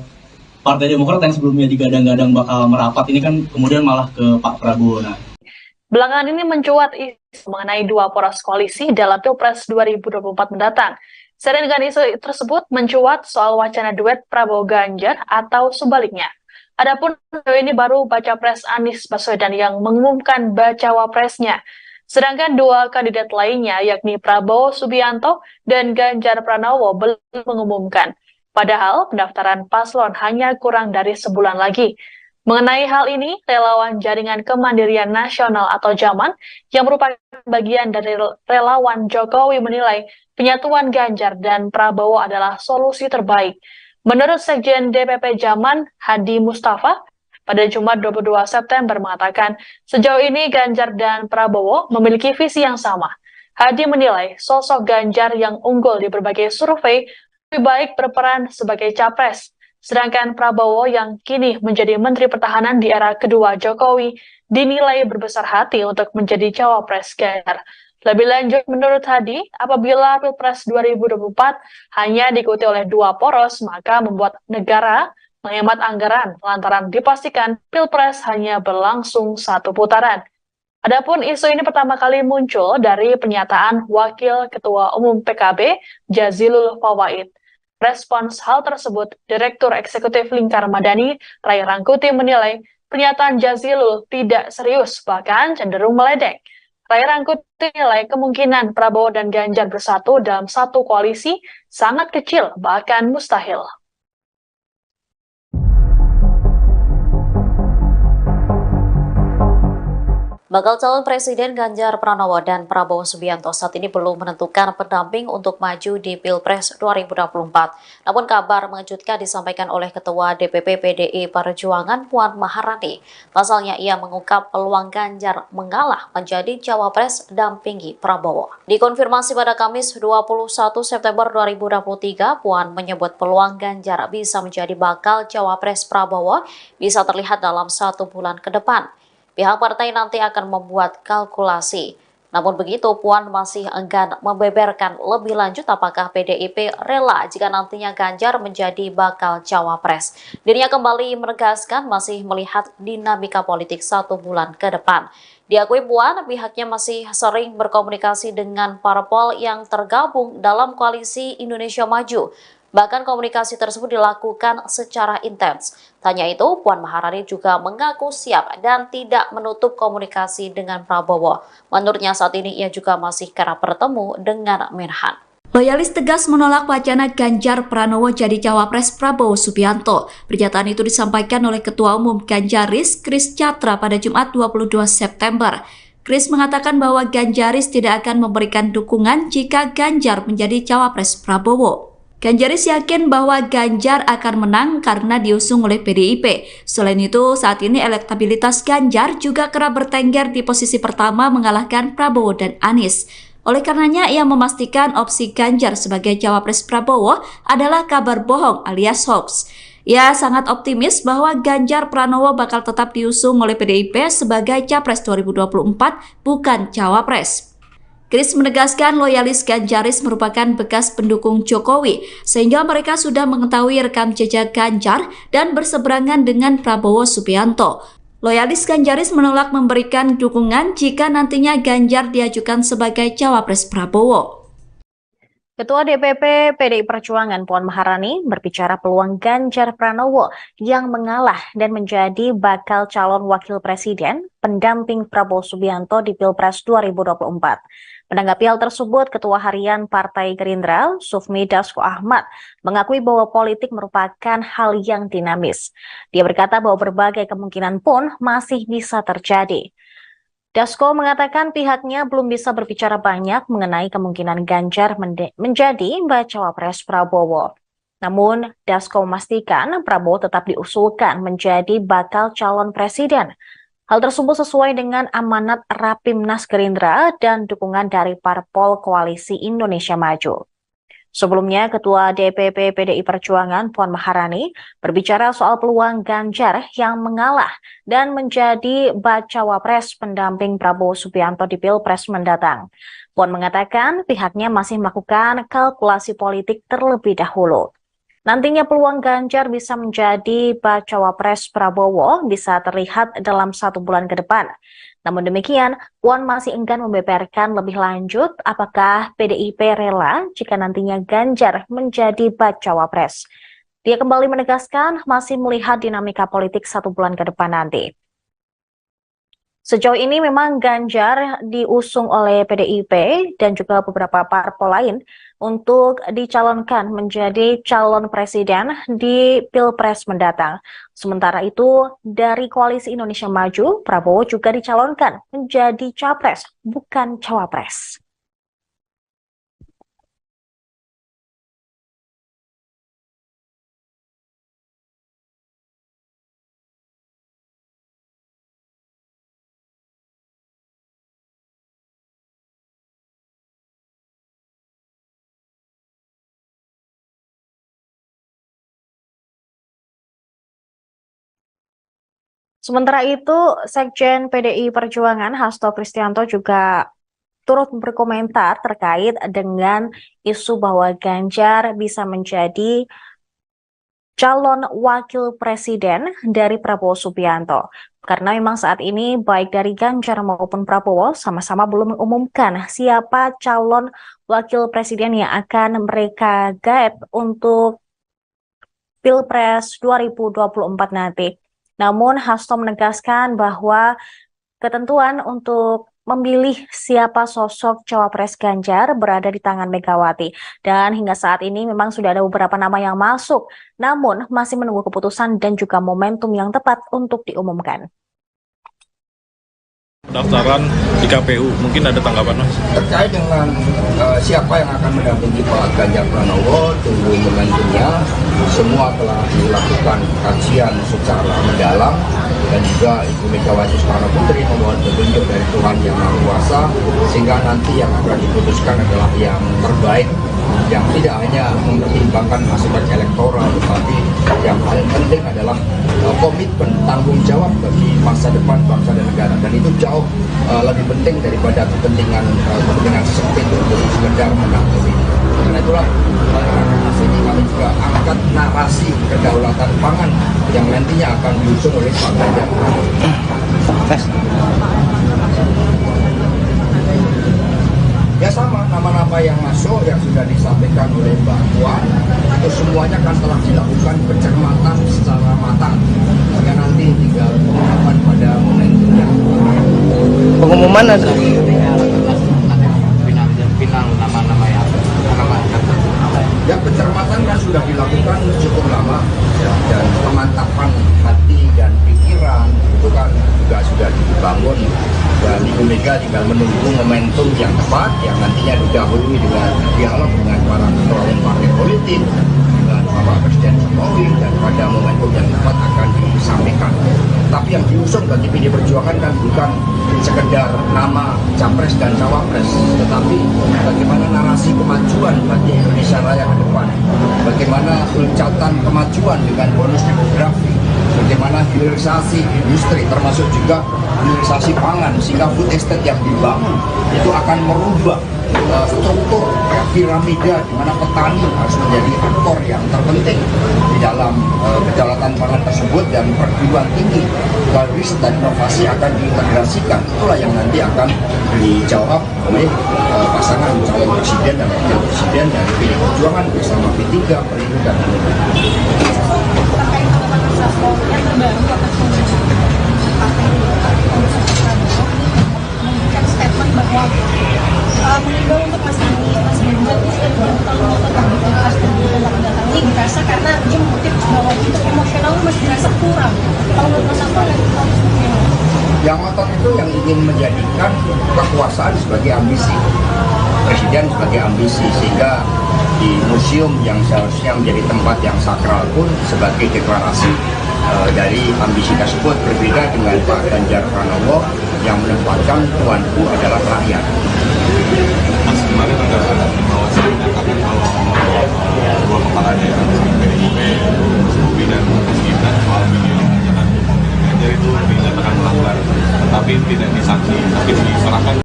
Partai Demokrat yang sebelumnya digadang-gadang bakal merapat ini kan kemudian malah ke Pak Prabowo. Nah, belakangan ini mencuat isu mengenai dua poros koalisi dalam Pilpres 2024 mendatang. Seiring dengan isu tersebut mencuat soal wacana duet Prabowo Ganjar atau sebaliknya. Adapun ini baru Bacapres Anies Baswedan yang mengumumkan Bacawapresnya. Sedangkan dua kandidat lainnya yakni Prabowo Subianto dan Ganjar Pranowo belum mengumumkan. Padahal pendaftaran paslon hanya kurang dari sebulan lagi. Mengenai hal ini, relawan Jaringan Kemandirian Nasional atau JAMAN yang merupakan bagian dari relawan Jokowi menilai penyatuan Ganjar dan Prabowo adalah solusi terbaik. Menurut Sekjen DPP JAMAN, Hadi Mustafa, pada Jumat 22 September mengatakan, sejauh ini Ganjar dan Prabowo memiliki visi yang sama. Hadi menilai sosok Ganjar yang unggul di berbagai survei lebih baik berperan sebagai capres. Sedangkan Prabowo yang kini menjadi Menteri Pertahanan di era kedua Jokowi dinilai berbesar hati untuk menjadi cawapres Ganjar. Lebih lanjut, menurut Hadi, apabila Pilpres 2024 hanya diikuti oleh dua poros, maka membuat negara menghemat anggaran lantaran dipastikan Pilpres hanya berlangsung satu putaran. Adapun isu ini pertama kali muncul dari pernyataan Wakil Ketua Umum PKB, Jazilul Fawait. Respons hal tersebut, Direktur Eksekutif Lingkar Madani, Ray Rangkuti menilai pernyataan Jazilul tidak serius, bahkan cenderung meledek. Ray Rangkuti menilai kemungkinan Prabowo dan Ganjar bersatu dalam satu koalisi sangat kecil, bahkan mustahil. Bakal calon Presiden Ganjar Pranowo dan Prabowo Subianto saat ini belum menentukan pendamping untuk maju di Pilpres 2024. Namun kabar mengejutkan disampaikan oleh Ketua DPP PDI Perjuangan Puan Maharani. Pasalnya ia mengungkap peluang Ganjar mengalah menjadi cawapres dampingi Prabowo. Dikonfirmasi pada Kamis 21 September 2023, Puan menyebut peluang Ganjar bisa menjadi bakal cawapres Prabowo bisa terlihat dalam 1 bulan ke depan. Pihak partai nanti akan membuat kalkulasi. Namun begitu, Puan masih enggan membeberkan lebih lanjut apakah PDIP rela jika nantinya Ganjar menjadi bakal cawapres. Dirinya kembali menegaskan masih melihat dinamika politik 1 bulan ke depan. Diakui Puan, pihaknya masih sering berkomunikasi dengan parpol yang tergabung dalam koalisi Indonesia Maju. Bahkan komunikasi tersebut dilakukan secara intens. Tanya itu, Puan Maharani juga mengaku siap dan tidak menutup komunikasi dengan Prabowo. Menurutnya saat ini ia juga masih kerap bertemu dengan Menhan. Loyalis tegas menolak wacana Ganjar Pranowo jadi cawapres Prabowo Subianto. Pernyataan itu disampaikan oleh Ketua Umum Ganjaris, Kris Chatra pada Jumat 22 September. Kris mengatakan bahwa Ganjaris tidak akan memberikan dukungan jika Ganjar menjadi cawapres Prabowo. Ganjaris yakin bahwa Ganjar akan menang karena diusung oleh PDIP. Selain itu, saat ini elektabilitas Ganjar juga kerap bertengger di posisi pertama mengalahkan Prabowo dan Anies. Oleh karenanya, ia memastikan opsi Ganjar sebagai cawapres Prabowo adalah kabar bohong alias hoax. Ia sangat optimis bahwa Ganjar Pranowo bakal tetap diusung oleh PDIP sebagai capres 2024, bukan cawapres. Kris menegaskan loyalis Ganjaris merupakan bekas pendukung Jokowi, sehingga mereka sudah mengetahui rekam jejak Ganjar dan berseberangan dengan Prabowo Subianto. Loyalis Ganjaris menolak memberikan dukungan jika nantinya Ganjar diajukan sebagai cawapres Prabowo. Ketua DPP PDI Perjuangan Puan Maharani berbicara peluang Ganjar Pranowo yang mengalah dan menjadi bakal calon wakil presiden pendamping Prabowo Subianto di Pilpres 2024. Menanggapi hal tersebut, Ketua Harian Partai Gerindra, Sufmi Dasko Ahmad, mengakui bahwa politik merupakan hal yang dinamis. Dia berkata bahwa berbagai kemungkinan pun masih bisa terjadi. Dasko mengatakan pihaknya belum bisa berbicara banyak mengenai kemungkinan Ganjar menjadi bacawa pres Prabowo. Namun, Dasko memastikan Prabowo tetap diusulkan menjadi bakal calon presiden. Hal tersebut sesuai dengan amanat Rapimnas Gerindra dan dukungan dari parpol Koalisi Indonesia Maju. Sebelumnya, Ketua DPP PDI Perjuangan Puan Maharani berbicara soal peluang Ganjar yang mengalah dan menjadi bacawa pres pendamping Prabowo Subianto di Pilpres mendatang. Puan mengatakan pihaknya masih melakukan kalkulasi politik terlebih dahulu. Nantinya peluang Ganjar bisa menjadi bacawa pres Prabowo bisa terlihat dalam 1 bulan ke depan. Namun demikian, Puan masih enggan membeberkan lebih lanjut apakah PDIP rela jika nantinya Ganjar menjadi bacawa pres. Dia kembali menegaskan masih melihat dinamika politik 1 bulan ke depan nanti. Sejauh ini memang Ganjar diusung oleh PDIP dan juga beberapa parpol lain untuk dicalonkan menjadi calon presiden di Pilpres mendatang. Sementara itu, dari Koalisi Indonesia Maju, Prabowo juga dicalonkan menjadi capres, bukan cawapres. Sementara itu, Sekjen PDI Perjuangan Hasto Kristianto juga turut berkomentar terkait dengan isu bahwa Ganjar bisa menjadi calon wakil presiden dari Prabowo Subianto. Karena memang saat ini baik dari Ganjar maupun Prabowo sama-sama belum mengumumkan siapa calon wakil presiden yang akan mereka gaet untuk Pilpres 2024 nanti. Namun Hasto menegaskan bahwa ketentuan untuk memilih siapa sosok cawapres Ganjar berada di tangan Megawati. Dan hingga saat ini memang sudah ada beberapa nama yang masuk, namun masih menunggu keputusan dan juga momentum yang tepat untuk diumumkan. Pendaftaran di KPU, mungkin ada tanggapan Mas? Terkait dengan siapa yang akan mendampingi Pak Ganjar Pranowo, tunggu momentumnya. Semua telah dilakukan kajian secara mendalam dan juga Ibu Megawati Soekarno Putri memohon petunjuk dari Tuhan Yang Maha Kuasa sehingga nanti yang akan diputuskan adalah yang terbaik, yang tidak hanya mempertimbangkan aspek elektoral, tetapi yang paling penting adalah komitmen tanggung jawab bagi masa depan bangsa dan negara, dan itu jauh lebih penting daripada kepentingan sempit untuk sekedar menang pemilu. Karena itulah ini kami juga angkat narasi kedaulatan pangan yang nantinya akan diusung oleh Pak Ganjar. Ya sama, nama-nama yang masuk yang sudah disampaikan oleh Mbak Puan itu semuanya kan telah dilakukan pencermatan secara matang. Sehingga nanti tinggal pengumuman pada momentumnya. Pengumuman ada final nama-nama yang Ya pencermatan kan sudah dilakukan cukup lama ya, dan pemantapan hati dan pikiran itu kan juga sudah dibangun, dan Ibu Mega tinggal menunggu momentum yang tepat yang nantinya didahului dengan dialog dengan para ketua umum partai politik, dengan Bapak Presiden Jokowi, dan pada momentum yang tepat akan disampaikan. Tapi yang diusung bagi PD Perjuangan kan bukan sekedar nama capres dan cawapres, tetapi bagaimana narasi kemajuan bagi Indonesia Raya ke depan, bagaimana loncatan kemajuan dengan bonus demografi, bagaimana hilirisasi industri termasuk juga hilirisasi pangan sehingga food estate yang dibangun itu akan merubah struktur piramida di mana petani harus menjadi aktor yang terpenting di dalam kedaulatan pangan tersebut, dan perguruan tinggi riset dan inovasi akan diintegrasikan. Itulah yang nanti akan dijawab oleh pasangan calon presiden dan wakil presiden dari PD Perjuangan bersama P3, Perindo, dan terkait catatan Hasto yang terbaru atas memberikan statement bahwa mengimbau untuk Mas Ganjar kalau tetap di Pilpres 2024 ini dirasa karena dia mengutip bahwa untuk emosional masih dirasa kurang. Kalau menurut Mas Hasto ada yang ngotot itu yang ingin menjadikan kekuasaan sebagai ambisi, presiden sebagai ambisi, sehingga di museum yang seharusnya menjadi tempat yang sakral pun sebagai deklarasi dari ambisi tersebut. Berbeda dengan Pak Ganjar Pranowo yang menempatkan tuanku adalah rakyat. Mas kemarin ada bahwa saya menyatakan kalau dua kepala daerah PDIP, Mas Bobi dan Mas Gibran soal video ajakan Ganjar itu dinyatakan melanggar, tetapi tidak disanksi, tapi diserahkan.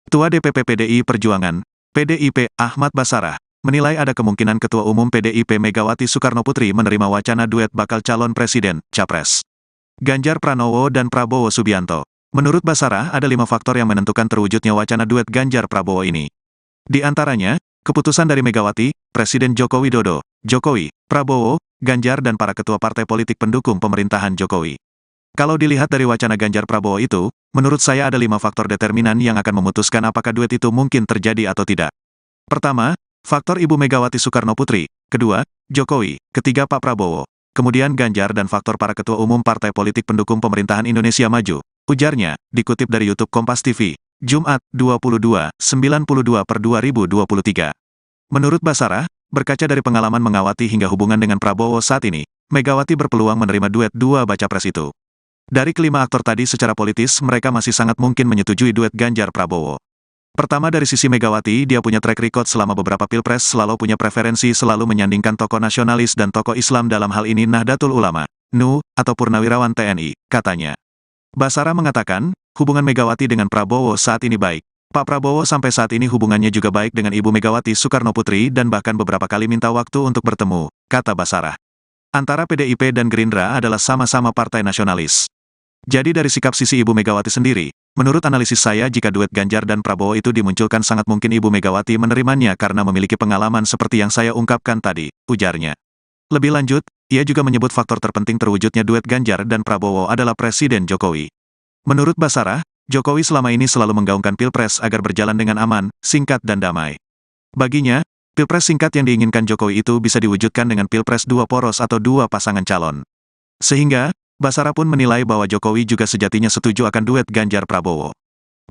Ketua DPP PDI Perjuangan, PDIP Ahmad Basarah, menilai ada kemungkinan Ketua Umum PDIP Megawati Soekarno Putri menerima wacana duet bakal calon presiden, capres Ganjar Pranowo dan Prabowo Subianto. Menurut Basarah, ada 5 faktor yang menentukan terwujudnya wacana duet Ganjar Prabowo ini. Di antaranya, keputusan dari Megawati, Presiden Joko Widodo, Jokowi, Prabowo, Ganjar dan para ketua partai politik pendukung pemerintahan Jokowi. Kalau dilihat dari wacana Ganjar Prabowo itu, menurut saya ada 5 faktor determinan yang akan memutuskan apakah duet itu mungkin terjadi atau tidak. Pertama, faktor Ibu Megawati Soekarno Putri. Kedua, Jokowi. Ketiga, Pak Prabowo. Kemudian Ganjar dan faktor para ketua umum partai politik pendukung pemerintahan Indonesia Maju. Ujarnya, dikutip dari YouTube Kompas TV, Jumat, 22/92/2023. Menurut Basarah, berkaca dari pengalaman mengawati hingga hubungan dengan Prabowo saat ini, Megawati berpeluang menerima duet dua baca pres itu. Dari kelima aktor tadi secara politis mereka masih sangat mungkin menyetujui duet Ganjar Prabowo. Pertama dari sisi Megawati, dia punya track record selama beberapa pilpres selalu punya preferensi selalu menyandingkan tokoh nasionalis dan tokoh Islam, dalam hal ini Nahdlatul Ulama. NU, atau Purnawirawan TNI, katanya. Basara mengatakan, hubungan Megawati dengan Prabowo saat ini baik. Pak Prabowo sampai saat ini hubungannya juga baik dengan Ibu Megawati Soekarnoputri dan bahkan beberapa kali minta waktu untuk bertemu, kata Basara. Antara PDIP dan Gerindra adalah sama-sama partai nasionalis. Jadi dari sikap sisi Ibu Megawati sendiri, menurut analisis saya jika duet Ganjar dan Prabowo itu dimunculkan sangat mungkin Ibu Megawati menerimanya karena memiliki pengalaman seperti yang saya ungkapkan tadi, ujarnya. Lebih lanjut, ia juga menyebut faktor terpenting terwujudnya duet Ganjar dan Prabowo adalah Presiden Jokowi. Menurut Basara, Jokowi selama ini selalu menggaungkan Pilpres agar berjalan dengan aman, singkat dan damai. Baginya, Pilpres singkat yang diinginkan Jokowi itu bisa diwujudkan dengan Pilpres dua poros atau dua pasangan calon. Sehingga, Basara pun menilai bahwa Jokowi juga sejatinya setuju akan duet Ganjar-Prabowo.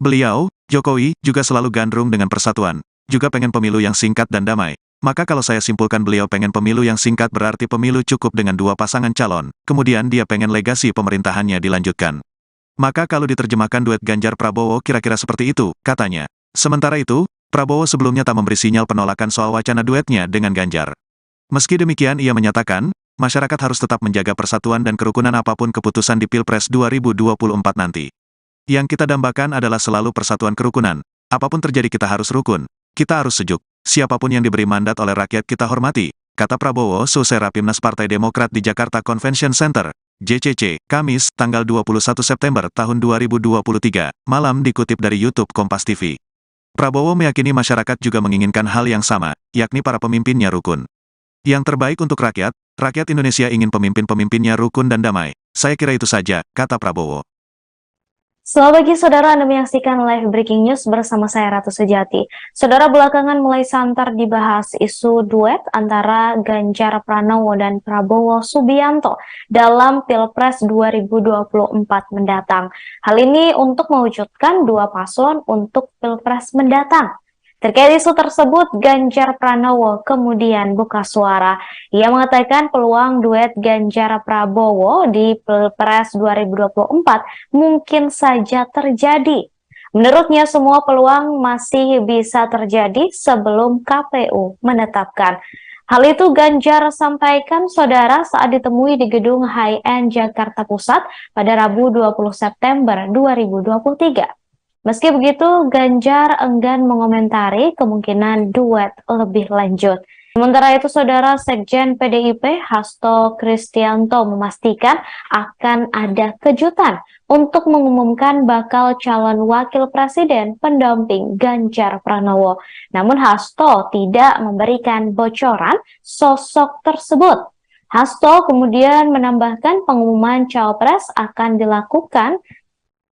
Beliau, Jokowi, juga selalu gandrung dengan persatuan, juga pengen pemilu yang singkat dan damai. Maka kalau saya simpulkan beliau pengen pemilu yang singkat berarti pemilu cukup dengan dua pasangan calon, kemudian dia pengen legasi pemerintahannya dilanjutkan. Maka kalau diterjemahkan duet Ganjar-Prabowo kira-kira seperti itu, katanya. Sementara itu, Prabowo sebelumnya tak memberi sinyal penolakan soal wacana duetnya dengan Ganjar. Meski demikian ia menyatakan, masyarakat harus tetap menjaga persatuan dan kerukunan apapun keputusan di Pilpres 2024 nanti. Yang kita dambakan adalah selalu persatuan kerukunan. Apapun terjadi kita harus rukun, kita harus sejuk. Siapapun yang diberi mandat oleh rakyat kita hormati, kata Prabowo selesai Rapimnas Partai Demokrat di Jakarta Convention Center, JCC, Kamis, tanggal 21 September tahun 2023, malam dikutip dari YouTube Kompas TV. Prabowo meyakini masyarakat juga menginginkan hal yang sama, yakni para pemimpinnya rukun. Yang terbaik untuk rakyat Indonesia ingin pemimpin-pemimpinnya rukun dan damai. Saya kira itu saja, kata Prabowo. Selamat pagi saudara, Anda menyaksikan live breaking news bersama saya Ratu Sejati. Saudara, belakangan mulai santer dibahas isu duet antara Ganjar Pranowo dan Prabowo Subianto dalam Pilpres 2024 mendatang. Hal ini untuk mewujudkan dua paslon untuk Pilpres mendatang. Terkait isu tersebut, Ganjar Pranowo kemudian buka suara. Ia mengatakan peluang duet Ganjar Prabowo di Pilpres 2024 mungkin saja terjadi. Menurutnya semua peluang masih bisa terjadi sebelum KPU menetapkan. Hal itu Ganjar sampaikan saudara saat ditemui di gedung High-End Jakarta Pusat pada Rabu 20 September 2023. Meski begitu, Ganjar enggan mengomentari kemungkinan duet lebih lanjut. Sementara itu, saudara Sekjen PDIP Hasto Kristianto memastikan akan ada kejutan untuk mengumumkan bakal calon wakil presiden pendamping Ganjar Pranowo. Namun Hasto tidak memberikan bocoran sosok tersebut. Hasto kemudian menambahkan pengumuman cawapres akan dilakukan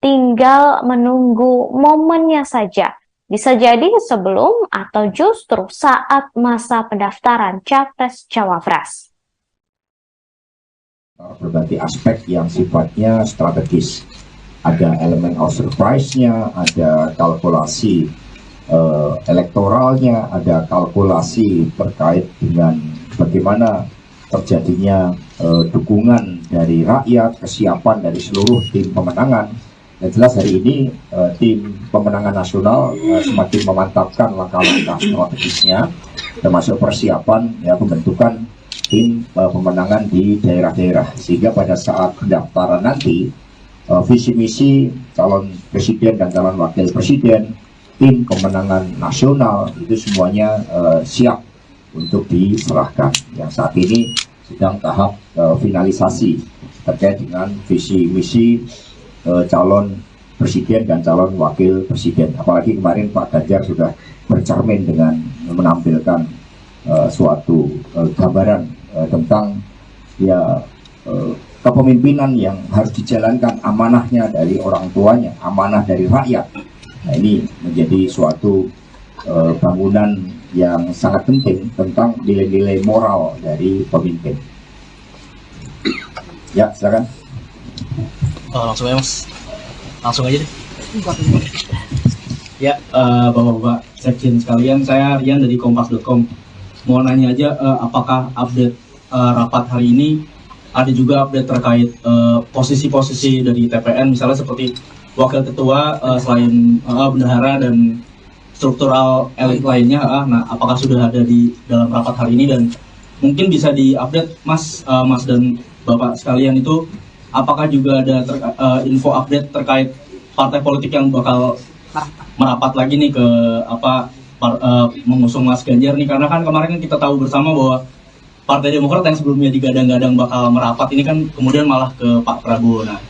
tinggal menunggu momennya saja. Bisa jadi sebelum atau justru saat masa pendaftaran Capres-Cawapres. Berbagai aspek yang sifatnya strategis. Ada elemen of surprise-nya, ada kalkulasi elektoralnya, ada kalkulasi terkait dengan bagaimana terjadinya dukungan dari rakyat, kesiapan dari seluruh tim pemenangan. Yang jelas hari ini tim pemenangan nasional semakin memantapkan langkah-langkah strategisnya, termasuk persiapan pembentukan tim pemenangan di daerah-daerah, sehingga pada saat pendaftaran nanti visi misi calon presiden dan calon wakil presiden, tim pemenangan nasional itu semuanya siap untuk diserahkan. Yang saat ini sedang tahap finalisasi terkait dengan visi misi calon presiden dan calon wakil presiden. Apalagi kemarin Pak Ganjar sudah bercermin dengan menampilkan suatu gambaran tentang kepemimpinan yang harus dijalankan, amanahnya dari orang tuanya, amanah dari rakyat. Nah, ini menjadi suatu bangunan yang sangat penting tentang nilai-nilai moral dari pemimpin. Ya, silakan. Langsung aja mas, langsung aja deh. Ya, bapak-bapak sekjen sekalian, saya Rian dari Kompas.com. Mau nanya aja, apakah update rapat hari ini ada juga update terkait posisi-posisi dari TPN, misalnya seperti wakil ketua selain bendahara dan struktural elit lainnya. Nah, apakah sudah ada di dalam rapat hari ini dan mungkin bisa diupdate mas dan Bapak sekalian itu, apakah juga ada info update terkait partai politik yang bakal merapat lagi nih ke mengusung Mas Ganjar nih? Karena kan kemarin kita tahu bersama bahwa Partai Demokrat yang sebelumnya digadang-gadang bakal merapat ini kan kemudian malah ke Pak Prabowo. Nah,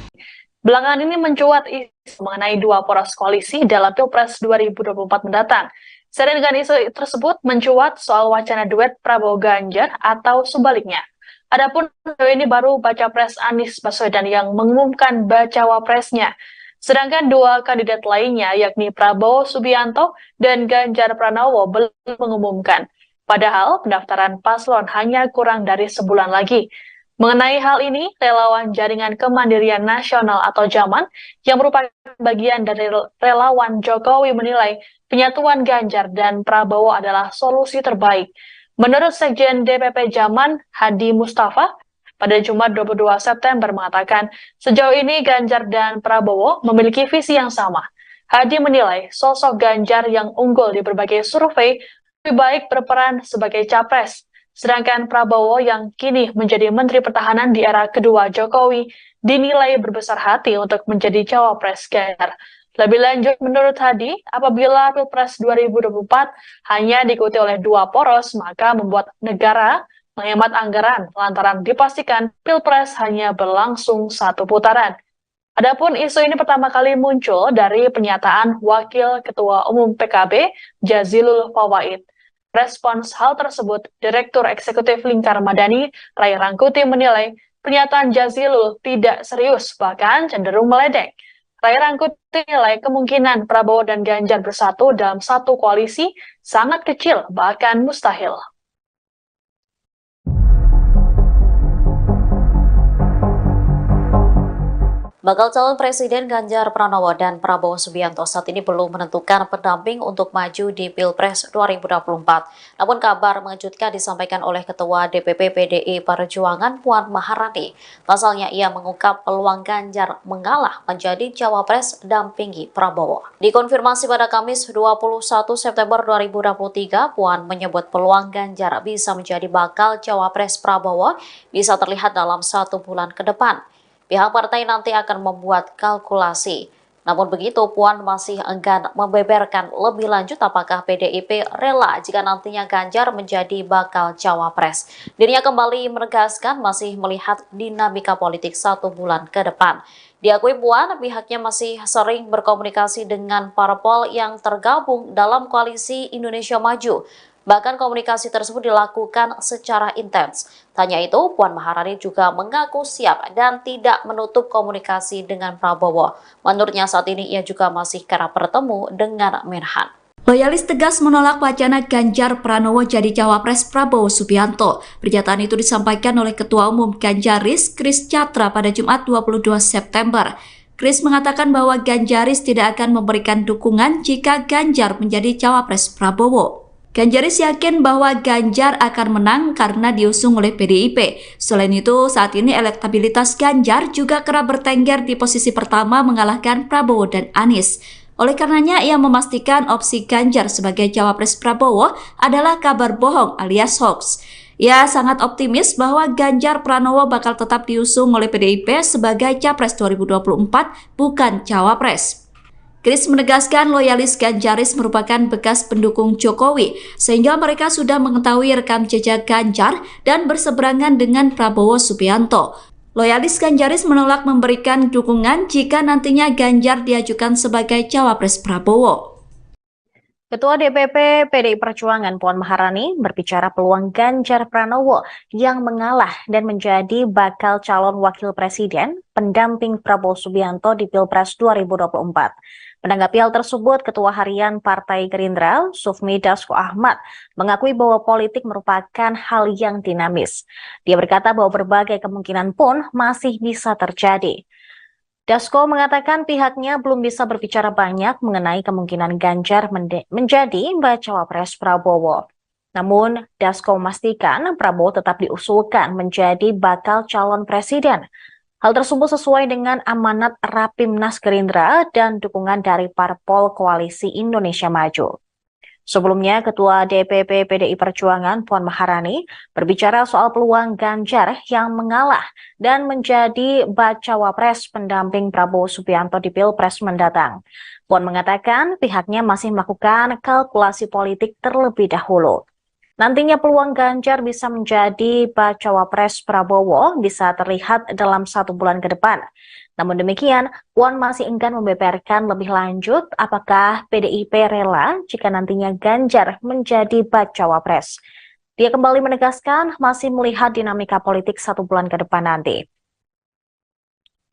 belakangan ini mencuat isu mengenai dua poros koalisi dalam Pilpres 2024 mendatang. Seiring dengan isu tersebut mencuat soal wacana duet Prabowo Ganjar atau sebaliknya. Adapun ini baru baca pres Anies Baswedan yang mengumumkan bacawa presnya. Sedangkan dua kandidat lainnya yakni Prabowo Subianto dan Ganjar Pranowo belum mengumumkan. Padahal pendaftaran paslon hanya kurang dari sebulan lagi. Mengenai hal ini, relawan Jaringan Kemandirian Nasional atau JAMAN yang merupakan bagian dari relawan Jokowi menilai penyatuan Ganjar dan Prabowo adalah solusi terbaik. Menurut Sekjen DPP JAMAN, Hadi Mustafa, pada Jumat 22 September mengatakan, sejauh ini Ganjar dan Prabowo memiliki visi yang sama. Hadi menilai sosok Ganjar yang unggul di berbagai survei lebih baik berperan sebagai capres. Sedangkan Prabowo yang kini menjadi Menteri Pertahanan di era kedua Jokowi dinilai berbesar hati untuk menjadi cawapres Ganjar. Lebih lanjut, menurut Hadi, apabila Pilpres 2024 hanya diikuti oleh dua poros, maka membuat negara menghemat anggaran lantaran dipastikan Pilpres hanya berlangsung satu putaran. Adapun isu ini pertama kali muncul dari pernyataan Wakil Ketua Umum PKB, Jazilul Fawait. Respons hal tersebut, Direktur Eksekutif Lingkar Madani, Ray Rangkuti menilai pernyataan Jazilul tidak serius, bahkan cenderung meledek. Ray Rangkuti menilai kemungkinan Prabowo dan Ganjar bersatu dalam satu koalisi sangat kecil, bahkan mustahil. Bakal calon Presiden Ganjar Pranowo dan Prabowo Subianto saat ini belum menentukan pendamping untuk maju di Pilpres 2024. Namun kabar mengejutkan disampaikan oleh Ketua DPP PDI Perjuangan Puan Maharani. Pasalnya ia mengungkap peluang Ganjar mengalah menjadi cawapres dampingi Prabowo. Dikonfirmasi pada Kamis 21 September 2023, Puan menyebut peluang Ganjar bisa menjadi bakal cawapres Prabowo bisa terlihat dalam 1 bulan ke depan. Pihak partai nanti akan membuat kalkulasi. Namun begitu, Puan masih enggan membeberkan lebih lanjut apakah PDIP rela jika nantinya Ganjar menjadi bakal cawapres. Dirinya kembali menegaskan masih melihat dinamika politik 1 bulan ke depan. Diakui Puan, pihaknya masih sering berkomunikasi dengan parpol yang tergabung dalam koalisi Indonesia Maju. Bahkan komunikasi tersebut dilakukan secara intens. Tanya itu, Puan Maharani juga mengaku siap dan tidak menutup komunikasi dengan Prabowo. Menurutnya saat ini ia juga masih kerap bertemu dengan Menhan. Loyalis tegas menolak wacana Ganjar Pranowo jadi cawapres Prabowo Subianto. Pernyataan itu disampaikan oleh Ketua Umum Ganjaris, Kris Chatra pada Jumat 22 September. Kris mengatakan bahwa Ganjaris tidak akan memberikan dukungan jika Ganjar menjadi cawapres Prabowo. Ganjaris yakin bahwa Ganjar akan menang karena diusung oleh PDIP. Selain itu, saat ini elektabilitas Ganjar juga kerap bertengger di posisi pertama mengalahkan Prabowo dan Anies. Oleh karenanya, ia memastikan opsi Ganjar sebagai cawapres Prabowo adalah kabar bohong alias hoax. Ia sangat optimis bahwa Ganjar Pranowo bakal tetap diusung oleh PDIP sebagai capres 2024, bukan cawapres. Kris menegaskan loyalis Ganjaris merupakan bekas pendukung Jokowi, sehingga mereka sudah mengetahui rekam jejak Ganjar dan berseberangan dengan Prabowo Subianto. Loyalis Ganjaris menolak memberikan dukungan jika nantinya Ganjar diajukan sebagai cawapres Prabowo. Ketua DPP PDI Perjuangan Puan Maharani berbicara peluang Ganjar Pranowo yang mengalah dan menjadi bakal calon wakil presiden pendamping Prabowo Subianto di Pilpres 2024. Menanggapi hal tersebut, Ketua Harian Partai Gerindra, Sufmi Dasko Ahmad, mengakui bahwa politik merupakan hal yang dinamis. Dia berkata bahwa berbagai kemungkinan pun masih bisa terjadi. Dasko mengatakan pihaknya belum bisa berbicara banyak mengenai kemungkinan Ganjar menjadi bacawa pres Prabowo. Namun, Dasko memastikan Prabowo tetap diusulkan menjadi bakal calon presiden. Hal tersebut sesuai dengan amanat Rapimnas Gerindra dan dukungan dari parpol Koalisi Indonesia Maju. Sebelumnya, Ketua DPP PDI Perjuangan Puan Maharani berbicara soal peluang Ganjar yang mengalah dan menjadi bacawa pres pendamping Prabowo Subianto di Pilpres mendatang. Puan mengatakan pihaknya masih melakukan kalkulasi politik terlebih dahulu. Nantinya peluang Ganjar bisa menjadi bacawa pres Prabowo bisa terlihat dalam 1 bulan ke depan. Namun demikian, Puan masih enggan membeberkan lebih lanjut apakah PDIP rela jika nantinya Ganjar menjadi bacawa pres. Dia kembali menegaskan masih melihat dinamika politik 1 bulan ke depan nanti.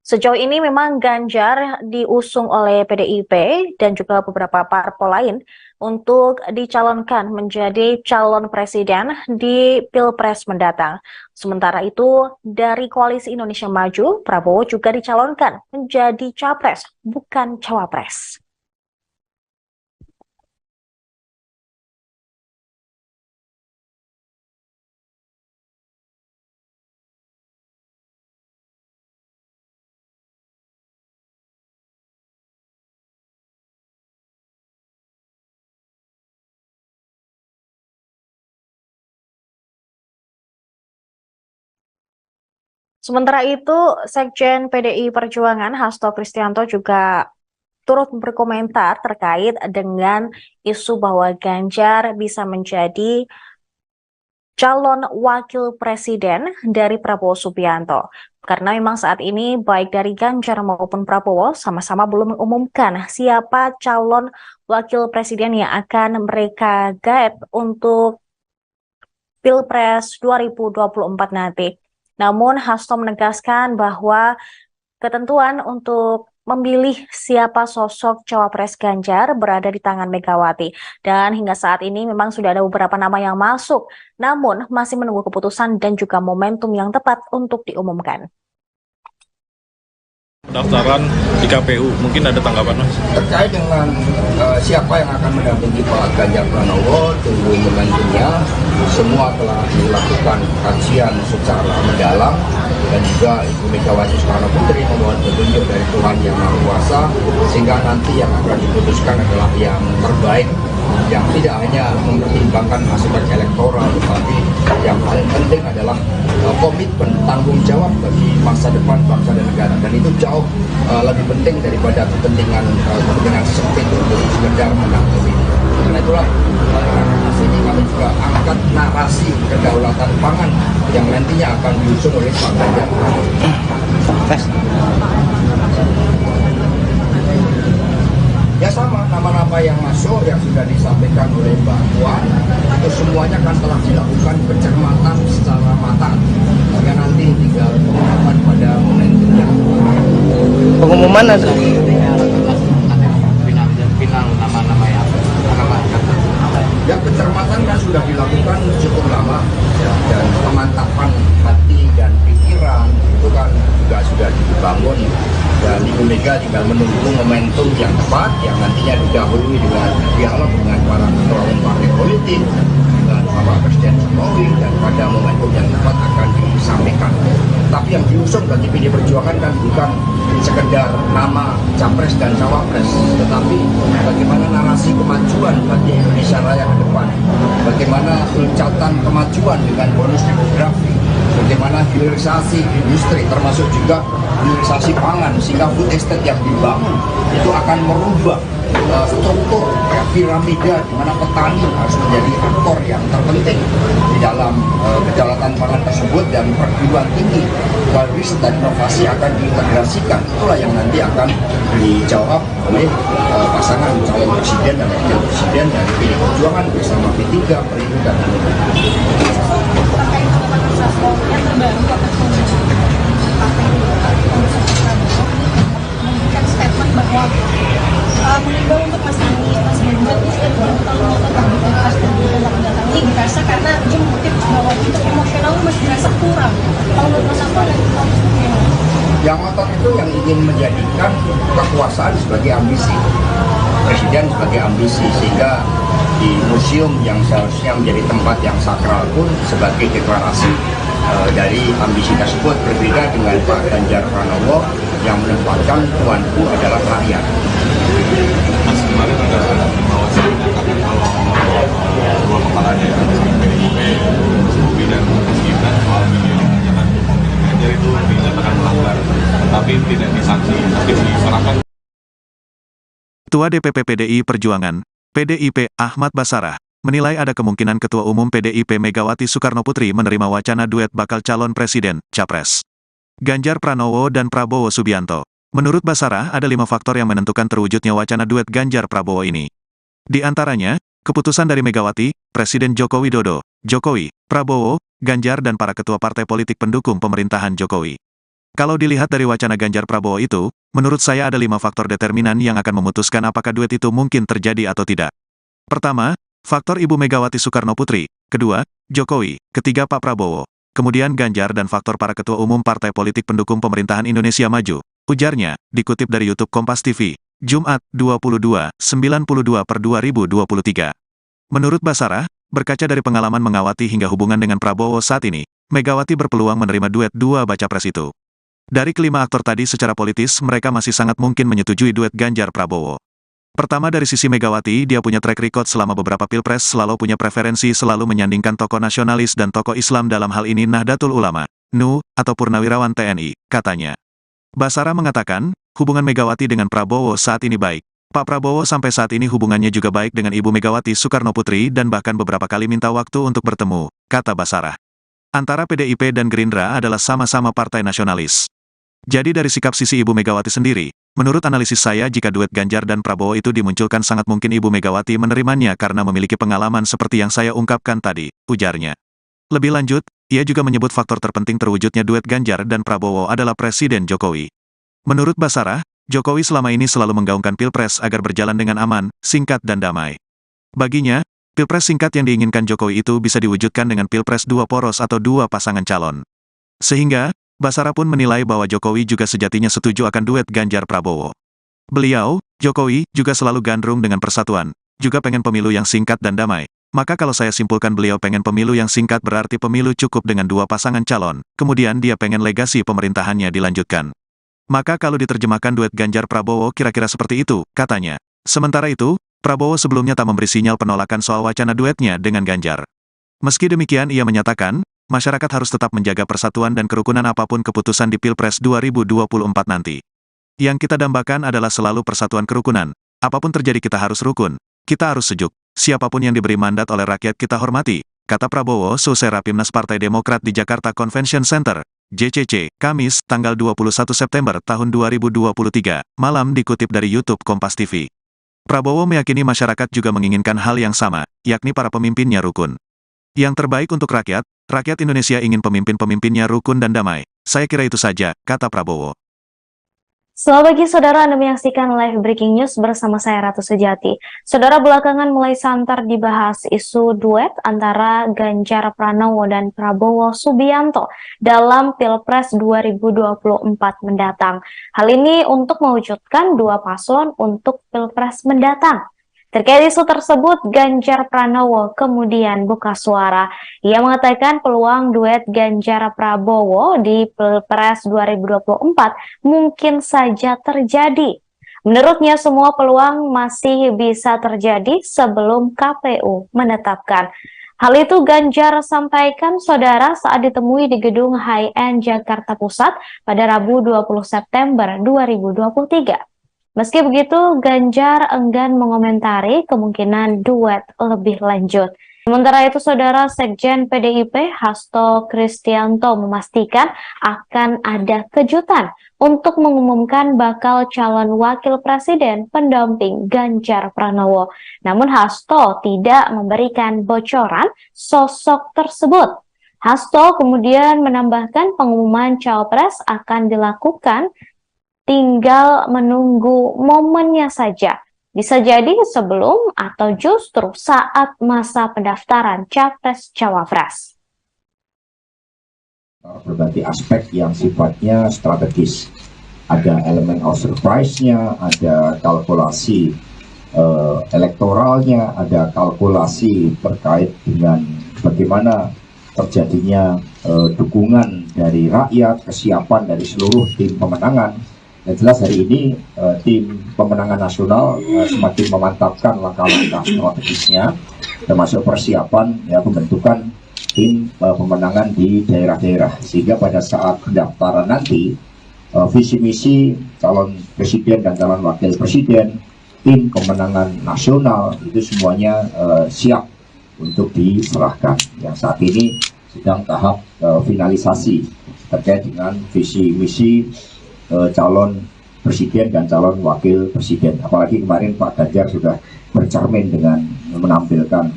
Sejauh ini memang Ganjar diusung oleh PDIP dan juga beberapa parpol lain untuk dicalonkan menjadi calon presiden di Pilpres mendatang. Sementara itu, dari Koalisi Indonesia Maju, Prabowo juga dicalonkan menjadi capres, bukan cawapres. Sementara itu, Sekjen PDI Perjuangan Hasto Kristianto juga turut berkomentar terkait dengan isu bahwa Ganjar bisa menjadi calon wakil presiden dari Prabowo Subianto. Karena memang saat ini baik dari Ganjar maupun Prabowo sama-sama belum mengumumkan siapa calon wakil presiden yang akan mereka gaet untuk Pilpres 2024 nanti. Namun Hasto menegaskan bahwa ketentuan untuk memilih siapa sosok cawapres Ganjar berada di tangan Megawati. Dan hingga saat ini memang sudah ada beberapa nama yang masuk, namun masih menunggu keputusan dan juga momentum yang tepat untuk diumumkan. Pendaftaran di KPU, mungkin ada tanggapan Mas? Terkait dengan siapa yang akan mendampingi Pak Ganjar Pranowo, tunggu momentumnya. Semua telah dilakukan kajian secara mendalam dan juga Ibu Megawati Soekarno Putri memohon petunjuk dari Tuhan Yang Maha Kuasa sehingga nanti yang akan diputuskan adalah yang terbaik, yang tidak hanya mempertimbangkan aspek elektoral, tetapi yang paling penting adalah komitmen tanggung jawab bagi masa depan bangsa dan negara, dan itu jauh lebih penting daripada kepentingan sempit untuk sekedar menang pemilu. Karena itulah ini kami juga angkat narasi kedaulatan pangan yang nantinya akan diusung oleh Pak Ganjar. Ya sama, nama-nama yang masuk yang sudah disampaikan oleh Mbak Puan itu semuanya kan telah dilakukan pencermatan secara matang. Sehingga nanti tinggal pengumuman pada momentumnya. Pengumuman ada final nama-nama yang Ya pencermatan kan sudah dilakukan cukup lama ya, dan pemantapan hati dan pikiran itu kan juga sudah dibangun, dan Ibu Mega tinggal menunggu momentum yang tepat yang nantinya didahului dengan dialog dengan para ketua umum partai politik dengan Bapak Presiden Jokowi, dan pada momentum yang tepat akan disampaikan. Tapi yang diusung bagi PD Perjuangan kan bukan sekedar nama capres dan cawapres, tetapi bagaimana narasi kemajuan bagi Indonesia Raya ke depan, bagaimana loncatan kemajuan dengan bonus demografi, bagaimana hilirisasi industri termasuk juga hilirisasi pangan sehingga food estate yang dibangun itu akan merubah struktur piramida di mana petani harus menjadi aktor yang terpenting di dalam kedaulatan pangan tersebut, dan perguruan tinggi riset dan inovasi akan diintegrasikan. Itulah yang nanti akan dijawab oleh pasangan calon presiden dan wakil presiden dari PD Perjuangan bersama P3, Perindo dan memberikan statement bahwa mengimbau untuk Mas Ganjar kalau tetap di Pilpres mendatang ini dirasa karena dia mengutip bahwa untuk emosional masih dirasa kurang. Kalau menurut Mas Anto dan yang ngotot itu yang ingin menjadikan kekuasaan sebagai ambisi, presiden sebagai ambisi, sehingga di museum yang seharusnya menjadi tempat yang sakral pun sebagai deklarasi dari ambisi tersebut. Berbeda dengan Pak Ganjar Pranowo yang menempatkan tuanku adalah rakyat. Mas kemarin ada bahwa kalau tapi tidak disanksi, tapi diserahkan. Ketua DPP PDI Perjuangan, PDIP, Ahmad Basarah, menilai ada kemungkinan Ketua Umum PDIP Megawati Soekarnoputri menerima wacana duet bakal calon presiden, Capres. Ganjar Pranowo dan Prabowo Subianto. Menurut Basarah, ada 5 faktor yang menentukan terwujudnya wacana duet Ganjar Prabowo ini. Di antaranya, keputusan dari Megawati, Presiden Joko Widodo, Jokowi, Prabowo, Ganjar dan para ketua partai politik pendukung pemerintahan Jokowi. Kalau dilihat dari wacana Ganjar Prabowo itu, menurut saya ada 5 faktor determinan yang akan memutuskan apakah duet itu mungkin terjadi atau tidak. Pertama, faktor Ibu Megawati Soekarnoputri. Kedua, Jokowi. Ketiga, Pak Prabowo. Kemudian Ganjar dan faktor para ketua umum partai politik pendukung pemerintahan Indonesia Maju. Ujarnya, dikutip dari YouTube Kompas TV, Jumat, 22/92/2023. Menurut Basarah, berkaca dari pengalaman mengawati hingga hubungan dengan Prabowo saat ini, Megawati berpeluang menerima duet 2 baca pres itu. Dari kelima aktor tadi secara politis mereka masih sangat mungkin menyetujui duet Ganjar Prabowo. Pertama dari sisi Megawati, dia punya track record selama beberapa pilpres selalu punya preferensi selalu menyandingkan tokoh nasionalis dan tokoh Islam dalam hal ini Nahdlatul Ulama, NU, atau Purnawirawan TNI, katanya. Basarah mengatakan, hubungan Megawati dengan Prabowo saat ini baik. Pak Prabowo sampai saat ini hubungannya juga baik dengan Ibu Megawati Soekarnoputri dan bahkan beberapa kali minta waktu untuk bertemu, kata Basarah. Antara PDIP dan Gerindra adalah sama-sama partai nasionalis. Jadi dari sikap sisi Ibu Megawati sendiri, menurut analisis saya jika duet Ganjar dan Prabowo itu dimunculkan sangat mungkin Ibu Megawati menerimanya karena memiliki pengalaman seperti yang saya ungkapkan tadi, ujarnya. Lebih lanjut, ia juga menyebut faktor terpenting terwujudnya duet Ganjar dan Prabowo adalah Presiden Jokowi. Menurut Basarah, Jokowi selama ini selalu menggaungkan pilpres agar berjalan dengan aman, singkat dan damai. Baginya, pilpres singkat yang diinginkan Jokowi itu bisa diwujudkan dengan pilpres 2 poros atau 2 pasangan calon. Sehingga, Basarah pun menilai bahwa Jokowi juga sejatinya setuju akan duet Ganjar Prabowo. Beliau, Jokowi, juga selalu gandrung dengan persatuan, juga pengen pemilu yang singkat dan damai. Maka kalau saya simpulkan beliau pengen pemilu yang singkat berarti pemilu cukup dengan 2 pasangan calon, kemudian dia pengen legasi pemerintahannya dilanjutkan. Maka kalau diterjemahkan duet Ganjar Prabowo kira-kira seperti itu, katanya. Sementara itu, Prabowo sebelumnya tak memberi sinyal penolakan soal wacana duetnya dengan Ganjar. Meski demikian ia menyatakan, masyarakat harus tetap menjaga persatuan dan kerukunan apapun keputusan di Pilpres 2024 nanti. Yang kita dambakan adalah selalu persatuan kerukunan. Apapun terjadi kita harus rukun. Kita harus sejuk. Siapapun yang diberi mandat oleh rakyat kita hormati, kata Prabowo seusai Rapimnas Partai Demokrat di Jakarta Convention Center, JCC, Kamis, tanggal 21 September tahun 2023, malam dikutip dari YouTube Kompas TV. Prabowo meyakini masyarakat juga menginginkan hal yang sama, yakni para pemimpinnya rukun. Yang terbaik untuk rakyat Indonesia ingin pemimpin-pemimpinnya rukun dan damai. Saya kira itu saja, kata Prabowo. Selamat pagi saudara, Anda menyaksikan live breaking news bersama saya Ratu Sejati. Saudara, belakangan mulai santer dibahas isu duet antara Ganjar Pranowo dan Prabowo Subianto dalam Pilpres 2024 mendatang. Hal ini untuk mewujudkan 2 paslon untuk Pilpres mendatang. Terkait isu tersebut, Ganjar Pranowo kemudian buka suara. Ia mengatakan peluang duet Ganjar Prabowo di Pilpres 2024 mungkin saja terjadi. Menurutnya semua peluang masih bisa terjadi sebelum KPU menetapkan. Hal itu Ganjar sampaikan saudara saat ditemui di gedung High-End Jakarta Pusat pada Rabu 20 September 2023. Meski begitu, Ganjar enggan mengomentari kemungkinan duet lebih lanjut. Sementara itu, saudara Sekjen PDIP Hasto Kristianto memastikan akan ada kejutan untuk mengumumkan bakal calon wakil presiden pendamping Ganjar Pranowo. Namun Hasto tidak memberikan bocoran sosok tersebut. Hasto kemudian menambahkan pengumuman cawapres akan dilakukan tinggal menunggu momennya saja. Bisa jadi sebelum atau justru saat masa pendaftaran Capres-Cawapres. Berbagai aspek yang sifatnya strategis. Ada elemen of surprise-nya, ada kalkulasi elektoralnya, ada kalkulasi terkait dengan bagaimana terjadinya dukungan dari rakyat, kesiapan dari seluruh tim pemenangan. Yang jelas hari ini tim pemenangan nasional semakin memantapkan langkah-langkah strategisnya, termasuk persiapan pembentukan tim pemenangan di daerah-daerah, sehingga pada saat pendaftaran nanti visi misi calon presiden dan calon wakil presiden, tim pemenangan nasional itu semuanya siap untuk diserahkan. Yang saat ini sedang tahap finalisasi terkait dengan visi misi calon presiden dan calon wakil presiden. Apalagi kemarin Pak Ganjar sudah bercermin dengan menampilkan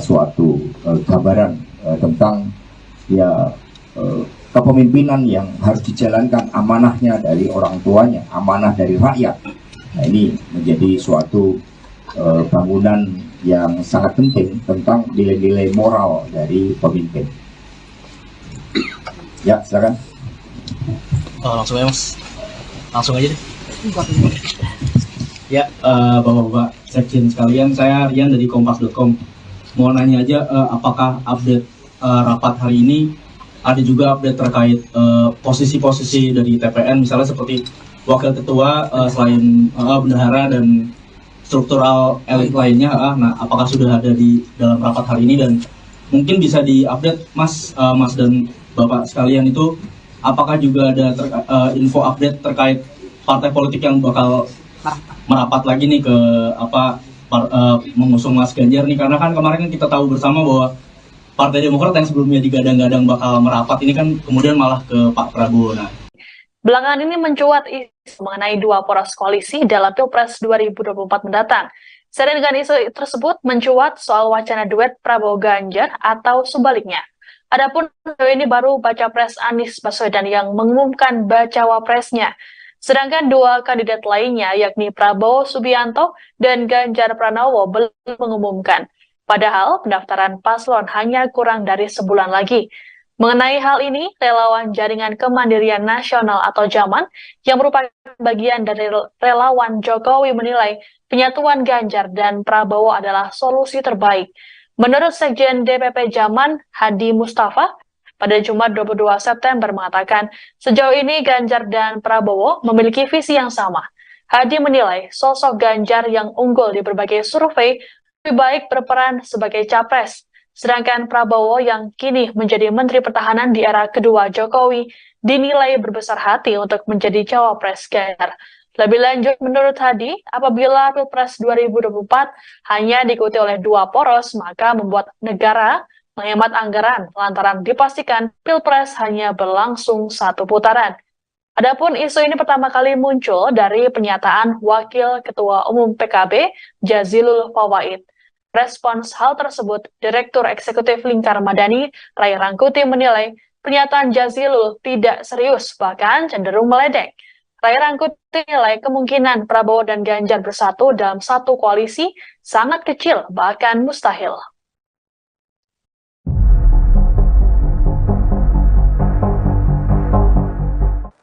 suatu gambaran tentang kepemimpinan yang harus dijalankan, amanahnya dari orang tuanya, amanah dari rakyat. Nah, ini menjadi suatu bangunan yang sangat penting tentang nilai-nilai moral dari pemimpin. Ya, silakan. Langsung aja Mas, langsung aja deh. Ya, Bapak-Bapak Sekjen sekalian, saya Rian dari Kompas.com. Mau nanya aja, apakah update rapat hari ini ada juga update terkait posisi-posisi dari TPN, misalnya seperti wakil ketua, selain bendahara dan struktural elit lainnya, nah apakah sudah ada di dalam rapat hari ini, dan mungkin bisa diupdate Mas dan Bapak sekalian itu, apakah juga ada info update terkait partai politik yang bakal merapat lagi nih ke mengusung Mas Ganjar nih, karena kan kemarin kita tahu bersama bahwa Partai Demokrat yang sebelumnya digadang-gadang bakal merapat ini kan kemudian malah ke Pak Prabowo. Nah, belakangan ini mencuat isu mengenai dua poros koalisi dalam Pilpres 2024 mendatang. Seiring dengan isu tersebut mencuat soal wacana duet Prabowo Ganjar atau sebaliknya. Adapun ini baru baca pres Anies Baswedan yang mengumumkan bacawa presnya. Sedangkan dua kandidat lainnya yakni Prabowo Subianto dan Ganjar Pranowo belum mengumumkan. Padahal pendaftaran paslon hanya kurang dari sebulan lagi. Mengenai hal ini, relawan Jaringan Kemandirian Nasional atau JAMAN yang merupakan bagian dari relawan Jokowi menilai penyatuan Ganjar dan Prabowo adalah solusi terbaik. Menurut Sekjen DPP JAMAN, Hadi Mustafa, pada Jumat 22 September mengatakan, sejauh ini Ganjar dan Prabowo memiliki visi yang sama. Hadi menilai sosok Ganjar yang unggul di berbagai survei lebih baik berperan sebagai capres. Sedangkan Prabowo yang kini menjadi Menteri Pertahanan di era kedua Jokowi dinilai berbesar hati untuk menjadi cawapres Ganjar. Lebih lanjut, menurut Hadi, apabila Pilpres 2024 hanya diikuti oleh dua poros, maka membuat negara menghemat anggaran lantaran dipastikan Pilpres hanya berlangsung satu putaran. Adapun isu ini pertama kali muncul dari pernyataan Wakil Ketua Umum PKB, Jazilul Fawait. Respons hal tersebut, Direktur Eksekutif Lingkar Madani, Ray Rangkuti menilai pernyataan Jazilul tidak serius, bahkan cenderung meledek. Ray Rangkuti menilai kemungkinan Prabowo dan Ganjar bersatu dalam satu koalisi sangat kecil, bahkan mustahil.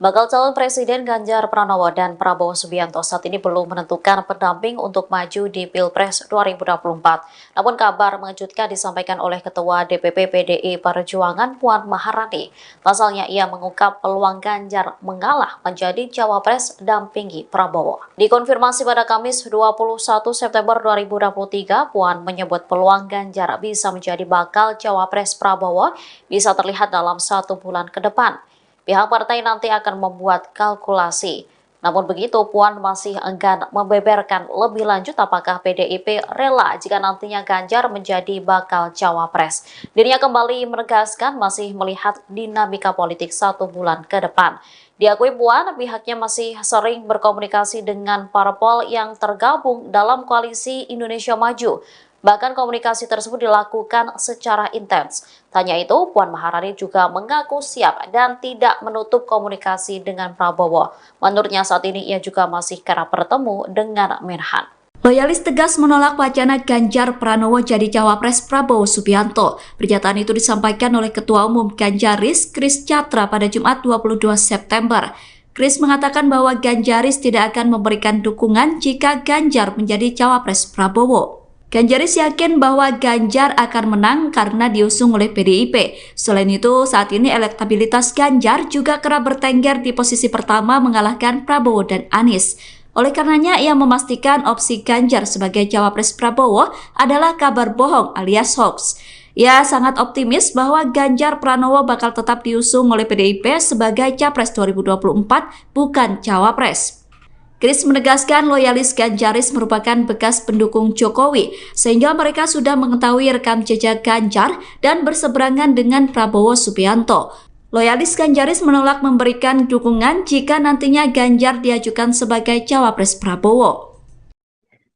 Bakal calon Presiden Ganjar Pranowo dan Prabowo Subianto saat ini belum menentukan pendamping untuk maju di Pilpres 2024. Namun kabar mengejutkan disampaikan oleh Ketua DPP PDI Perjuangan Puan Maharani. Pasalnya ia mengungkap peluang Ganjar mengalah menjadi cawapres dampingi Prabowo. Dikonfirmasi pada Kamis 21 September 2023, Puan menyebut peluang Ganjar bisa menjadi bakal cawapres Prabowo bisa terlihat dalam 1 bulan ke depan. Pihak partai nanti akan membuat kalkulasi. Namun begitu, Puan masih enggan membeberkan lebih lanjut apakah PDIP rela jika nantinya Ganjar menjadi bakal cawapres. Dirinya kembali menegaskan masih melihat dinamika politik 1 bulan ke depan. Diakui Puan, pihaknya masih sering berkomunikasi dengan parpol yang tergabung dalam koalisi Indonesia Maju. Bahkan komunikasi tersebut dilakukan secara intens. Tanya itu, Puan Maharani juga mengaku siap dan tidak menutup komunikasi dengan Prabowo. Menurutnya saat ini ia juga masih kerap bertemu dengan Menhan. Loyalis tegas menolak wacana Ganjar Pranowo jadi cawapres Prabowo Subianto. Pernyataan itu disampaikan oleh Ketua Umum Ganjaris, Kris Chatra pada Jumat 22 September. Kris mengatakan bahwa Ganjaris tidak akan memberikan dukungan jika Ganjar menjadi cawapres Prabowo. Ganjaris yakin bahwa Ganjar akan menang karena diusung oleh PDIP. Selain itu, saat ini elektabilitas Ganjar juga kerap bertengger di posisi pertama mengalahkan Prabowo dan Anies. Oleh karenanya, ia memastikan opsi Ganjar sebagai cawapres Prabowo adalah kabar bohong alias hoax. Ia sangat optimis bahwa Ganjar Pranowo bakal tetap diusung oleh PDIP sebagai Capres 2024, bukan Cawapres. Kris menegaskan loyalis Ganjaris merupakan bekas pendukung Jokowi, sehingga mereka sudah mengetahui rekam jejak Ganjar dan berseberangan dengan Prabowo Subianto. Loyalis Ganjaris menolak memberikan dukungan jika nantinya Ganjar diajukan sebagai Cawapres Prabowo.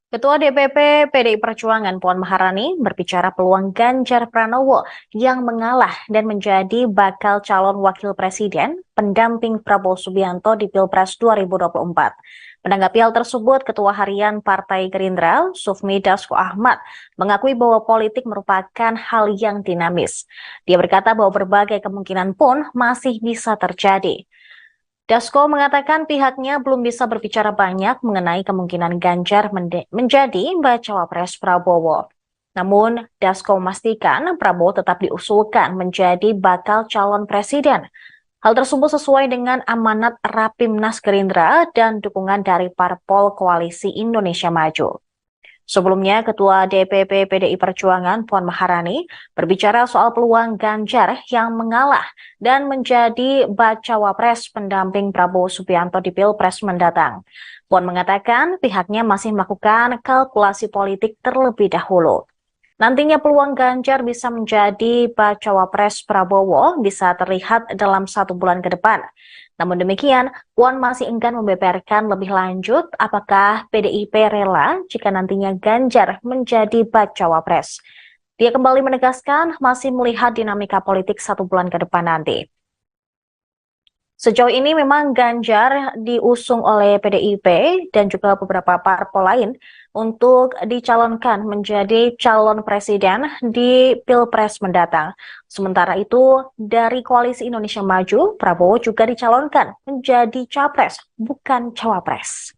Ketua DPP PDI Perjuangan Puan Maharani berbicara peluang Ganjar Pranowo yang mengalah dan menjadi bakal calon wakil presiden pendamping Prabowo Subianto di Pilpres 2024. Menanggapi hal tersebut, Ketua Harian Partai Gerindra, Sufmi Dasko Ahmad, mengakui bahwa politik merupakan hal yang dinamis. Dia berkata bahwa berbagai kemungkinan pun masih bisa terjadi. Dasko mengatakan pihaknya belum bisa berbicara banyak mengenai kemungkinan Ganjar menjadi bacawa pres Prabowo. Namun, Dasko memastikan Prabowo tetap diusulkan menjadi bakal calon presiden. Hal tersebut sesuai dengan amanat Rapimnas Gerindra dan dukungan dari Parpol Koalisi Indonesia Maju. Sebelumnya, Ketua DPP PDI Perjuangan Puan Maharani berbicara soal peluang Ganjar yang mengalah dan menjadi bacawa pres pendamping Prabowo Subianto di Pilpres mendatang. Puan mengatakan pihaknya masih melakukan kalkulasi politik terlebih dahulu. Nantinya peluang Ganjar bisa menjadi bacawa pres Prabowo bisa terlihat dalam 1 bulan ke depan. Namun demikian, Puan masih enggan membeberkan lebih lanjut apakah PDIP rela jika nantinya Ganjar menjadi bacawa pres. Dia kembali menegaskan masih melihat dinamika politik 1 bulan ke depan nanti. Sejauh ini memang Ganjar diusung oleh PDIP dan juga beberapa parpol lain untuk dicalonkan menjadi calon presiden di Pilpres mendatang. Sementara itu, dari Koalisi Indonesia Maju, Prabowo juga dicalonkan menjadi capres, bukan cawapres.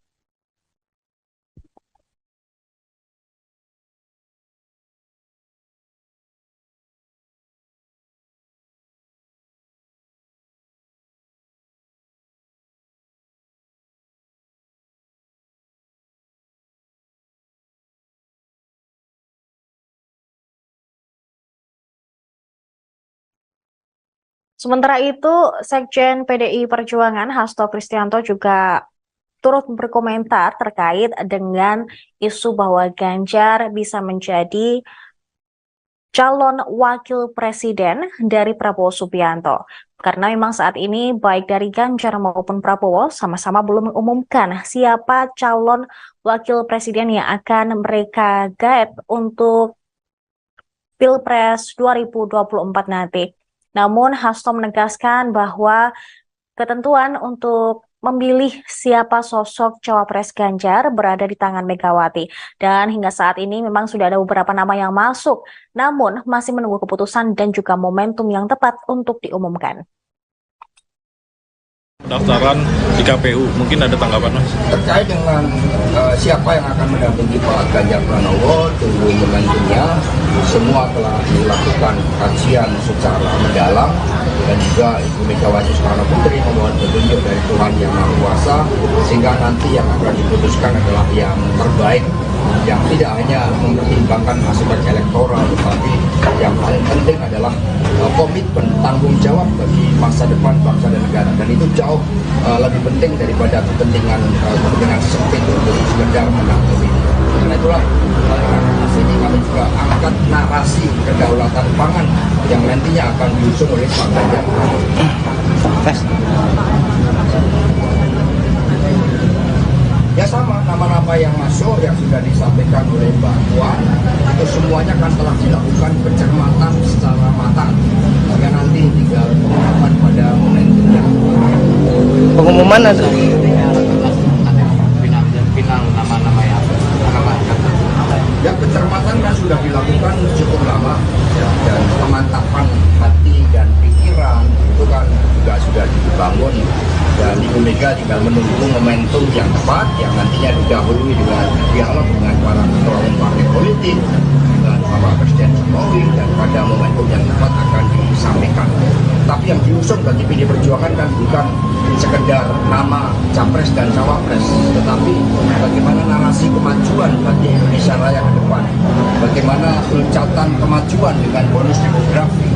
Sementara itu, Sekjen PDI Perjuangan Hasto Kristianto juga turut berkomentar terkait dengan isu bahwa Ganjar bisa menjadi calon wakil presiden dari Prabowo Subianto. Karena memang saat ini baik dari Ganjar maupun Prabowo sama-sama belum mengumumkan siapa calon wakil presiden yang akan mereka gaet untuk Pilpres 2024 nanti. Namun Hasto menegaskan bahwa ketentuan untuk memilih siapa sosok cawapres Ganjar berada di tangan Megawati. Dan hingga saat ini memang sudah ada beberapa nama yang masuk, namun masih menunggu keputusan dan juga momentum yang tepat untuk diumumkan. Pendaftaran di KPU, mungkin ada tanggapan Mas? Terkait dengan siapa yang akan mendampingi Pak Ganjar Pranowo, tunggu momentumnya. Semua telah dilakukan kajian secara mendalam dan juga Ibu Megawati Soekarno Putri memohon petunjuk dari Tuhan Yang Maha Kuasa sehingga nanti yang akan diputuskan adalah yang terbaik, yang tidak hanya mempertimbangkan aspek elektoral, tetapi yang paling penting adalah komitmen tanggung jawab bagi masa depan bangsa dan negara, dan itu jauh lebih penting daripada kepentingan sempit untuk sekedar menang pemilu. Karena itulah sini kami juga angkat narasi kedaulatan pangan yang nantinya akan diusung oleh Pak Ganjar. Ya sama, nama-nama yang masuk yang sudah disampaikan oleh Mbak Puan itu semuanya kan telah dilakukan pencermatan secara matang. Ya nanti tinggal pengumuman pada momentumnya. Pengumuman ada final nama-nama yang Ya pencermatan kan sudah dilakukan cukup lama ya, dan pemantapan hati dan pikiran itu kan juga sudah dibangun, dan Ibu Mega tinggal menunggu momentum yang tepat yang nantinya didahului dengan dialog dengan para ketua umum partai politik dengan Bapak Presiden Jokowi, dan pada momentum yang tepat akan disampaikan. Tapi yang diusung bagi PDI Perjuangan kan bukan sekedar nama capres dan cawapres, tetapi bagaimana narasi kemajuan bagi Indonesia Raya ke depan. bagaimana loncatan kemajuan dengan bonus demografi,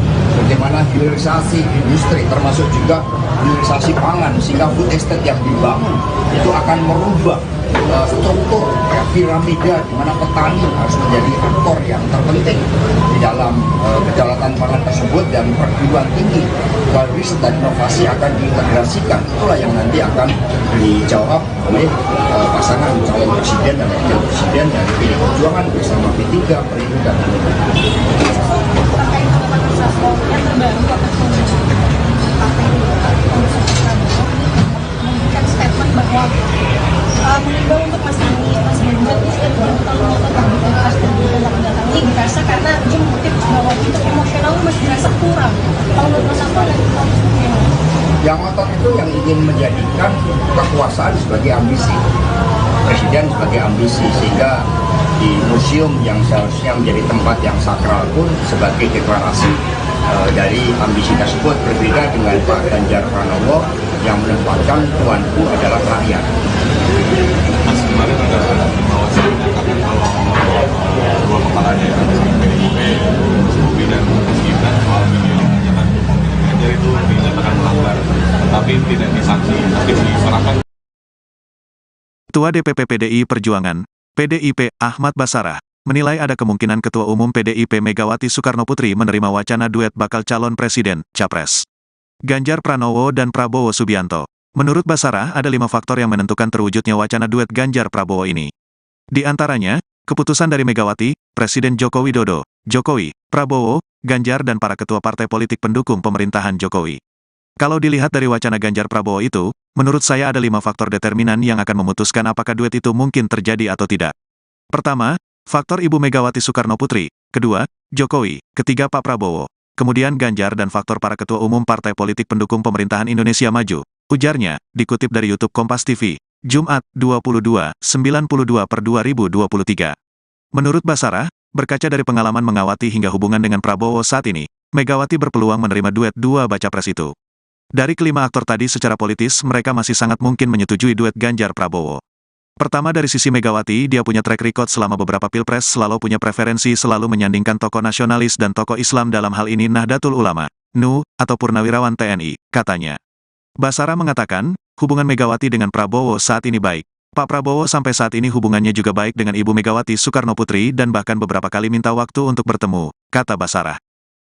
bagaimana hilirisasi industri termasuk juga hilirisasi pangan, sehingga food estate yang dibangun itu akan merubah struktur piramida di mana petani harus menjadi aktor yang terpenting di dalam kedaulatan pangan tersebut, dan perguruan tinggi riset dan inovasi akan diintegrasikan. Itulah yang nanti akan dijawab oleh pasangan calon presiden dan wakil presiden dari PDI Perjuangan bersama P3, Perindo dan terkait organisasi yang terbaru memberikan statement bahwa mengimbau untuk Mas Ganjar kalau tetap di pilpres mendatang ini dirasa karena dia mengutip bahwa untuk emosional masih dirasa kurang. Kalau menurut Mas Anto dan yang ngotot itu yang ingin menjadikan kekuasaan sebagai ambisi, presiden sebagai ambisi, sehingga di museum yang seharusnya menjadi tempat yang sakral pun sebagai deklarasi dari ambisi tersebut. Berbeda dengan Pak Ganjar Pranowo yang menempatkan tuanku adalah rakyat. Mas kemarin ada Bawaslu menyatakan kalau dua kepala daerah PDIP, Bobi dan Mas Gibran soal video pernyataan Ganjar itu dinyatakan melanggar, tetapi tidak disanksi, tapi diserahkan. Ketua DPP PDI Perjuangan, PDIP Ahmad Basarah, menilai ada kemungkinan Ketua Umum PDIP Megawati Soekarnoputri menerima wacana duet bakal calon presiden, capres Ganjar Pranowo dan Prabowo Subianto. Menurut Basarah, ada 5 faktor yang menentukan terwujudnya wacana duet Ganjar Prabowo ini. Di antaranya, keputusan dari Megawati, Presiden Joko Widodo, Jokowi, Prabowo, Ganjar dan para ketua partai politik pendukung pemerintahan Jokowi. Kalau dilihat dari wacana Ganjar Prabowo itu, menurut saya ada 5 faktor determinan yang akan memutuskan apakah duet itu mungkin terjadi atau tidak. Pertama, faktor Ibu Megawati Soekarnoputri. Kedua, Jokowi. Ketiga, Pak Prabowo. Kemudian Ganjar dan faktor para ketua umum partai politik pendukung pemerintahan Indonesia Maju. Ujarnya, dikutip dari YouTube Kompas TV, Jumat, 22/92/2023. Menurut Basarah, berkaca dari pengalaman mengawati hingga hubungan dengan Prabowo saat ini, Megawati berpeluang menerima duet dua baca pres itu. Dari kelima aktor tadi secara politis, mereka masih sangat mungkin menyetujui duet Ganjar Prabowo. Pertama dari sisi Megawati, dia punya track record selama beberapa pilpres, selalu punya preferensi selalu menyandingkan tokoh nasionalis dan tokoh Islam, dalam hal ini Nahdlatul Ulama, NU, atau Purnawirawan TNI, katanya. Basarah mengatakan, hubungan Megawati dengan Prabowo saat ini baik. Pak Prabowo sampai saat ini hubungannya juga baik dengan Ibu Megawati Soekarnoputri dan bahkan beberapa kali minta waktu untuk bertemu, kata Basarah.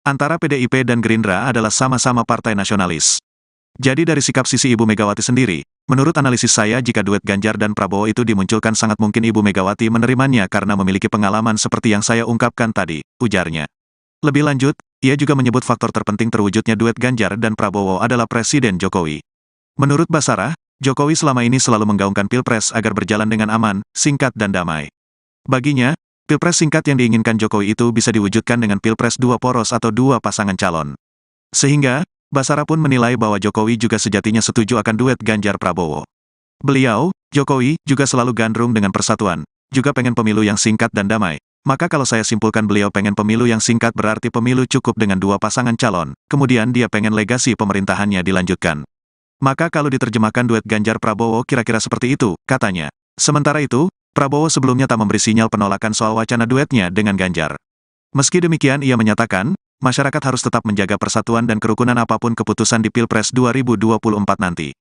Antara PDIP dan Gerindra adalah sama-sama partai nasionalis. Jadi dari sikap sisi Ibu Megawati sendiri, menurut analisis saya jika duet Ganjar dan Prabowo itu dimunculkan sangat mungkin Ibu Megawati menerimanya karena memiliki pengalaman seperti yang saya ungkapkan tadi, ujarnya. Lebih lanjut, ia juga menyebut faktor terpenting terwujudnya duet Ganjar dan Prabowo adalah Presiden Jokowi. Menurut Basarah, Jokowi selama ini selalu menggaungkan pilpres agar berjalan dengan aman, singkat dan damai. Baginya, pilpres singkat yang diinginkan Jokowi itu bisa diwujudkan dengan pilpres dua poros atau dua pasangan calon. Sehingga, Basarah pun menilai bahwa Jokowi juga sejatinya setuju akan duet Ganjar Prabowo. Beliau, Jokowi, juga selalu gandrung dengan persatuan, juga pengen pemilu yang singkat dan damai. Maka kalau saya simpulkan beliau pengen pemilu yang singkat berarti pemilu cukup dengan dua pasangan calon, kemudian dia pengen legasi pemerintahannya dilanjutkan. Maka kalau diterjemahkan duet Ganjar Prabowo kira-kira seperti itu, katanya. Sementara itu, Prabowo sebelumnya tak memberi sinyal penolakan soal wacana duetnya dengan Ganjar. Meski demikian ia menyatakan, masyarakat harus tetap menjaga persatuan dan kerukunan apapun keputusan di Pilpres 2024 nanti.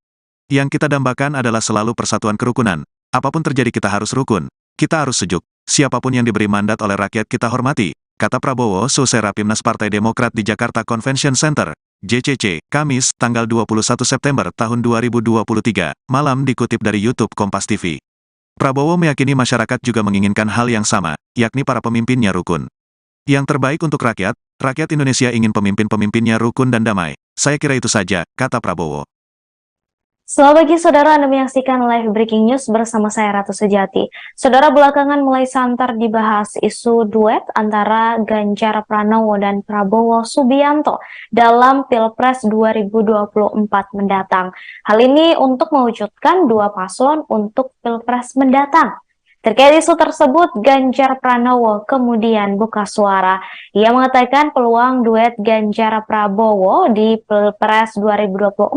Yang kita dambakan adalah selalu persatuan kerukunan. Apapun terjadi kita harus rukun, kita harus sejuk. Siapapun yang diberi mandat oleh rakyat kita hormati, kata Prabowo selesai Rapimnas Partai Demokrat di Jakarta Convention Center, JCC, Kamis, tanggal 21 September tahun 2023, malam dikutip dari YouTube Kompas TV. Prabowo meyakini masyarakat juga menginginkan hal yang sama, yakni para pemimpinnya rukun. Yang terbaik untuk rakyat Indonesia ingin pemimpin-pemimpinnya rukun dan damai. Saya kira itu saja, kata Prabowo. Selamat pagi saudara, Anda menyaksikan live breaking news bersama saya Ratu Sejati. Saudara, belakangan mulai santer dibahas isu duet antara Ganjar Pranowo dan Prabowo Subianto dalam Pilpres 2024 mendatang. Hal ini untuk mewujudkan dua paslon untuk Pilpres mendatang. Terkait isu tersebut, Ganjar Pranowo kemudian buka suara. Ia mengatakan peluang duet Ganjar Prabowo di Pilpres 2024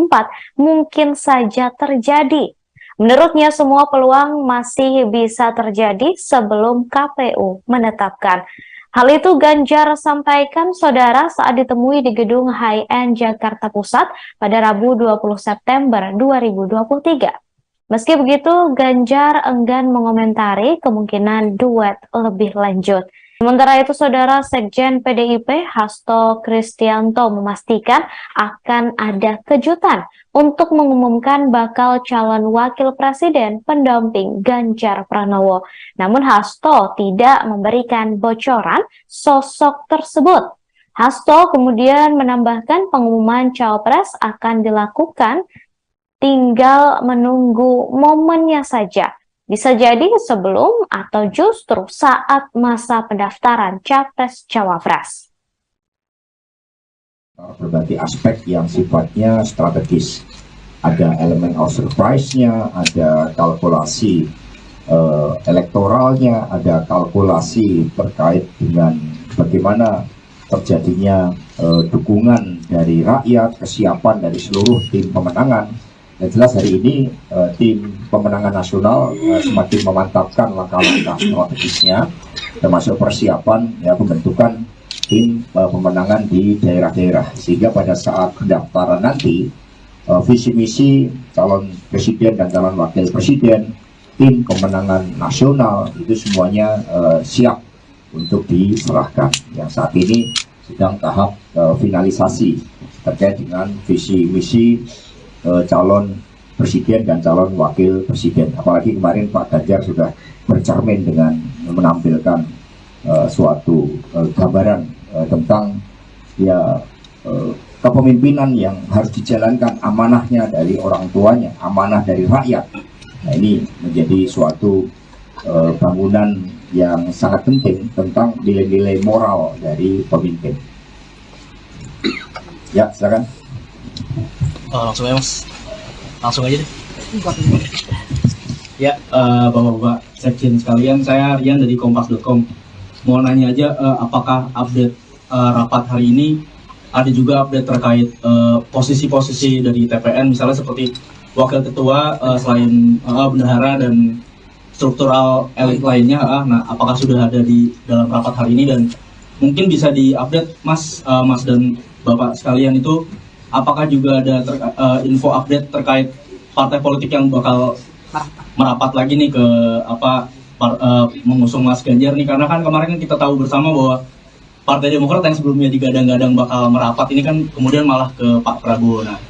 mungkin saja terjadi. Menurutnya semua peluang masih bisa terjadi sebelum KPU menetapkan. Hal itu Ganjar sampaikan saudara saat ditemui di gedung High-End Jakarta Pusat pada Rabu 20 September 2023. Meski begitu, Ganjar enggan mengomentari kemungkinan duet lebih lanjut. Sementara itu, Saudara Sekjen PDIP Hasto Kristianto memastikan akan ada kejutan untuk mengumumkan bakal calon wakil presiden pendamping Ganjar Pranowo. Namun Hasto tidak memberikan bocoran sosok tersebut. Hasto kemudian menambahkan pengumuman cawapres akan dilakukan, tinggal menunggu momennya saja. Bisa jadi sebelum atau justru saat masa pendaftaran Capres-Cawapres. Berbagai aspek yang sifatnya strategis. Ada elemen of surprise-nya, ada kalkulasi elektoralnya, ada kalkulasi terkait dengan bagaimana terjadinya dukungan dari rakyat, kesiapan dari seluruh tim pemenangan. Yang jelas hari ini tim pemenangan nasional semakin memantapkan langkah-langkah strategisnya, termasuk persiapan pembentukan tim pemenangan di daerah-daerah, sehingga pada saat pendaftaran nanti visi misi calon presiden dan calon wakil presiden, tim pemenangan nasional itu semuanya siap untuk diserahkan. Yang saat ini sedang tahap finalisasi terkait dengan visi misi calon presiden dan calon wakil presiden. Apalagi kemarin Pak Ganjar sudah bercermin dengan menampilkan suatu gambaran tentang kepemimpinan yang harus dijalankan, amanahnya dari orang tuanya, amanah dari rakyat. Nah, ini menjadi suatu bangunan yang sangat penting tentang nilai-nilai moral dari pemimpin. Ya, silakan. Langsung ya Mas, langsung aja deh. Ya, Bapak-Bapak Sekjen sekalian, saya Rian dari Kompas.com. Mau nanya aja, apakah update rapat hari ini ada juga update terkait posisi-posisi dari TPN, misalnya seperti wakil ketua selain bendahara dan struktural elit lainnya. Nah, apakah sudah ada di dalam rapat hari ini, dan mungkin bisa diupdate Mas dan Bapak sekalian itu, apakah juga ada info update terkait partai politik yang bakal merapat lagi nih ke mengusung Mas Ganjar nih, karena kan kemarin kita tahu bersama bahwa Partai Demokrat yang sebelumnya digadang-gadang bakal merapat ini kan kemudian malah ke Pak Prabowo. Nah,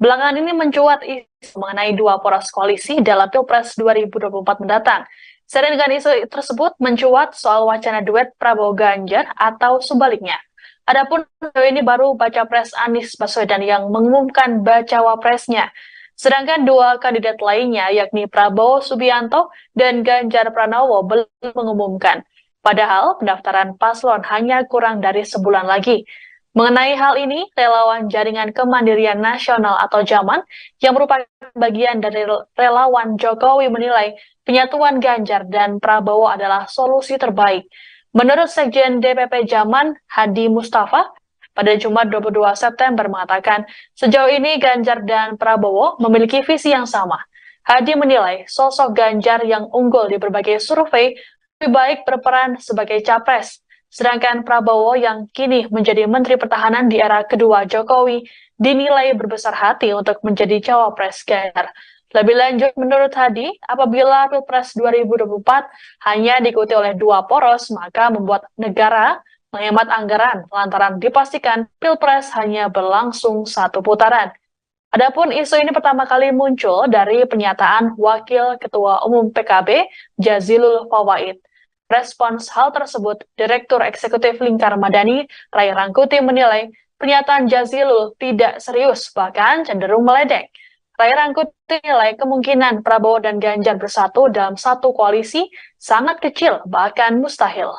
belakangan ini mencuat isu mengenai dua poros koalisi dalam Pilpres 2024 mendatang. Seiring dengan isu tersebut mencuat soal wacana duet Prabowo Ganjar atau sebaliknya. Adapun ini baru baca pres Anies Baswedan yang mengumumkan bacawa presnya. Sedangkan dua kandidat lainnya yakni Prabowo Subianto dan Ganjar Pranowo belum mengumumkan. Padahal pendaftaran paslon hanya kurang dari sebulan lagi. Mengenai hal ini, relawan Jaringan Kemandirian Nasional atau JAMAN yang merupakan bagian dari relawan Jokowi menilai penyatuan Ganjar dan Prabowo adalah solusi terbaik. Menurut Sekjen DPP JAMAN, Hadi Mustafa, pada Jumat 22 September mengatakan, sejauh ini Ganjar dan Prabowo memiliki visi yang sama. Hadi menilai sosok Ganjar yang unggul di berbagai survei lebih baik berperan sebagai capres, sedangkan Prabowo yang kini menjadi Menteri Pertahanan di era kedua Jokowi dinilai berbesar hati untuk menjadi cawapres Ganjar. Lebih lanjut, menurut Hadi, apabila Pilpres 2024 hanya diikuti oleh dua poros, maka membuat negara menghemat anggaran lantaran dipastikan Pilpres hanya berlangsung satu putaran. Adapun isu ini pertama kali muncul dari pernyataan Wakil Ketua Umum PKB, Jazilul Fawait. Respons hal tersebut, Direktur Eksekutif Lingkar Madani, Ray Rangkuti menilai pernyataan Jazilul tidak serius, bahkan cenderung meledek. Ray Rangkuti menilai kemungkinan Prabowo dan Ganjar bersatu dalam satu koalisi sangat kecil, bahkan mustahil.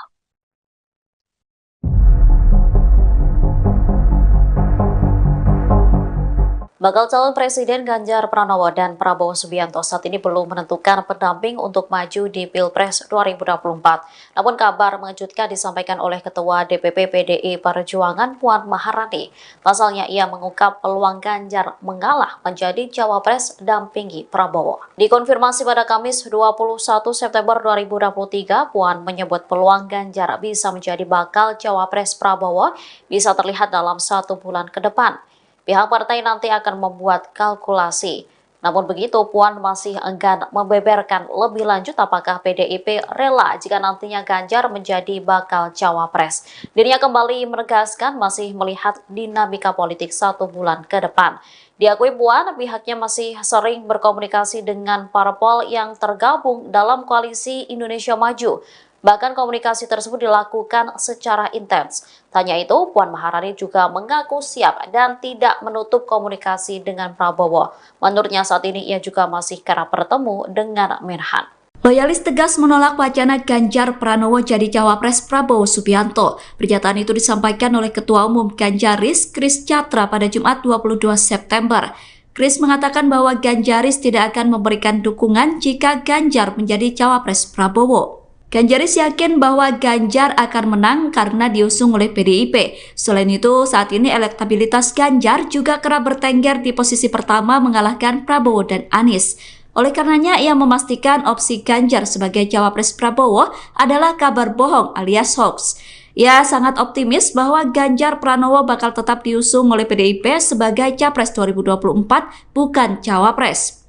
Bakal calon Presiden Ganjar Pranowo dan Prabowo Subianto saat ini belum menentukan pendamping untuk maju di Pilpres 2024. Namun kabar mengejutkan disampaikan oleh Ketua DPP PDI Perjuangan Puan Maharani. Pasalnya ia mengungkap peluang Ganjar mengalah menjadi cawapres dampingi Prabowo. Dikonfirmasi pada Kamis 21 September 2023, Puan menyebut peluang Ganjar bisa menjadi bakal cawapres Prabowo bisa terlihat dalam 1 bulan ke depan. Pihak partai nanti akan membuat kalkulasi. Namun begitu, Puan masih enggan membeberkan lebih lanjut apakah PDIP rela jika nantinya Ganjar menjadi bakal cawapres. Dirinya kembali menegaskan masih melihat dinamika politik 1 bulan ke depan. Diakui Puan, pihaknya masih sering berkomunikasi dengan parpol yang tergabung dalam koalisi Indonesia Maju. Bahkan komunikasi tersebut dilakukan secara intens. Tanya itu, Puan Maharani juga mengaku siap dan tidak menutup komunikasi dengan Prabowo. Menurutnya saat ini ia juga masih kerap bertemu dengan Menhan. Loyalis tegas menolak wacana Ganjar Pranowo jadi cawapres Prabowo Subianto. Pernyataan itu disampaikan oleh Ketua Umum Ganjaris, Kris Chatra pada Jumat 22 September. Kris mengatakan bahwa Ganjaris tidak akan memberikan dukungan jika Ganjar menjadi cawapres Prabowo. Ganjaris yakin bahwa Ganjar akan menang karena diusung oleh PDIP. Selain itu, saat ini elektabilitas Ganjar juga kerap bertengger di posisi pertama mengalahkan Prabowo dan Anies. Oleh karenanya, ia memastikan opsi Ganjar sebagai cawapres Prabowo adalah kabar bohong alias hoax. Ia sangat optimis bahwa Ganjar Pranowo bakal tetap diusung oleh PDIP sebagai capres 2024, bukan cawapres.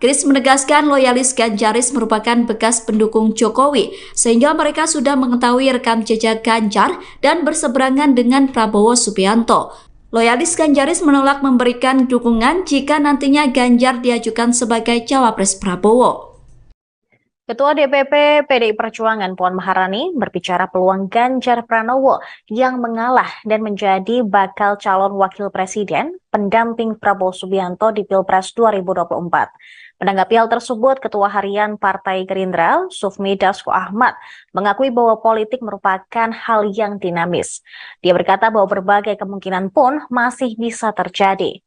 Kris menegaskan loyalis Ganjaris merupakan bekas pendukung Jokowi, sehingga mereka sudah mengetahui rekam jejak Ganjar dan berseberangan dengan Prabowo Subianto. Loyalis Ganjaris menolak memberikan dukungan jika nantinya Ganjar diajukan sebagai cawapres Prabowo. Ketua DPP PDI Perjuangan Puan Maharani berbicara peluang Ganjar Pranowo yang mengalah dan menjadi bakal calon wakil presiden pendamping Prabowo Subianto di Pilpres 2024. Menanggapi hal tersebut, Ketua Harian Partai Gerindra, Sufmi Dasko Ahmad, mengakui bahwa politik merupakan hal yang dinamis. Dia berkata bahwa berbagai kemungkinan pun masih bisa terjadi.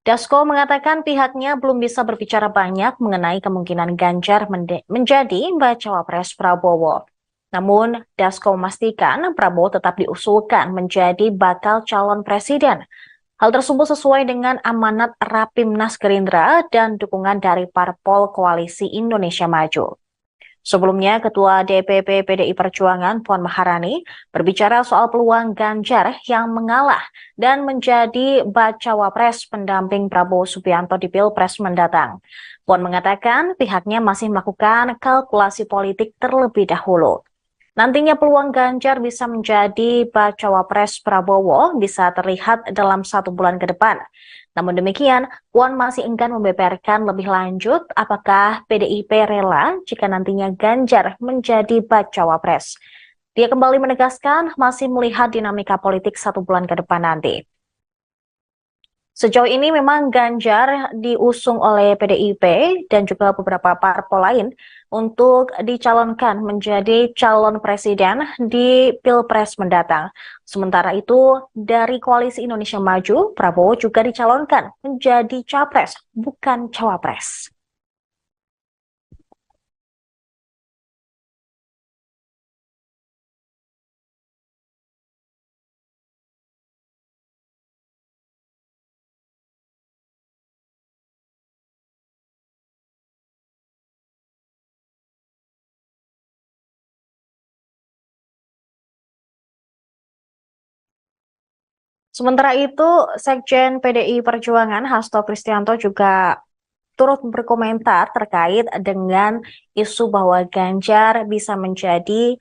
Dasko mengatakan pihaknya belum bisa berbicara banyak mengenai kemungkinan Ganjar menjadi bacawa pres Prabowo. Namun, Dasko memastikan Prabowo tetap diusulkan menjadi bakal calon presiden. Hal tersebut sesuai dengan amanat Rapimnas Gerindra dan dukungan dari parpol Koalisi Indonesia Maju. Sebelumnya, Ketua DPP PDI Perjuangan Puan Maharani berbicara soal peluang Ganjar yang mengalah dan menjadi bacawa pres pendamping Prabowo Subianto di Pilpres mendatang. Puan mengatakan pihaknya masih melakukan kalkulasi politik terlebih dahulu. Nantinya peluang Ganjar bisa menjadi bacawa pres Prabowo bisa terlihat dalam 1 bulan ke depan. Namun demikian, Puan masih enggan membeberkan lebih lanjut apakah PDIP rela jika nantinya Ganjar menjadi bacawa pres. Dia kembali menegaskan masih melihat dinamika politik 1 bulan ke depan nanti. Sejauh ini memang Ganjar diusung oleh PDIP dan juga beberapa parpol lain untuk dicalonkan menjadi calon presiden di Pilpres mendatang. Sementara itu, dari Koalisi Indonesia Maju, Prabowo juga dicalonkan menjadi capres, bukan cawapres. Sementara itu, Sekjen PDI Perjuangan Hasto Kristianto juga turut berkomentar terkait dengan isu bahwa Ganjar bisa menjadi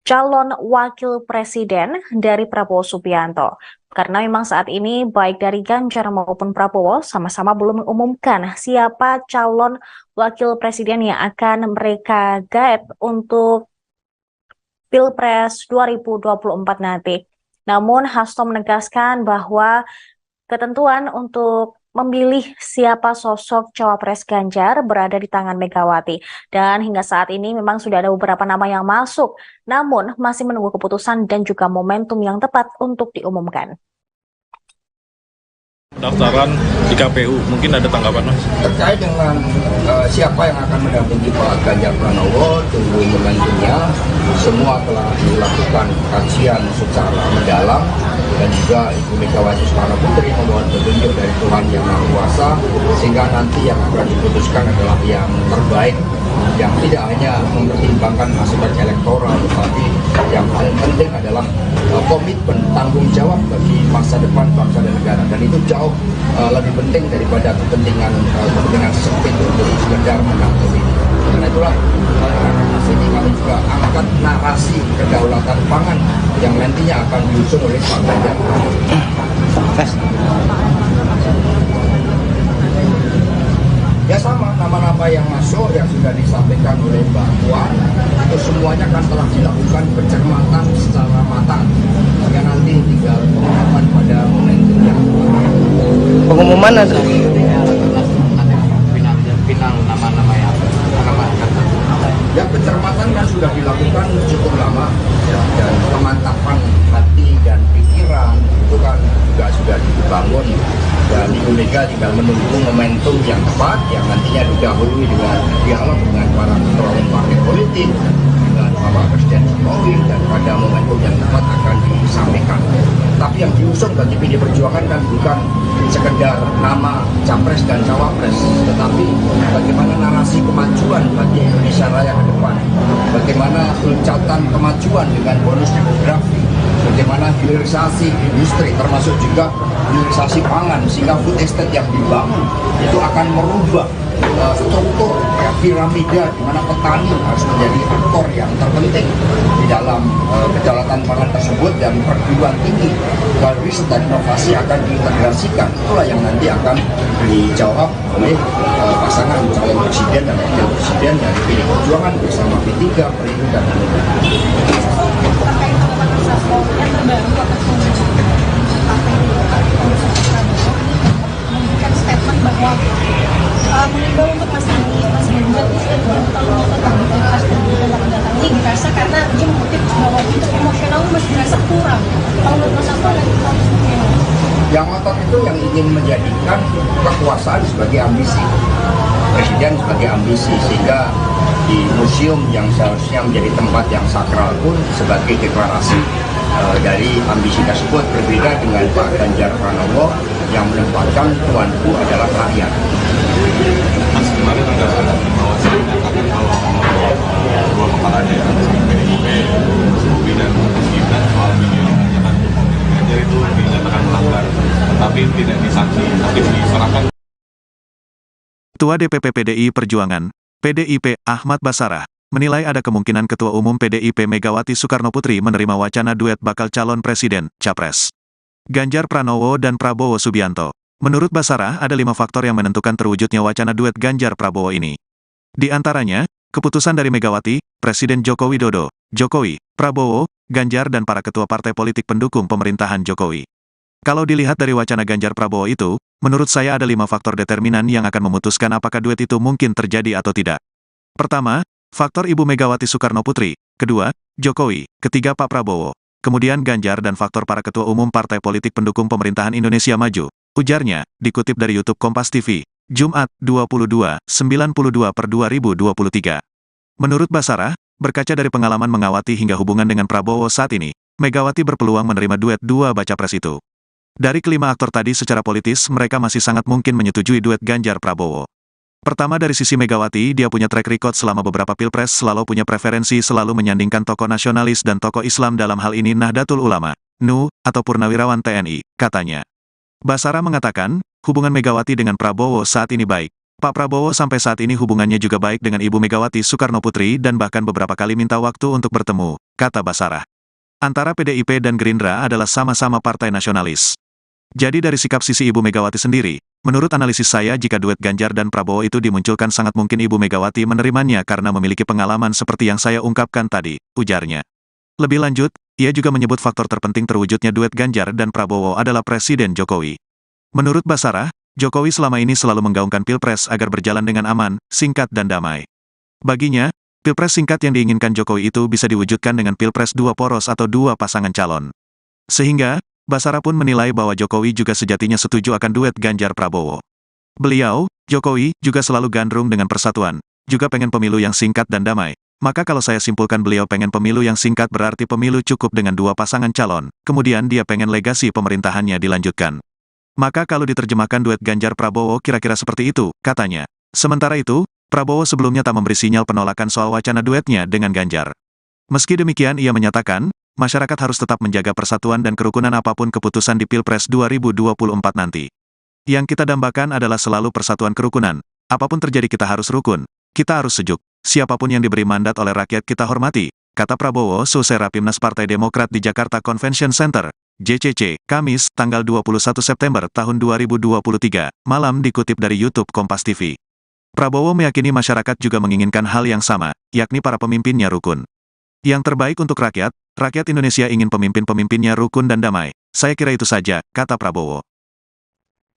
calon wakil presiden dari Prabowo Subianto. Karena memang saat ini baik dari Ganjar maupun Prabowo sama-sama belum mengumumkan siapa calon wakil presiden yang akan mereka gaet untuk Pilpres 2024 nanti. Namun Hasto menegaskan bahwa ketentuan untuk memilih siapa sosok cawapres Ganjar berada di tangan Megawati. Dan hingga saat ini memang sudah ada beberapa nama yang masuk, namun masih menunggu keputusan dan juga momentum yang tepat untuk diumumkan. Pendaftaran di KPU, mungkin ada tanggapan Mas? Terkait dengan siapa yang akan mendampingi Pak Ganjar Pranowo, tunggu momentumnya. Semua telah dilakukan kajian secara mendalam dan juga Ibu Megawati Soekarno Putri membawa petunjuk dari Tuhan Yang Maha Kuasa, sehingga nanti yang akan diputuskan adalah yang terbaik, yang tidak hanya mempertimbangkan aspek elektoral, tetapi yang paling penting adalah komitmen tanggung jawab bagi masa depan bangsa dan negara, dan itu jauh lebih penting daripada kepentingan sempit untuk sekedar menang pemilu. Karena itulah sini kami juga angkat narasi kedaulatan pangan yang nantinya akan diusung oleh Pak Ganjar. Ya sama, nama-nama yang masuk yang sudah disampaikan oleh Mbak Puan itu semuanya kan telah dilakukan pencermatan secara matang. Ya nanti tinggal pengumuman pada momentumnya. Pengumuman ada. Final nama-nama yang Ya pencermatan kan sudah dilakukan cukup lama ya, dan pemantapan hati dan pikiran itu kan juga sudah dibangun, dan Ibu Mega tinggal menunggu momentum yang tepat yang nantinya didahului dengan dialog dengan para ketua umum partai politik, dengan Bapak Presiden Jokowi, dan pada momentum yang tepat akan disampaikan. Tapi yang diusung bagi PD Perjuangan kan bukan sekedar nama capres dan cawapres, tetapi bagaimana narasi kemajuan bagi Indonesia Raya ke depan, bagaimana loncatan kemajuan dengan bonus demografi, bagaimana hilirisasi industri termasuk juga hilirisasi pangan, sehingga food estate yang dibangun itu akan merubah struktur ya, piramida di mana petani harus menjadi aktor yang terpenting di dalam kedaulatan pangan tersebut, dan perguruan tinggi riset dan inovasi akan diintegrasikan. Itulah yang nanti akan dijawab oleh pasangan calon presiden dan wakil presiden dari PD Perjuangan bersama P3, Perindo, dan Hanura. Terkait organisasi yang terbaru atas memberikan statement bahwa mengimbau untuk Mas Ganjar kalau tetap di pilpres 2024 ini dirasa karena dia mengutip bahwa untuk emosional masih dirasa kurang. Kalau menurut Mas Anto ada yang ngotot itu yang ingin menjadikan kekuasaan sebagai ambisi, presiden sebagai ambisi, sehingga di museum yang seharusnya menjadi tempat yang sakral pun sebagai deklarasi dari ambisi tersebut. Berbeda dengan Pak Ganjar Pranowo yang menempatkan tuanku adalah rakyat. Mas kemarin ada bahwa saya menyatakan kalau dua kepala daerah PDIP, Jokowi dan Mas Gibran soal video pernyataan Ganjar itu dinyatakan melanggar, tetapi tidak disanksi, tapi diserahkan. Ketua DPP PDI Perjuangan, PDIP Ahmad Basarah, menilai ada kemungkinan Ketua Umum PDIP Megawati Soekarno Putri menerima wacana duet bakal calon presiden, capres Ganjar Pranowo dan Prabowo Subianto. Menurut Basarah, ada 5 faktor yang menentukan terwujudnya wacana duet Ganjar Prabowo ini. Di antaranya, keputusan dari Megawati, Presiden Joko Widodo, Jokowi, Prabowo, Ganjar dan para ketua partai politik pendukung pemerintahan Jokowi. Kalau dilihat dari wacana Ganjar Prabowo itu, menurut saya ada 5 faktor determinan yang akan memutuskan apakah duet itu mungkin terjadi atau tidak. Pertama, faktor Ibu Megawati Soekarno Putri. Kedua, Jokowi. Ketiga, Pak Prabowo. Kemudian Ganjar dan faktor para ketua umum partai politik pendukung pemerintahan Indonesia Maju. Ujarnya, dikutip dari YouTube Kompas TV, Jumat, 22/92/2023. Menurut Basarah, berkaca dari pengalaman mengawati hingga hubungan dengan Prabowo saat ini, Megawati berpeluang menerima duet dua baca pres itu. Dari kelima aktor tadi secara politis, mereka masih sangat mungkin menyetujui duet Ganjar Prabowo. Pertama dari sisi Megawati, dia punya track record selama beberapa pilpres, selalu punya preferensi selalu menyandingkan tokoh nasionalis dan tokoh Islam, dalam hal ini Nahdlatul Ulama, NU, atau Purnawirawan TNI, katanya. Basarah mengatakan, hubungan Megawati dengan Prabowo saat ini baik. Pak Prabowo sampai saat ini hubungannya juga baik dengan Ibu Megawati Soekarno Putri dan bahkan beberapa kali minta waktu untuk bertemu, kata Basarah. Antara PDIP dan Gerindra adalah sama-sama partai nasionalis. Jadi dari sikap sisi Ibu Megawati sendiri, menurut analisis saya jika duet Ganjar dan Prabowo itu dimunculkan sangat mungkin Ibu Megawati menerimanya karena memiliki pengalaman seperti yang saya ungkapkan tadi, ujarnya. Lebih lanjut, ia juga menyebut faktor terpenting terwujudnya duet Ganjar dan Prabowo adalah Presiden Jokowi. Menurut Basarah, Jokowi selama ini selalu menggaungkan pilpres agar berjalan dengan aman, singkat dan damai. Baginya, pilpres singkat yang diinginkan Jokowi itu bisa diwujudkan dengan pilpres dua poros atau dua pasangan calon. Sehingga, Basara pun menilai bahwa Jokowi juga sejatinya setuju akan duet Ganjar-Prabowo. Beliau, Jokowi, juga selalu gandrung dengan persatuan, juga pengen pemilu yang singkat dan damai. Maka kalau saya simpulkan beliau pengen pemilu yang singkat berarti pemilu cukup dengan 2 pasangan calon, kemudian dia pengen legasi pemerintahannya dilanjutkan. Maka kalau diterjemahkan duet Ganjar-Prabowo kira-kira seperti itu, katanya. Sementara itu, Prabowo sebelumnya tak memberi sinyal penolakan soal wacana duetnya dengan Ganjar. Meski demikian ia menyatakan, masyarakat harus tetap menjaga persatuan dan kerukunan apapun keputusan di Pilpres 2024 nanti. Yang kita dambakan adalah selalu persatuan kerukunan. Apapun terjadi kita harus rukun, kita harus sejuk. Siapapun yang diberi mandat oleh rakyat kita hormati, kata Prabowo selesai Rapimnas Partai Demokrat di Jakarta Convention Center, JCC, Kamis, tanggal 21 September tahun 2023, malam dikutip dari YouTube Kompas TV. Prabowo meyakini masyarakat juga menginginkan hal yang sama, yakni para pemimpinnya rukun. Yang terbaik untuk rakyat Indonesia ingin pemimpin-pemimpinnya rukun dan damai. Saya kira itu saja, kata Prabowo.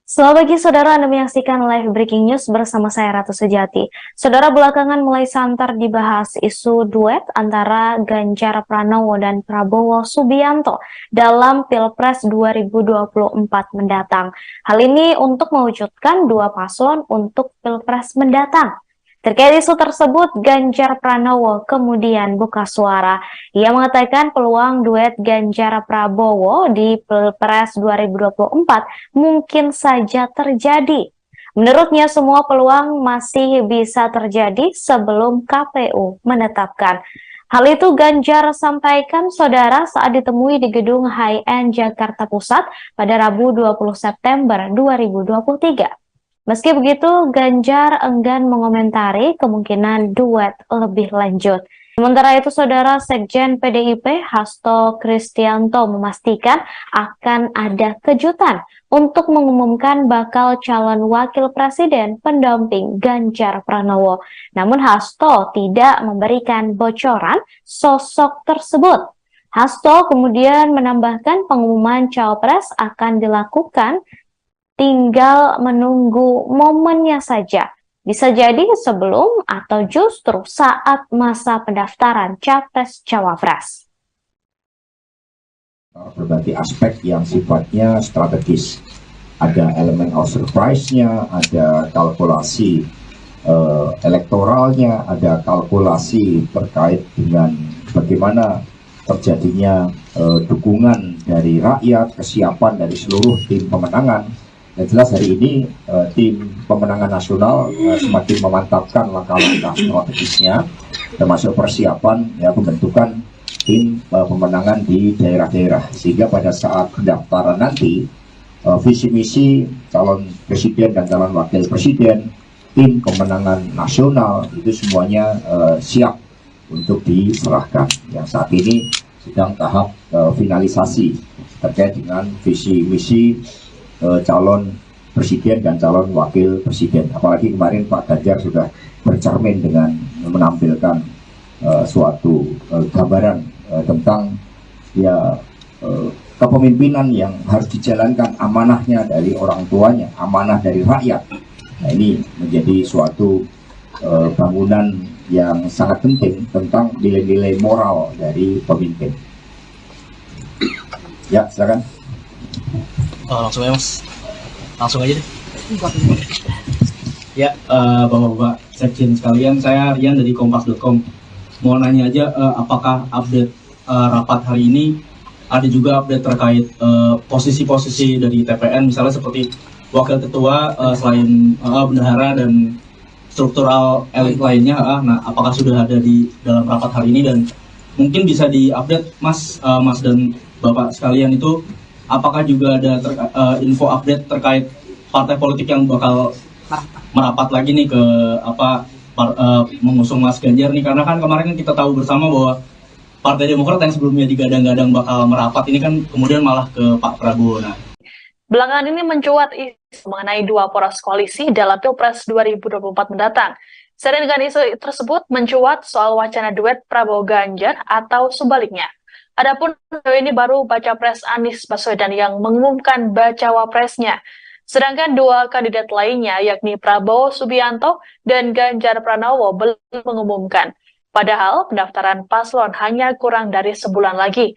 Selamat pagi saudara, Anda menyaksikan live breaking news bersama saya Ratu Sejati. Saudara, belakangan mulai santer dibahas isu duet antara Ganjar Pranowo dan Prabowo Subianto dalam Pilpres 2024 mendatang. Hal ini untuk mewujudkan 2 paslon untuk Pilpres mendatang. Terkait isu tersebut, Ganjar Pranowo kemudian buka suara. Ia mengatakan peluang duet Ganjar Prabowo di Pilpres 2024 mungkin saja terjadi. Menurutnya semua peluang masih bisa terjadi sebelum KPU menetapkan. Hal itu Ganjar sampaikan saudara saat ditemui di gedung High-End Jakarta Pusat pada Rabu 20 September 2023. Meski begitu, Ganjar enggan mengomentari kemungkinan duet lebih lanjut. Sementara itu, saudara Sekjen PDIP Hasto Kristianto memastikan akan ada kejutan untuk mengumumkan bakal calon wakil presiden pendamping Ganjar Pranowo. Namun Hasto tidak memberikan bocoran sosok tersebut. Hasto kemudian menambahkan pengumuman cawapres akan dilakukan tinggal menunggu momennya saja. Bisa jadi sebelum atau justru saat masa pendaftaran Capres-Cawapres. Berbagai aspek yang sifatnya strategis. Ada elemen of surprise-nya, ada kalkulasi elektoralnya, ada kalkulasi terkait dengan bagaimana terjadinya dukungan dari rakyat, kesiapan dari seluruh tim pemenangan. Dan jelas hari ini tim pemenangan nasional semakin memantapkan langkah-langkah strategisnya, termasuk persiapan pembentukan tim pemenangan di daerah-daerah, sehingga pada saat pendaftaran nanti visi misi calon presiden dan calon wakil presiden, tim pemenangan nasional itu semuanya siap untuk diserahkan. Yang saat ini sedang tahap finalisasi terkait dengan visi misi calon presiden dan calon wakil presiden. Apalagi kemarin Pak Ganjar sudah bercermin dengan menampilkan suatu gambaran tentang kepemimpinan yang harus dijalankan, amanahnya dari orang tuanya, amanah dari rakyat. Nah, ini menjadi suatu bangunan yang sangat penting tentang nilai-nilai moral dari pemimpin. Ya, silakan. Langsung aja mas, langsung aja deh. Ya, bapak-bapak sekjen sekalian, saya Rian dari Kompas.com. Mau nanya aja, apakah update rapat hari ini ada juga update terkait posisi-posisi dari TPN, misalnya seperti wakil ketua selain bendahara dan struktural elit lainnya. Nah, apakah sudah ada di dalam rapat hari ini, dan mungkin bisa diupdate mas dan bapak sekalian itu, apakah juga ada info update terkait partai politik yang bakal merapat lagi nih ke mengusung Mas Ganjar nih, karena kan kemarin kita tahu bersama bahwa Partai Demokrat yang sebelumnya digadang-gadang bakal merapat ini kan kemudian malah ke Pak Prabowo. Nah, belakangan ini mencuat isu mengenai 2 poros koalisi dalam Pilpres 2024 mendatang. Seiring dengan isu tersebut mencuat soal wacana duet Prabowo Ganjar atau sebaliknya. Adapun ini baru baca pres Anies Baswedan yang mengumumkan bacawa presnya. Sedangkan 2 kandidat lainnya yakni Prabowo Subianto dan Ganjar Pranowo belum mengumumkan. Padahal pendaftaran paslon hanya kurang dari sebulan lagi.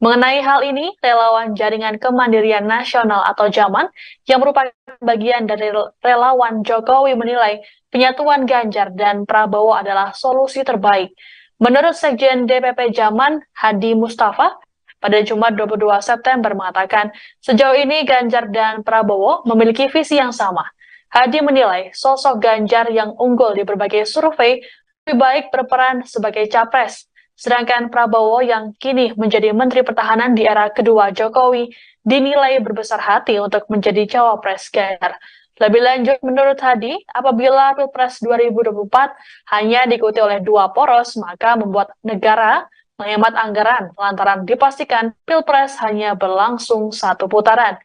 Mengenai hal ini, relawan Jaringan Kemandirian Nasional atau JAMAN yang merupakan bagian dari relawan Jokowi menilai penyatuan Ganjar dan Prabowo adalah solusi terbaik. Menurut Sekjen DPP JAMAN, Hadi Mustafa, pada Jumat 22 September mengatakan, sejauh ini Ganjar dan Prabowo memiliki visi yang sama. Hadi menilai sosok Ganjar yang unggul di berbagai survei lebih baik berperan sebagai capres. Sedangkan Prabowo yang kini menjadi Menteri Pertahanan di era kedua Jokowi dinilai berbesar hati untuk menjadi cawapres Ganjar. Lebih lanjut, menurut Hadi, apabila Pilpres 2024 hanya diikuti oleh dua poros, maka membuat negara menghemat anggaran lantaran dipastikan Pilpres hanya berlangsung satu putaran.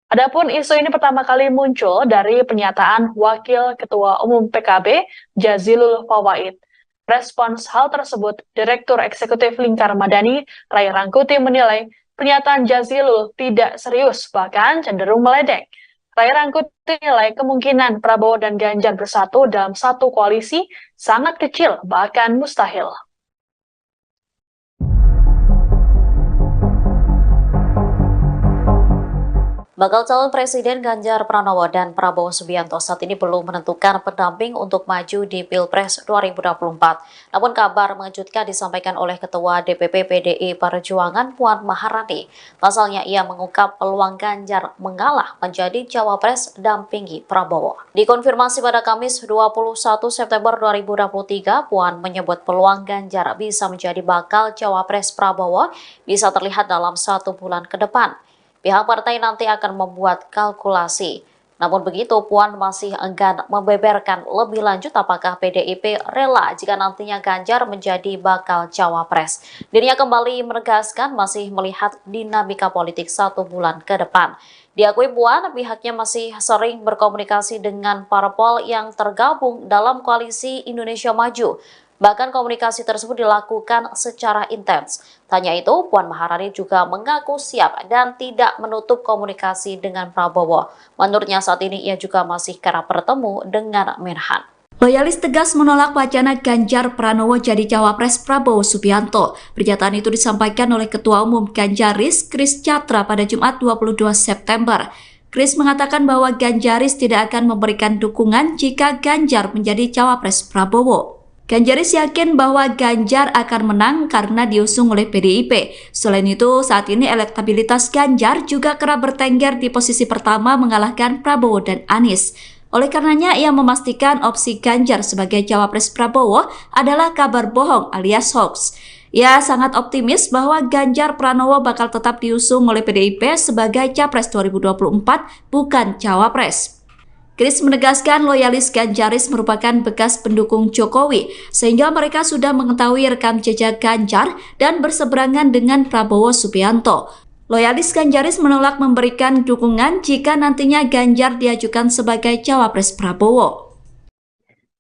Adapun isu ini pertama kali muncul dari pernyataan Wakil Ketua Umum PKB, Jazilul Fawait. Respons hal tersebut, Direktur Eksekutif Lingkar Madani, Ray Rangkuti menilai pernyataan Jazilul tidak serius, bahkan cenderung meledek. Ray Rangkuti menilai kemungkinan Prabowo dan Ganjar bersatu dalam satu koalisi sangat kecil, bahkan mustahil. Bakal calon Presiden Ganjar Pranowo dan Prabowo Subianto saat ini belum menentukan pendamping untuk maju di Pilpres 2024. Namun kabar mengejutkan disampaikan oleh Ketua DPP PDI Perjuangan Puan Maharani. Pasalnya ia mengungkap peluang Ganjar mengalah menjadi cawapres dampingi Prabowo. Dikonfirmasi pada Kamis 21 September 2023, Puan menyebut peluang Ganjar bisa menjadi bakal cawapres Prabowo bisa terlihat dalam 1 bulan ke depan. Pihak partai nanti akan membuat kalkulasi. Namun begitu, Puan masih enggan membeberkan lebih lanjut apakah PDIP rela jika nantinya Ganjar menjadi bakal cawapres. Dirinya kembali menegaskan masih melihat dinamika politik 1 bulan ke depan. Diakui Puan, pihaknya masih sering berkomunikasi dengan parpol yang tergabung dalam koalisi Indonesia Maju. Bahkan komunikasi tersebut dilakukan secara intens. Tanya itu, Puan Maharani juga mengaku siap dan tidak menutup komunikasi dengan Prabowo. Menurutnya saat ini ia juga masih kerap bertemu dengan Menhan. Loyalis tegas menolak wacana Ganjar Pranowo jadi cawapres Prabowo Subianto. Pernyataan itu disampaikan oleh Ketua Umum Ganjaris, Kris Chatra pada Jumat 22 September. Kris mengatakan bahwa Ganjaris tidak akan memberikan dukungan jika Ganjar menjadi cawapres Prabowo. Ganjaris yakin bahwa Ganjar akan menang karena diusung oleh PDIP. Selain itu, saat ini elektabilitas Ganjar juga kerap bertengger di posisi pertama mengalahkan Prabowo dan Anies. Oleh karenanya, ia memastikan opsi Ganjar sebagai cawapres Prabowo adalah kabar bohong alias hoax. Ia sangat optimis bahwa Ganjar Pranowo bakal tetap diusung oleh PDIP sebagai capres 2024, bukan cawapres. Kris menegaskan loyalis Ganjaris merupakan bekas pendukung Jokowi, sehingga mereka sudah mengetahui rekam jejak Ganjar dan berseberangan dengan Prabowo Subianto. Loyalis Ganjaris menolak memberikan dukungan jika nantinya Ganjar diajukan sebagai cawapres Prabowo.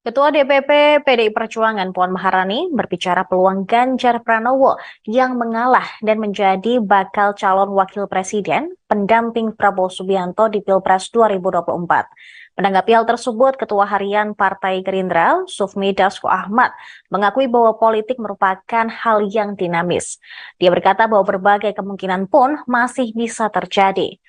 Ketua DPP PDI Perjuangan Puan Maharani berbicara peluang Ganjar Pranowo yang mengalah dan menjadi bakal calon wakil presiden pendamping Prabowo Subianto di Pilpres 2024. Menanggapi hal tersebut, Ketua Harian Partai Gerindra, Sufmi Dasko Ahmad, mengakui bahwa politik merupakan hal yang dinamis. Dia berkata bahwa berbagai kemungkinan pun masih bisa terjadi.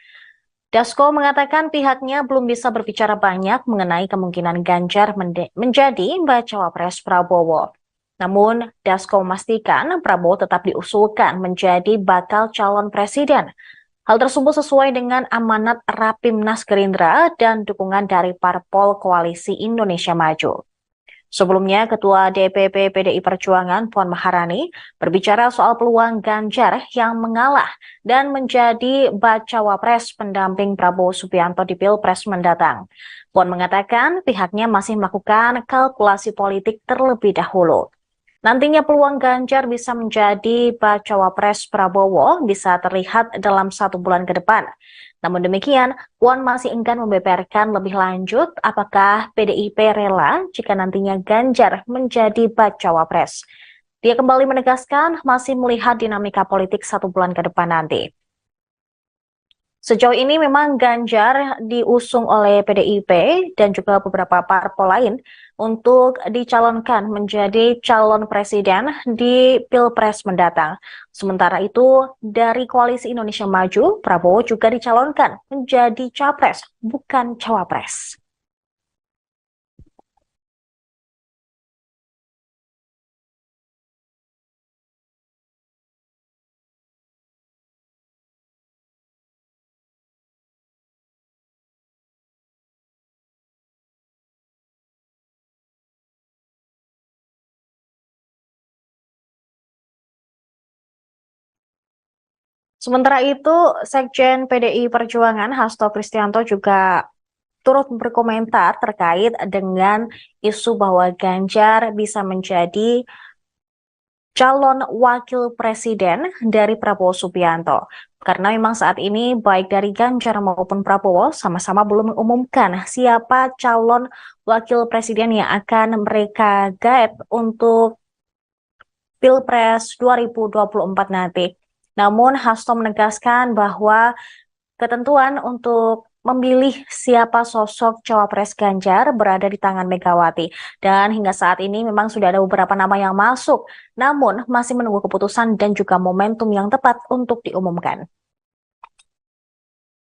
Dasko mengatakan pihaknya belum bisa berbicara banyak mengenai kemungkinan Ganjar menjadi bacawa pres Prabowo. Namun, Dasko memastikan Prabowo tetap diusulkan menjadi bakal calon presiden. Hal tersebut sesuai dengan amanat Rapimnas Gerindra dan dukungan dari parpol Koalisi Indonesia Maju. Sebelumnya, Ketua DPP PDI Perjuangan Puan Maharani berbicara soal peluang Ganjar yang mengalah dan menjadi bacawa pres pendamping Prabowo Subianto di Pilpres mendatang. Puan mengatakan pihaknya masih melakukan kalkulasi politik terlebih dahulu. Nantinya peluang Ganjar bisa menjadi bacawa pres Prabowo bisa terlihat dalam 1 bulan ke depan. Namun demikian, Puan masih enggan membeberkan lebih lanjut apakah PDIP rela jika nantinya Ganjar menjadi bacawa pres. Dia kembali menegaskan masih melihat dinamika politik 1 bulan ke depan nanti. Sejauh ini memang Ganjar diusung oleh PDIP dan juga beberapa parpol lain untuk dicalonkan menjadi calon presiden di Pilpres mendatang. Sementara itu, dari Koalisi Indonesia Maju, Prabowo juga dicalonkan menjadi capres, bukan cawapres. Sementara itu, Sekjen PDI Perjuangan Hasto Kristianto juga turut berkomentar terkait dengan isu bahwa Ganjar bisa menjadi calon wakil presiden dari Prabowo Subianto. Karena memang saat ini baik dari Ganjar maupun Prabowo sama-sama belum mengumumkan siapa calon wakil presiden yang akan mereka gaet untuk Pilpres 2024 nanti. Namun Hasto menegaskan bahwa ketentuan untuk memilih siapa sosok cawapres Ganjar berada di tangan Megawati. Dan hingga saat ini memang sudah ada beberapa nama yang masuk, namun masih menunggu keputusan dan juga momentum yang tepat untuk diumumkan.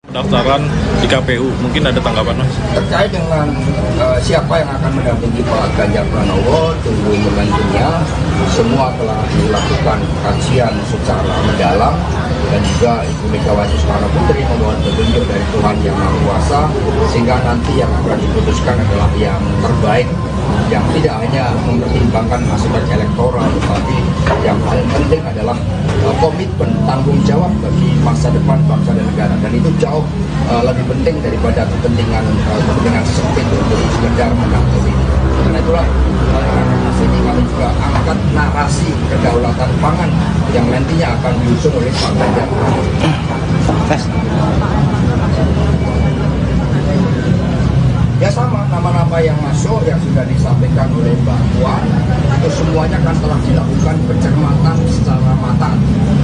Daftaran di KPU, mungkin ada tanggapan Mas? Terkait dengan siapa yang akan mendampingi Pak Ganjar Pranowo, tunggu momentumnya. Semua telah dilakukan kajian secara mendalam dan juga Ibu Megawati Soekarno Putri memohon petunjuk dari Tuhan Yang Maha Kuasa sehingga nanti yang akan diputuskan adalah yang terbaik, yang tidak hanya mempertimbangkan aspek elektoral, tetapi yang paling penting adalah komitmen tanggung jawab bagi masa depan bangsa dan negara, dan itu jauh lebih penting daripada kepentingan sempit untuk sekedar menang pemilu. Karena itulah sini kami juga angkat narasi kedaulatan pangan yang nantinya akan diusung oleh Pak Ganjar. Ya sama, nama-nama yang masuk yang sudah disampaikan oleh Mbak Puan itu semuanya kan telah dilakukan pencermatan secara matang.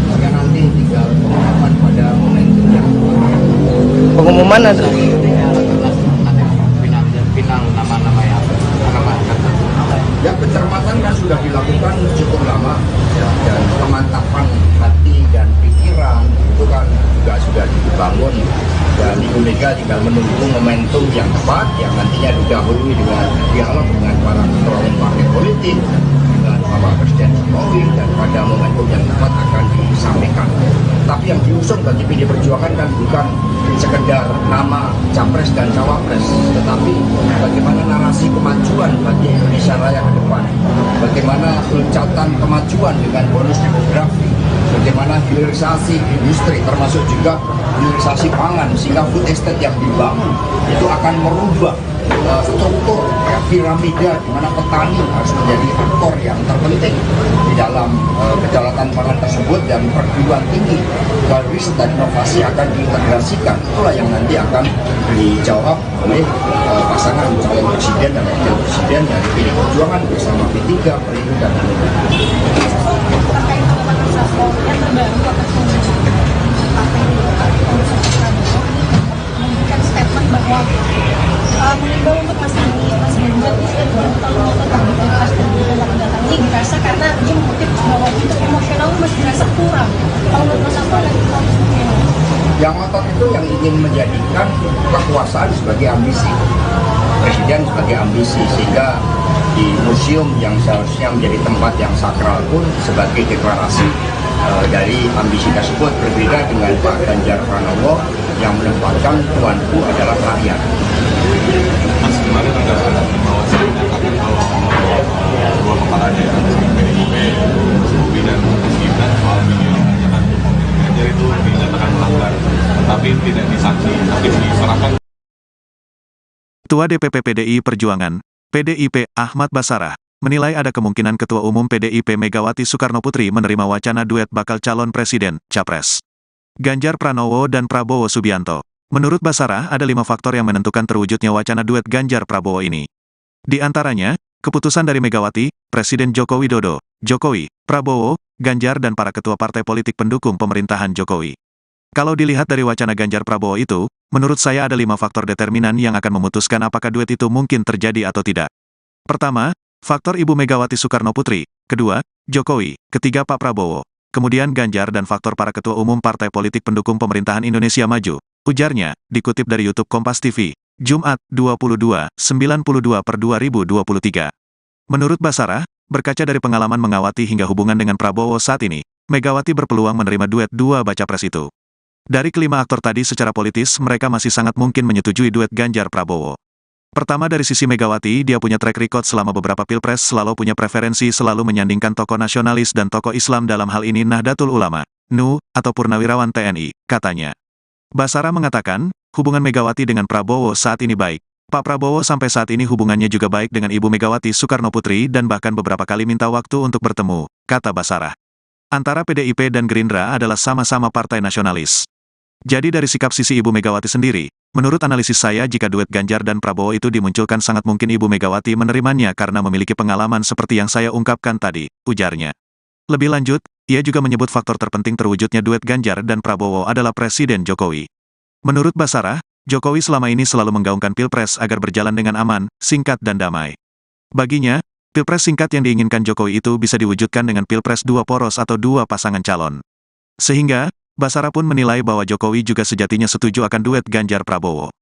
Sehingga nanti tinggal pengumuman pada momentum yang Pengumuman ada. Final nama-nama yang ya, pencermatan kan sudah dilakukan cukup lama ya, dan pemantapan hati dan pikiran itu kan juga sudah dibangun, dan Ibu Mega tinggal menunggu momentum yang tepat yang nantinya didahului dengan dialog dengan para ketua umum partai politik, dengan Bapak Presiden Jokowi, dan pada momentum yang tepat akan disampaikan. Tapi yang diusung bagi PD Perjuangan kan bukan sekedar nama capres dan cawapres, tetapi bagaimana narasi kemajuan bagi Indonesia Raya ke depan, bagaimana loncatan kemajuan dengan bonus demografi, bagaimana hilirisasi industri termasuk juga hilirisasi pangan, sehingga food estate yang dibangun itu akan merubah struktur piramida di mana petani harus menjadi aktor yang terpenting di dalam kedaulatan pangan tersebut, dan perguruan tinggi riset dan inovasi akan diintegrasikan. Itulah yang nanti akan dijawab oleh pasangan calon presiden dan wakil presiden dari PD Perjuangan bersama P3, Perindo, dan Hanura. Terkait organisasi yang terbaru atas partai Prabowo memberikan statement bahwa mengimbau untuk Mas Ganjar kalau tetap di Pilpres dan juga mendatang ini dirasa karena dia mengutip bahwa untuk emosional masih dirasa kurang. Kalau menurut Mas Hasto ada yang ngotot itu yang ingin menjadikan kekuasaan sebagai ambisi, presiden sebagai ambisi, sehingga di museum yang seharusnya menjadi tempat yang sakral pun sebagai deklarasi dari ambisi tersebut. Berbeda dengan Pak Ganjar Pranowo yang menempatkan tuanku adalah rakyat. Mas, kemarin ada Bawaslu menyatakan kalau dua kepala daerah PDIP, Mas Bobi dan Mas Gibran soal video pernyataan Ganjar itu dinyatakan melanggar, tetapi tidak disanksi, tapi diserahkan. Ketua DPP PDI Perjuangan, PDIP Ahmad Basarah, menilai ada kemungkinan Ketua Umum PDIP Megawati Soekarno Putri menerima wacana duet bakal calon presiden, capres Ganjar Pranowo dan Prabowo Subianto. Menurut Basarah, ada 5 faktor yang menentukan terwujudnya wacana duet Ganjar Prabowo ini. Di antaranya, keputusan dari Megawati, Presiden Joko Widodo, Jokowi, Prabowo, Ganjar dan para ketua partai politik pendukung pemerintahan Jokowi. Kalau dilihat dari wacana Ganjar Prabowo itu, menurut saya ada 5 faktor determinan yang akan memutuskan apakah duet itu mungkin terjadi atau tidak. Pertama, faktor Ibu Megawati Soekarno Putri. Kedua, Jokowi. Ketiga, Pak Prabowo. Kemudian Ganjar dan faktor para ketua umum partai politik pendukung pemerintahan Indonesia Maju. Ujarnya, dikutip dari YouTube Kompas TV, Jumat, 22/92/2023. Menurut Basarah, berkaca dari pengalaman mengawati hingga hubungan dengan Prabowo saat ini, Megawati berpeluang menerima duet dua baca pres itu. Dari kelima aktor tadi secara politis, mereka masih sangat mungkin menyetujui duet Ganjar Prabowo. Pertama dari sisi Megawati, dia punya track record selama beberapa pilpres selalu punya preferensi selalu menyandingkan tokoh nasionalis dan tokoh Islam dalam hal ini Nahdlatul Ulama, NU, atau Purnawirawan TNI, katanya. Basarah mengatakan, hubungan Megawati dengan Prabowo saat ini baik. Pak Prabowo sampai saat ini hubungannya juga baik dengan Ibu Megawati Soekarno Putri dan bahkan beberapa kali minta waktu untuk bertemu, kata Basarah. Antara PDIP dan Gerindra adalah sama-sama partai nasionalis. Jadi dari sikap sisi Ibu Megawati sendiri, menurut analisis saya jika duet Ganjar dan Prabowo itu dimunculkan sangat mungkin Ibu Megawati menerimanya karena memiliki pengalaman seperti yang saya ungkapkan tadi, ujarnya. Lebih lanjut, ia juga menyebut faktor terpenting terwujudnya duet Ganjar dan Prabowo adalah Presiden Jokowi. Menurut Basarah, Jokowi selama ini selalu menggaungkan pilpres agar berjalan dengan aman, singkat dan damai. Baginya, pilpres singkat yang diinginkan Jokowi itu bisa diwujudkan dengan pilpres dua poros atau dua pasangan calon. Sehingga, Basarah pun menilai bahwa Jokowi juga sejatinya setuju akan duet Ganjar Prabowo.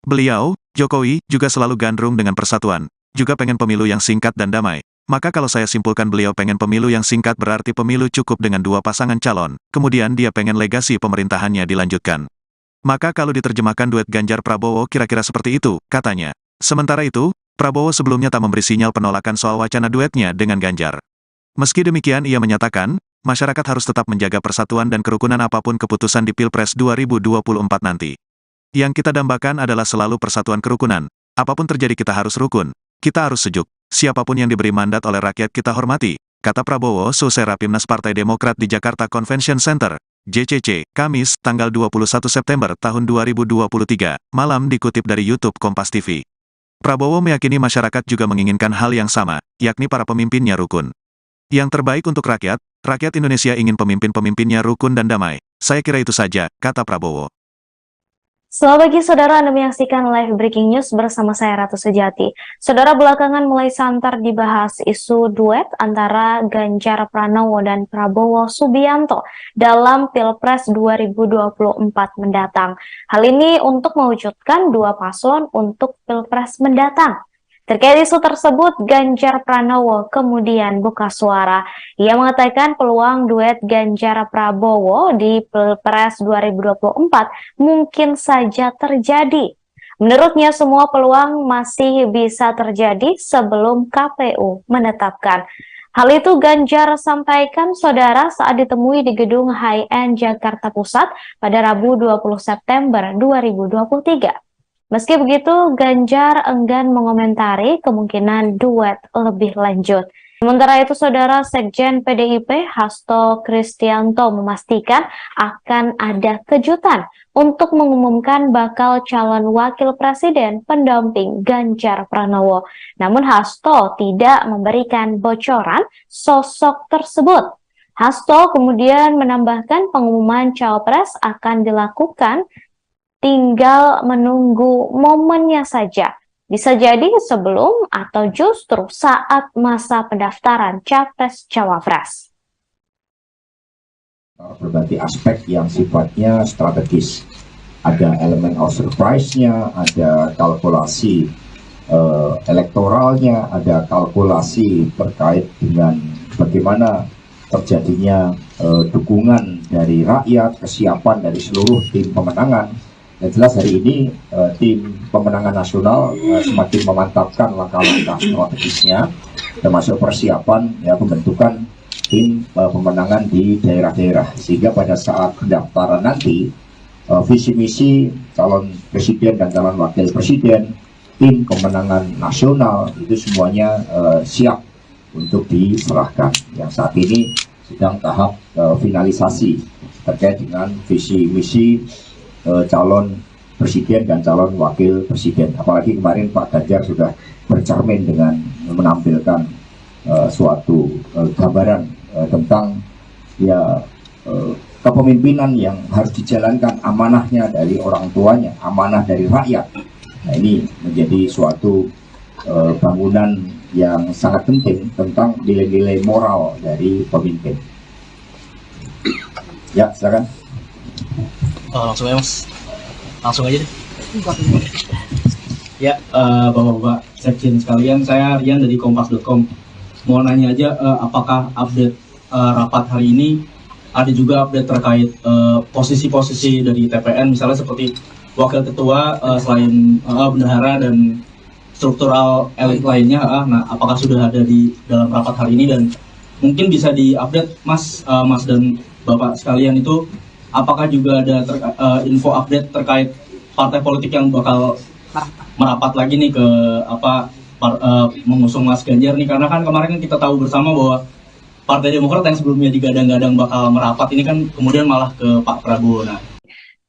Beliau, Jokowi, juga selalu gandrung dengan persatuan, juga pengen pemilu yang singkat dan damai. Maka kalau saya simpulkan beliau pengen pemilu yang singkat berarti pemilu cukup dengan dua pasangan calon, kemudian dia pengen legasi pemerintahannya dilanjutkan. Maka kalau diterjemahkan duet Ganjar Prabowo kira-kira seperti itu, katanya. Sementara itu, Prabowo sebelumnya tak memberi sinyal penolakan soal wacana duetnya dengan Ganjar. Meski demikian ia menyatakan, masyarakat harus tetap menjaga persatuan dan kerukunan apapun keputusan di Pilpres 2024 nanti. Yang kita dambakan adalah selalu persatuan kerukunan. Apapun terjadi kita harus rukun. Kita harus sejuk. Siapapun yang diberi mandat oleh rakyat kita hormati, kata Prabowo selesai Rapimnas Partai Demokrat di Jakarta Convention Center, JCC, Kamis, tanggal 21 September tahun 2023, malam dikutip dari YouTube Kompas TV. Prabowo meyakini masyarakat juga menginginkan hal yang sama, yakni para pemimpinnya rukun. Yang terbaik untuk rakyat Indonesia ingin pemimpin-pemimpinnya rukun dan damai. Saya kira itu saja, kata Prabowo. Selamat pagi saudara, Anda menyaksikan live breaking news bersama saya Ratu Sejati. Saudara, belakangan mulai santer dibahas isu duet antara Ganjar Pranowo dan Prabowo Subianto dalam Pilpres 2024 mendatang. Hal ini untuk mewujudkan dua paslon untuk Pilpres mendatang. Terkait isu tersebut, Ganjar Pranowo kemudian buka suara. Ia mengatakan peluang duet Ganjar Prabowo di Pilpres 2024 mungkin saja terjadi. Menurutnya semua peluang masih bisa terjadi sebelum KPU menetapkan. Hal itu Ganjar sampaikan saudara saat ditemui di gedung High-End Jakarta Pusat pada Rabu 20 September 2023. Meski begitu, Ganjar enggan mengomentari kemungkinan duet lebih lanjut. Sementara itu, saudara Sekjen PDIP Hasto Kristianto memastikan akan ada kejutan untuk mengumumkan bakal calon wakil presiden pendamping Ganjar Pranowo. Namun Hasto tidak memberikan bocoran sosok tersebut. Hasto kemudian menambahkan pengumuman cawapres akan dilakukan tinggal menunggu momennya saja. Bisa jadi sebelum atau justru saat masa pendaftaran Capres-Cawapres. Berbagai aspek yang sifatnya strategis. Ada elemen of surprise-nya, ada kalkulasi elektoralnya, ada kalkulasi terkait dengan bagaimana terjadinya dukungan dari rakyat, kesiapan dari seluruh tim pemenangan. Yang jelas hari ini tim pemenangan nasional semakin memantapkan langkah-langkah strategisnya, termasuk persiapan pembentukan tim pemenangan di daerah-daerah, sehingga pada saat pendaftaran nanti visi misi calon presiden dan calon wakil presiden, tim pemenangan nasional itu semuanya siap untuk diserahkan. Yang saat ini sedang tahap finalisasi terkait dengan visi misi calon presiden dan calon wakil presiden. Apalagi kemarin Pak Ganjar sudah bercermin dengan menampilkan suatu gambaran tentang kepemimpinan yang harus dijalankan, amanahnya dari orang tuanya, amanah dari rakyat. Nah, ini menjadi suatu bangunan yang sangat penting tentang nilai-nilai moral dari pemimpin. Ya, silakan. Langsung ya Mas, langsung aja deh. Ya, Bapak-Bapak Sekjen sekalian, saya Rian dari Kompas.com. Mau nanya aja, apakah update rapat hari ini ada juga update terkait posisi-posisi dari TPN, misalnya seperti wakil ketua, selain bendahara dan struktural elit lainnya, nah apakah sudah ada di dalam rapat hari ini, dan mungkin bisa diupdate Mas dan Bapak sekalian itu, apakah juga ada info update terkait partai politik yang bakal merapat lagi nih ke mengusung Mas Ganjar nih, karena kan kemarin kita tahu bersama bahwa Partai Demokrat yang sebelumnya digadang-gadang bakal merapat ini kan kemudian malah ke Pak Prabowo. Nah,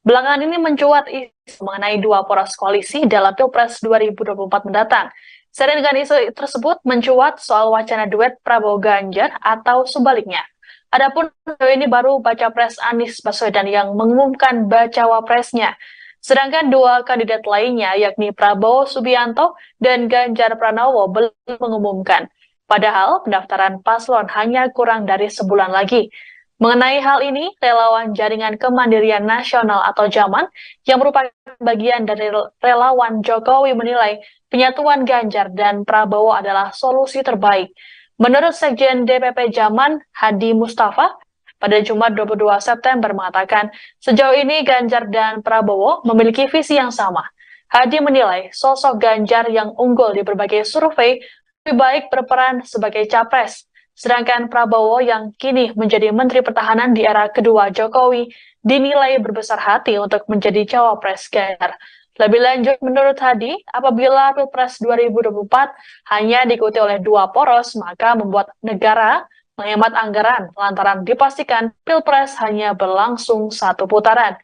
belakangan ini mencuat isu mengenai dua poros koalisi dalam Pilpres 2024 mendatang. Seiring dengan isu tersebut mencuat soal wacana duet Prabowo Ganjar atau sebaliknya. Adapun ini baru baca pres Anies Baswedan yang mengumumkan bacawa presnya. Sedangkan dua kandidat lainnya yakni Prabowo Subianto dan Ganjar Pranowo belum mengumumkan. Padahal pendaftaran paslon hanya kurang dari sebulan lagi. Mengenai hal ini, relawan Jaringan Kemandirian Nasional atau JAMAN yang merupakan bagian dari relawan Jokowi menilai penyatuan Ganjar dan Prabowo adalah solusi terbaik. Menurut Sekjen DPP JAMAN, Hadi Mustafa, pada Jumat 22 September mengatakan, sejauh ini Ganjar dan Prabowo memiliki visi yang sama. Hadi menilai sosok Ganjar yang unggul di berbagai survei lebih baik berperan sebagai capres, sedangkan Prabowo yang kini menjadi Menteri Pertahanan di era kedua Jokowi dinilai berbesar hati untuk menjadi cawapres Ganjar. Lebih lanjut, menurut Hadi, apabila Pilpres 2024 hanya diikuti oleh dua poros, maka membuat negara menghemat anggaran lantaran dipastikan Pilpres hanya berlangsung satu putaran.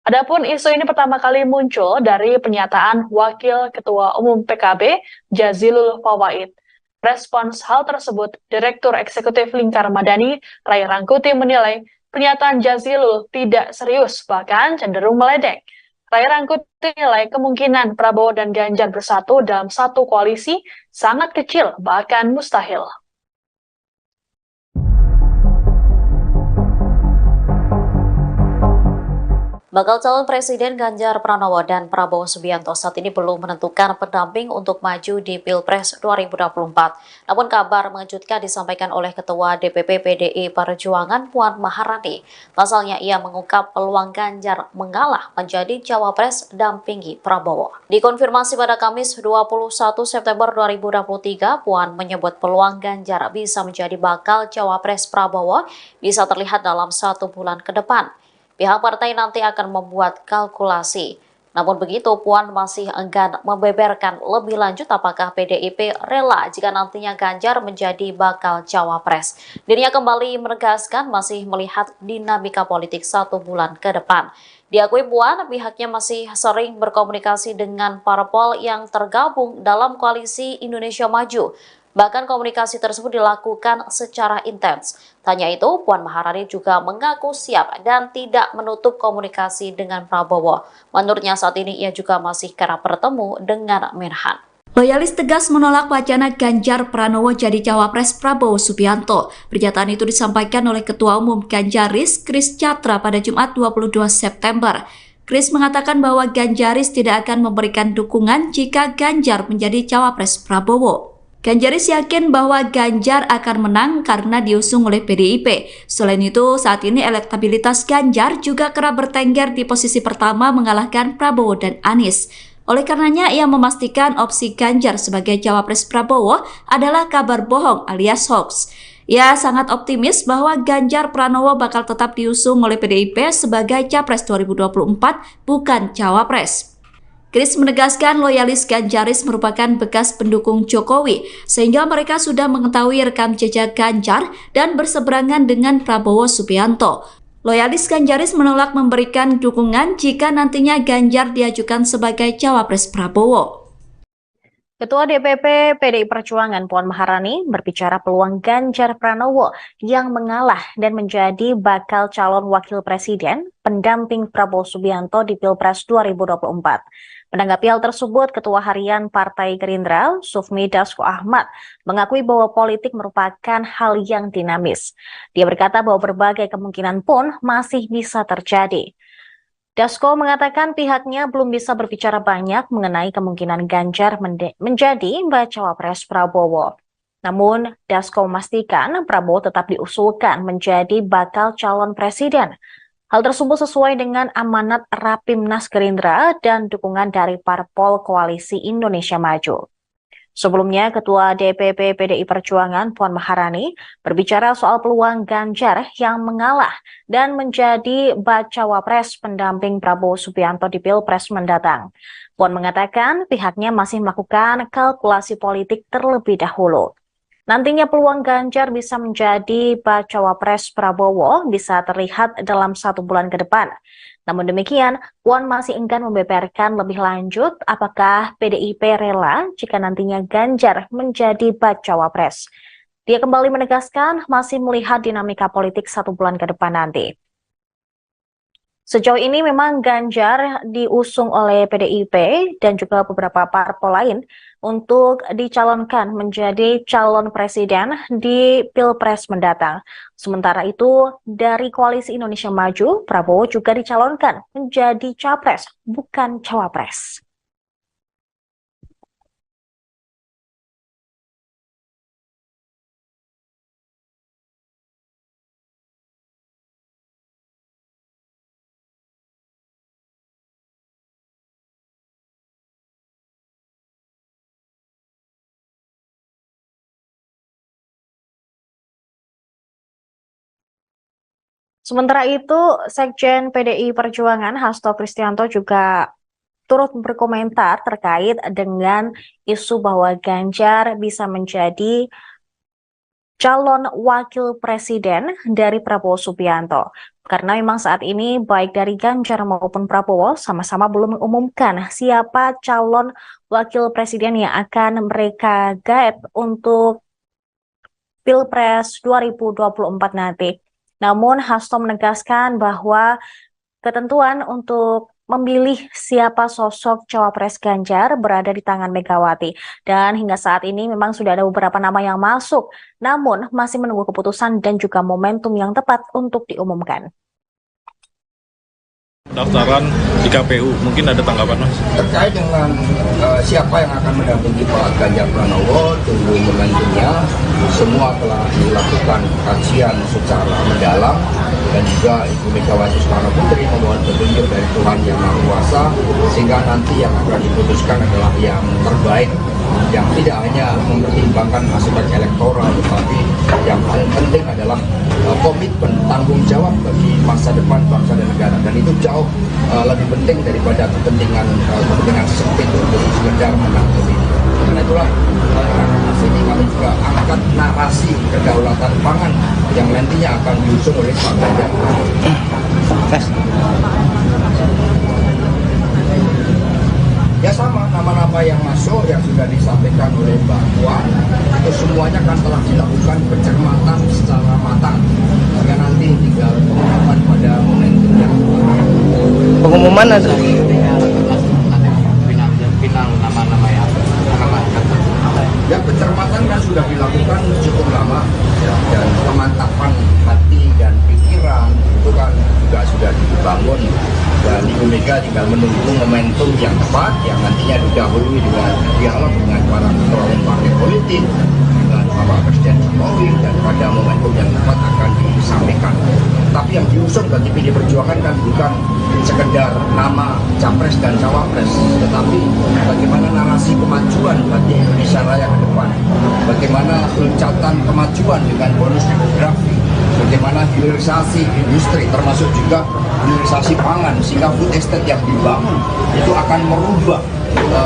Adapun isu ini pertama kali muncul dari pernyataan Wakil Ketua Umum PKB Jazilul Fawait. Respons hal tersebut, Direktur Eksekutif Lingkar Madani, Ray Rangkuti menilai pernyataan Jazilul tidak serius, bahkan cenderung meledek. Ray Rangkuti menilai kemungkinan Prabowo dan Ganjar bersatu dalam satu koalisi sangat kecil, bahkan mustahil. Bakal calon Presiden Ganjar Pranowo dan Prabowo Subianto saat ini belum menentukan pendamping untuk maju di Pilpres 2024. Namun kabar mengejutkan disampaikan oleh Ketua DPP PDI Perjuangan Puan Maharani. Pasalnya ia mengungkap peluang Ganjar mengalah menjadi cawapres dampingi Prabowo. Dikonfirmasi pada Kamis 21 September 2023, Puan menyebut peluang Ganjar bisa menjadi bakal cawapres Prabowo bisa terlihat dalam 1 bulan ke depan. Pihak partai nanti akan membuat kalkulasi. Namun begitu, Puan masih enggan membeberkan lebih lanjut apakah PDIP rela jika nantinya Ganjar menjadi bakal cawapres. Dirinya kembali menegaskan masih melihat dinamika politik 1 bulan ke depan. Diakui Puan, pihaknya masih sering berkomunikasi dengan parpol yang tergabung dalam koalisi Indonesia Maju. Bahkan komunikasi tersebut dilakukan secara intens. Tanya itu, Puan Maharani juga mengaku siap dan tidak menutup komunikasi dengan Prabowo. Menurutnya saat ini ia juga masih kerap bertemu dengan Menhan. Loyalis tegas menolak wacana Ganjar Pranowo jadi cawapres Prabowo Subianto. Pernyataan itu disampaikan oleh Ketua Umum Ganjaris, Kris Chatra pada Jumat 22 September. Kris mengatakan bahwa Ganjaris tidak akan memberikan dukungan jika Ganjar menjadi cawapres Prabowo. Ganjaris yakin bahwa Ganjar akan menang karena diusung oleh PDIP. Selain itu, saat ini elektabilitas Ganjar juga kerap bertengger di posisi pertama mengalahkan Prabowo dan Anies. Oleh karenanya, ia memastikan opsi Ganjar sebagai cawapres Prabowo adalah kabar bohong alias hoax. Ia sangat optimis bahwa Ganjar Pranowo bakal tetap diusung oleh PDIP sebagai capres 2024, bukan cawapres. Kris menegaskan loyalis Ganjaris merupakan bekas pendukung Jokowi, sehingga mereka sudah mengetahui rekam jejak Ganjar dan berseberangan dengan Prabowo Subianto. Loyalis Ganjaris menolak memberikan dukungan jika nantinya Ganjar diajukan sebagai cawapres Prabowo. Ketua DPP PDI Perjuangan Puan Maharani berbicara peluang Ganjar Pranowo yang mengalah dan menjadi bakal calon wakil presiden pendamping Prabowo Subianto di Pilpres 2024. Menanggapi hal tersebut, Ketua Harian Partai Gerindra, Sufmi Dasko Ahmad, mengakui bahwa politik merupakan hal yang dinamis. Dia berkata bahwa berbagai kemungkinan pun masih bisa terjadi. Dasko mengatakan pihaknya belum bisa berbicara banyak mengenai kemungkinan Ganjar menjadi bacawa pres Prabowo. Namun, Dasko memastikan Prabowo tetap diusulkan menjadi bakal calon presiden. Hal tersebut sesuai dengan amanat Rapimnas Gerindra dan dukungan dari Parpol Koalisi Indonesia Maju. Sebelumnya, Ketua DPP PDI Perjuangan Puan Maharani berbicara soal peluang Ganjar yang mengalah dan menjadi bacawa pres pendamping Prabowo Subianto di Pilpres mendatang. Puan mengatakan pihaknya masih melakukan kalkulasi politik terlebih dahulu. Nantinya peluang Ganjar bisa menjadi bacawa pres Prabowo bisa terlihat dalam 1 bulan ke depan. Namun demikian, Puan masih enggan membeberkan lebih lanjut apakah PDIP rela jika nantinya Ganjar menjadi bacawa pres. Dia kembali menegaskan masih melihat dinamika politik 1 bulan ke depan nanti. Sejauh ini memang Ganjar diusung oleh PDIP dan juga beberapa parpol lain untuk dicalonkan menjadi calon presiden di Pilpres mendatang. Sementara itu, dari Koalisi Indonesia Maju, Prabowo juga dicalonkan menjadi capres, bukan cawapres. Sementara itu, Sekjen PDI Perjuangan Hasto Kristianto juga turut berkomentar terkait dengan isu bahwa Ganjar bisa menjadi calon wakil presiden dari Prabowo Subianto. Karena memang saat ini baik dari Ganjar maupun Prabowo sama-sama belum mengumumkan siapa calon wakil presiden yang akan mereka gaet untuk Pilpres 2024 nanti. Namun Hasto menegaskan bahwa ketentuan untuk memilih siapa sosok cawapres Ganjar berada di tangan Megawati. Dan hingga saat ini memang sudah ada beberapa nama yang masuk, namun masih menunggu keputusan dan juga momentum yang tepat untuk diumumkan. Daftaran di KPU, mungkin ada tanggapan Mas? Terkait dengan siapa yang akan mendampingi Pak Ganjar Pranowo, tunggu momentumnya. Semua telah dilakukan kajian secara mendalam dan juga Ibu Megawati Soekarno Putri memohon petunjuk dari Tuhan Yang Maha Kuasa sehingga nanti yang akan diputuskan adalah yang terbaik, yang tidak hanya mempertimbangkan aspek elektoral, tetapi yang paling penting adalah komitmen tanggung jawab bagi masa depan bangsa dan negara, dan itu jauh lebih penting daripada kepentingan sempit untuk sekedar menang pemilu. Karena itulah sini kami juga angkat narasi kedaulatan pangan yang nantinya akan diusung oleh Pak Ganjar. Ya sama, nama-nama yang masuk yang sudah disampaikan oleh Mbak Puan itu semuanya kan telah dilakukan pencermatan secara matang. Sehingga nanti tinggal pengumuman pada momentum yang Pengumuman ada. Final nama-nama yang ya pencermatan kan sudah dilakukan cukup lama ya, dan pemantapan hati dan pikiran itu kan juga sudah dibangun, dan Ibu Mega tinggal menunggu momentum yang tepat yang nantinya didahului dengan dialog dengan para ketua umum partai politik dengan Bapak Presiden Jokowi, dan pada momentum yang tepat akan disampaikan. Tapi yang diusung bagi PDI Perjuangan kan bukan sekedar nama capres dan cawapres, tetapi bagaimana narasi kemajuan bagi Indonesia Raya ke depan, bagaimana loncatan kemajuan dengan bonus demografi, bagaimana hilirisasi industri termasuk juga hilirisasi pangan, sehingga food estate yang dibangun itu akan merubah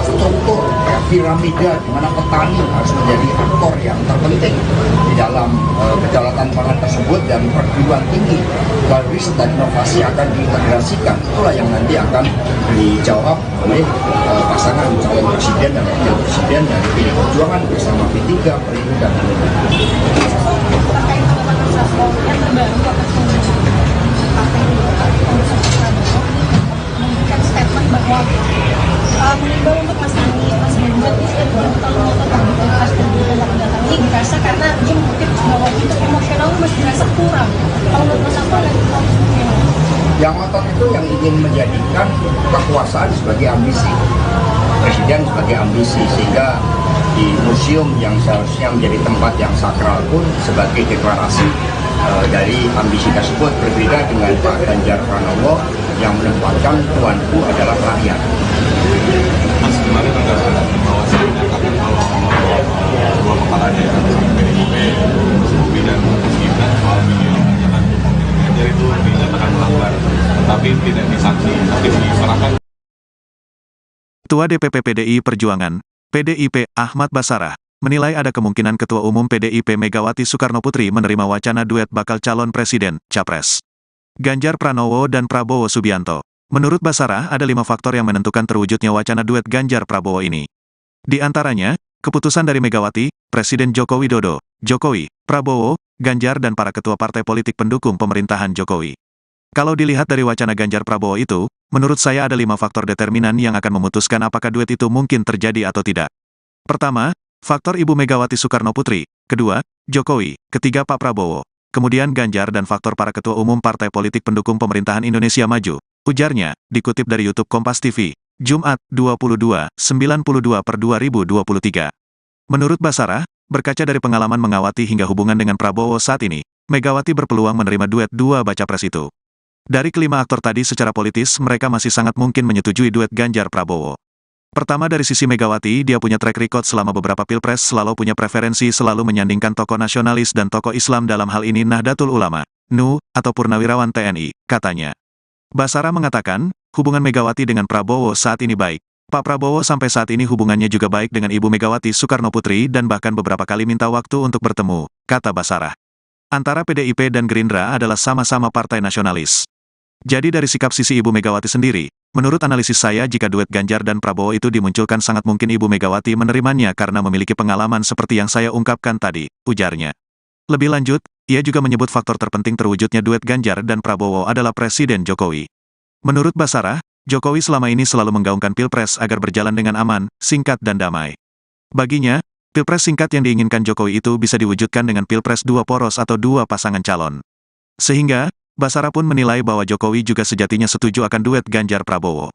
struktur piramida di mana petani harus menjadi aktor yang terpenting di dalam kedaulatan pangan tersebut, dan perguruan tinggi riset dan inovasi akan diintegrasikan. Itulah yang nanti akan dijawab oleh pasangan calon presiden dan wakil presiden dari PD Perjuangan bersama P3, Perindo, dan terkait dengan yang terbaru atas partai memberikan statement bahwa mengimbau untuk Mas Ganjar kalau tetap di Pilpres 2024 ini dirasa karena dia mengutip bahwa untuk emosional masih dirasa kurang. Kalau menurut Mas apa lagi yang ngotot itu yang ingin menjadikan kekuasaan sebagai ambisi, presiden sebagai ambisi, sehingga di museum yang seharusnya menjadi tempat yang sakral pun sebagai deklarasi dari ambisi tersebut. Berbeda dengan Pak Ganjar Pranowo yang menempatkan tuanku adalah rakyat. Mas kemarin ada Bawaslu menyatakan kalau dua kepala daerah PDIP, Mas Bobi dan Mas Gibran soal video jangan Ganjar itu dinyatakan melanggar, tetapi tidak disanksi, tapi diserahkan. Ketua DPP PDI Perjuangan, PDIP Ahmad Basarah, menilai ada kemungkinan Ketua Umum PDIP Megawati Soekarnoputri menerima wacana duet bakal calon presiden, Capres Ganjar Pranowo dan Prabowo Subianto. Menurut Basarah, ada 5 faktor yang menentukan terwujudnya wacana duet Ganjar Prabowo ini. Di antaranya, keputusan dari Megawati, Presiden Joko Widodo, Jokowi, Prabowo, Ganjar dan para ketua partai politik pendukung pemerintahan Jokowi. Kalau dilihat dari wacana Ganjar Prabowo itu, menurut saya ada 5 faktor determinan yang akan memutuskan apakah duet itu mungkin terjadi atau tidak. Pertama, faktor Ibu Megawati Soekarnoputri. Kedua, Jokowi. Ketiga, Pak Prabowo. Kemudian Ganjar dan faktor para ketua umum partai politik pendukung pemerintahan Indonesia Maju. Ujarnya, dikutip dari YouTube Kompas TV, Jumat, 22/92/2023. Menurut Basarah, berkaca dari pengalaman mengawati hingga hubungan dengan Prabowo saat ini, Megawati berpeluang menerima duet dua baca pres itu. Dari kelima aktor tadi secara politis, mereka masih sangat mungkin menyetujui duet Ganjar Prabowo. Pertama dari sisi Megawati, dia punya track record selama beberapa pilpres, selalu punya preferensi selalu menyandingkan tokoh nasionalis dan tokoh Islam, dalam hal ini Nahdlatul Ulama, NU, atau Purnawirawan TNI, katanya. Basarah mengatakan, hubungan Megawati dengan Prabowo saat ini baik. Pak Prabowo sampai saat ini hubungannya juga baik dengan Ibu Megawati Soekarnoputri dan bahkan beberapa kali minta waktu untuk bertemu, kata Basarah. Antara PDIP dan Gerindra adalah sama-sama partai nasionalis. Jadi dari sikap sisi Ibu Megawati sendiri, menurut analisis saya jika duet Ganjar dan Prabowo itu dimunculkan sangat mungkin Ibu Megawati menerimanya karena memiliki pengalaman seperti yang saya ungkapkan tadi, ujarnya. Lebih lanjut, ia juga menyebut faktor terpenting terwujudnya duet Ganjar dan Prabowo adalah Presiden Jokowi. Menurut Basarah, Jokowi selama ini selalu menggaungkan pilpres agar berjalan dengan aman, singkat dan damai. Baginya, pilpres singkat yang diinginkan Jokowi itu bisa diwujudkan dengan pilpres dua poros atau dua pasangan calon. Sehingga, Basarah pun menilai bahwa Jokowi juga sejatinya setuju akan duet Ganjar Prabowo.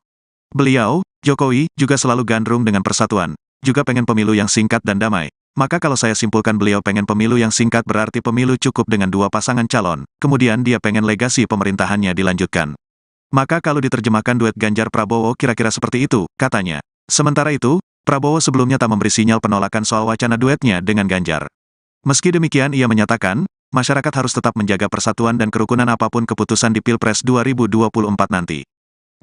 Beliau, Jokowi, juga selalu gandrung dengan persatuan, juga pengen pemilu yang singkat dan damai. Maka kalau saya simpulkan beliau pengen pemilu yang singkat berarti pemilu cukup dengan dua pasangan calon, kemudian dia pengen legasi pemerintahannya dilanjutkan. Maka kalau diterjemahkan duet Ganjar Prabowo kira-kira seperti itu, katanya. Sementara itu, Prabowo sebelumnya tak memberi sinyal penolakan soal wacana duetnya dengan Ganjar. Meski demikian ia menyatakan, masyarakat harus tetap menjaga persatuan dan kerukunan apapun keputusan di Pilpres 2024 nanti.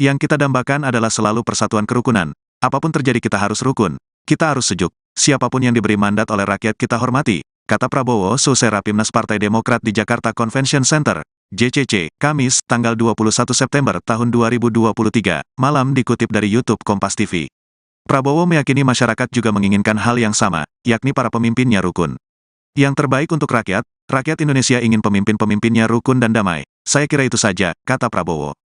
Yang kita dambakan adalah selalu persatuan kerukunan. Apapun terjadi kita harus rukun, kita harus sejuk. Siapapun yang diberi mandat oleh rakyat kita hormati, kata Prabowo seusai Rapimnas Partai Demokrat di Jakarta Convention Center, JCC, Kamis, tanggal 21 September tahun 2023, malam, dikutip dari YouTube Kompas TV. Prabowo meyakini masyarakat juga menginginkan hal yang sama, yakni para pemimpinnya rukun. Yang terbaik untuk rakyat Indonesia ingin pemimpin-pemimpinnya rukun dan damai. Saya kira itu saja, kata Prabowo.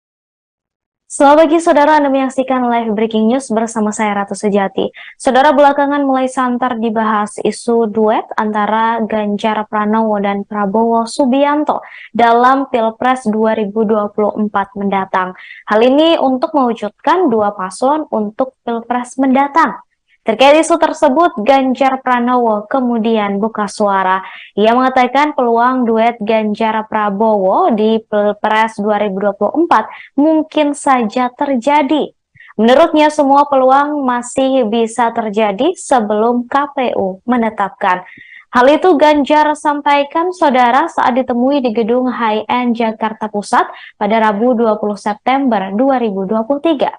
Selamat pagi saudara, Anda menyaksikan live breaking news bersama saya Ratu Sejati. Saudara, belakangan mulai santer dibahas isu duet antara Ganjar Pranowo dan Prabowo Subianto dalam Pilpres 2024 mendatang. Hal ini untuk mewujudkan dua paslon untuk Pilpres mendatang. Terkait isu tersebut, Ganjar Pranowo kemudian buka suara. Ia mengatakan peluang duet Ganjar Prabowo di Pilpres 2024 mungkin saja terjadi. Menurutnya semua peluang masih bisa terjadi sebelum KPU menetapkan. Hal itu Ganjar sampaikan saudara saat ditemui di gedung High End Jakarta Pusat pada Rabu 20 September 2023.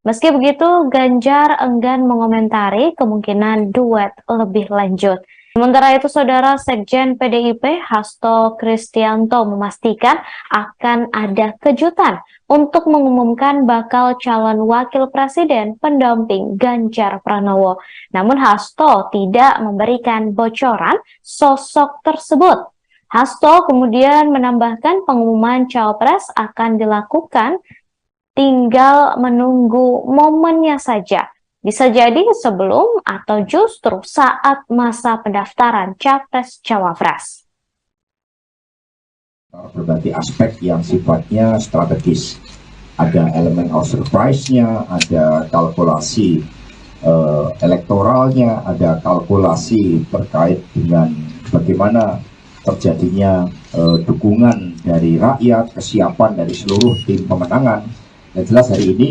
Meski begitu, Ganjar enggan mengomentari kemungkinan duet lebih lanjut. Sementara itu, Saudara Sekjen PDIP Hasto Kristianto memastikan akan ada kejutan untuk mengumumkan bakal calon wakil presiden pendamping Ganjar Pranowo. Namun Hasto tidak memberikan bocoran sosok tersebut. Hasto kemudian menambahkan pengumuman cawapres akan dilakukan, tinggal menunggu momennya saja. Bisa jadi sebelum atau justru saat masa pendaftaran Capres-Cawapres. Berbagai aspek yang sifatnya strategis. Ada elemen of surprise-nya, ada kalkulasi elektoralnya, ada kalkulasi terkait dengan bagaimana terjadinya dukungan dari rakyat, kesiapan dari seluruh tim pemenangan. Yang jelas hari ini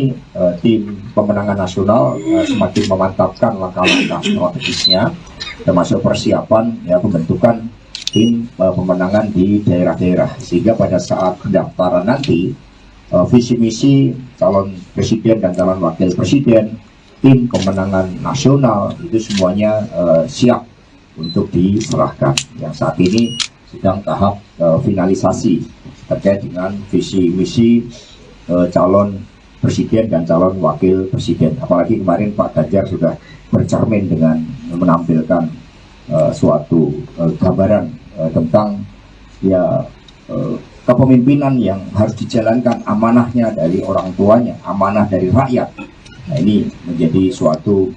tim pemenangan nasional semakin memantapkan langkah-langkah strategisnya, termasuk persiapan pembentukan tim pemenangan di daerah-daerah, sehingga pada saat pendaftaran nanti visi misi calon presiden dan calon wakil presiden, tim pemenangan nasional itu semuanya siap untuk diserahkan. Yang saat ini sedang tahap finalisasi terkait dengan visi misi calon presiden dan calon wakil presiden. Apalagi kemarin Pak Ganjar sudah bercermin dengan menampilkan suatu gambaran tentang kepemimpinan yang harus dijalankan, amanahnya dari orang tuanya, amanah dari rakyat. Nah, ini menjadi suatu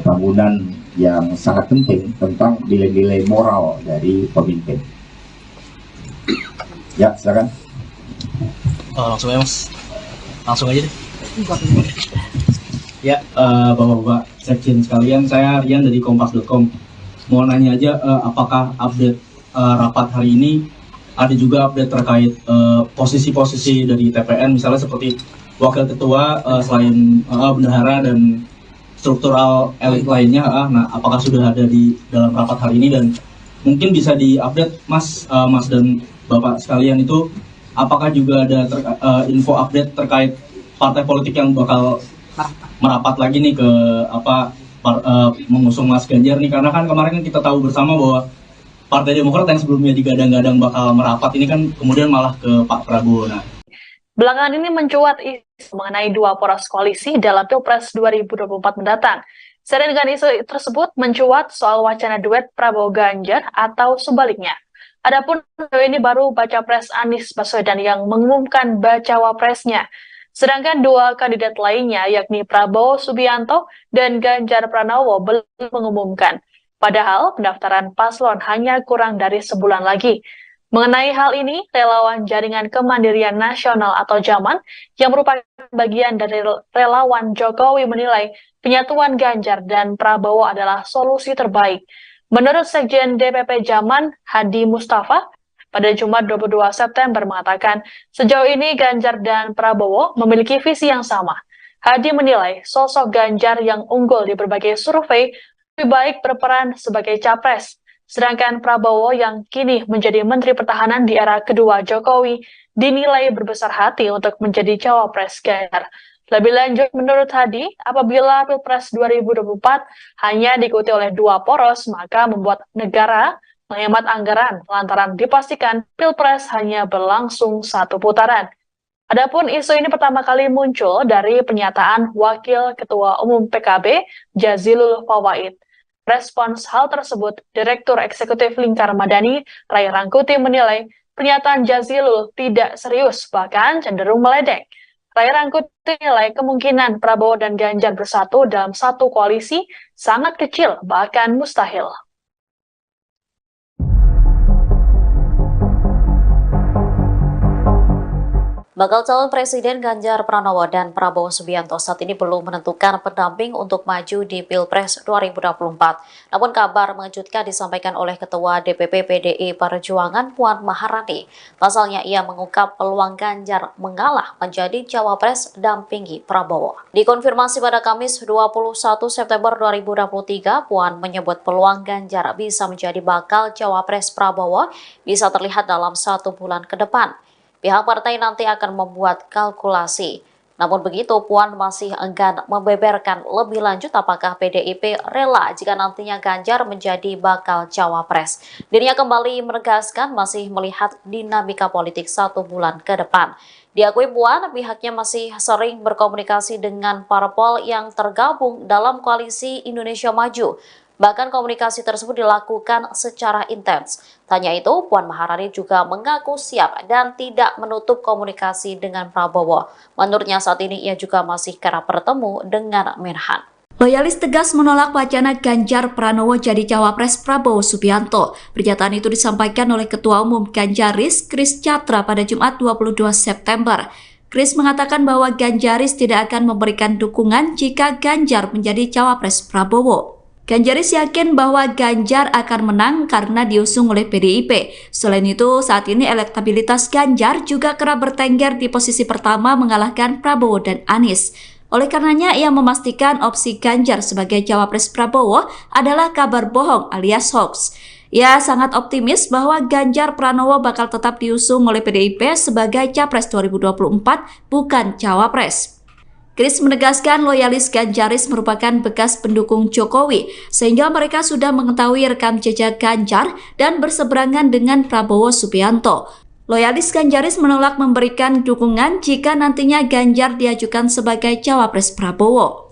bangunan yang sangat penting tentang nilai-nilai moral dari pemimpin. Ya, silakan. Langsung aja Mas, langsung aja deh. Ya, Bapak-Bapak Sekjen sekalian, saya Rian dari Kompas.com. Mau nanya aja, apakah update rapat hari ini ada juga update terkait posisi-posisi dari TPN, misalnya seperti wakil ketua, selain bendahara dan struktural elit lainnya. Nah, apakah sudah ada di dalam rapat hari ini, dan mungkin bisa diupdate Mas dan Bapak sekalian itu, apakah juga ada info update terkait partai politik yang bakal merapat lagi nih ke mengusung Mas Ganjar nih, karena kan kemarin kita tahu bersama bahwa Partai Demokrat yang sebelumnya digadang-gadang bakal merapat ini kan kemudian malah ke Pak Prabowo. Nah, belakangan ini mencuat isu mengenai dua poros koalisi dalam Pilpres 2024 mendatang. Seiring dengan isu tersebut mencuat soal wacana duet Prabowo Ganjar atau sebaliknya. Adapun ini baru baca pres Anies Baswedan yang mengumumkan bacawa presnya. Sedangkan dua kandidat lainnya yakni Prabowo Subianto dan Ganjar Pranowo belum mengumumkan. Padahal pendaftaran paslon hanya kurang dari sebulan lagi. Mengenai hal ini, relawan Jaringan Kemandirian Nasional atau JAMAN yang merupakan bagian dari relawan Jokowi menilai penyatuan Ganjar dan Prabowo adalah solusi terbaik. Menurut Sekjen DPP JAMAN, Hadi Mustafa, pada Jumat 22 September mengatakan, sejauh ini Ganjar dan Prabowo memiliki visi yang sama. Hadi menilai sosok Ganjar yang unggul di berbagai survei lebih baik berperan sebagai capres, sedangkan Prabowo yang kini menjadi Menteri Pertahanan di era kedua Jokowi dinilai berbesar hati untuk menjadi cawapres Ganjar. Lebih lanjut, menurut Hadi, apabila Pilpres 2024 hanya diikuti oleh dua poros, maka membuat negara menghemat anggaran lantaran dipastikan Pilpres hanya berlangsung satu putaran. Adapun isu ini pertama kali muncul dari pernyataan Wakil Ketua Umum PKB, Jazilul Fawait. Respons hal tersebut, Direktur Eksekutif Lingkar Madani, Ray Rangkuti menilai pernyataan Jazilul tidak serius, bahkan cenderung meledek. Ray Rangkuti menilai kemungkinan Prabowo dan Ganjar bersatu dalam satu koalisi sangat kecil, bahkan mustahil. Bakal calon Presiden Ganjar Pranowo dan Prabowo Subianto saat ini belum menentukan pendamping untuk maju di Pilpres 2024. Namun kabar mengejutkan disampaikan oleh Ketua DPP PDI Perjuangan Puan Maharani. Pasalnya ia mengungkap peluang Ganjar mengalah menjadi cawapres dampingi Prabowo. Dikonfirmasi pada Kamis 21 September 2023, Puan menyebut peluang Ganjar bisa menjadi bakal cawapres Prabowo bisa terlihat dalam 1 bulan ke depan. Pihak partai nanti akan membuat kalkulasi. Namun begitu, Puan masih enggan membeberkan lebih lanjut apakah PDIP rela jika nantinya Ganjar menjadi bakal cawapres. Dirinya kembali menegaskan masih melihat dinamika politik 1 bulan ke depan. Diakui Puan, pihaknya masih sering berkomunikasi dengan parpol yang tergabung dalam koalisi Indonesia Maju. Bahkan komunikasi tersebut dilakukan secara intens. Tanya itu, Puan Maharani juga mengaku siap dan tidak menutup komunikasi dengan Prabowo. Menurutnya saat ini ia juga masih kerap bertemu dengan Menhan. Loyalis tegas menolak wacana Ganjar Pranowo jadi cawapres Prabowo Subianto. Pernyataan itu disampaikan oleh Ketua Umum Ganjaris, Kris Chatra pada Jumat 22 September. Kris mengatakan bahwa Ganjaris tidak akan memberikan dukungan jika Ganjar menjadi cawapres Prabowo. Ganjaris yakin bahwa Ganjar akan menang karena diusung oleh PDIP. Selain itu, saat ini elektabilitas Ganjar juga kerap bertengger di posisi pertama mengalahkan Prabowo dan Anies. Oleh karenanya, ia memastikan opsi Ganjar sebagai cawapres Prabowo adalah kabar bohong alias hoax. Ia sangat optimis bahwa Ganjar Pranowo bakal tetap diusung oleh PDIP sebagai capres 2024, bukan cawapres. Kris menegaskan loyalis Ganjaris merupakan bekas pendukung Jokowi, sehingga mereka sudah mengetahui rekam jejak Ganjar dan berseberangan dengan Prabowo Subianto. Loyalis Ganjaris menolak memberikan dukungan jika nantinya Ganjar diajukan sebagai cawapres Prabowo.